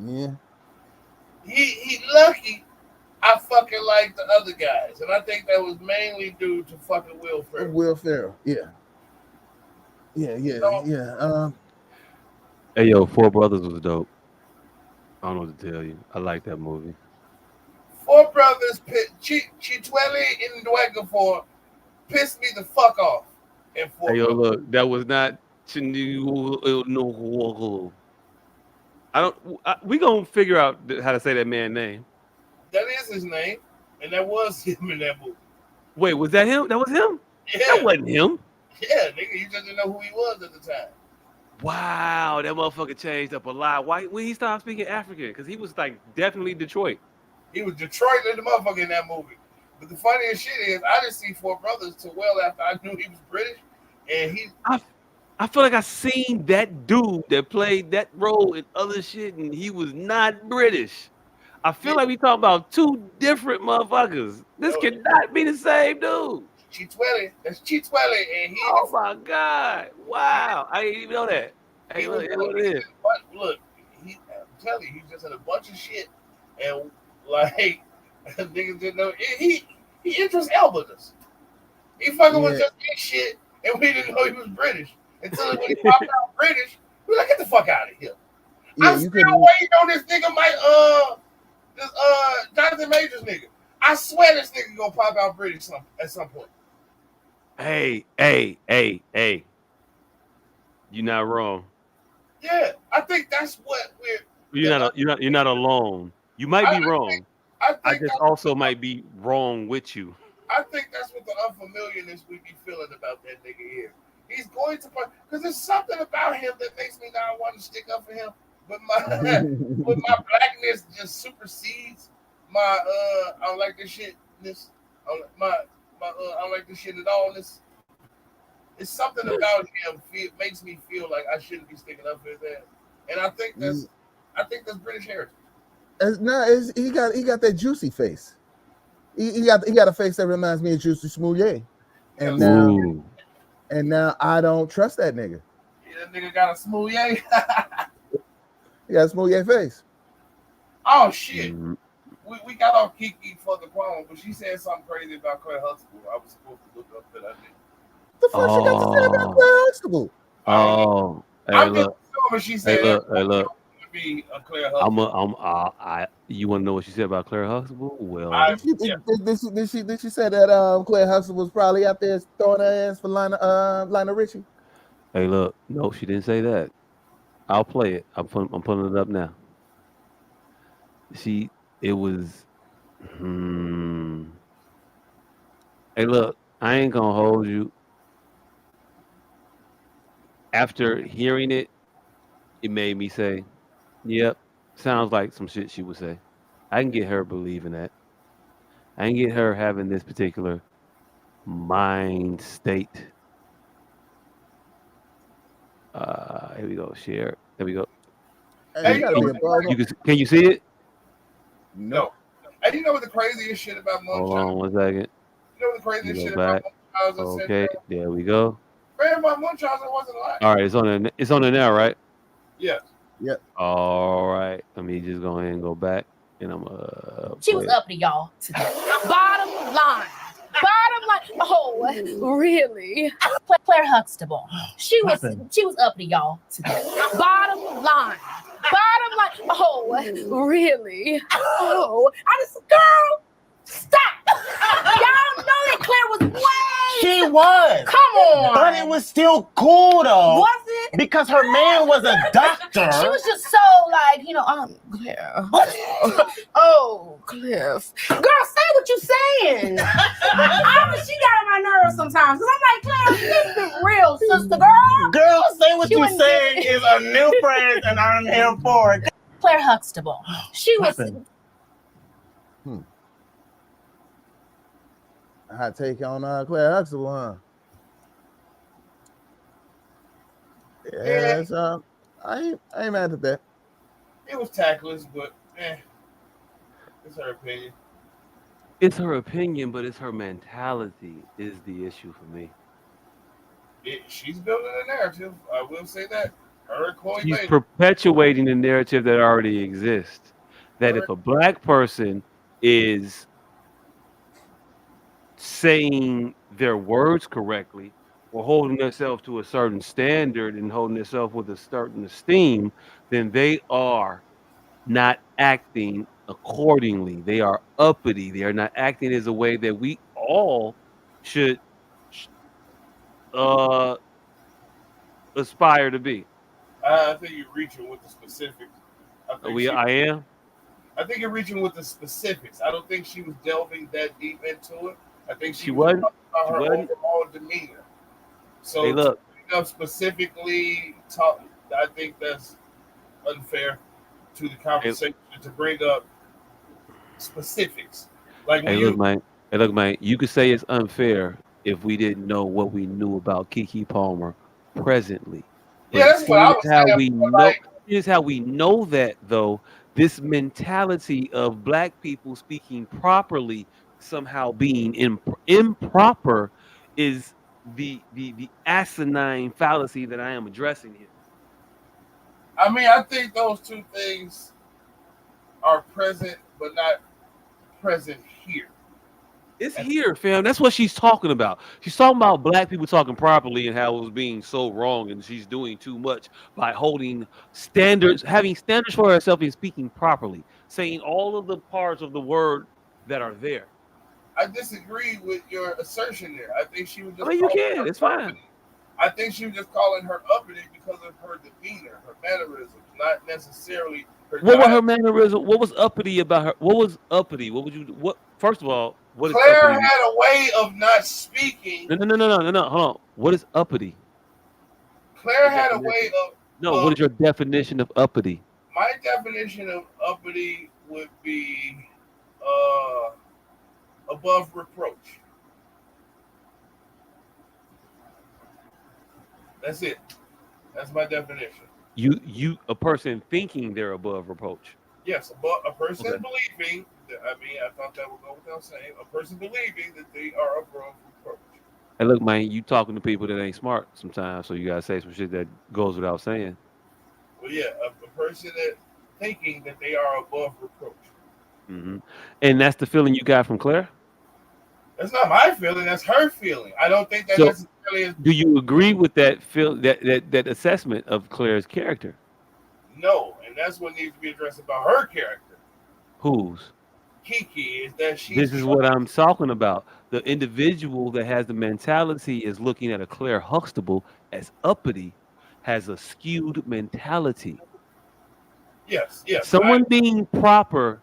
Yeah. He lucky I fucking like the other guys, and I think that was mainly due to fucking Will Ferrell. Will Ferrell, yeah. Hey yo, Four Brothers was dope. I don't know what to tell you. I like that movie. Four Brothers, Chitwele in Dwegafor pissed me the fuck off. Hey yo, look, that was not. We gonna figure out how to say that man's name. That is his name, and that was him in that movie. Wait, was that him? That was him? Yeah. That wasn't him. Yeah, nigga, you just didn't know who he was at the time. Wow, that motherfucker changed up a lot. Why when he started speaking African? Because he was like definitely Detroit. He was Detroit in the motherfucker in that movie. But the funniest shit is I didn't see Four Brothers till well after I knew he was British. And I feel like I seen that dude that played that role in other shit, and he was not British. I feel like we talking about two different motherfuckers. This cannot be the same dude. Chitwele, that's Chitwele, and he. Oh my god! Wow, I didn't even know that. Hey, look, what it is. Look, I'm telling you, he's just in a bunch of shit, and like niggas didn't know. He Idris Elba us. He fucking was just in shit, and we didn't know he was British until when he popped out British. We like, get the fuck out of here. Yeah, I'm still waiting on this nigga, this Jonathan Majors nigga. I swear this nigga gonna pop out British at some point. Hey. You're not wrong. Yeah, I think that's what You're not alone. You might be wrong. I just also might be wrong with you. I think that's what the unfamiliarness we be feeling about that nigga here. He's going to because there's something about him that makes me not want to stick up for him. But my blackness just supersedes my I don't like this shit. I don't like this shit at all. It's something about him makes me feel like I shouldn't be sticking up for his ass. And I think that's British heritage. He got that juicy face. He got a face that reminds me of Juicy Smouye. And now I don't trust that nigga. Yeah, that nigga got a Smouye. He got a Smouye face. Oh shit. We got off Kiki for the promo, but she said something crazy about Claire Huxtable. I was supposed to look up that I did. The fuck she got to say about Claire Huxtable? Oh, I'm just assuming she said hey, look. be a Claire Huxtable. You want to know what she said about Claire Huxtable? Well, I, Did she, yeah. did she say that Claire Hustle was probably out there throwing her ass for Lionel Richie? hey, look, no, she didn't say that. I'll play it. I'm pulling it up now. It was. Hmm. Hey, look, I ain't gonna hold you. After hearing it, it made me say, "Yep, sounds like some shit she would say." I can get her believing that. I can get her having this particular mind state. Here we go. Share. There we go. Hey, Hey, you you gotta know be what a the bro. You can you see it? no. And you know what the craziest shit about Hold Moonchild? on 1 second. You know what the Let me craziest go shit about back. Moonchild and Okay, Syndrome? there we go. Man, about Moonchild, it wasn't like. All right, it's on there now, right? Yes. Yeah. All right. Let me just go ahead and go back, and I'm She was up to y'all today. Bottom line. Bottom line. Oh, really? Claire Huxtable. She was up to y'all today. Bottom line. Bottom line. Oh, really? Oh, girl, stop. Y'all know that Claire was way. She was. Come on. But it was still cool though. Was it? Because her man was a doctor. She was just so like, Claire. Oh, Cliff. Girl, say what you saying. She got on my nerves sometimes. Because I'm like, Claire, let's be real, sister girl. Girl, say what you saying is a new phrase and I'm here for it. Claire Huxtable. She was. Hot take on Claire Huxtable, huh? Yeah, so I ain't mad at that. It was tactless, but it's her opinion. It's her opinion, but it's her mentality is the issue for me. She's building a narrative. I will say that. She's perpetuating the narrative that already exists. That if a black person is saying their words correctly or holding themselves to a certain standard and holding themselves with a certain esteem, then they are not acting accordingly. They are uppity. They are not acting as a way that we all should aspire to be. I think you're reaching with the specifics. I am. I think you're reaching with the specifics. I don't think she was delving that deep into it. I think she wasn't. Talking about her overall demeanor. So, hey, look. Specifically, I think that's unfair to the conversation to bring up specifics. Like, look, man. You could say it's unfair if we didn't know what we knew about Keke Palmer presently. Yeah, that's what I was saying. Here's how we know that, though. This mentality of black people speaking properly somehow being improper is the asinine fallacy that I am addressing here. I mean, I think those two things are present, but not present here. It's here, fam. That's what she's talking about. She's talking about black people talking properly and how it was being so wrong, and she's doing too much by holding standards, having standards for herself and speaking properly, saying all of the parts of the word that are there. I disagree with your assertion there. I think she was just. You can. It's fine. I think she was just calling her uppity because of her demeanor, her mannerisms, not necessarily her. What were her mannerisms? What was uppity about her? What was uppity? What would you? What? First of all, what is Claire uppity? had a way of not speaking. No. Hold on. What is uppity? Claire had a way of. No. What is your definition of uppity? My definition of uppity would be above reproach. That's it. That's my definition. A person thinking they're above reproach. Yes, a person believing. I mean, I thought that would go without saying. A person believing that they are above reproach. Hey, look, man, you talking to people that ain't smart sometimes, so you gotta say some shit that goes without saying. Well, yeah, a person that thinking that they are above reproach. Mm-hmm. And that's the feeling you got from Claire? That's not my feeling. That's her feeling. I don't think that necessarily is. Do you agree with that that assessment of Claire's character? No, and that's what needs to be addressed about her character. Whose? Kiki is that This she's is what trying. I'm talking about. The individual that has the mentality is looking at a Claire Huxtable as uppity, has a skewed mentality. Yes, yes. Someone being proper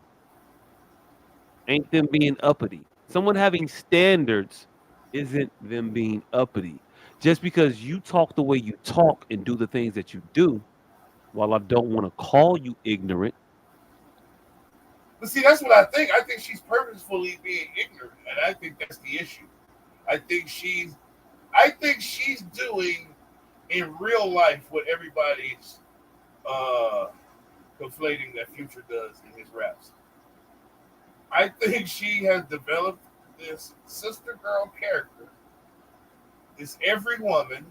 ain't them being uppity. Someone having standards isn't them being uppity. Just because you talk the way you talk and do the things that you do, while I don't want to call you ignorant. But see, that's what I think. I think she's purposefully being ignorant, and I think that's the issue. I think she's, I think she's doing in real life what everybody's uh, conflating that Future does in his raps. I think she has developed this sister girl character, this every woman,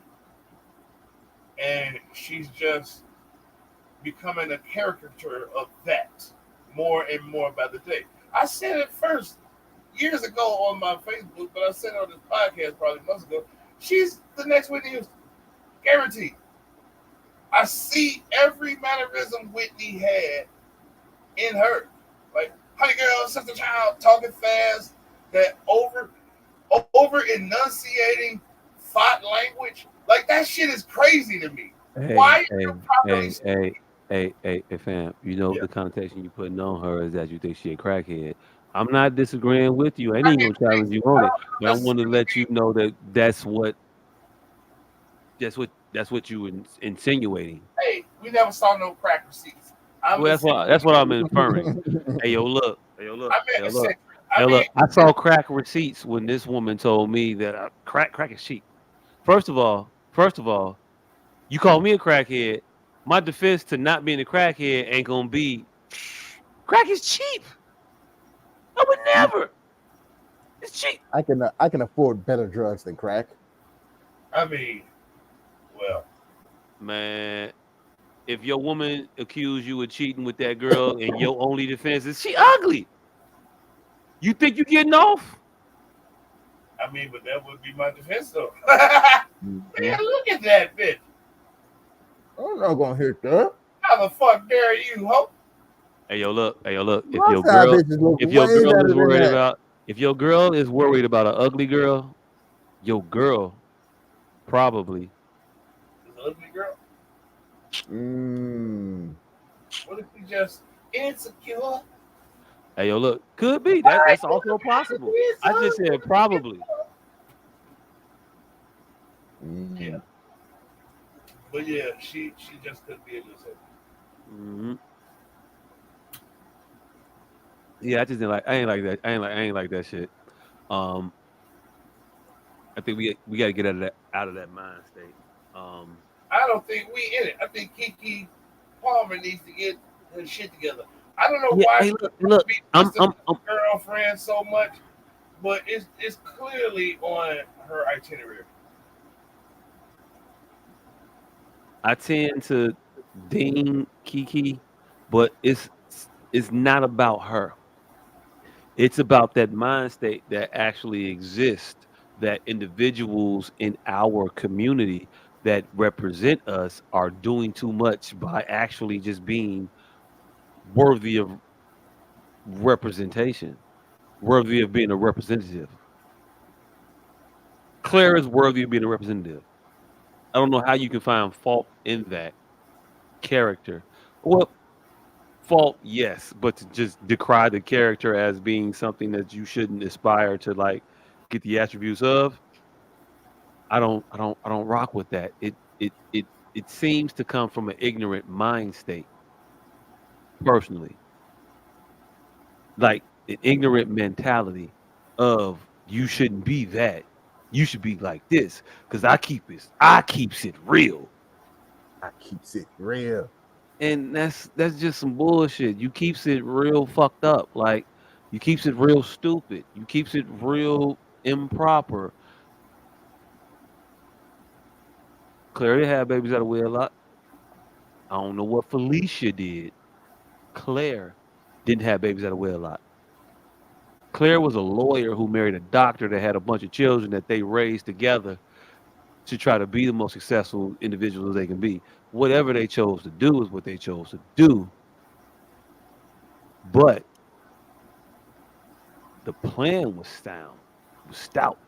and she's just becoming a caricature of that more and more by the day. I said it first years ago on my Facebook, but I said it on this podcast probably months ago. She's the next Whitney Houston, guaranteed. I see every mannerism Whitney had in her, like honey girl, sister child, talking fast, that over enunciating thought language. Like that shit is crazy to me. Hey, Why are hey, you properly hey, speaking? hey, fam. You know Yeah. the connotation you putting on her is that you think she a crackhead. I'm not disagreeing with you. I ain't I even get gonna challenge crazy. you on I it, don't but I want to necessarily let you know that that's what you insinuating. hey, we never saw no crack receipts. I'm Well, that's insinuating. what I'm inferring. Hey, yo, look. Hey, yo, look. I'm Hey, yo, look. eccentric. I Hey, mean, look. I saw crack receipts when this woman told me that crack is cheap. First of all, you call me a crackhead. My defense to not being a crackhead ain't gonna be crack is cheap. I would never. It's cheap. I can afford better drugs than crack. I mean, well, Man, if your woman accused you of cheating with that girl and your only defense is she ugly, you think you getting off? I mean, but that would be my defense though. Mhm. Man, look at that bitch. I'm not gonna hit that. How the fuck dare you, ho? Hey yo, look. Hey yo, look. If My your side girl, bitches look if your way girl is better than worried that. about, if your girl is worried about an ugly girl, your girl probably. This ugly girl. Mm. What if we just insecure? Hey yo, look. Could be All right, that's what also if possible. we I just said just probably. yeah, Mm. but yeah, she just couldn't be a good sister. Hmm. Yeah, I just didn't like. I ain't like that. I ain't like that shit. Um, I think we got to get out of that mind state. Um, I don't think we in it. I think Kiki Palmer needs to get her shit together. I don't know yeah. why Hey, she look. Look. be I'm. trusting I'm. her girlfriend so much, but it's clearly on her itinerary. I tend to ding Kiki, but it's not about her. It's about that mind state that actually exists, that individuals in our community that represent us are doing too much by actually just being worthy of representation, worthy of being a representative. Claire is worthy of being a representative. I don't know how you can find fault in that character. Well, fault, yes, but to just decry the character as being something that you shouldn't aspire to like get the attributes of, I don't rock with that. It seems to come from an ignorant mind state, personally. Like an ignorant mentality of you shouldn't be that. You should be like this. Cause I keeps it real. I keeps it real. And that's just some bullshit. You keeps it real fucked up. Like you keeps it real stupid. You keeps it real improper. Claire had babies out of wedlock. I don't know what Felicia did. Claire didn't have babies out of wedlock. Claire was a lawyer who married a doctor that had a bunch of children that they raised together. to try to be the most successful individuals they can be. Whatever they chose to do is what they chose to do. But the plan was sound, was stout,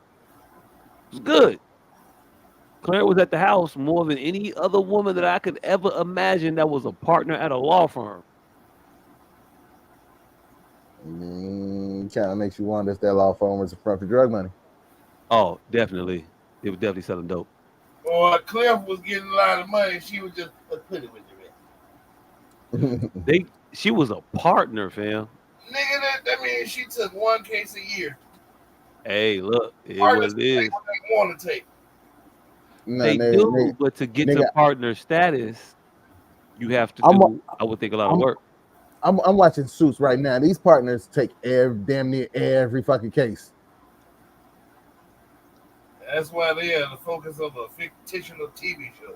it was good. Claire was at the house more than any other woman that I could ever imagine that was a partner at a law firm. Kind of makes you wonder if that law firm was a front for drug money. Oh, definitely. They were definitely selling dope. Or Cliff was getting a lot of money. She was just put it with the rest. She was a partner, fam. Nigga, that means she took one case a year. Hey, look, it Partners was it is. take what they want to take. No, They do, but to get to partner status, you have to do, I would think, a lot of work. I'm watching Suits right now. These partners take damn near every fucking case. That's why they are the focus of a fictional TV show.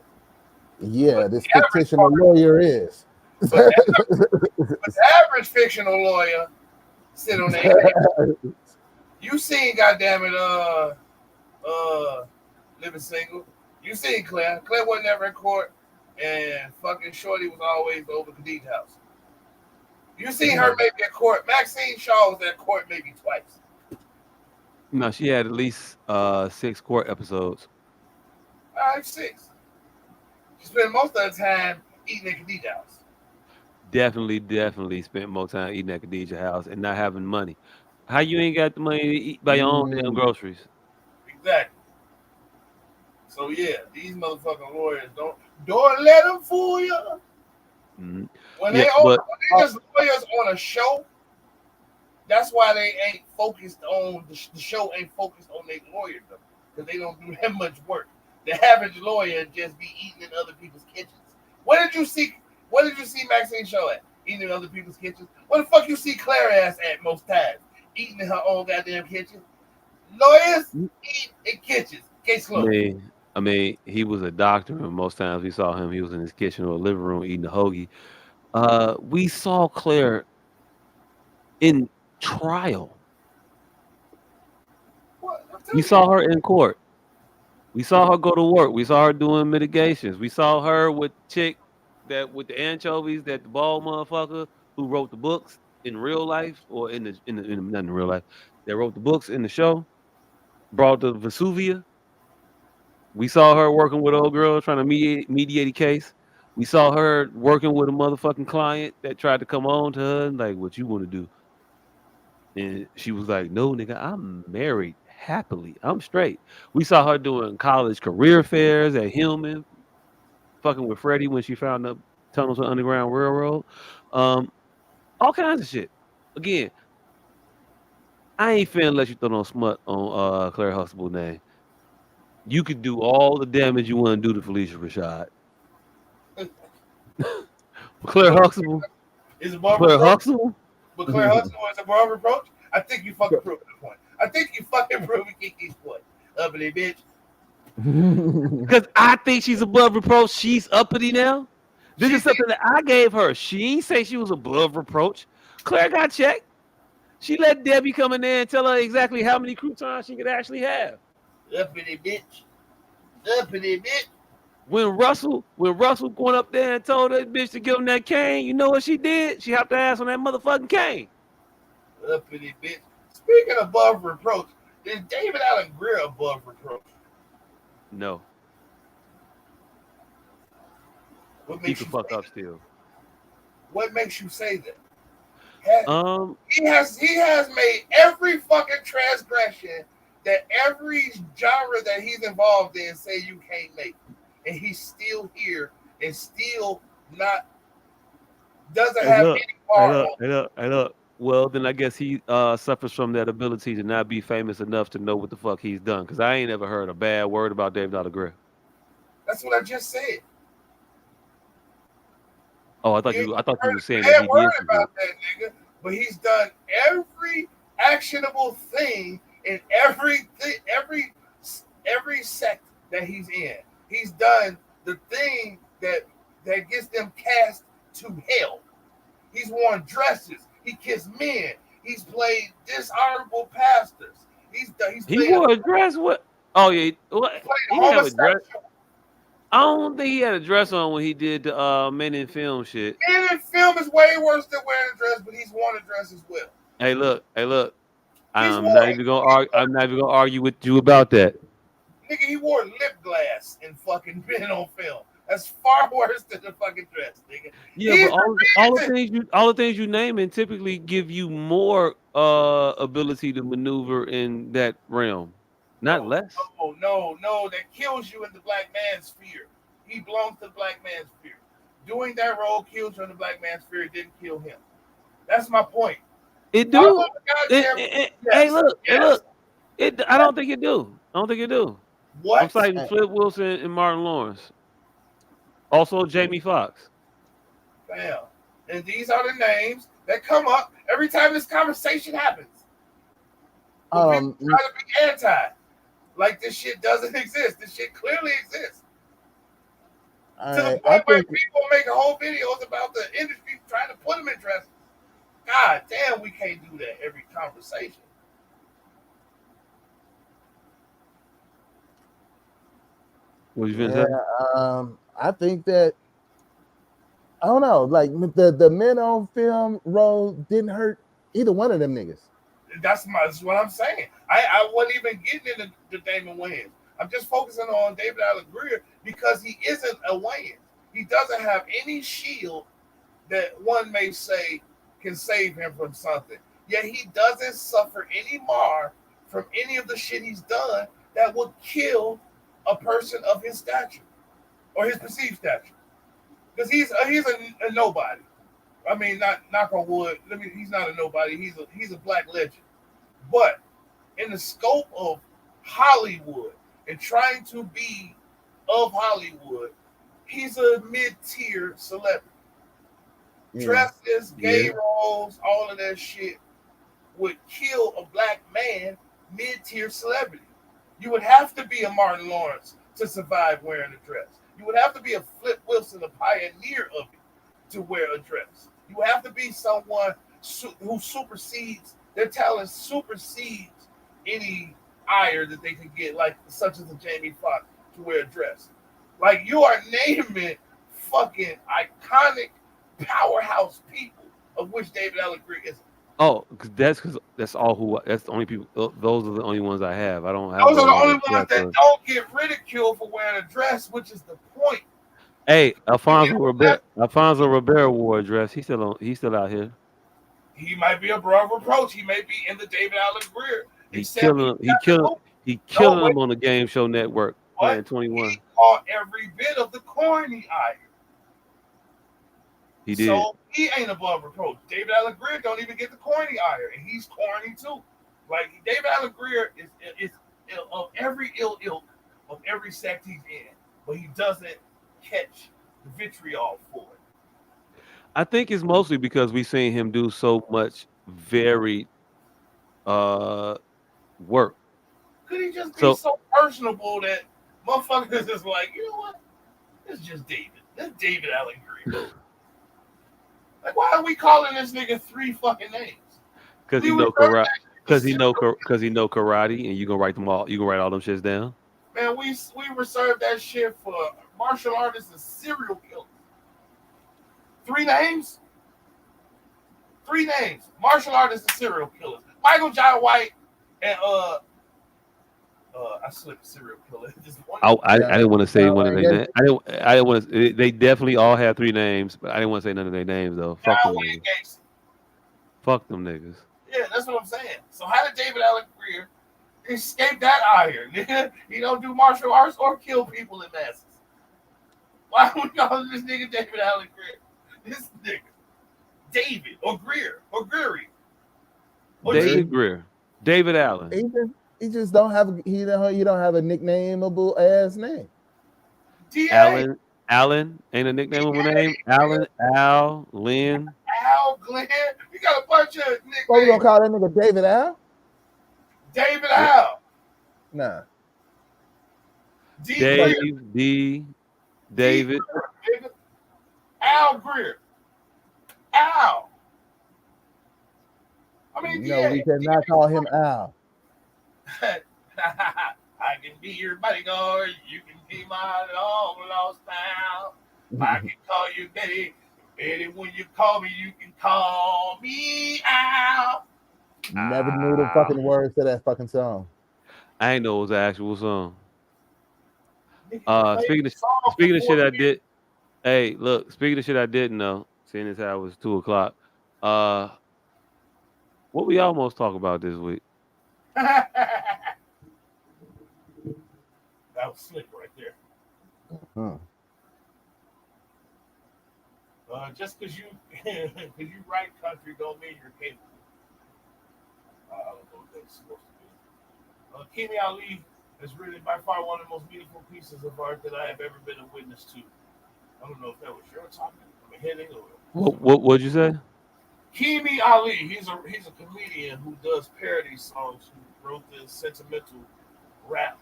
Yeah, this fictional lawyer is. But the average fictional lawyer sit on their case. You seen, goddammit, Living Single. You seen Claire. Claire wasn't ever in court, and fucking Shorty was always over Khadijah's house. You seen her maybe in court. Maxine Shaw was at court maybe twice. No, she had at least 6 court episodes. All right, 6. She spent most of the time eating at Khadijah's house. Definitely spent more time eating at Khadijah's house and not having money. How you ain't got the money to eat by your own damn groceries? Exactly. So yeah, these motherfucking lawyers don't let them fool you. Mm-hmm. When they just lawyers on a show, that's why they ain't focused on the show. Ain't focused on their lawyers because they don't do that much work. The average lawyer just be eating in other people's kitchens. What did you see Maxine Shaw at? Eating in other people's kitchens. What the fuck you see Claire ass at most times? Eating in her own goddamn kitchen. Lawyers eat in kitchens. Case closed. I mean, he was a doctor, and most times we saw him, he was in his kitchen or living room eating a hoagie. We saw Claire in trial. We saw her in court. We saw her go to work. We saw her doing mitigations. We saw her with the chick with the anchovies, that the bald motherfucker who wrote the books in real life or not in real life, that wrote the books in the show, brought the Vesuvia. We saw her working with old girl trying to mediate a case. We saw her working with a motherfucking client that tried to come on to her and like, what you want to do? And she was like, no, nigga, I'm married happily. I'm straight. We saw her doing college career fairs at Hillman, fucking with Freddie when she found the tunnels of Underground Railroad. All kinds of shit. Again, I ain't finna let you throw no smut on Claire Huxtable's name. You could do all the damage you want to do to Felicia Rashad. Claire Huxtable is above Claire reproach. Huxtable? But Claire Huxtable is above reproach. I think you fucking proved the point. I think you fucking proved Kiki's point. Uppity bitch. Because I think she's above reproach. She's uppity now. This is something that I gave her. She ain't say she was above reproach. Claire got checked. She let Debbie come in there and tell her exactly how many croutons she could actually have. Uppity bitch. Uppity bitch. When Russell going up there and told that bitch to give him that cane, you know what she did? She hopped her ass on that motherfucking cane. Uppity bitch. Speaking of above reproach, is David Allen Greer above reproach? No. What He makes can you fuck say up that? still. What makes you say that? He has made every fucking transgression that every genre that he's involved in say you can't make, and he's still here and still not doesn't have any part. I know. Well, then I guess he suffers from that ability to not be famous enough to know what the fuck he's done. Because I ain't ever heard a bad word about David Allen Greer. That's what I just said. Oh, I thought you were saying that he word did about that nigga, but he's done every actionable thing in every sect that he's in. He's done the thing that gets them cast to hell. He's worn dresses. He kissed men. He's played dishonorable pastors. He wore a dress. What? Oh yeah, well, He played he didn't have a dress. homosexual. I don't think he had a dress on when he did the Men in Film shit. Men in Film is way worse than wearing a dress, but he's worn a dress as well. Hey, look. He's I'm not wore even gonna argue. I'm not even gonna argue with you about that. nigga, he wore lip glass in fucking Men on Film. That's far worse than the fucking dress, nigga. Yeah, He's but all the the things you name and typically give you more ability to maneuver in that realm, not less. no. That kills you in the black man's sphere. He belongs to the black man's sphere. Doing that role kills you in the black man's sphere. It didn't kill him. That's my point. It Follow do. the goddamn. Hey, Yes, look. Hey, yes. look. I don't think it do. I don't think it do. I'm What? citing Flip Wilson and Martin Lawrence. Also, Jamie Foxx. Bam. And these are the names that come up every time this conversation happens. When people try to be anti, like this shit doesn't exist. This shit clearly exists. To the point where people make whole videos about the industry trying to put them in dresses. God damn, we can't do that every conversation. What you finna say? I think that I don't know, like the Men on Film role didn't hurt either one of them niggas. That's what I'm saying. I wasn't even getting into the Damon Wayans. I'm just focusing on David Allen Greer because he isn't a Wayans. He doesn't have any shield that one may say can save him from something. Yet he doesn't suffer any mar from any of the shit he's done that would kill a person of his stature or his perceived stature. Because he's a nobody. I mean, not knock on wood. He's not a nobody. He's a black legend. But in the scope of Hollywood and trying to be of Hollywood, he's a mid-tier celebrity. Dresses, gay roles, all of that shit would kill a black man, mid-tier celebrity. You would have to be a Martin Lawrence to survive wearing a dress. You would have to be a Flip Wilson, a pioneer of it, to wear a dress. You would have to be someone who supersedes, their talent supersedes any ire that they could get, like such as a Jamie Foxx, to wear a dress. Like, you are naming fucking iconic powerhouse people, of which David Allen Greer is. Oh, that's the only people. Those are the only ones I have. I don't have. Those are the only ones that don't get ridiculed for wearing a dress, which is the point. Hey, Alfonso Ribeiro wore a dress. He's still out here. He might be above reproach. He may be in the David Allen Greer. He killing him on the Game Show Network. Playing 21. He caught every bit of the corny ire. He did. So he ain't above reproach. David Allen Greer don't even get the corny ire, and he's corny too. Like, David Allen Greer is of every ilk of every sect he's in, but he doesn't catch the vitriol for it. I think it's mostly because we've seen him do so much varied work. Could he just be so personable that motherfuckers is like, you know what? It's just David. That's David Allen Greer. Like, why are we calling this nigga 3 fucking names? Because he know karate. Because he know karate, and you gonna write them all. You gonna write all them shits down. Man, we reserved that shit for martial artists and serial killers. 3 names. 3 names. Martial artists and serial killers. Michael Jai White and I slipped serial killer. I didn't want to say one of their names. I didn't want to. They definitely all have 3 names, but I didn't want to say none of their names though. Fuck them niggas. Fuck them niggas. Yeah, that's what I'm saying. So how did David Allen Greer escape that iron? He don't do martial arts or kill people in masses. Why are we calling this nigga David Allen Greer? This nigga, David or Greer or Greery. David Greer. David Allen. He just don't have he don't have a nicknameable ass name. Allen ain't a nicknameable name. Allen, Al, Lynn. Al, Glenn. We got a bunch of nicknames. What we gonna call that nigga David Al? David Al. Nah. David. Al Greer. Al. I mean, no, we cannot call him Al. I can be your bodyguard. You can be my long lost pal. I can call you Betty. Betty, when you call me, you can call me out. Never knew the fucking words to that fucking song. I ain't know it was an actual song. Nigga, play Speaking the of song speaking of before shit I me. did. Hey, look. Speaking of shit I didn't know. Seeing as how it was 2:00. What we almost talk about this week? That was slick right there. Just because you write country don't mean you're capable. I don't know what that's supposed to be. Kimi Ali is really by far one of the most beautiful pieces of art that I have ever been a witness to. I don't know if that was your topic, I'm hitting or What'd you say? Kimi Ali. He's a comedian who does parody songs. Who wrote this sentimental rap.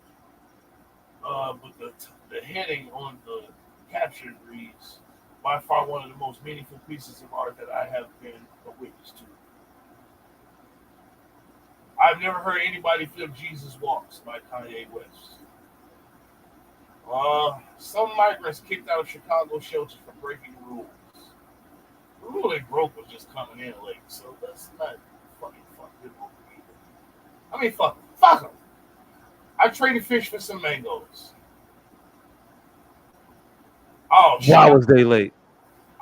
But the heading on the caption reads, "By far one of the most meaningful pieces of art that I have been a witness to." I've never heard anybody flip "Jesus Walks" by Kanye West. Some migrants kicked out of Chicago shelters for breaking rules. The rule they broke was just coming in late, so that's not fucking fuck them over either. I mean, fuck them. I traded fish for some mangoes. Oh shit! Why was they late?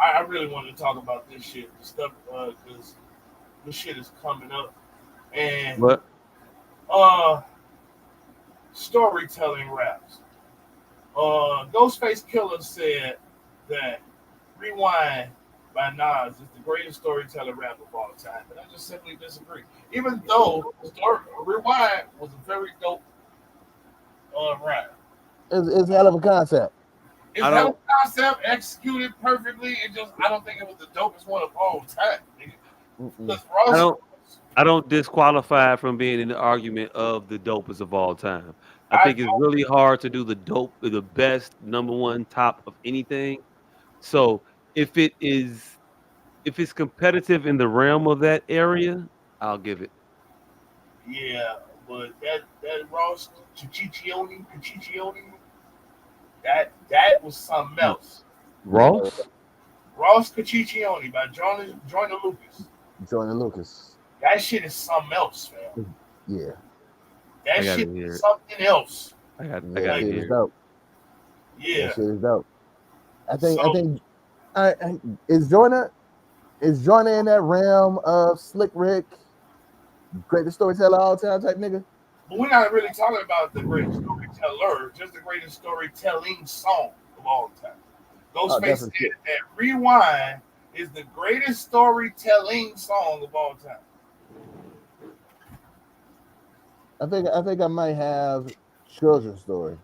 I really wanted to talk about this shit stuff because this shit is coming up and What? storytelling raps. Ghostface Killer said that Rewind by Nas is the greatest storyteller rap of all time, and I just simply disagree. Even though Rewind was a very dope rap. It's a hell of a concept. It's a hell of a concept, executed perfectly. I don't think it was the dopest one of all time. I don't disqualify it from being in the argument of the dopest of all time. I think it's really hard to do the best number one top of anything. So if it's competitive in the realm of that area, I'll give it. Yeah, but that Ross Ciccione, that was something else. Ross Ciccione by Joyner Lucas. Joyner Lucas. That shit is something else, fam. Yeah. That shit is something else. I got to hear it. Dope. Yeah. That shit is dope. I think is Joyner in that realm of Slick Rick, greatest storyteller all time type nigga? But we're not really talking about the greatest storyteller, just the greatest storytelling song of all time. Ghostface said that Rewind is the greatest storytelling song of all time. I think I might have Children's Story.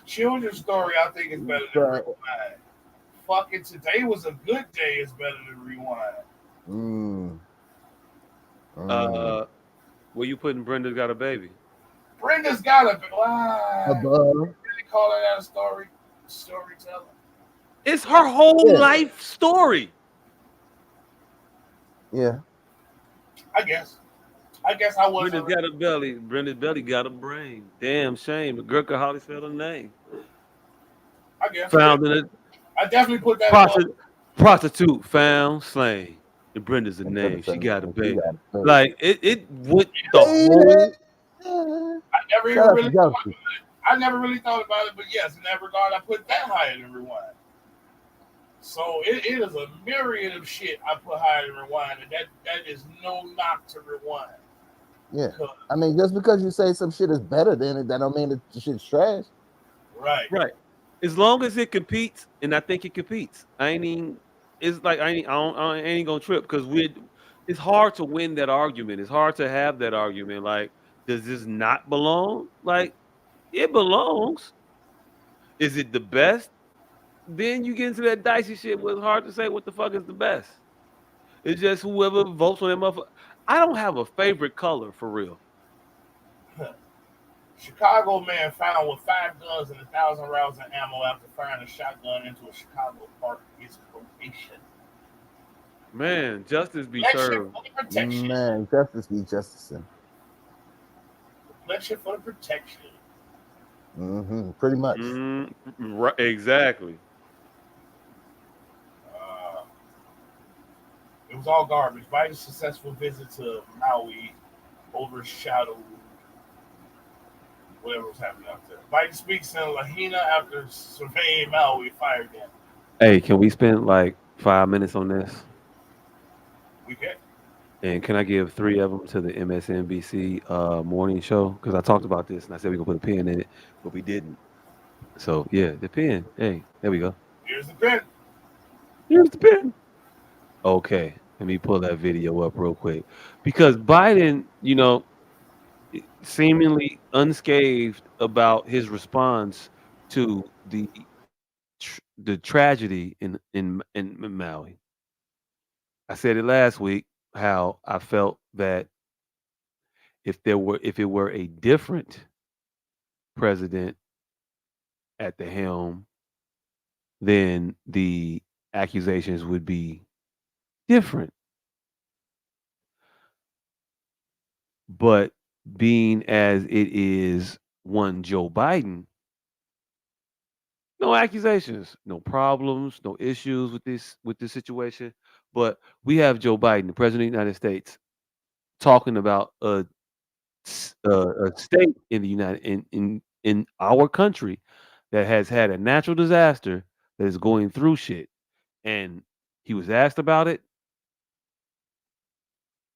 Children's Story, I think, is better than Rewind. Fucking Today Was a Good Day is better than Rewind. Where you putting Brenda's Got a Baby? Brenda's Got a Baby. Wow. Really call that a storyteller? It's her whole life story. Yeah. I guess I was. Brenda's got a belly. Brenda's belly got a brain. Damn shame. The girl could hardly spell her name. I guess. Found in it. I definitely put that. Prostitute found slain. And Brenda's a name. She got a baby. Like it went the whole. I never really thought about it, but yes, in that regard, I put that higher than Rewind. So it is a myriad of shit I put higher than Rewind, and that is no knock to Rewind. Yeah, I mean, just because you say some shit is better than it, that don't mean that the shit's trash. Right. As long as it competes, and I think it competes. I ain't gonna trip because it's hard to win that argument. It's hard to have that argument. Like, does this not belong? Like, it belongs. Is it the best? Then you get into that dicey shit where it's hard to say what the fuck is the best. It's just whoever votes on that motherfucker. I don't have a favorite color for real. Chicago man found with 5 guns and 1,000 rounds of ammo after firing a shotgun into a Chicago park is probation. Man, justice be served. Man, justice be justicing. Protection for the protection. Pretty much. Right, exactly. It was all garbage. Biden's successful visit to Maui overshadowed whatever was happening out there. Biden speaks in Lahaina after surveying Maui fire again. Hey, can we spend like 5 minutes on this? We can. And can I give 3 of them to the MSNBC morning show? Because I talked about this and I said we could put a pin in it, but we didn't. So yeah, the pin. Hey, there we go. Here's the pin. Here's the pin. Okay, let me pull that video up real quick because Biden, seemingly unscathed about his response to the tragedy in Maui. I said it last week how I felt that if it were a different president at the helm, then the accusations would be different. But being as it is one Joe Biden, no accusations, no problems, no issues with this situation. But we have Joe Biden, the president of the United States, talking about a state in the United in our country that has had a natural disaster that is going through shit. And he was asked about it,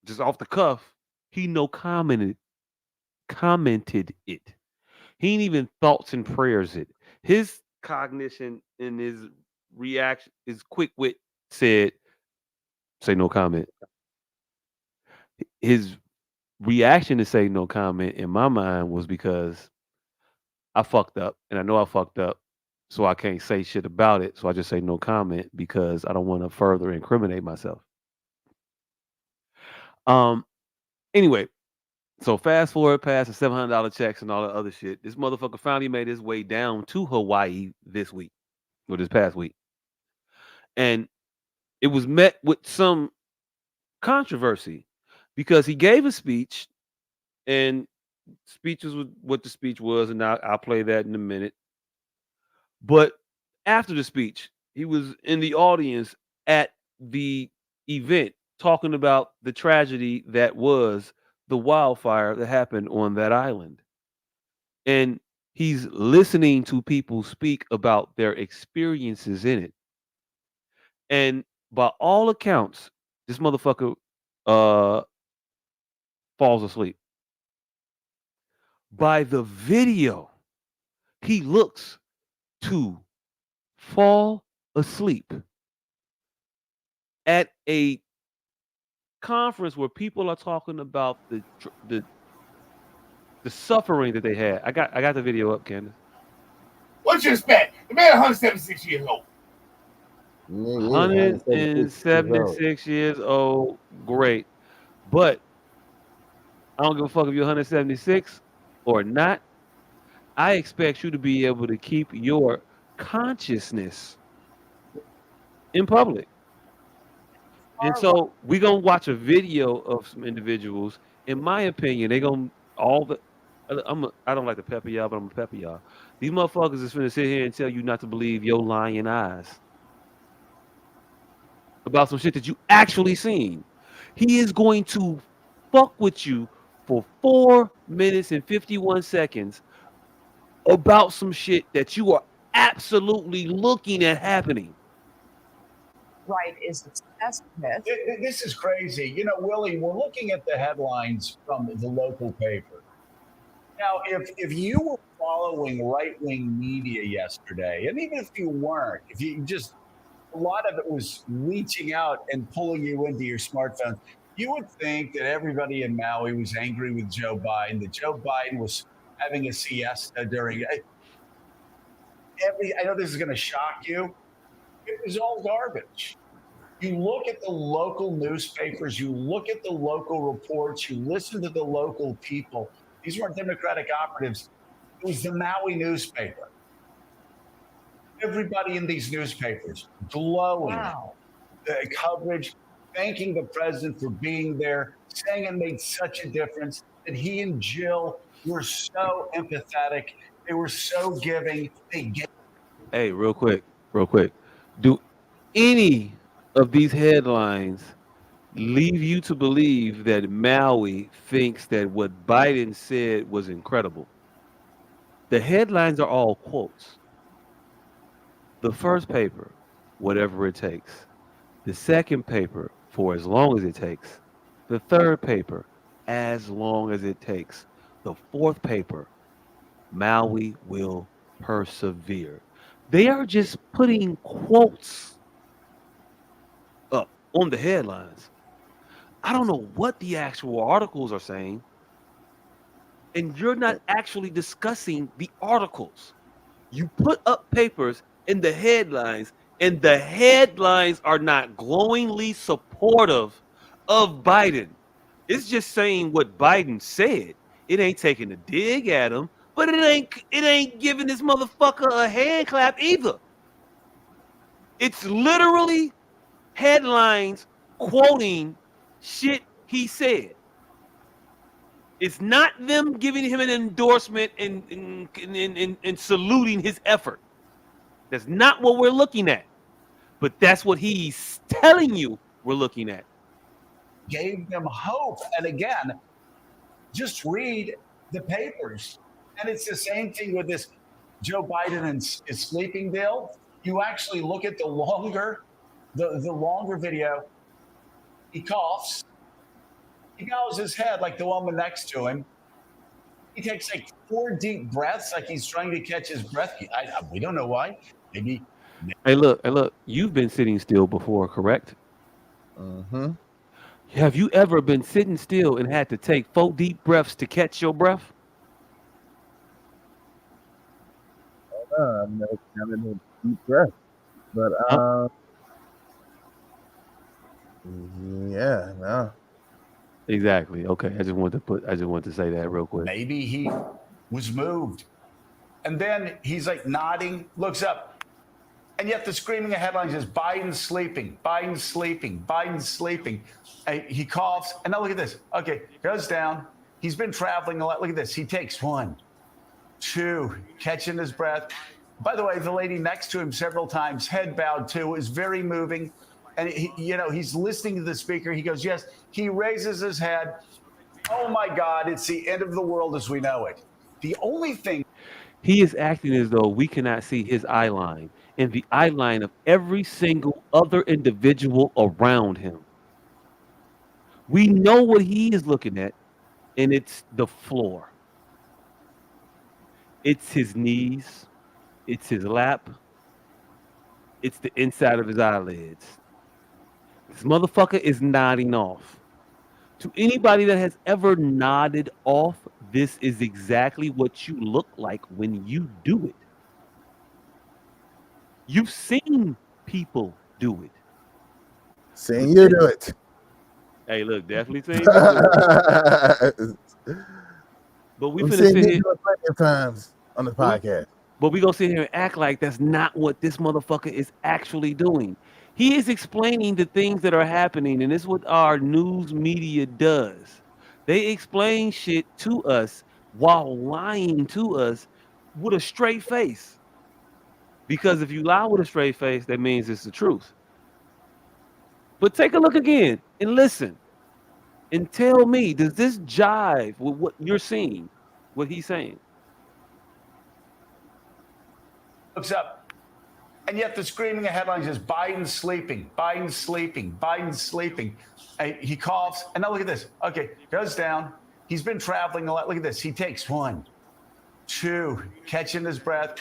just off the cuff. He no commented it. He ain't even thoughts and prayers it. His cognition and his reaction, his quick wit said, say no comment. His reaction to say no comment in my mind was because I fucked up and I know I fucked up. So I can't say shit about it. So I just say no comment because I don't want to further incriminate myself. Um anyway, so fast forward past the $700 checks and all the other shit. This motherfucker finally made his way down to Hawaii this week or this past week. And it was met with some controversy because he gave a speech and speech was what the speech was, and I'll play that in a minute. But after the speech, he was in the audience at the event talking about the tragedy that was the wildfire that happened on that island. And he's listening to people speak about their experiences in it. And by all accounts, this motherfucker uh falls asleep. By the video, he looks to fall asleep at a conference where people are talking about the suffering that they had. I got the video up, Candace. What you expect? The man 176 years old. 176 years old. Great. But I don't give a fuck if you're 176 or not. I expect you to be able to keep your consciousness in public. And so we're gonna watch a video of some individuals. In my opinion, they gonna all the I don't like to pepper y'all, but I'm gonna pepper y'all. These motherfuckers is finna sit here and tell you not to believe your lying eyes about some shit that you actually seen. He is going to fuck with you for 4 minutes and 51 seconds about some shit that you are absolutely looking at happening. Right is obsessed with. This is crazy. You know, Willie, we're looking at the headlines from the local paper. Now, if you were following right-wing media yesterday, and even if you weren't, if you just, a lot of it was reaching out and pulling you into your smartphone, you would think that everybody in Maui was angry with Joe Biden, that Joe Biden was having a siesta during I know this is going to shock you. It was all garbage. You look at the local newspapers, you look at the local reports, you listen to the local people. These weren't Democratic operatives. It was the Maui newspaper. Everybody in these newspapers glowing the coverage, thanking the president for being there, saying it made such a difference, that he and Jill were so empathetic. They were so giving. Hey, real quick. Do any of these headlines leave you to believe that Maui thinks that what Biden said was incredible? The headlines are all quotes. The first paper, whatever it takes. The second paper, for as long as it takes. The third paper, as long as it takes. The fourth paper, Maui will persevere. They are just putting quotes up on the headlines. I don't know what the actual articles are saying, and you're not actually discussing the articles. You put up papers in the headlines, and the headlines are not glowingly supportive of Biden. It's just saying what Biden said. It ain't taking a dig at him, but it ain't giving this motherfucker a hand clap either. It's literally headlines quoting shit he said. It's not them giving him an endorsement and saluting his effort. That's not what we're looking at. But that's what he's telling you we're looking at. Gave them hope. And again, just read the papers. And it's the same thing with this Joe Biden and his sleeping bill. You actually look at the longer video. He coughs. He bows his head like the woman next to him. He takes like 4 deep breaths, like he's trying to catch his breath. We don't know why. Maybe. Hey, look. You've been sitting still before, correct? Mm-hmm. Have you ever been sitting still and had to take 4 deep breaths to catch your breath? I've never having a deep breath, but yeah, no. Exactly. Okay. I just wanted to say that real quick. Maybe he was moved. And then he's like nodding, looks up. And yet the screaming headline says, Biden's sleeping, Biden's sleeping, Biden's sleeping. He coughs. And now look at this. Okay, goes down. He's been traveling a lot. Look at this. He takes 1, 2, catching his breath. By the way, the lady next to him several times, head bowed too, is very moving. And he's listening to the speaker. He goes, yes. He raises his head. Oh my God, it's the end of the world as we know it. The only thing. He is acting as though we cannot see his eye line and the eye line of every single other individual around him. We know what he is looking at, and it's the floor. It's his knees. It's his lap. It's the inside of his eyelids. This motherfucker is nodding off. To anybody that has ever nodded off, this is exactly what you look like when you do it. You've seen people do it. Seen you do it. Hey, look, definitely seen you do it. But we finna sit here plenty of times on the podcast. But we gonna sit here and act like that's not what this motherfucker is actually doing. He is explaining the things that are happening, and this is what our news media does. They explain shit to us while lying to us with a straight face. Because if you lie with a straight face, that means it's the truth. But take a look again and listen and tell me, does this jive with what you're seeing, what he's saying? Looks up. And yet the screaming headline says, Biden's sleeping, Biden's sleeping, Biden's sleeping. He coughs. And now look at this. Okay, goes down. He's been traveling a lot. Look at this. He takes 1, 2, catching his breath.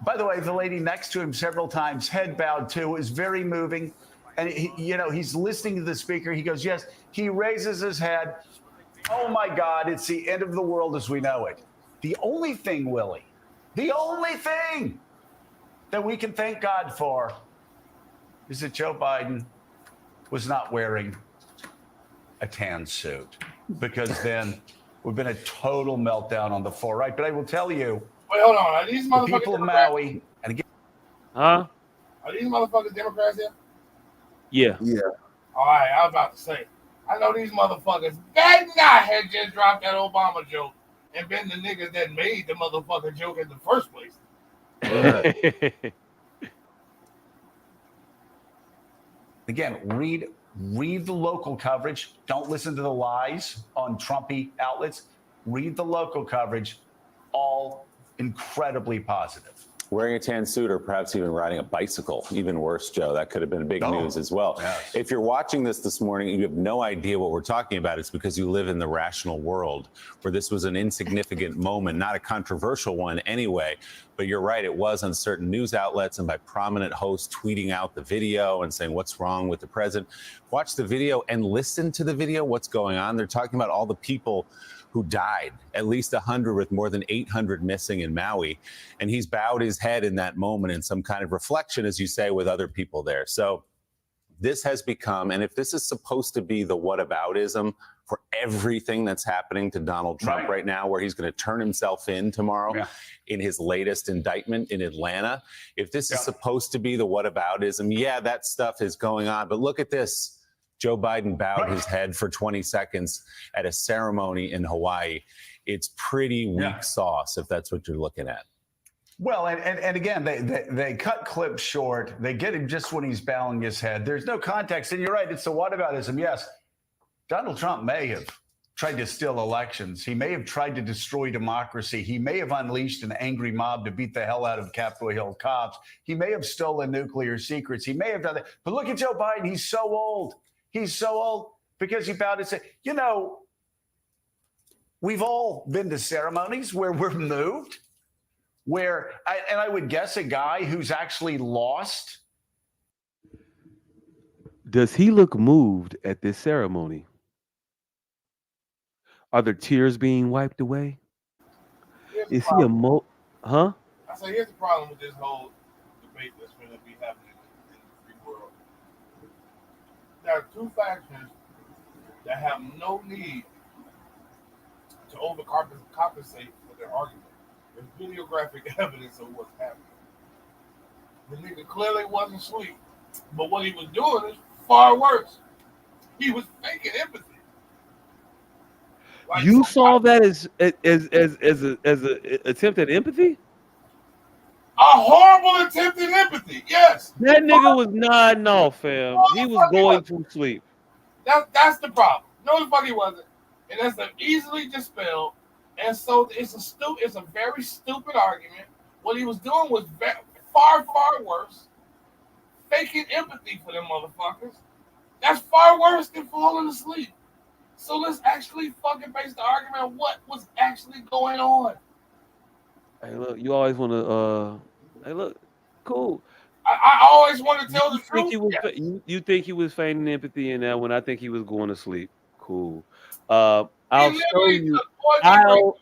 By the way, the lady next to him several times, head bowed too, is very moving. And he's listening to the speaker. He goes, yes. He raises his head. Oh my God, it's the end of the world as we know it. The only thing, Willie, the only thing that we can thank God for is that Joe Biden was not wearing a tan suit, because then we've been a total meltdown on the far right. But I will tell you, wait, hold on. Are these motherfuckers the people of Democrats? Maui, and again, huh? Are these motherfuckers Democrats here? Yeah. Yeah. All right, I was about to say. I know these motherfuckers better not have just dropped that Obama joke and been the niggas that made the motherfucking joke in the first place. Again, read the local coverage. Don't listen to the lies on Trumpy outlets. Read the local coverage. All incredibly positive. Wearing a tan suit or perhaps even riding a bicycle. Even worse, Joe. That could have been big news as well. Yes. If you're watching this morning, you have no idea what we're talking about. It's because you live in the rational world where this was an insignificant moment, not a controversial one anyway. But you're right, it was on certain news outlets and by prominent hosts tweeting out the video and saying, what's wrong with the president? Watch the video and listen to the video. What's going on? They're talking about all the people who died, at least 100 with more than 800 missing in Maui. And he's bowed his head in that moment in some kind of reflection, as you say, with other people there. So this has become, and if this is supposed to be the whataboutism for everything that's happening to Donald Trump right now, where he's going to turn himself in tomorrow in his latest indictment in Atlanta, if this is supposed to be the whataboutism, that stuff is going on. But look at this. Joe Biden bowed his head for 20 seconds at a ceremony in Hawaii. It's pretty weak sauce, if that's what you're looking at. Well, and again, they cut clips short. They get him just when he's bowing his head. There's no context. And you're right, it's the whataboutism. Yes, Donald Trump may have tried to steal elections. He may have tried to destroy democracy. He may have unleashed an angry mob to beat the hell out of Capitol Hill cops. He may have stolen nuclear secrets. He may have done that. But look at Joe Biden. He's so old. He's so old because he bowed his head. You know, we've all been to ceremonies where we're moved, where, and I would guess a guy who's actually lost. Does he look moved at this ceremony? Are there tears being wiped away? Is he huh? I say here's the problem with this whole debate that's going to be happening in the free world. There are two factions that have no need to overcompensate for their argument. There's videographic evidence of what's happening. The nigga clearly wasn't asleep, but what he was doing is far worse. He was faking empathy. Like, you saw that as an attempt at empathy? A horrible attempt at empathy, yes. That nigga was nodding off, fam. He was going to sleep. That's the problem. No, the fuck he wasn't. And that's easily dispelled. And so it's a very stupid argument. What he was doing was far, far worse. Faking empathy for them motherfuckers. That's far worse than falling asleep. So let's actually fucking base the argument on what was actually going on. Hey, look, you always want to, hey, look, cool. I always want to tell the truth. You think he was feigning empathy in that when I think he was going to sleep. Cool. I'll show you. I'm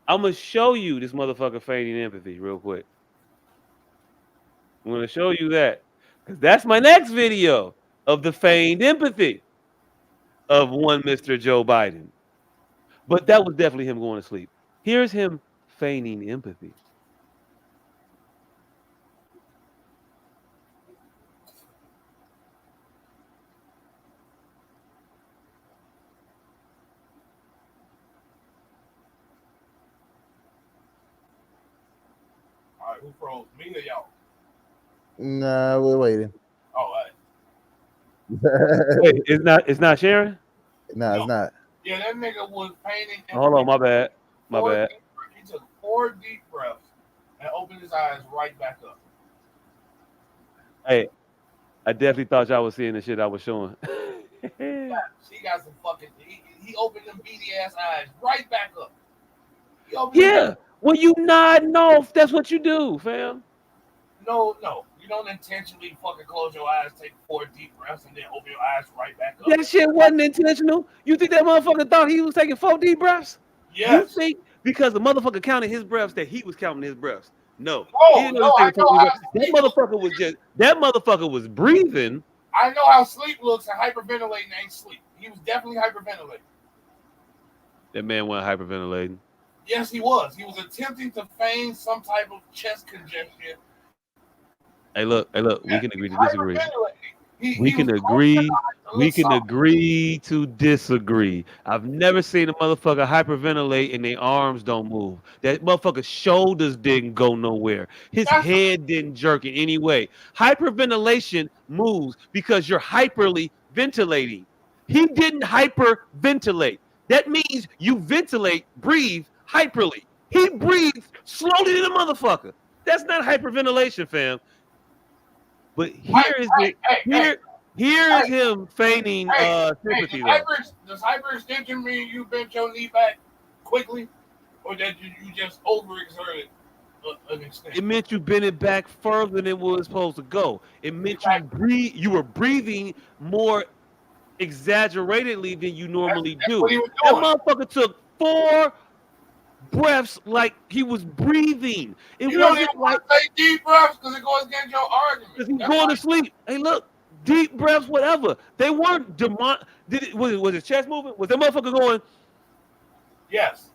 going to show you this motherfucker feigning empathy real quick. I'm going to show you that. Because that's my next video of the feigned empathy of one Mr. Joe Biden. But that was definitely him going to sleep. Here's him feigning empathy. All right, who froze? Me or y'all? Nah, we're waiting. Oh, Wait, it's not sharing? No, it's not. Yeah, that nigga was painting. Hold on, my bad. He took 4 deep breaths and opened his eyes right back up. Hey, I definitely thought y'all was seeing the shit I was showing. She got some fucking. He opened them beady ass eyes right back up. When you nodding off, that's what you do, fam. No. You don't intentionally fucking close your eyes, take 4 deep breaths, and then open your eyes right back up. That shit wasn't intentional. You think that motherfucker thought he was taking 4 deep breaths? Yes. You think because the motherfucker counted his breaths that he was counting his breaths? No. That motherfucker was breathing. I know how sleep looks, and hyperventilating ain't sleep. He was definitely hyperventilating. That man wasn't hyperventilating. Yes, he was. He was attempting to feign some type of chest congestion. Hey, look. We can agree to disagree. We can agree. We can agree to disagree. I've never seen a motherfucker hyperventilate and their arms don't move. That motherfucker's shoulders didn't go nowhere. His head didn't jerk in any way. Hyperventilation moves because you're hyperly ventilating. He didn't hyperventilate. That means you ventilate, breathe hyperly. He breathed slowly to the motherfucker. That's not hyperventilation, fam. But here is him feigning sympathy. Does hyperextension mean you bent your knee back quickly, or that you just overexerted an extent? It meant you bent it back further than it was supposed to go. It meant you were breathing more exaggeratedly than you normally do. That motherfucker took 4 breaths like he was breathing. It you wasn't don't even like want to take deep breaths because it goes against your argument. Because he's going to sleep. Hey, look, deep breaths, whatever. They weren't was his chest moving? Was that motherfucker going? Yes.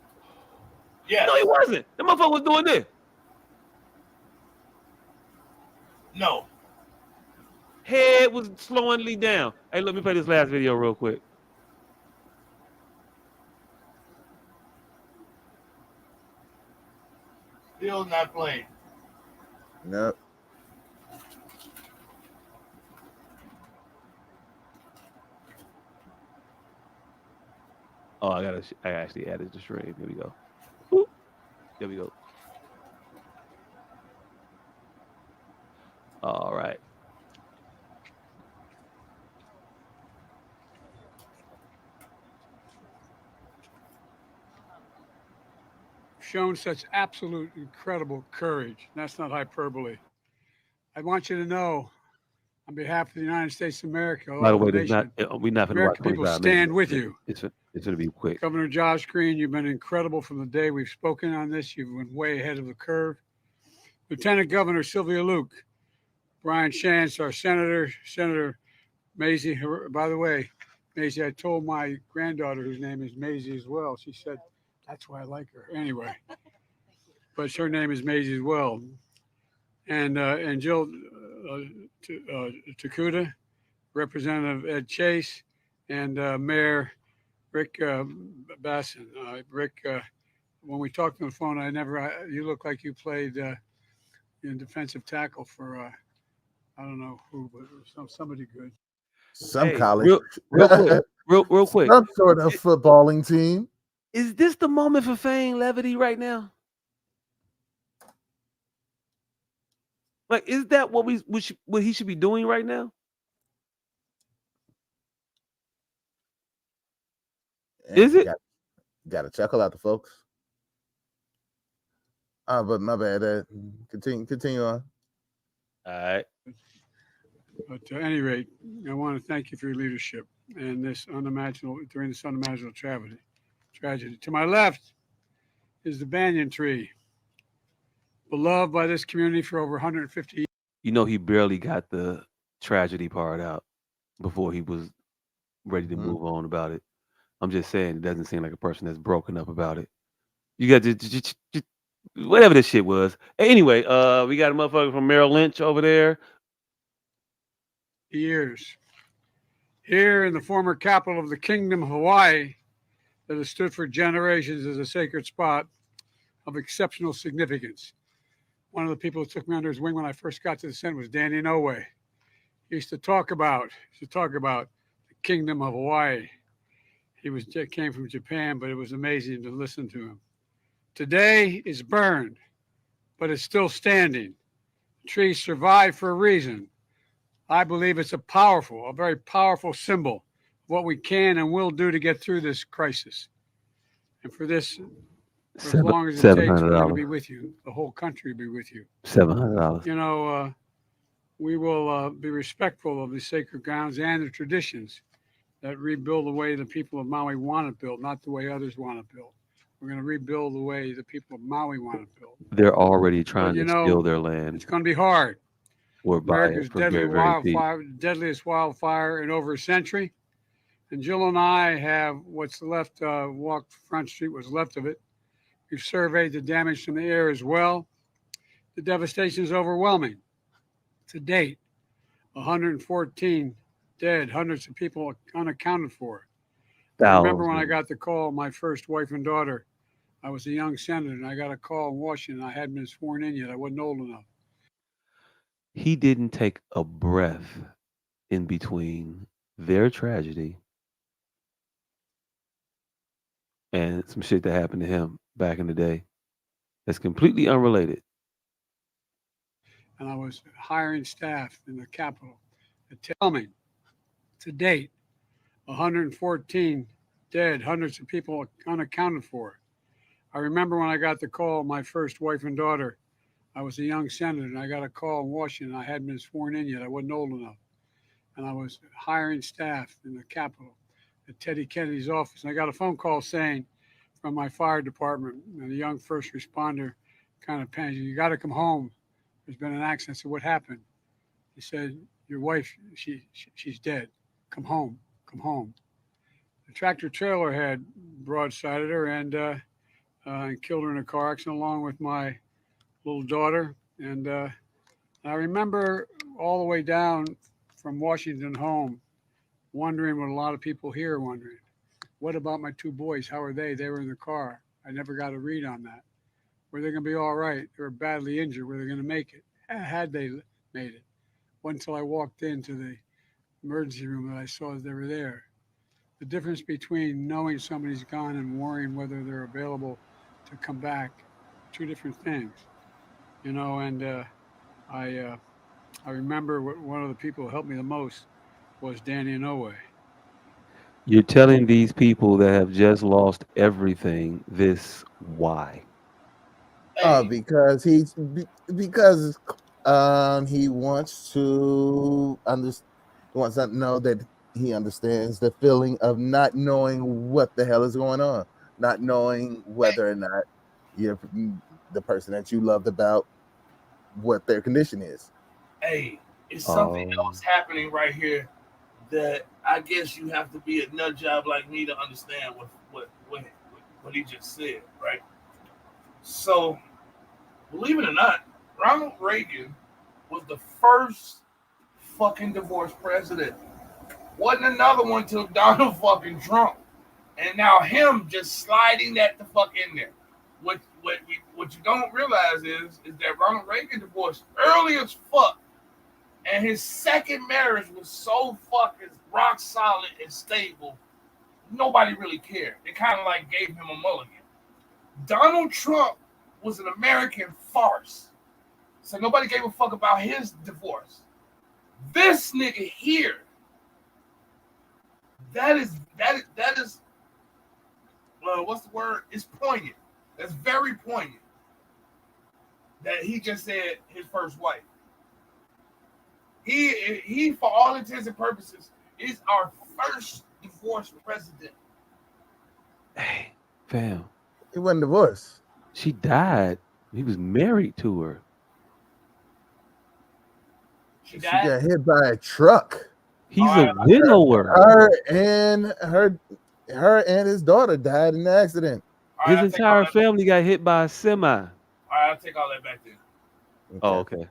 Yes. No, he wasn't. That motherfucker was doing this. No. Head was slowly down. Hey, let me play this last video real quick. Still not playing. Nope. Oh, I actually added the stream. Here we go. Boop. There we go. All right. Shown such absolute incredible courage. That's not hyperbole. I want you to know, on behalf of the United States of America, By the way, we're not going to watch people stand with you. It's going to be quick. Governor Josh Green, you've been incredible from the day we've spoken on this. You've been way ahead of the curve. Lieutenant Governor Sylvia Luke, Brian Shantz, our Senator Maisie. By the way, Maisie, I told my granddaughter, whose name is Maisie as well. She said, that's why I like her. Anyway, but her name is Maisie as well. And Jill Takuda, Representative Ed Chase, and Mayor Rick Bassin. Rick, when we talked on the phone, you look like you played in defensive tackle for I don't know who, but somebody good. Some college. Real quick. Some sort of footballing team. Is this the moment for feign levity right now? Like, is that what he should be doing right now? Is it? Got to chuckle out the folks. But my bad. Continue on. All right. But at any rate, I want to thank you for your leadership and during this unimaginable tragedy. To my left is the banyan tree, beloved by this community for over 150 years. You know, he barely got the tragedy part out before he was ready to move on about it. I'm just saying, it doesn't seem like a person that's broken up about it. You got to whatever this shit was. Anyway, we got a motherfucker from Merrill Lynch over there. Years. Here in the former capital of the Kingdom of Hawaii, that has stood for generations as a sacred spot of exceptional significance. One of the people who took me under his wing when I first got to the Senate was Danny Inouye. He used to talk about the Kingdom of Hawaii. He came from Japan, but it was amazing to listen to him. Today is burned, but it's still standing. The tree survived for a reason. I believe it's a very powerful symbol of what we can and will do to get through this crisis. And for this, for as long as it takes, we're going to be with you. The whole country will be with you. $700. You know, we will be respectful of the sacred grounds and the traditions that rebuild the way the people of Maui want to build, not the way others want to build. We're going to rebuild the way the people of Maui want to build. They're already trying to steal their land. It's going to be hard. Or buy America's it for deadliest wildfire in over a century. And Jill and I have what's left, walk Front Street, what's left of it. We've surveyed the damage from the air as well. The devastation is overwhelming. To date, 114 dead, hundreds of people unaccounted for. I remember when I got the call, my first wife and daughter. I was a young senator, and I got a call in Washington. I hadn't been sworn in yet. I wasn't old enough. He didn't take a breath in between their tragedy and some shit that happened to him back in the day that's completely unrelated. And I was hiring staff in the Capitol to tell me, to date, 114 dead, hundreds of people unaccounted for. I remember when I got the call, my first wife and daughter. I was a young senator, and I got a call in Washington. I hadn't been sworn in yet. I wasn't old enough. And I was hiring staff in the Capitol at Teddy Kennedy's office. And I got a phone call saying from my fire department, and a young first responder kind of panicked, "You got to come home. There's been an accident." I said, "What happened?" He said, "Your wife, she's dead. Come home, come home." The tractor trailer had broadsided her and killed her in a car accident along with my little daughter. And I remember all the way down from Washington home, wondering what a lot of people here are wondering. What about my two boys? How are they? They were in the car. I never got a read on that. Were they going to be all right? They were badly injured. Were they going to make it? Had they made it? Wasn't until I walked into the emergency room that I saw that they were there. The difference between knowing somebody's gone and worrying whether they're available to come back, two different things, you know. And I remember one of the people who helped me the most was Danny Inouye. You're telling these people that have just lost everything this why? Because he wants to wants to know that he understands the feeling of not knowing what the hell is going on, not knowing whether or not you're the person that you loved about what their condition is. Hey, it's something else happening right here that I guess you have to be a nut job like me to understand what he just said, right? So, believe it or not, Ronald Reagan was the first fucking divorced president. Wasn't another one till Donald fucking Trump. And now him just sliding that the fuck in there. What you don't realize is that Ronald Reagan divorced early as fuck. And his second marriage was so fucking rock solid and stable, nobody really cared. It kind of like gave him a mulligan. Donald Trump was an American farce. So nobody gave a fuck about his divorce. This nigga here, that is what's the word? It's poignant. That's very poignant. That he just said his first wife. He, for all intents and purposes, is our first divorced president. Hey, fam. He wasn't divorced. She died. He was married to her. She got hit by a truck. He's a widower. Her and his daughter died in the accident. His entire family got hit by a semi. All right, I'll take all that back then. Okay. Oh, okay.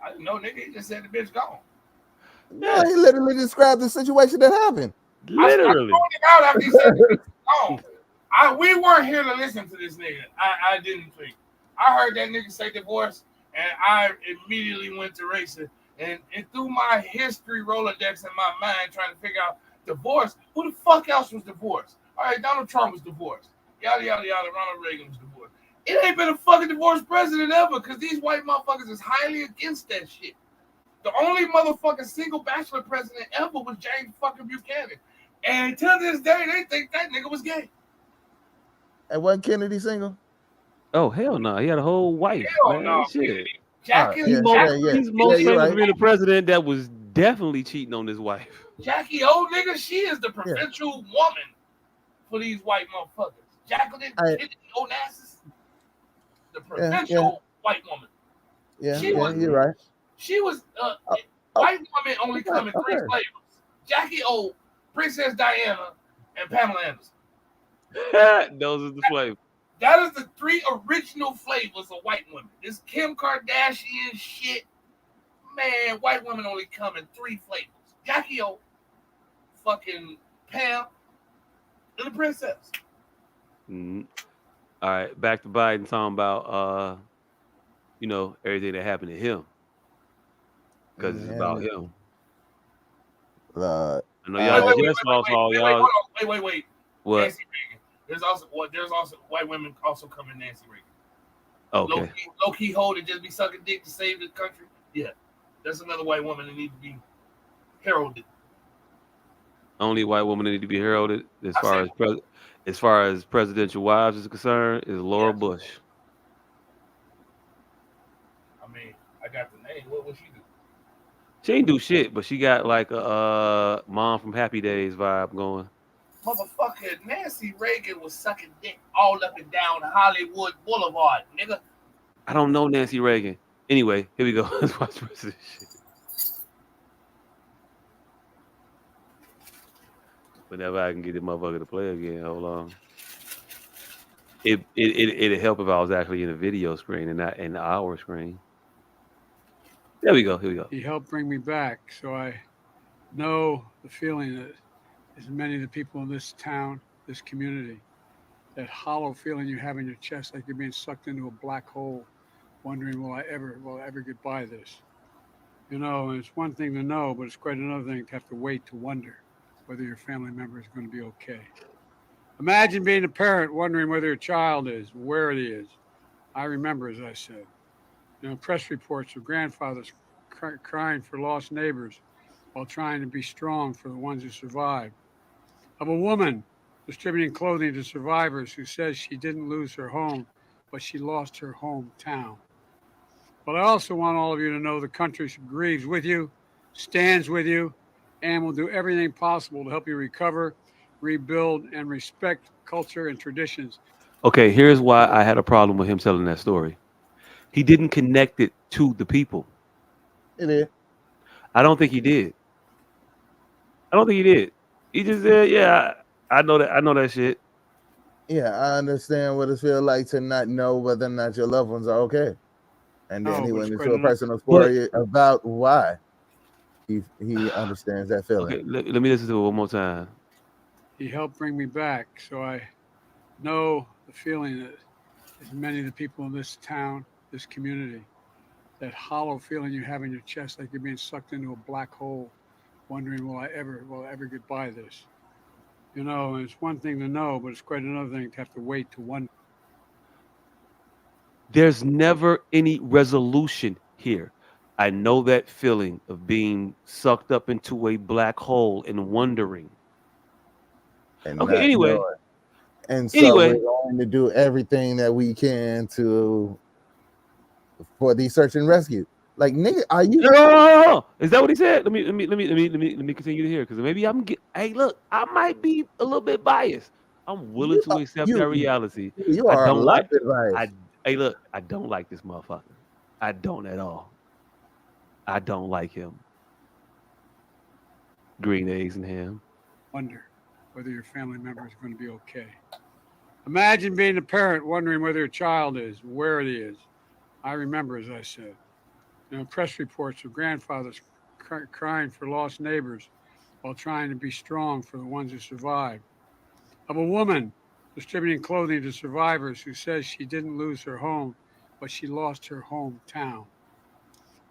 I didn't know, nigga. He just said the bitch gone. Yeah, he literally described the situation that happened. Literally. I thrown it out after he said the bitch gone. We weren't here to listen to this nigga. I didn't think. I heard that nigga say divorce, and I immediately went to racing. And through my history Rolodex in my mind, trying to figure out divorce, who the fuck else was divorced? All right, Donald Trump was divorced. Yada, yada, yada. Ronald Reagan was divorced. It ain't been a fucking divorced president ever, because these white motherfuckers is highly against that shit. The only motherfucking single bachelor president ever was James fucking Buchanan. And to this day, they think that nigga was gay. And wasn't Kennedy single? Oh, hell no. He had a whole wife. Hell man. no. Shit. He's most famous for being a president that was definitely cheating on his wife. Jackie O, nigga, she is the provincial woman for these white motherfuckers. Jacqueline Onassis, the provincial white woman. Yeah, you're right. She was white woman only come in three flavors: Jackie O, Princess Diana, and Pamela Anderson. Those are the flavors. That is the three original flavors of white women. This Kim Kardashian shit, Man, white women only come in 3 flavors: Jackie O, fucking Pam, and the princess. Mm-hmm. All right, back to Biden talking about everything that happened to him because it's about him. I know y'all just lost all y'all. Wait. What? Nancy Reagan. There's also white women also come in Nancy Reagan. Okay. Low key hold and just be sucking dick to save the country. Yeah, that's another white woman that needs to be heralded. Only white woman that need to be heralded as far as presidential wives is concerned is Laura Bush. I mean, I got the name. What would she do? She ain't do shit, but she got like a Mom from Happy Days vibe going. Motherfucker, Nancy Reagan was sucking dick all up and down Hollywood Boulevard, nigga. I don't know Nancy Reagan. Anyway, here we go. Let's watch the rest of this shit. Whenever I can get this motherfucker to play again, hold on. It'd help if I was actually in a video screen and not in our screen. There we go. Here we go. He helped bring me back, so I know the feeling that as many of the people in this town, this community, that hollow feeling you have in your chest, like you're being sucked into a black hole, wondering, will I ever get by this? And it's one thing to know, but it's quite another thing to have to wait to wonder whether your family member is going to be okay. Imagine being a parent wondering whether your child is, where he is. I remember, as I said, press reports of grandfathers crying for lost neighbors while trying to be strong for the ones who survived. Of a woman distributing clothing to survivors who says she didn't lose her home, but she lost her hometown. But I also want all of you to know the country grieves with you, stands with you, and will do everything possible to help you recover, rebuild, and respect culture and traditions. Okay, here's why I had a problem with him telling that story. He didn't connect it to the people. It is. I don't think he did. He just said, "Yeah, I know that. I know that shit." Yeah, I understand what it feels like to not know whether or not your loved ones are okay. And then he went into a personal story about why he understands that feeling. Okay, let me listen to it one more time. He helped bring me back, so I know the feeling that as many of the people in this town, this community, that hollow feeling you have in your chest, like you're being sucked into a black hole, wondering, will I ever get by this? And it's one thing to know, but it's quite another thing to have to wait to wonder. There's never any resolution here. I know that feeling of being sucked up into a black hole and wondering. And okay, anyway. Knowing. And so we're going to do everything that we can for the search and rescue. Like, nigga, are you? No. Is that what he said? Let me continue to hear, because maybe hey, look, I might be a little bit biased. I'm willing to accept that reality. You are a lot bit biased. Hey, look, I don't like this motherfucker. I don't at all. I don't like him. Green eggs and ham. Wonder whether your family member is going to be okay. Imagine being a parent wondering whether your child is, where he is. I remember, as I said, press reports of grandfathers crying for lost neighbors while trying to be strong for the ones who survived. Of a woman distributing clothing to survivors who says she didn't lose her home, but she lost her hometown.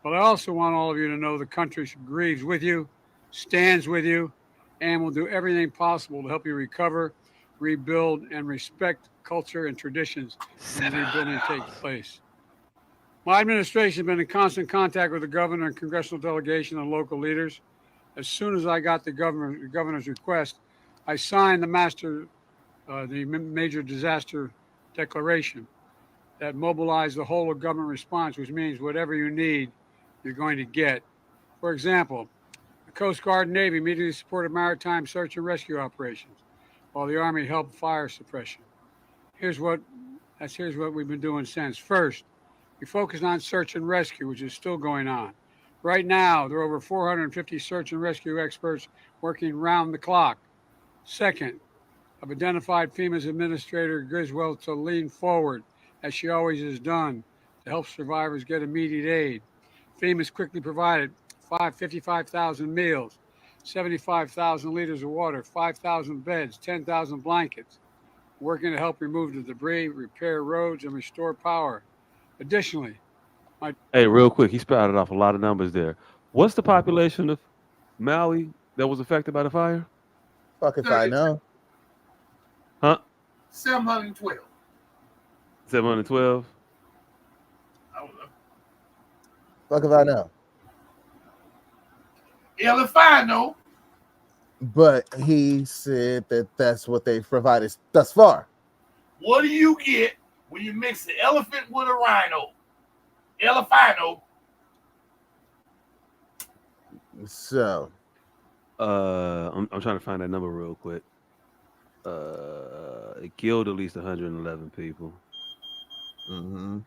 But I also want all of you to know the country grieves with you, stands with you, and will do everything possible to help you recover, rebuild, and respect culture and traditions when the rebuilding takes place. My administration has been in constant contact with the governor and congressional delegation and local leaders. As soon as I got the governor's request, I signed the major disaster declaration that mobilized the whole of government response, which means whatever you need, you're going to get. For example, the Coast Guard and Navy immediately supported maritime search and rescue operations, while the Army helped fire suppression. Here's what we've been doing since. First, we focused on search and rescue, which is still going on. Right now, there are over 450 search and rescue experts working round the clock. Second, I've identified FEMA's Administrator Griswold to lean forward, as she always has done, to help survivors get immediate aid. FEMA has quickly provided 55,000 meals, 75,000 liters of water, 5,000 beds, 10,000 blankets, working to help remove the debris, repair roads, and restore power. Additionally, Hey, real quick, he spouted off a lot of numbers there. What's the population of Maui that was affected by the fire? Fuck if I know. Huh? 712. 712. I don't know. Fuck if I know. Hell if I know. But he said that that's what they've provided thus far. What do you get when you mix the elephant with a rhino? Elephino. So, I'm trying to find that number real quick. It killed at least 111 people. so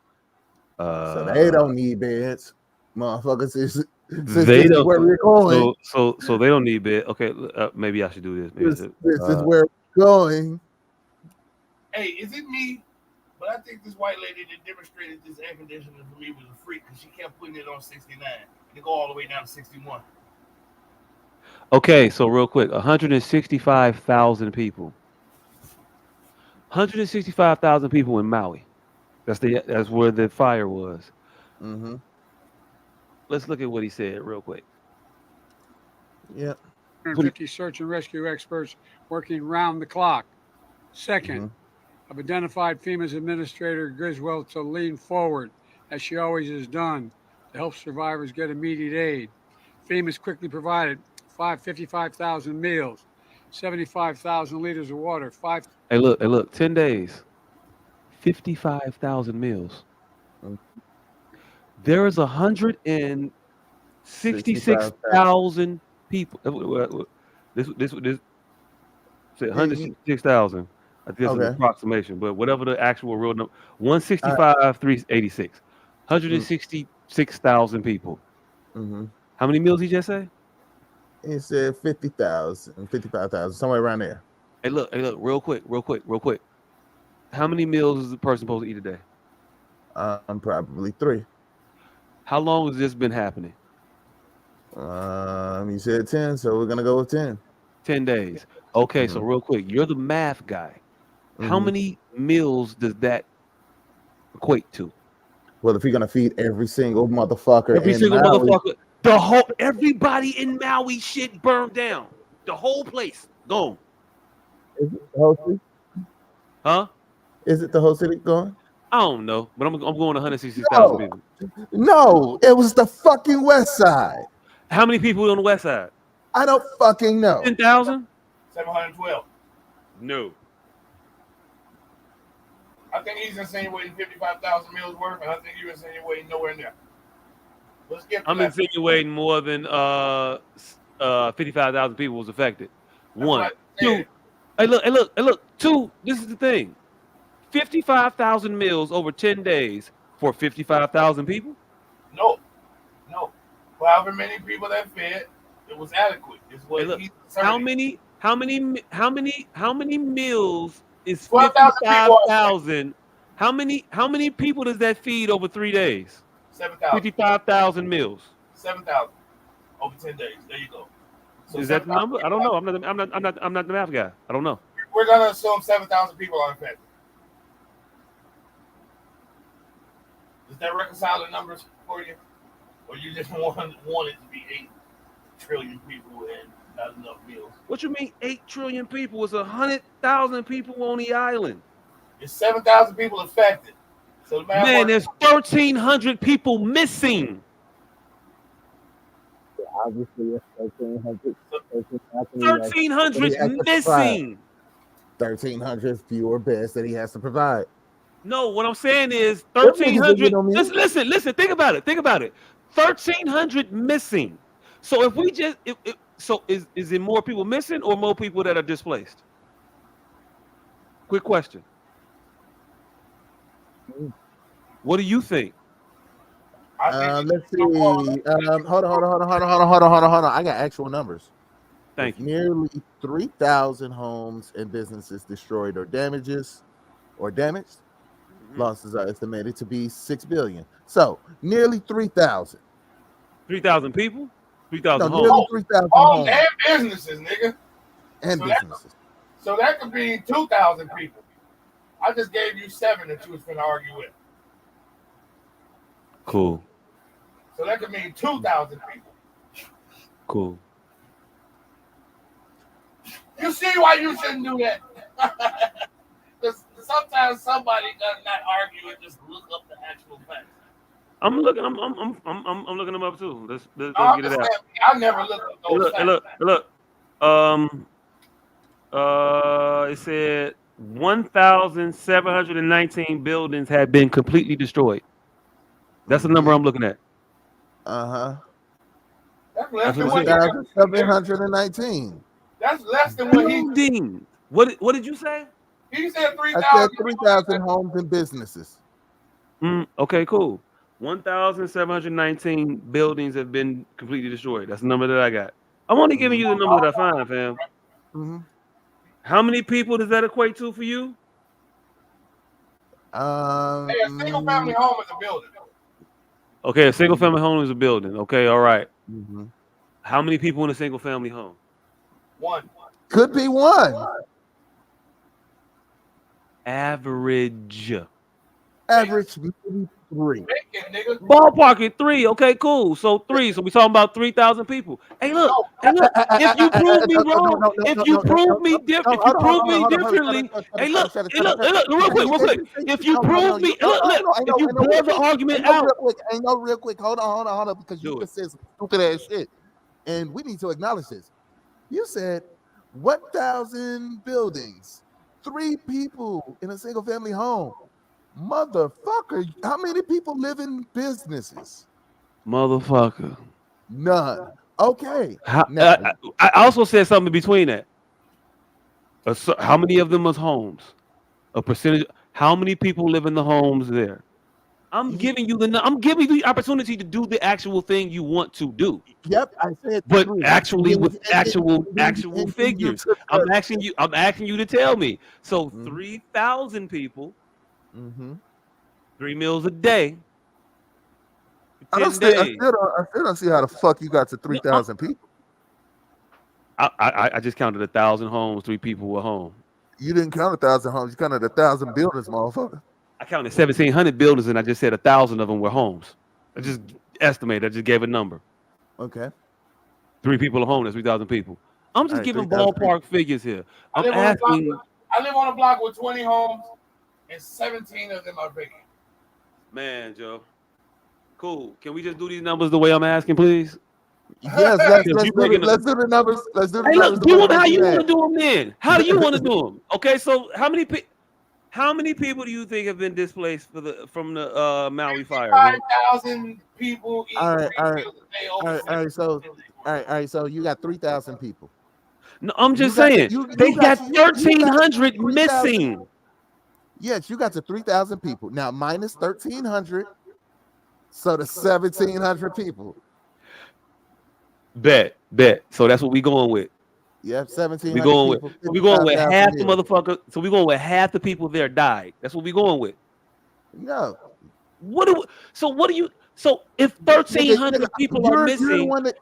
they don't need beds, motherfuckers. Since this They is don't. where we're going. So they don't need bed. Okay, maybe I should do this. Maybe This is where we're going. Hey, is it me? But I think this white lady that demonstrated this air conditioner for me was a freak because she kept putting it on 69 and it go all the way down to 61. Okay, so real quick, 165,000 people. 165,000 people in Maui. That's where the fire was. Mm-hmm. Let's look at what he said real quick. Yep. 150 search and rescue experts working round the clock. Second, I've identified FEMA's administrator Griswold to lean forward, as she always has done, to help survivors get immediate aid. FEMA's quickly provided 55,000 meals, 75,000 liters of water, Hey, look, 10 days, 55,000 meals. There is 166,000 people. This say 166,000. I think that's an approximation, but whatever the actual real number, 165,386, 166,000 people. How many meals did you just say? He said 50,000, 55,000, somewhere around there. Hey, look, real quick. How many meals is a person supposed to eat a day? Probably 3. How long has this been happening? He said 10, so we're gonna go with 10. 10 days. Okay, so real quick, you're the math guy. How many meals does that equate to? Well, if you're gonna feed every single motherfucker, motherfucker, everybody in Maui shit burned down. The whole place gone. Is it the whole city? Huh? Is it the whole city gone? I don't know, but I'm going 166,000 people. No, it was the fucking west side. How many people on the west side? I don't fucking know. 10,000? 712. No. I think he's insinuating 55,000 meals worth, and I think you're insinuating nowhere near. Let's get. I'm insinuating more than 55,000 people was affected. One, two. Hey, look. Two. This is the thing. 55,000 meals over 10 days for 55,000 people. No. However many people that fed, it was adequate. It's what how many meals is 55,000? How many people does that feed over 3 days? 7,000. 55,000 meals. 7,000 over 10 days. There you go. So is that the number? I don't know. I'm not the math guy. I don't know. We're gonna assume 7,000 people are infected. Does that reconcile the numbers for you, or you just want it to be 8 trillion people and not enough meals? What you mean 8 trillion people? It's 100,000 people on the island. It's 7,000 people affected. So the man, there's 1,300 people missing. Yeah, obviously, it's 1,300. 1,300 missing. 1,300 fewer beds that he has to provide. No, what I'm saying is 1,300. Listen. Think about it. 1,300 missing. So if we just, is it more people missing or more people that are displaced? Quick question. What do you think? Let's see. Hold on. I got actual numbers. Thank you. Nearly 3,000 homes and businesses destroyed or damaged. Losses are estimated to be $6 billion. So nearly 3,000. 3,000 people? 3,000 No, homes. nearly 3,000 Homes homes and businesses, nigga. and So businesses. So that could be 2,000 people. I just gave you 7 that you was finna argue with. Cool. So that could mean 2,000 people. Cool. You see why you shouldn't do that? Because sometimes somebody does not argue and just look up the actual facts. I'm looking them up too. Let's get it out. I never looked at those facts. Look. It said 1,719 buildings have been completely destroyed. That's the number I'm looking at. That's less than what 719. That's less than what he. Buildings. What did you say? He said 3,000. I said 3,000 homes and businesses. Okay, cool. 1,719 buildings have been completely destroyed. That's the number that I got. I'm only giving you the number that I find, fam. How many people does that equate to for you? Hey, a single family home is a building. Okay, a single family home is a building. Okay, all right. How many people in a single family home? 1. Could be 1. Average. Average maybe 3. Ballpark at 3. Okay, cool. So 3. So we talking about 3,000 people. Hey, look. If you prove me wrong, if you prove me different, if you prove me differently, hey, look. Real quick. If you prove me, if you blow the argument out. I know real quick. Hold on, because you just said some stupid ass shit, and we need to acknowledge this. You said 1,000 buildings, 3 people in a single family home. Motherfucker, how many people live in businesses? Motherfucker. None. Okay. I also said something between that. How many of them was homes? A percentage. How many people live in the homes there? I'm giving you the opportunity to do the actual thing you want to do. Yep, I said. But actually, with actual figures, I'm asking you to tell me. So 3,000 people, 3 meals a day. I still don't see how the fuck you got to 3,000 people. I just counted 1,000 homes. 3 people were home. You didn't count 1,000 homes. You counted 1,000 buildings, motherfucker. I counted 1,700 buildings, and I just said 1,000 of them were homes. I just estimated. I just gave a number. Okay. 3 people are home. That's 3,000 people. I'm just giving ballpark figures here. I live on a block with 20 homes, and 17 of them are vacant. Man, Joe. Cool. Can we just do these numbers the way I'm asking, please? Yes, let's do the numbers. Let's do the numbers. Look, do them how you want to do them then. How do you want to do them? Okay, so how many people do you think have been displaced from the Maui fire? 5,000 people. All right. So you got 3,000 people. No, I'm just saying they got 1,300 missing. Yes, you got to 3,000 people. Now minus 1,300, so the 1,700 people. Bet. So that's what we going with. Yep, 1,700 people. We going with half the motherfucker. So we going with half the people there died. That's what we going with. No. So if 1,300 people are missing, no.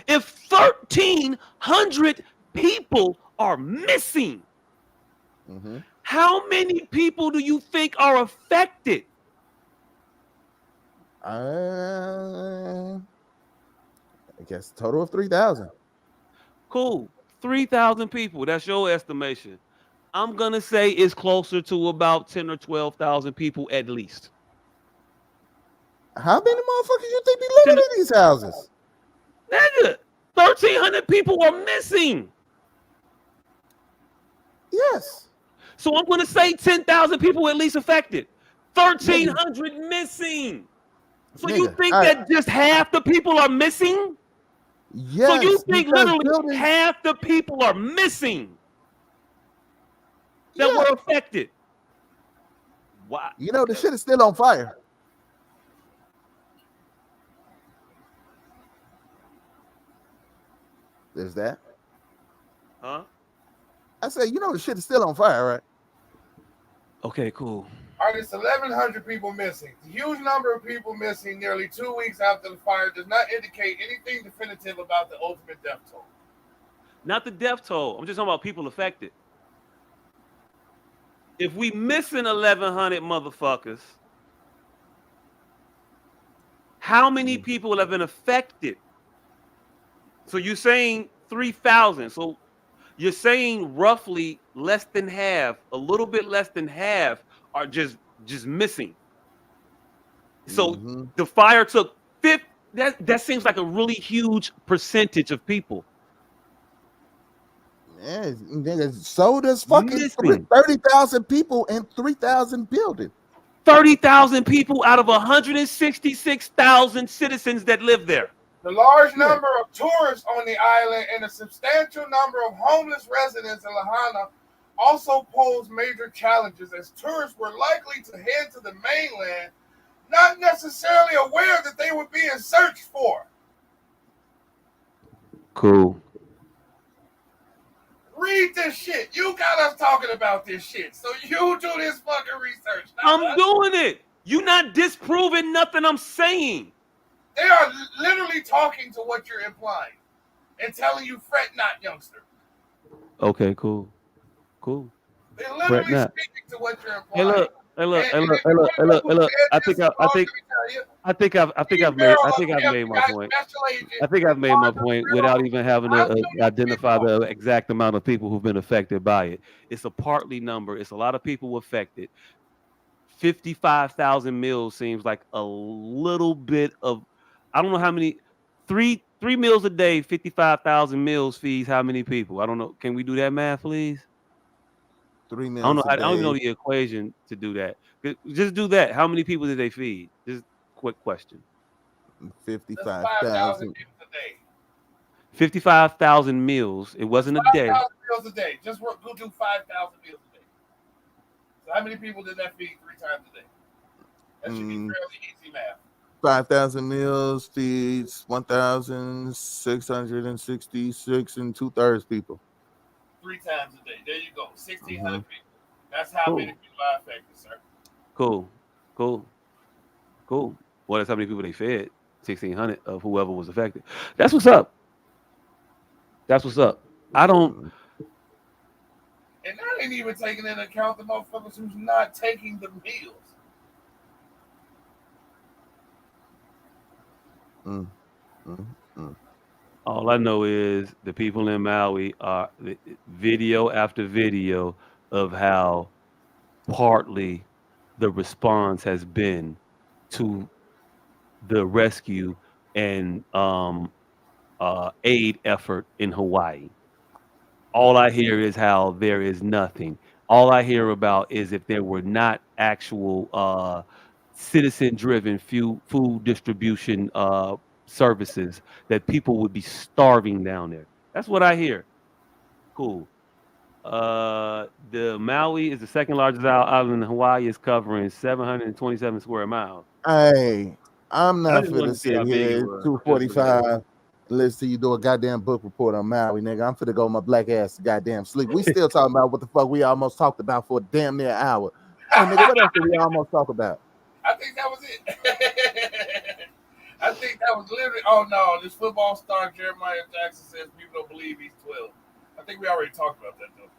If 1,300 people are missing, how many people do you think are affected? I guess total of 3,000. Cool. 3,000 people. That's your estimation. I'm going to say it's closer to about 10 or 12,000 people at least. How many motherfuckers you think be living in these houses? Nigga, 1,300 people are missing. Yes. So I'm going to say 10,000 people at least affected. 1,300 missing. So you think that just half the people are missing? Yes. So you think literally half the people are missing that were affected? Wow. You know, the shit is still on fire. There's that. Huh? I say, you know, the shit is still on fire, right? Okay, cool. All right, it's 1,100 people missing. The huge number of people missing nearly 2 weeks after the fire does not indicate anything definitive about the ultimate death toll. Not the death toll. I'm just talking about people affected. If we missing 1,100 motherfuckers, how many people have been affected? So you're saying 3,000. So you're saying roughly less than half, a little bit less than half are just missing. So the fire took 50. That seems like a really huge percentage of people. Yeah, so does fucking 30,000 people and 3,000 buildings. 30,000 people out of 166,000 citizens that live there. The large number of tourists on the island and a substantial number of homeless residents in Lahaina also pose major challenges, as tourists were likely to head to the mainland, not necessarily aware that they were being searched for. Cool. Read this shit. You got us talking about this shit, so you do this fucking research. I'm doing it. You not disproving nothing I'm saying. They are literally talking to what you're implying and telling you, fret not, youngster. Okay, cool. They're literally speaking to what you're implying. Hey look. I think I've made my point. I think I've made my point without even having to identify the exact amount of people who've been affected by it. It's a partly number. It's a lot of people affected. 55,000 meals seems like a little bit of, I don't know how many, three meals a day, 55,000 meals feeds how many people? I don't know. Can we do that math, please? 3 meals. I don't even know the equation to do that. Just do that. How many people did they feed? Just quick question. 55,000 55,000 meals. It wasn't a day. 5,000 meals a day. Just go do 5,000 meals a day. So how many people did that feed 3 times a day? That should be fairly easy math. 5,000 meals feeds 1,666 and 2/3 people. 3 times a day. There you go. 1,600 people. That's how many people are affected, sir. Cool. Well, that's how many people they fed. 1,600 of whoever was affected. That's what's up. I don't. And that ain't even taking into account the motherfuckers who's not taking the meals. All I know is the people in Maui are video after video of how partly the response has been to the rescue and aid effort in Hawaii. All I hear is how there is nothing. All I hear about is if there were not actual citizen-driven food distribution services, that people would be starving down there. That's what I hear. Cool. The Maui is the second largest island in Hawaii. Is covering 727 square miles. Hey, I'm not finna sit here 2:45 listen to you do a goddamn book report on Maui, nigga. I'm finna go my black ass to goddamn sleep. We still talking about what the fuck we almost talked about for damn near an hour. Hey, nigga, what else did we almost talk about? I think that was it. I think that was literally. Oh no, this football star Jeremiah Jackson says people don't believe he's 12. I think we already talked about that though.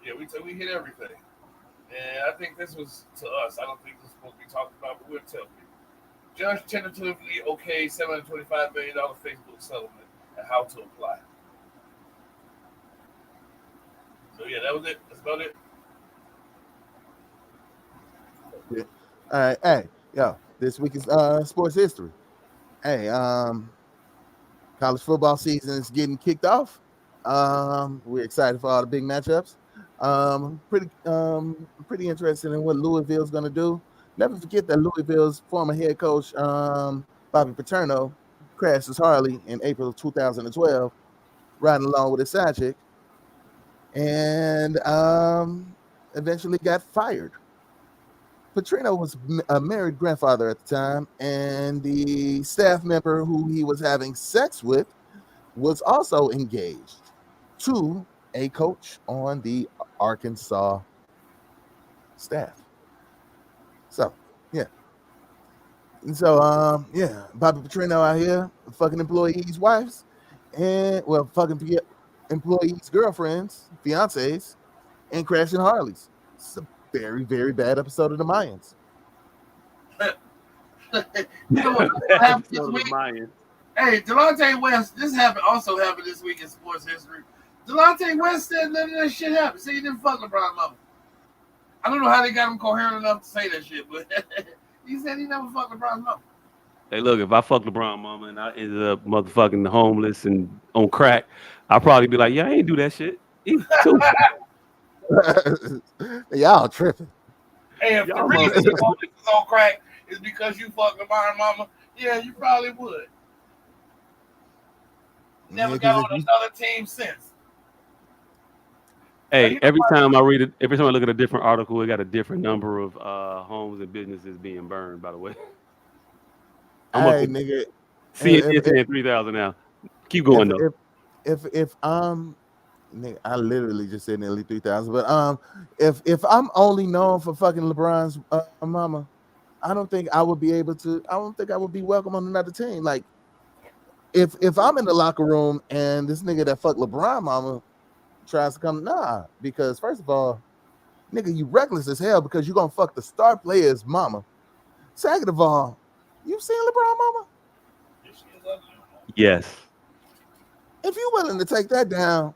Yeah, we hit everything, and I think this was to us. I don't think this is supposed to be talked about, but we'll tell people. Judge tentatively okayed $725 million Facebook settlement and how to apply. So yeah, that was it. That's about it. Yeah. All right, hey, yo, this week is sports history. Hey, college football season is getting kicked off. We're excited for all the big matchups. Pretty interested in what Louisville's gonna do. Never forget that Louisville's former head coach, Bobby Paterno, crashed his Harley in April of 2012, riding along with his side chick, and eventually got fired. Paterno was a married grandfather at the time, and the staff member who he was having sex with was also engaged to a coach on the Arkansas staff. So yeah. And so yeah, Bobby Petrino out here fucking employees' wives and fucking employees' girlfriends, fiancés, and crashing Harleys. It's a very, very bad episode of the Mayans. You know what happened this week? Hey, Delonte West, also happened this week in sports history. Delonte West said none of that shit happened. See, he didn't fuck LeBron mama. I don't know how they got him coherent enough to say that shit, but he said he never fucked LeBron's mama. Hey, look, if I fucked LeBron mama and I ended up motherfucking homeless and on crack, I'll probably be like, yeah, I ain't do that shit. Y'all tripping. Hey, if the reason you homeless is on crack is because you fucked LeBron mama, yeah, you probably would. Never got on another team since. Hey, every time I look at a different article, it got a different number of homes and businesses being burned, by the way. Hey, nigga. It's at 3,000 now. Keep going though. If nigga, I literally just said nearly 3,000. But if I'm only known for fucking LeBron's mama, I don't think I would be able to. I don't think I would be welcome on another team. Like, if I'm in the locker room and this nigga that fucked LeBron mama tries to come, because first of all, nigga, you reckless as hell because you gonna fuck the star player's mama. Second of all, you seen LeBron mama? Yes. If you're willing to take that down,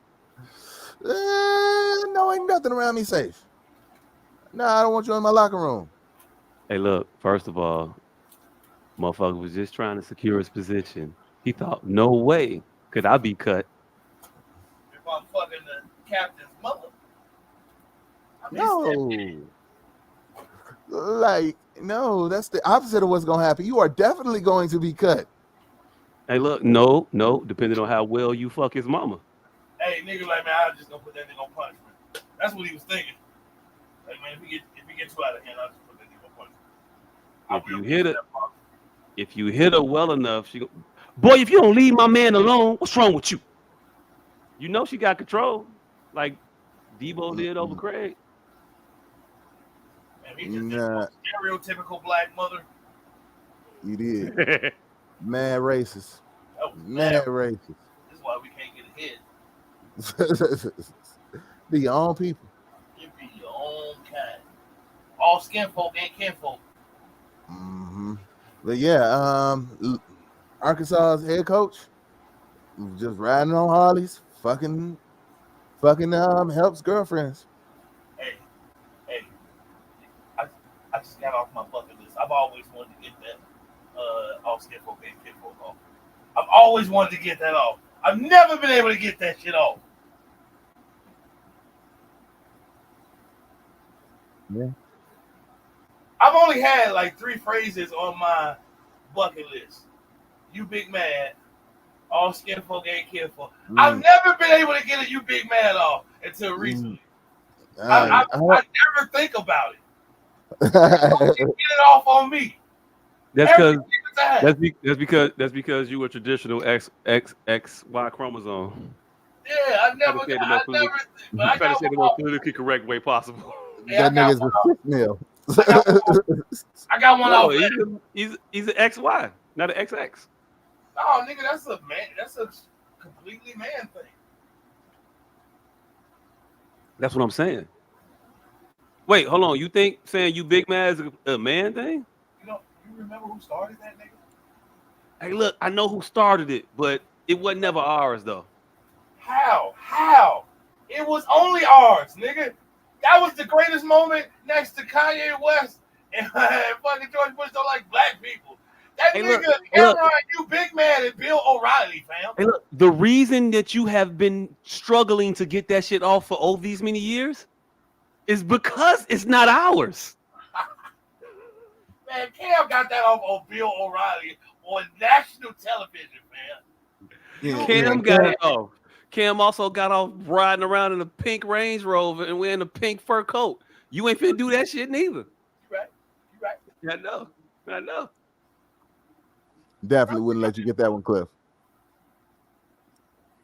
no, ain't nothing around me safe. No, I don't want you in my locker room. Hey, look, first of all, motherfucker was just trying to secure his position. He thought, no way could I be cut. If I'm fucking the captain's mother. No. Like, no, that's the opposite of what's going to happen. You are definitely going to be cut. Hey, look, no, depending on how well you fuck his mama. Hey, nigga, like, man, I'm just going to put that nigga on punishment. That's what he was thinking. Like, man, if he gets too out of hand, I'll just put that nigga on punishment. If you hit her well enough, boy, if you don't leave my man alone, what's wrong with you? You know she got control, like Debo did over Craig. And he just did stereotypical black mother. You did. Mad racist. Oh, mad racist. This is why we can't get ahead. Be your own people. You be your own kind. All skin folk ain't kinfolk. Mm-hmm. But yeah, Arkansas's head coach just riding on Harleys, fucking helps girlfriends. Hey, I just got off my bucket list. I've always wanted to get that all skin folk ain't kinfolk off. I've always wanted to get that off. I've never been able to get that shit off. Yeah. I've only had like 3 phrases on my bucket list. You big mad. All skin folk ain't kinfolk. I've never been able to get a you big mad off until recently. I never think about it. Get it off on me. That's because you were traditional XY chromosome. Yeah, I never say the most politically correct way possible. That nigga's a sick meal. I got one off. He's an XY, not an XX. Oh, nigga, that's a man. That's a completely man thing. That's what I'm saying. Wait, hold on. You think saying you big man is a man thing? You remember who started that, nigga? Hey, look, I know who started it, but it wasn't never ours though. How? It was only ours, nigga. That was the greatest moment next to Kanye West and fucking George Bush don't like black people. That nigga, Cameron, you big man, and Bill O'Reilly, fam. Hey, look, the reason that you have been struggling to get that shit off for all these many years is because it's not ours. Man, Cam got that off on Bill O'Reilly on national television, man. Yeah, Cam got it off. Cam also got off riding around in a pink Range Rover and wearing a pink fur coat. You ain't finna do that shit neither. You right. I know. Definitely wouldn't let you get that one, Cliff.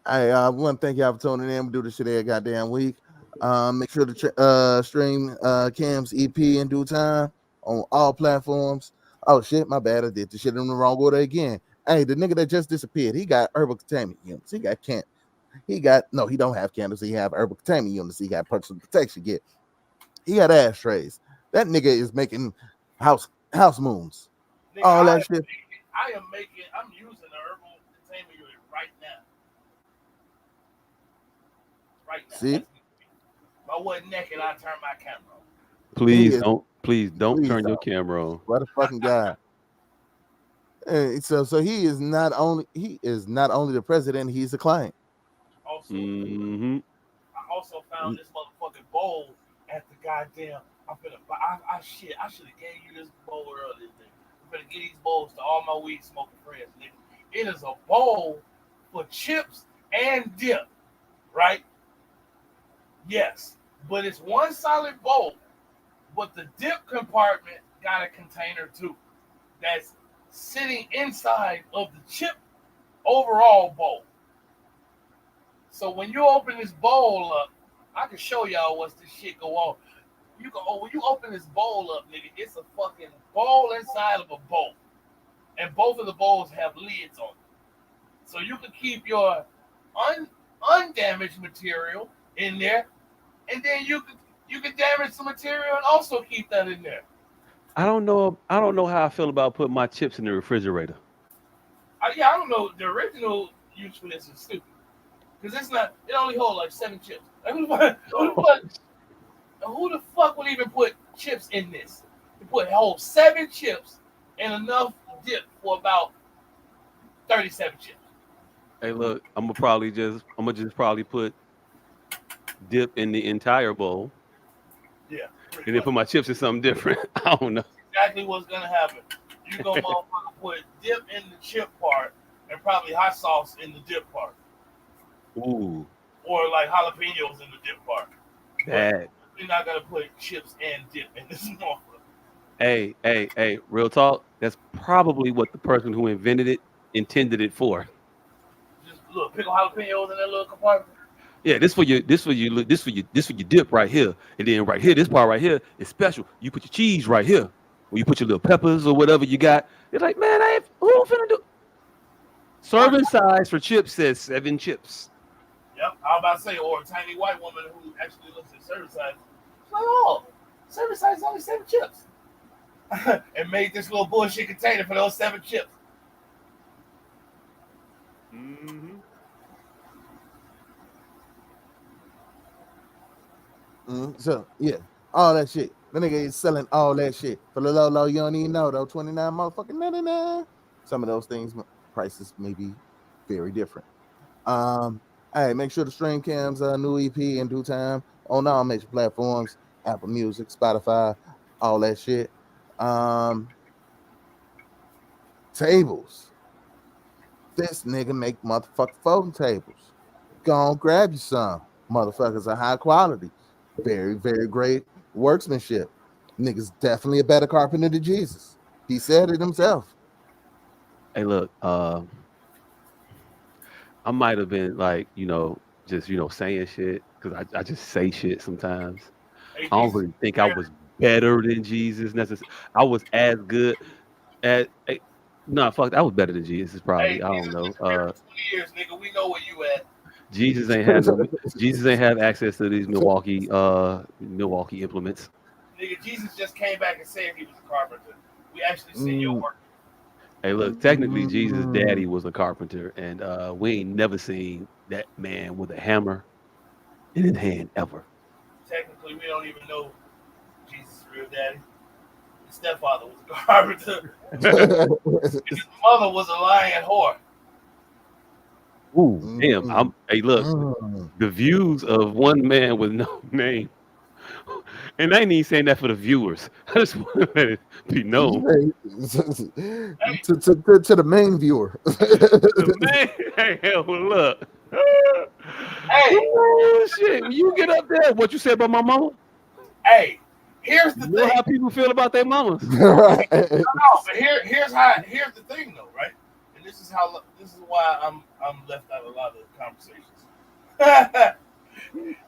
Hey, I want to thank y'all for tuning in. We do this shit every goddamn week. Make sure to stream Cam's EP in due time on all platforms. Oh shit, my bad. I did the shit in the wrong order again. Hey, the nigga that just disappeared, he got herbal containment units. He got can't. He don't have candles. He have herbal containment units. He got personal protection gear. He got ashtrays. That nigga is making house moons. Nigga, All that shit. I'm using the herbal containment unit right now. Right now. See? If I wasn't naked, I'd turn my camera on. Please don't turn your camera on. What a fucking guy. And so he is not only the president, he's a client. Also, I also found this motherfucking bowl at the goddamn. I should have gave you this bowl earlier. I'm gonna give these bowls to all my weed smoking friends, nigga. It is a bowl for chips and dip, right? Yes, but it's one solid bowl. But the dip compartment got a container too. That's sitting inside of the chip overall bowl. So when you open this bowl up, I can show y'all what's this shit go on. When you open this bowl up, nigga, it's a fucking bowl inside of a bowl. And both of the bowls have lids on it. So you can keep your undamaged material in there, and then you can damage some material and also keep that in there. I don't know how I feel about putting my chips in the refrigerator. I don't know. The original use for this is stupid. Because it only holds like 7 chips. Like, who the fuck would even put chips in this? You hold 7 chips and enough dip for about 37 chips. Hey, look, I'm gonna just probably put dip in the entire bowl. Yeah. And then put my chips in something different. I don't know. Exactly what's gonna happen. You gonna motherfucker put dip in the chip part and probably hot sauce in the dip part. Ooh. Or like jalapenos in the dip part. Bad. You're not gonna put chips and dip in this motherfucker. Hey, real talk. That's probably what the person who invented it intended it for. Just look, pickle jalapenos in that little compartment. Yeah, this for your dip right here, and then right here, this part right here is special. You put your cheese right here, or you put your little peppers or whatever you got. It's like, man, who finna do? Serving size for chips says 7 chips. Yep, I was about to say, or a tiny white woman who actually looks at serving size. She's like, oh, serving size is only 7 chips, and made this little bullshit container for those 7 chips. Mm-hmm. So yeah, all that shit. The nigga is selling all that shit for the low. You don't even know though. 29 motherfucking 99. Some of those things prices may be very different. Hey, make sure to stream Cam's new EP in due time on all major platforms: Apple Music, Spotify, all that shit. Tables. This nigga make motherfucking folding tables. Go on, grab you some. Motherfuckers are high quality. Very, very great workmanship. Nigga's definitely a better carpenter than Jesus. He said it himself. Hey, look, I might have been like, just saying shit because I just say shit sometimes. I don't really think I was better than Jesus necessarily. I was as good at. No, fuck, I was better than Jesus probably. I don't know. 20 years, nigga. We know where you at. Jesus ain't have access to these Milwaukee implements. Nigga, Jesus just came back and said he was a carpenter. We actually seen your work. Hey, look, technically Jesus' daddy was a carpenter, and we ain't never seen that man with a hammer in his hand ever. Technically, we don't even know Jesus' real daddy. His stepfather was a carpenter. His mother was a lying whore. Ooh, damn! Hey, look, the views of one man with no name, and I ain't even saying that for the viewers. I just want to let it be known to the main viewer. Hey, hell, look. Hey, oh, shit! When you get up there, what you said about my mama? Hey, here's the thing. How people feel about their mamas? Right. No, but here's the thing, though, right? And this is why I'm left out of a lot of the conversations.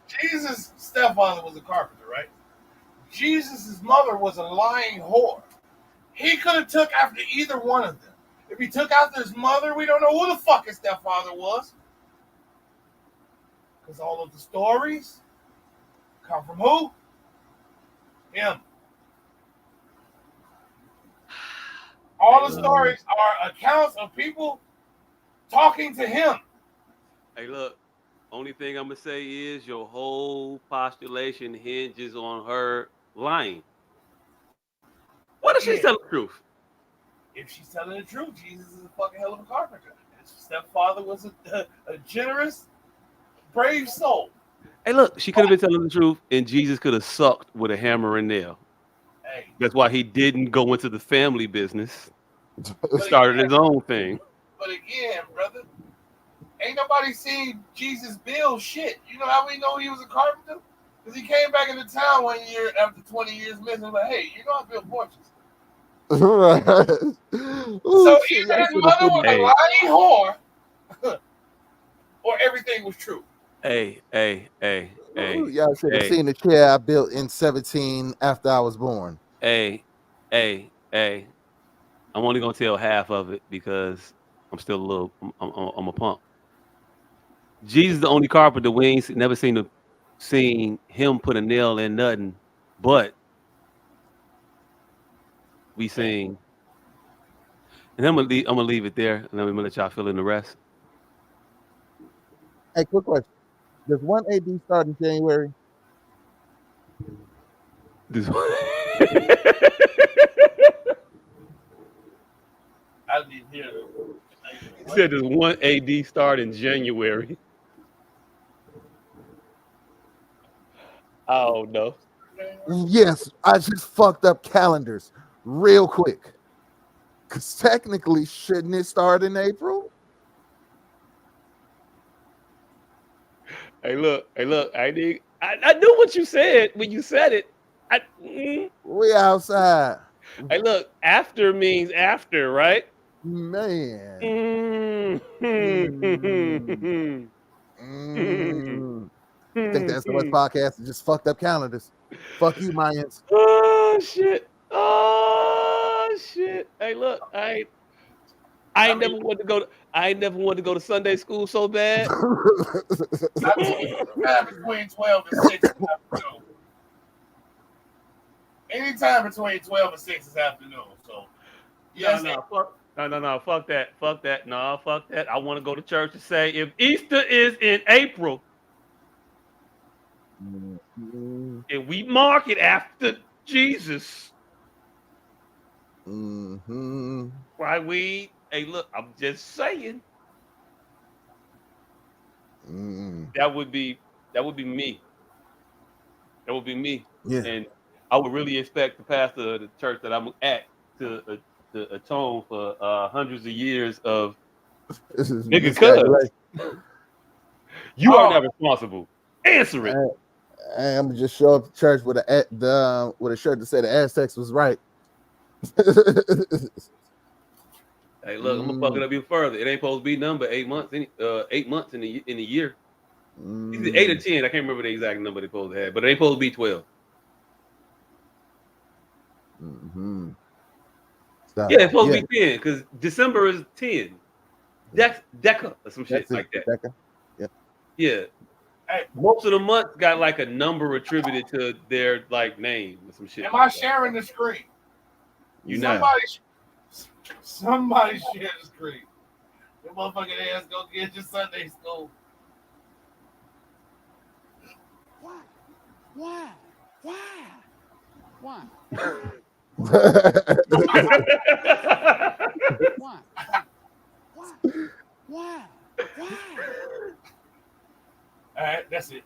Jesus' stepfather was a carpenter, right? Jesus' mother was a lying whore. He could have took after either one of them. If he took after his mother, we don't know who the fuck his stepfather was. Because all of the stories come from who? Him. All the stories are accounts of people talking to him. Hey, look. Only thing I'm gonna say is your whole postulation hinges on her lying. What if she's telling the truth? If she's telling the truth, Jesus is a fucking hell of a carpenter. His stepfather was a generous, brave soul. Hey, look, she could have been telling the truth, and Jesus could have sucked with a hammer and nail. Hey. That's why he didn't go into the family business. Started his own thing. But again, brother, ain't nobody seen Jesus build shit. You know how we know he was a carpenter? Because he came back into town 1 year after 20 years missing. Like, hey, you know I built porches. Right. So either his mother was a lying whore, or everything was true. Hey. Y'all should have seen the chair I built in 17 after I was born. Hey. I'm only gonna tell half of it because I'm still a little. I'm a punk. Jesus, the only carpenter we ain't never seen him put a nail in nothing, but we sing. And I'm gonna leave it there, and I'm gonna let y'all fill in the rest. Hey, quick question: does 1 AD start in January? This I didn't hear it. He said does 1 AD start in January? I don't know. Yes, I just fucked up calendars real quick. Because technically, shouldn't it start in April? Hey, look. I knew what you said when you said it. We outside. Hey, look. After means after, right? Man. I think the S.O.S podcast is just fucked up calendars. Fuck you, Mayans. Oh shit. Hey, look. I ain't never wanted to go to Sunday school so bad. Between 12 and 6 in the afternoon. Anytime between 12 and 6 is afternoon. So yes, No, fuck that. No, fuck that. I want to go to church and say if Easter is in April and we mark it after Jesus. Why we? Hey, look, I'm just saying. That would be me. That would be me. Yeah. And I would really expect the pastor of the church that I'm at to atone for hundreds of years of nigga cuz. You are not responsible. Answer it. I'm gonna just show up to church with a shirt that said the Aztecs was right. Hey, look, I'm gonna fuck it up even further. It ain't supposed to be number 8 months. 8 months in the year. Either 8 or 10. I can't remember the exact number they're supposed to have, but it ain't supposed to be 12. Stop. Yeah, it's supposed to be 10 because December is 10. Deca or some shit like that. Deca. Yeah. Yeah. Hey, most of the months got like a number attributed to their like name or some shit. Am I sharing the screen? You not. Somebody share the screen. The motherfucking ass go get your Sunday school. Why? Why? Why? All right, that's it.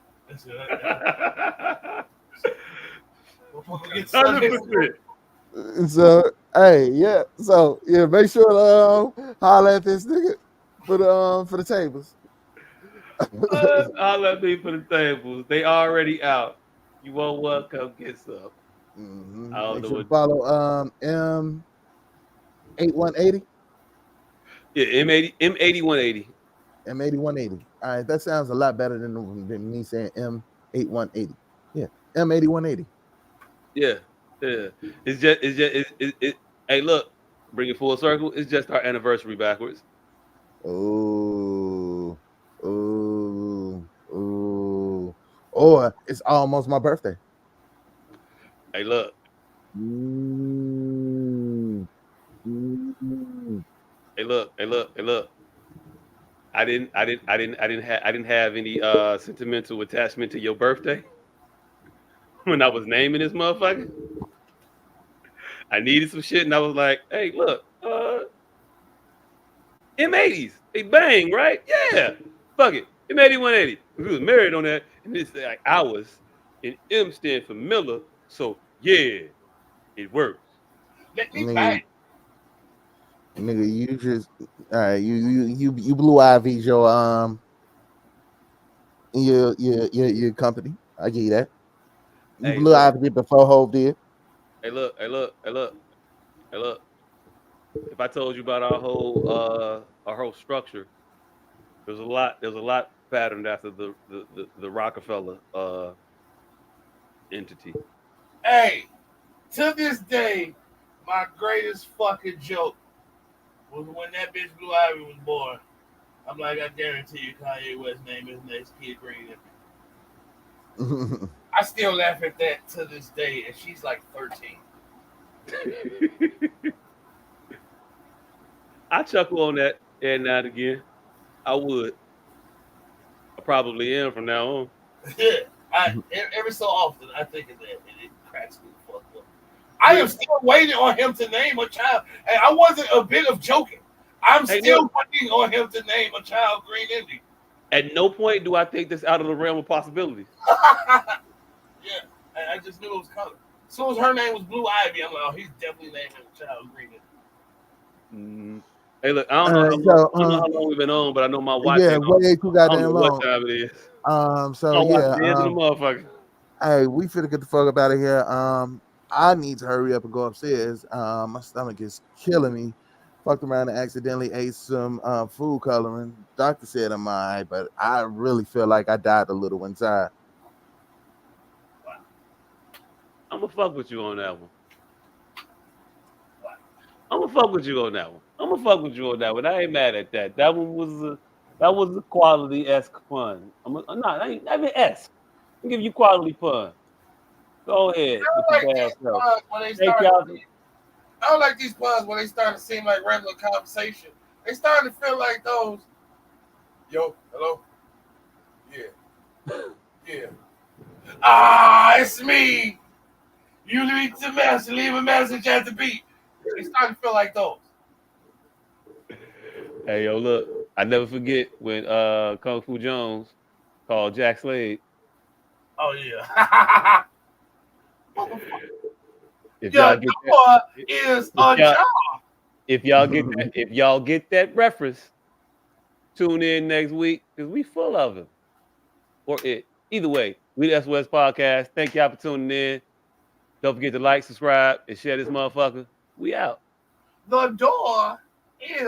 So hey, yeah. So yeah, make sure to holler at this nigga for the tables. Holler at me for the tables. They already out. You want one? Come get some. Make sure to follow M8180. Yeah, M8180. M8180. All right, that sounds a lot better than me saying M. M8180. Yeah, M8180. Yeah. It's just hey, look, bring it full circle. It's just our anniversary backwards. Ooh. Or it's almost my birthday. Hey, look. Hey, look. I didn't have any sentimental attachment to your birthday when I was naming this motherfucker. I needed some shit, and I was like, "Hey, look, M80s, they bang, right? Yeah, fuck it, M8180. We was married on that, and it's like ours, and M stand for Miller, so yeah, it works." Nigga, you just you Blue Ivy's your company. I give you that. You Hey, Blue look. Ivy before Hove did. Hey, look. If I told you about our whole structure, there's a lot patterned after the Rockefeller entity. Hey, to this day, my greatest fucking joke was when that bitch Blue Ivy was born. I'm like, I guarantee you, Kanye West named his next kid Green. I still laugh at that to this day, and she's like 13. I chuckle on that and now and again. I would. I probably am from now on. Every so often, I think of that, and it cracks me the fuck up. I am still waiting on him to name a child, and I wasn't a bit of joking. I'm still waiting on him to name a child Green Indy. At no point do I think this out of the realm of possibilities. Yeah, I just knew it was coming. As soon as her name was Blue Ivy, I'm like, oh, he's definitely naming a child Green Indy. Hey, look, I don't know how long we've been on, but I know my watch. Yeah, way too goddamn I don't know long. what time it is. So yeah, the motherfucker. Hey, we finna get the fuck up out of here. I need to hurry up and go upstairs. My stomach is killing me. Fucked around and accidentally ate some food coloring. Doctor said I'm alright, but I really feel like I died a little inside. I'm gonna fuck with you on that one. I'm gonna fuck with you on that one. I ain't mad at that. That one was a quality-esque fun. I ain't S. I'm giving you quality fun. Go ahead. I don't like these puns when they start to seem like regular conversation. They start to feel like those. Yo, hello. Yeah. It's me. You leave a message at the beat. They start to feel like those. Hey, yo, look. I never forget when Kung Fu Jones called Jack Slade. Oh yeah. If y'all get that, if y'all get that reference, tune in next week because we full of them. Or it. Either way, we the S.O.S podcast. Thank y'all for tuning in. Don't forget to like, subscribe, and share this motherfucker. We out. The door is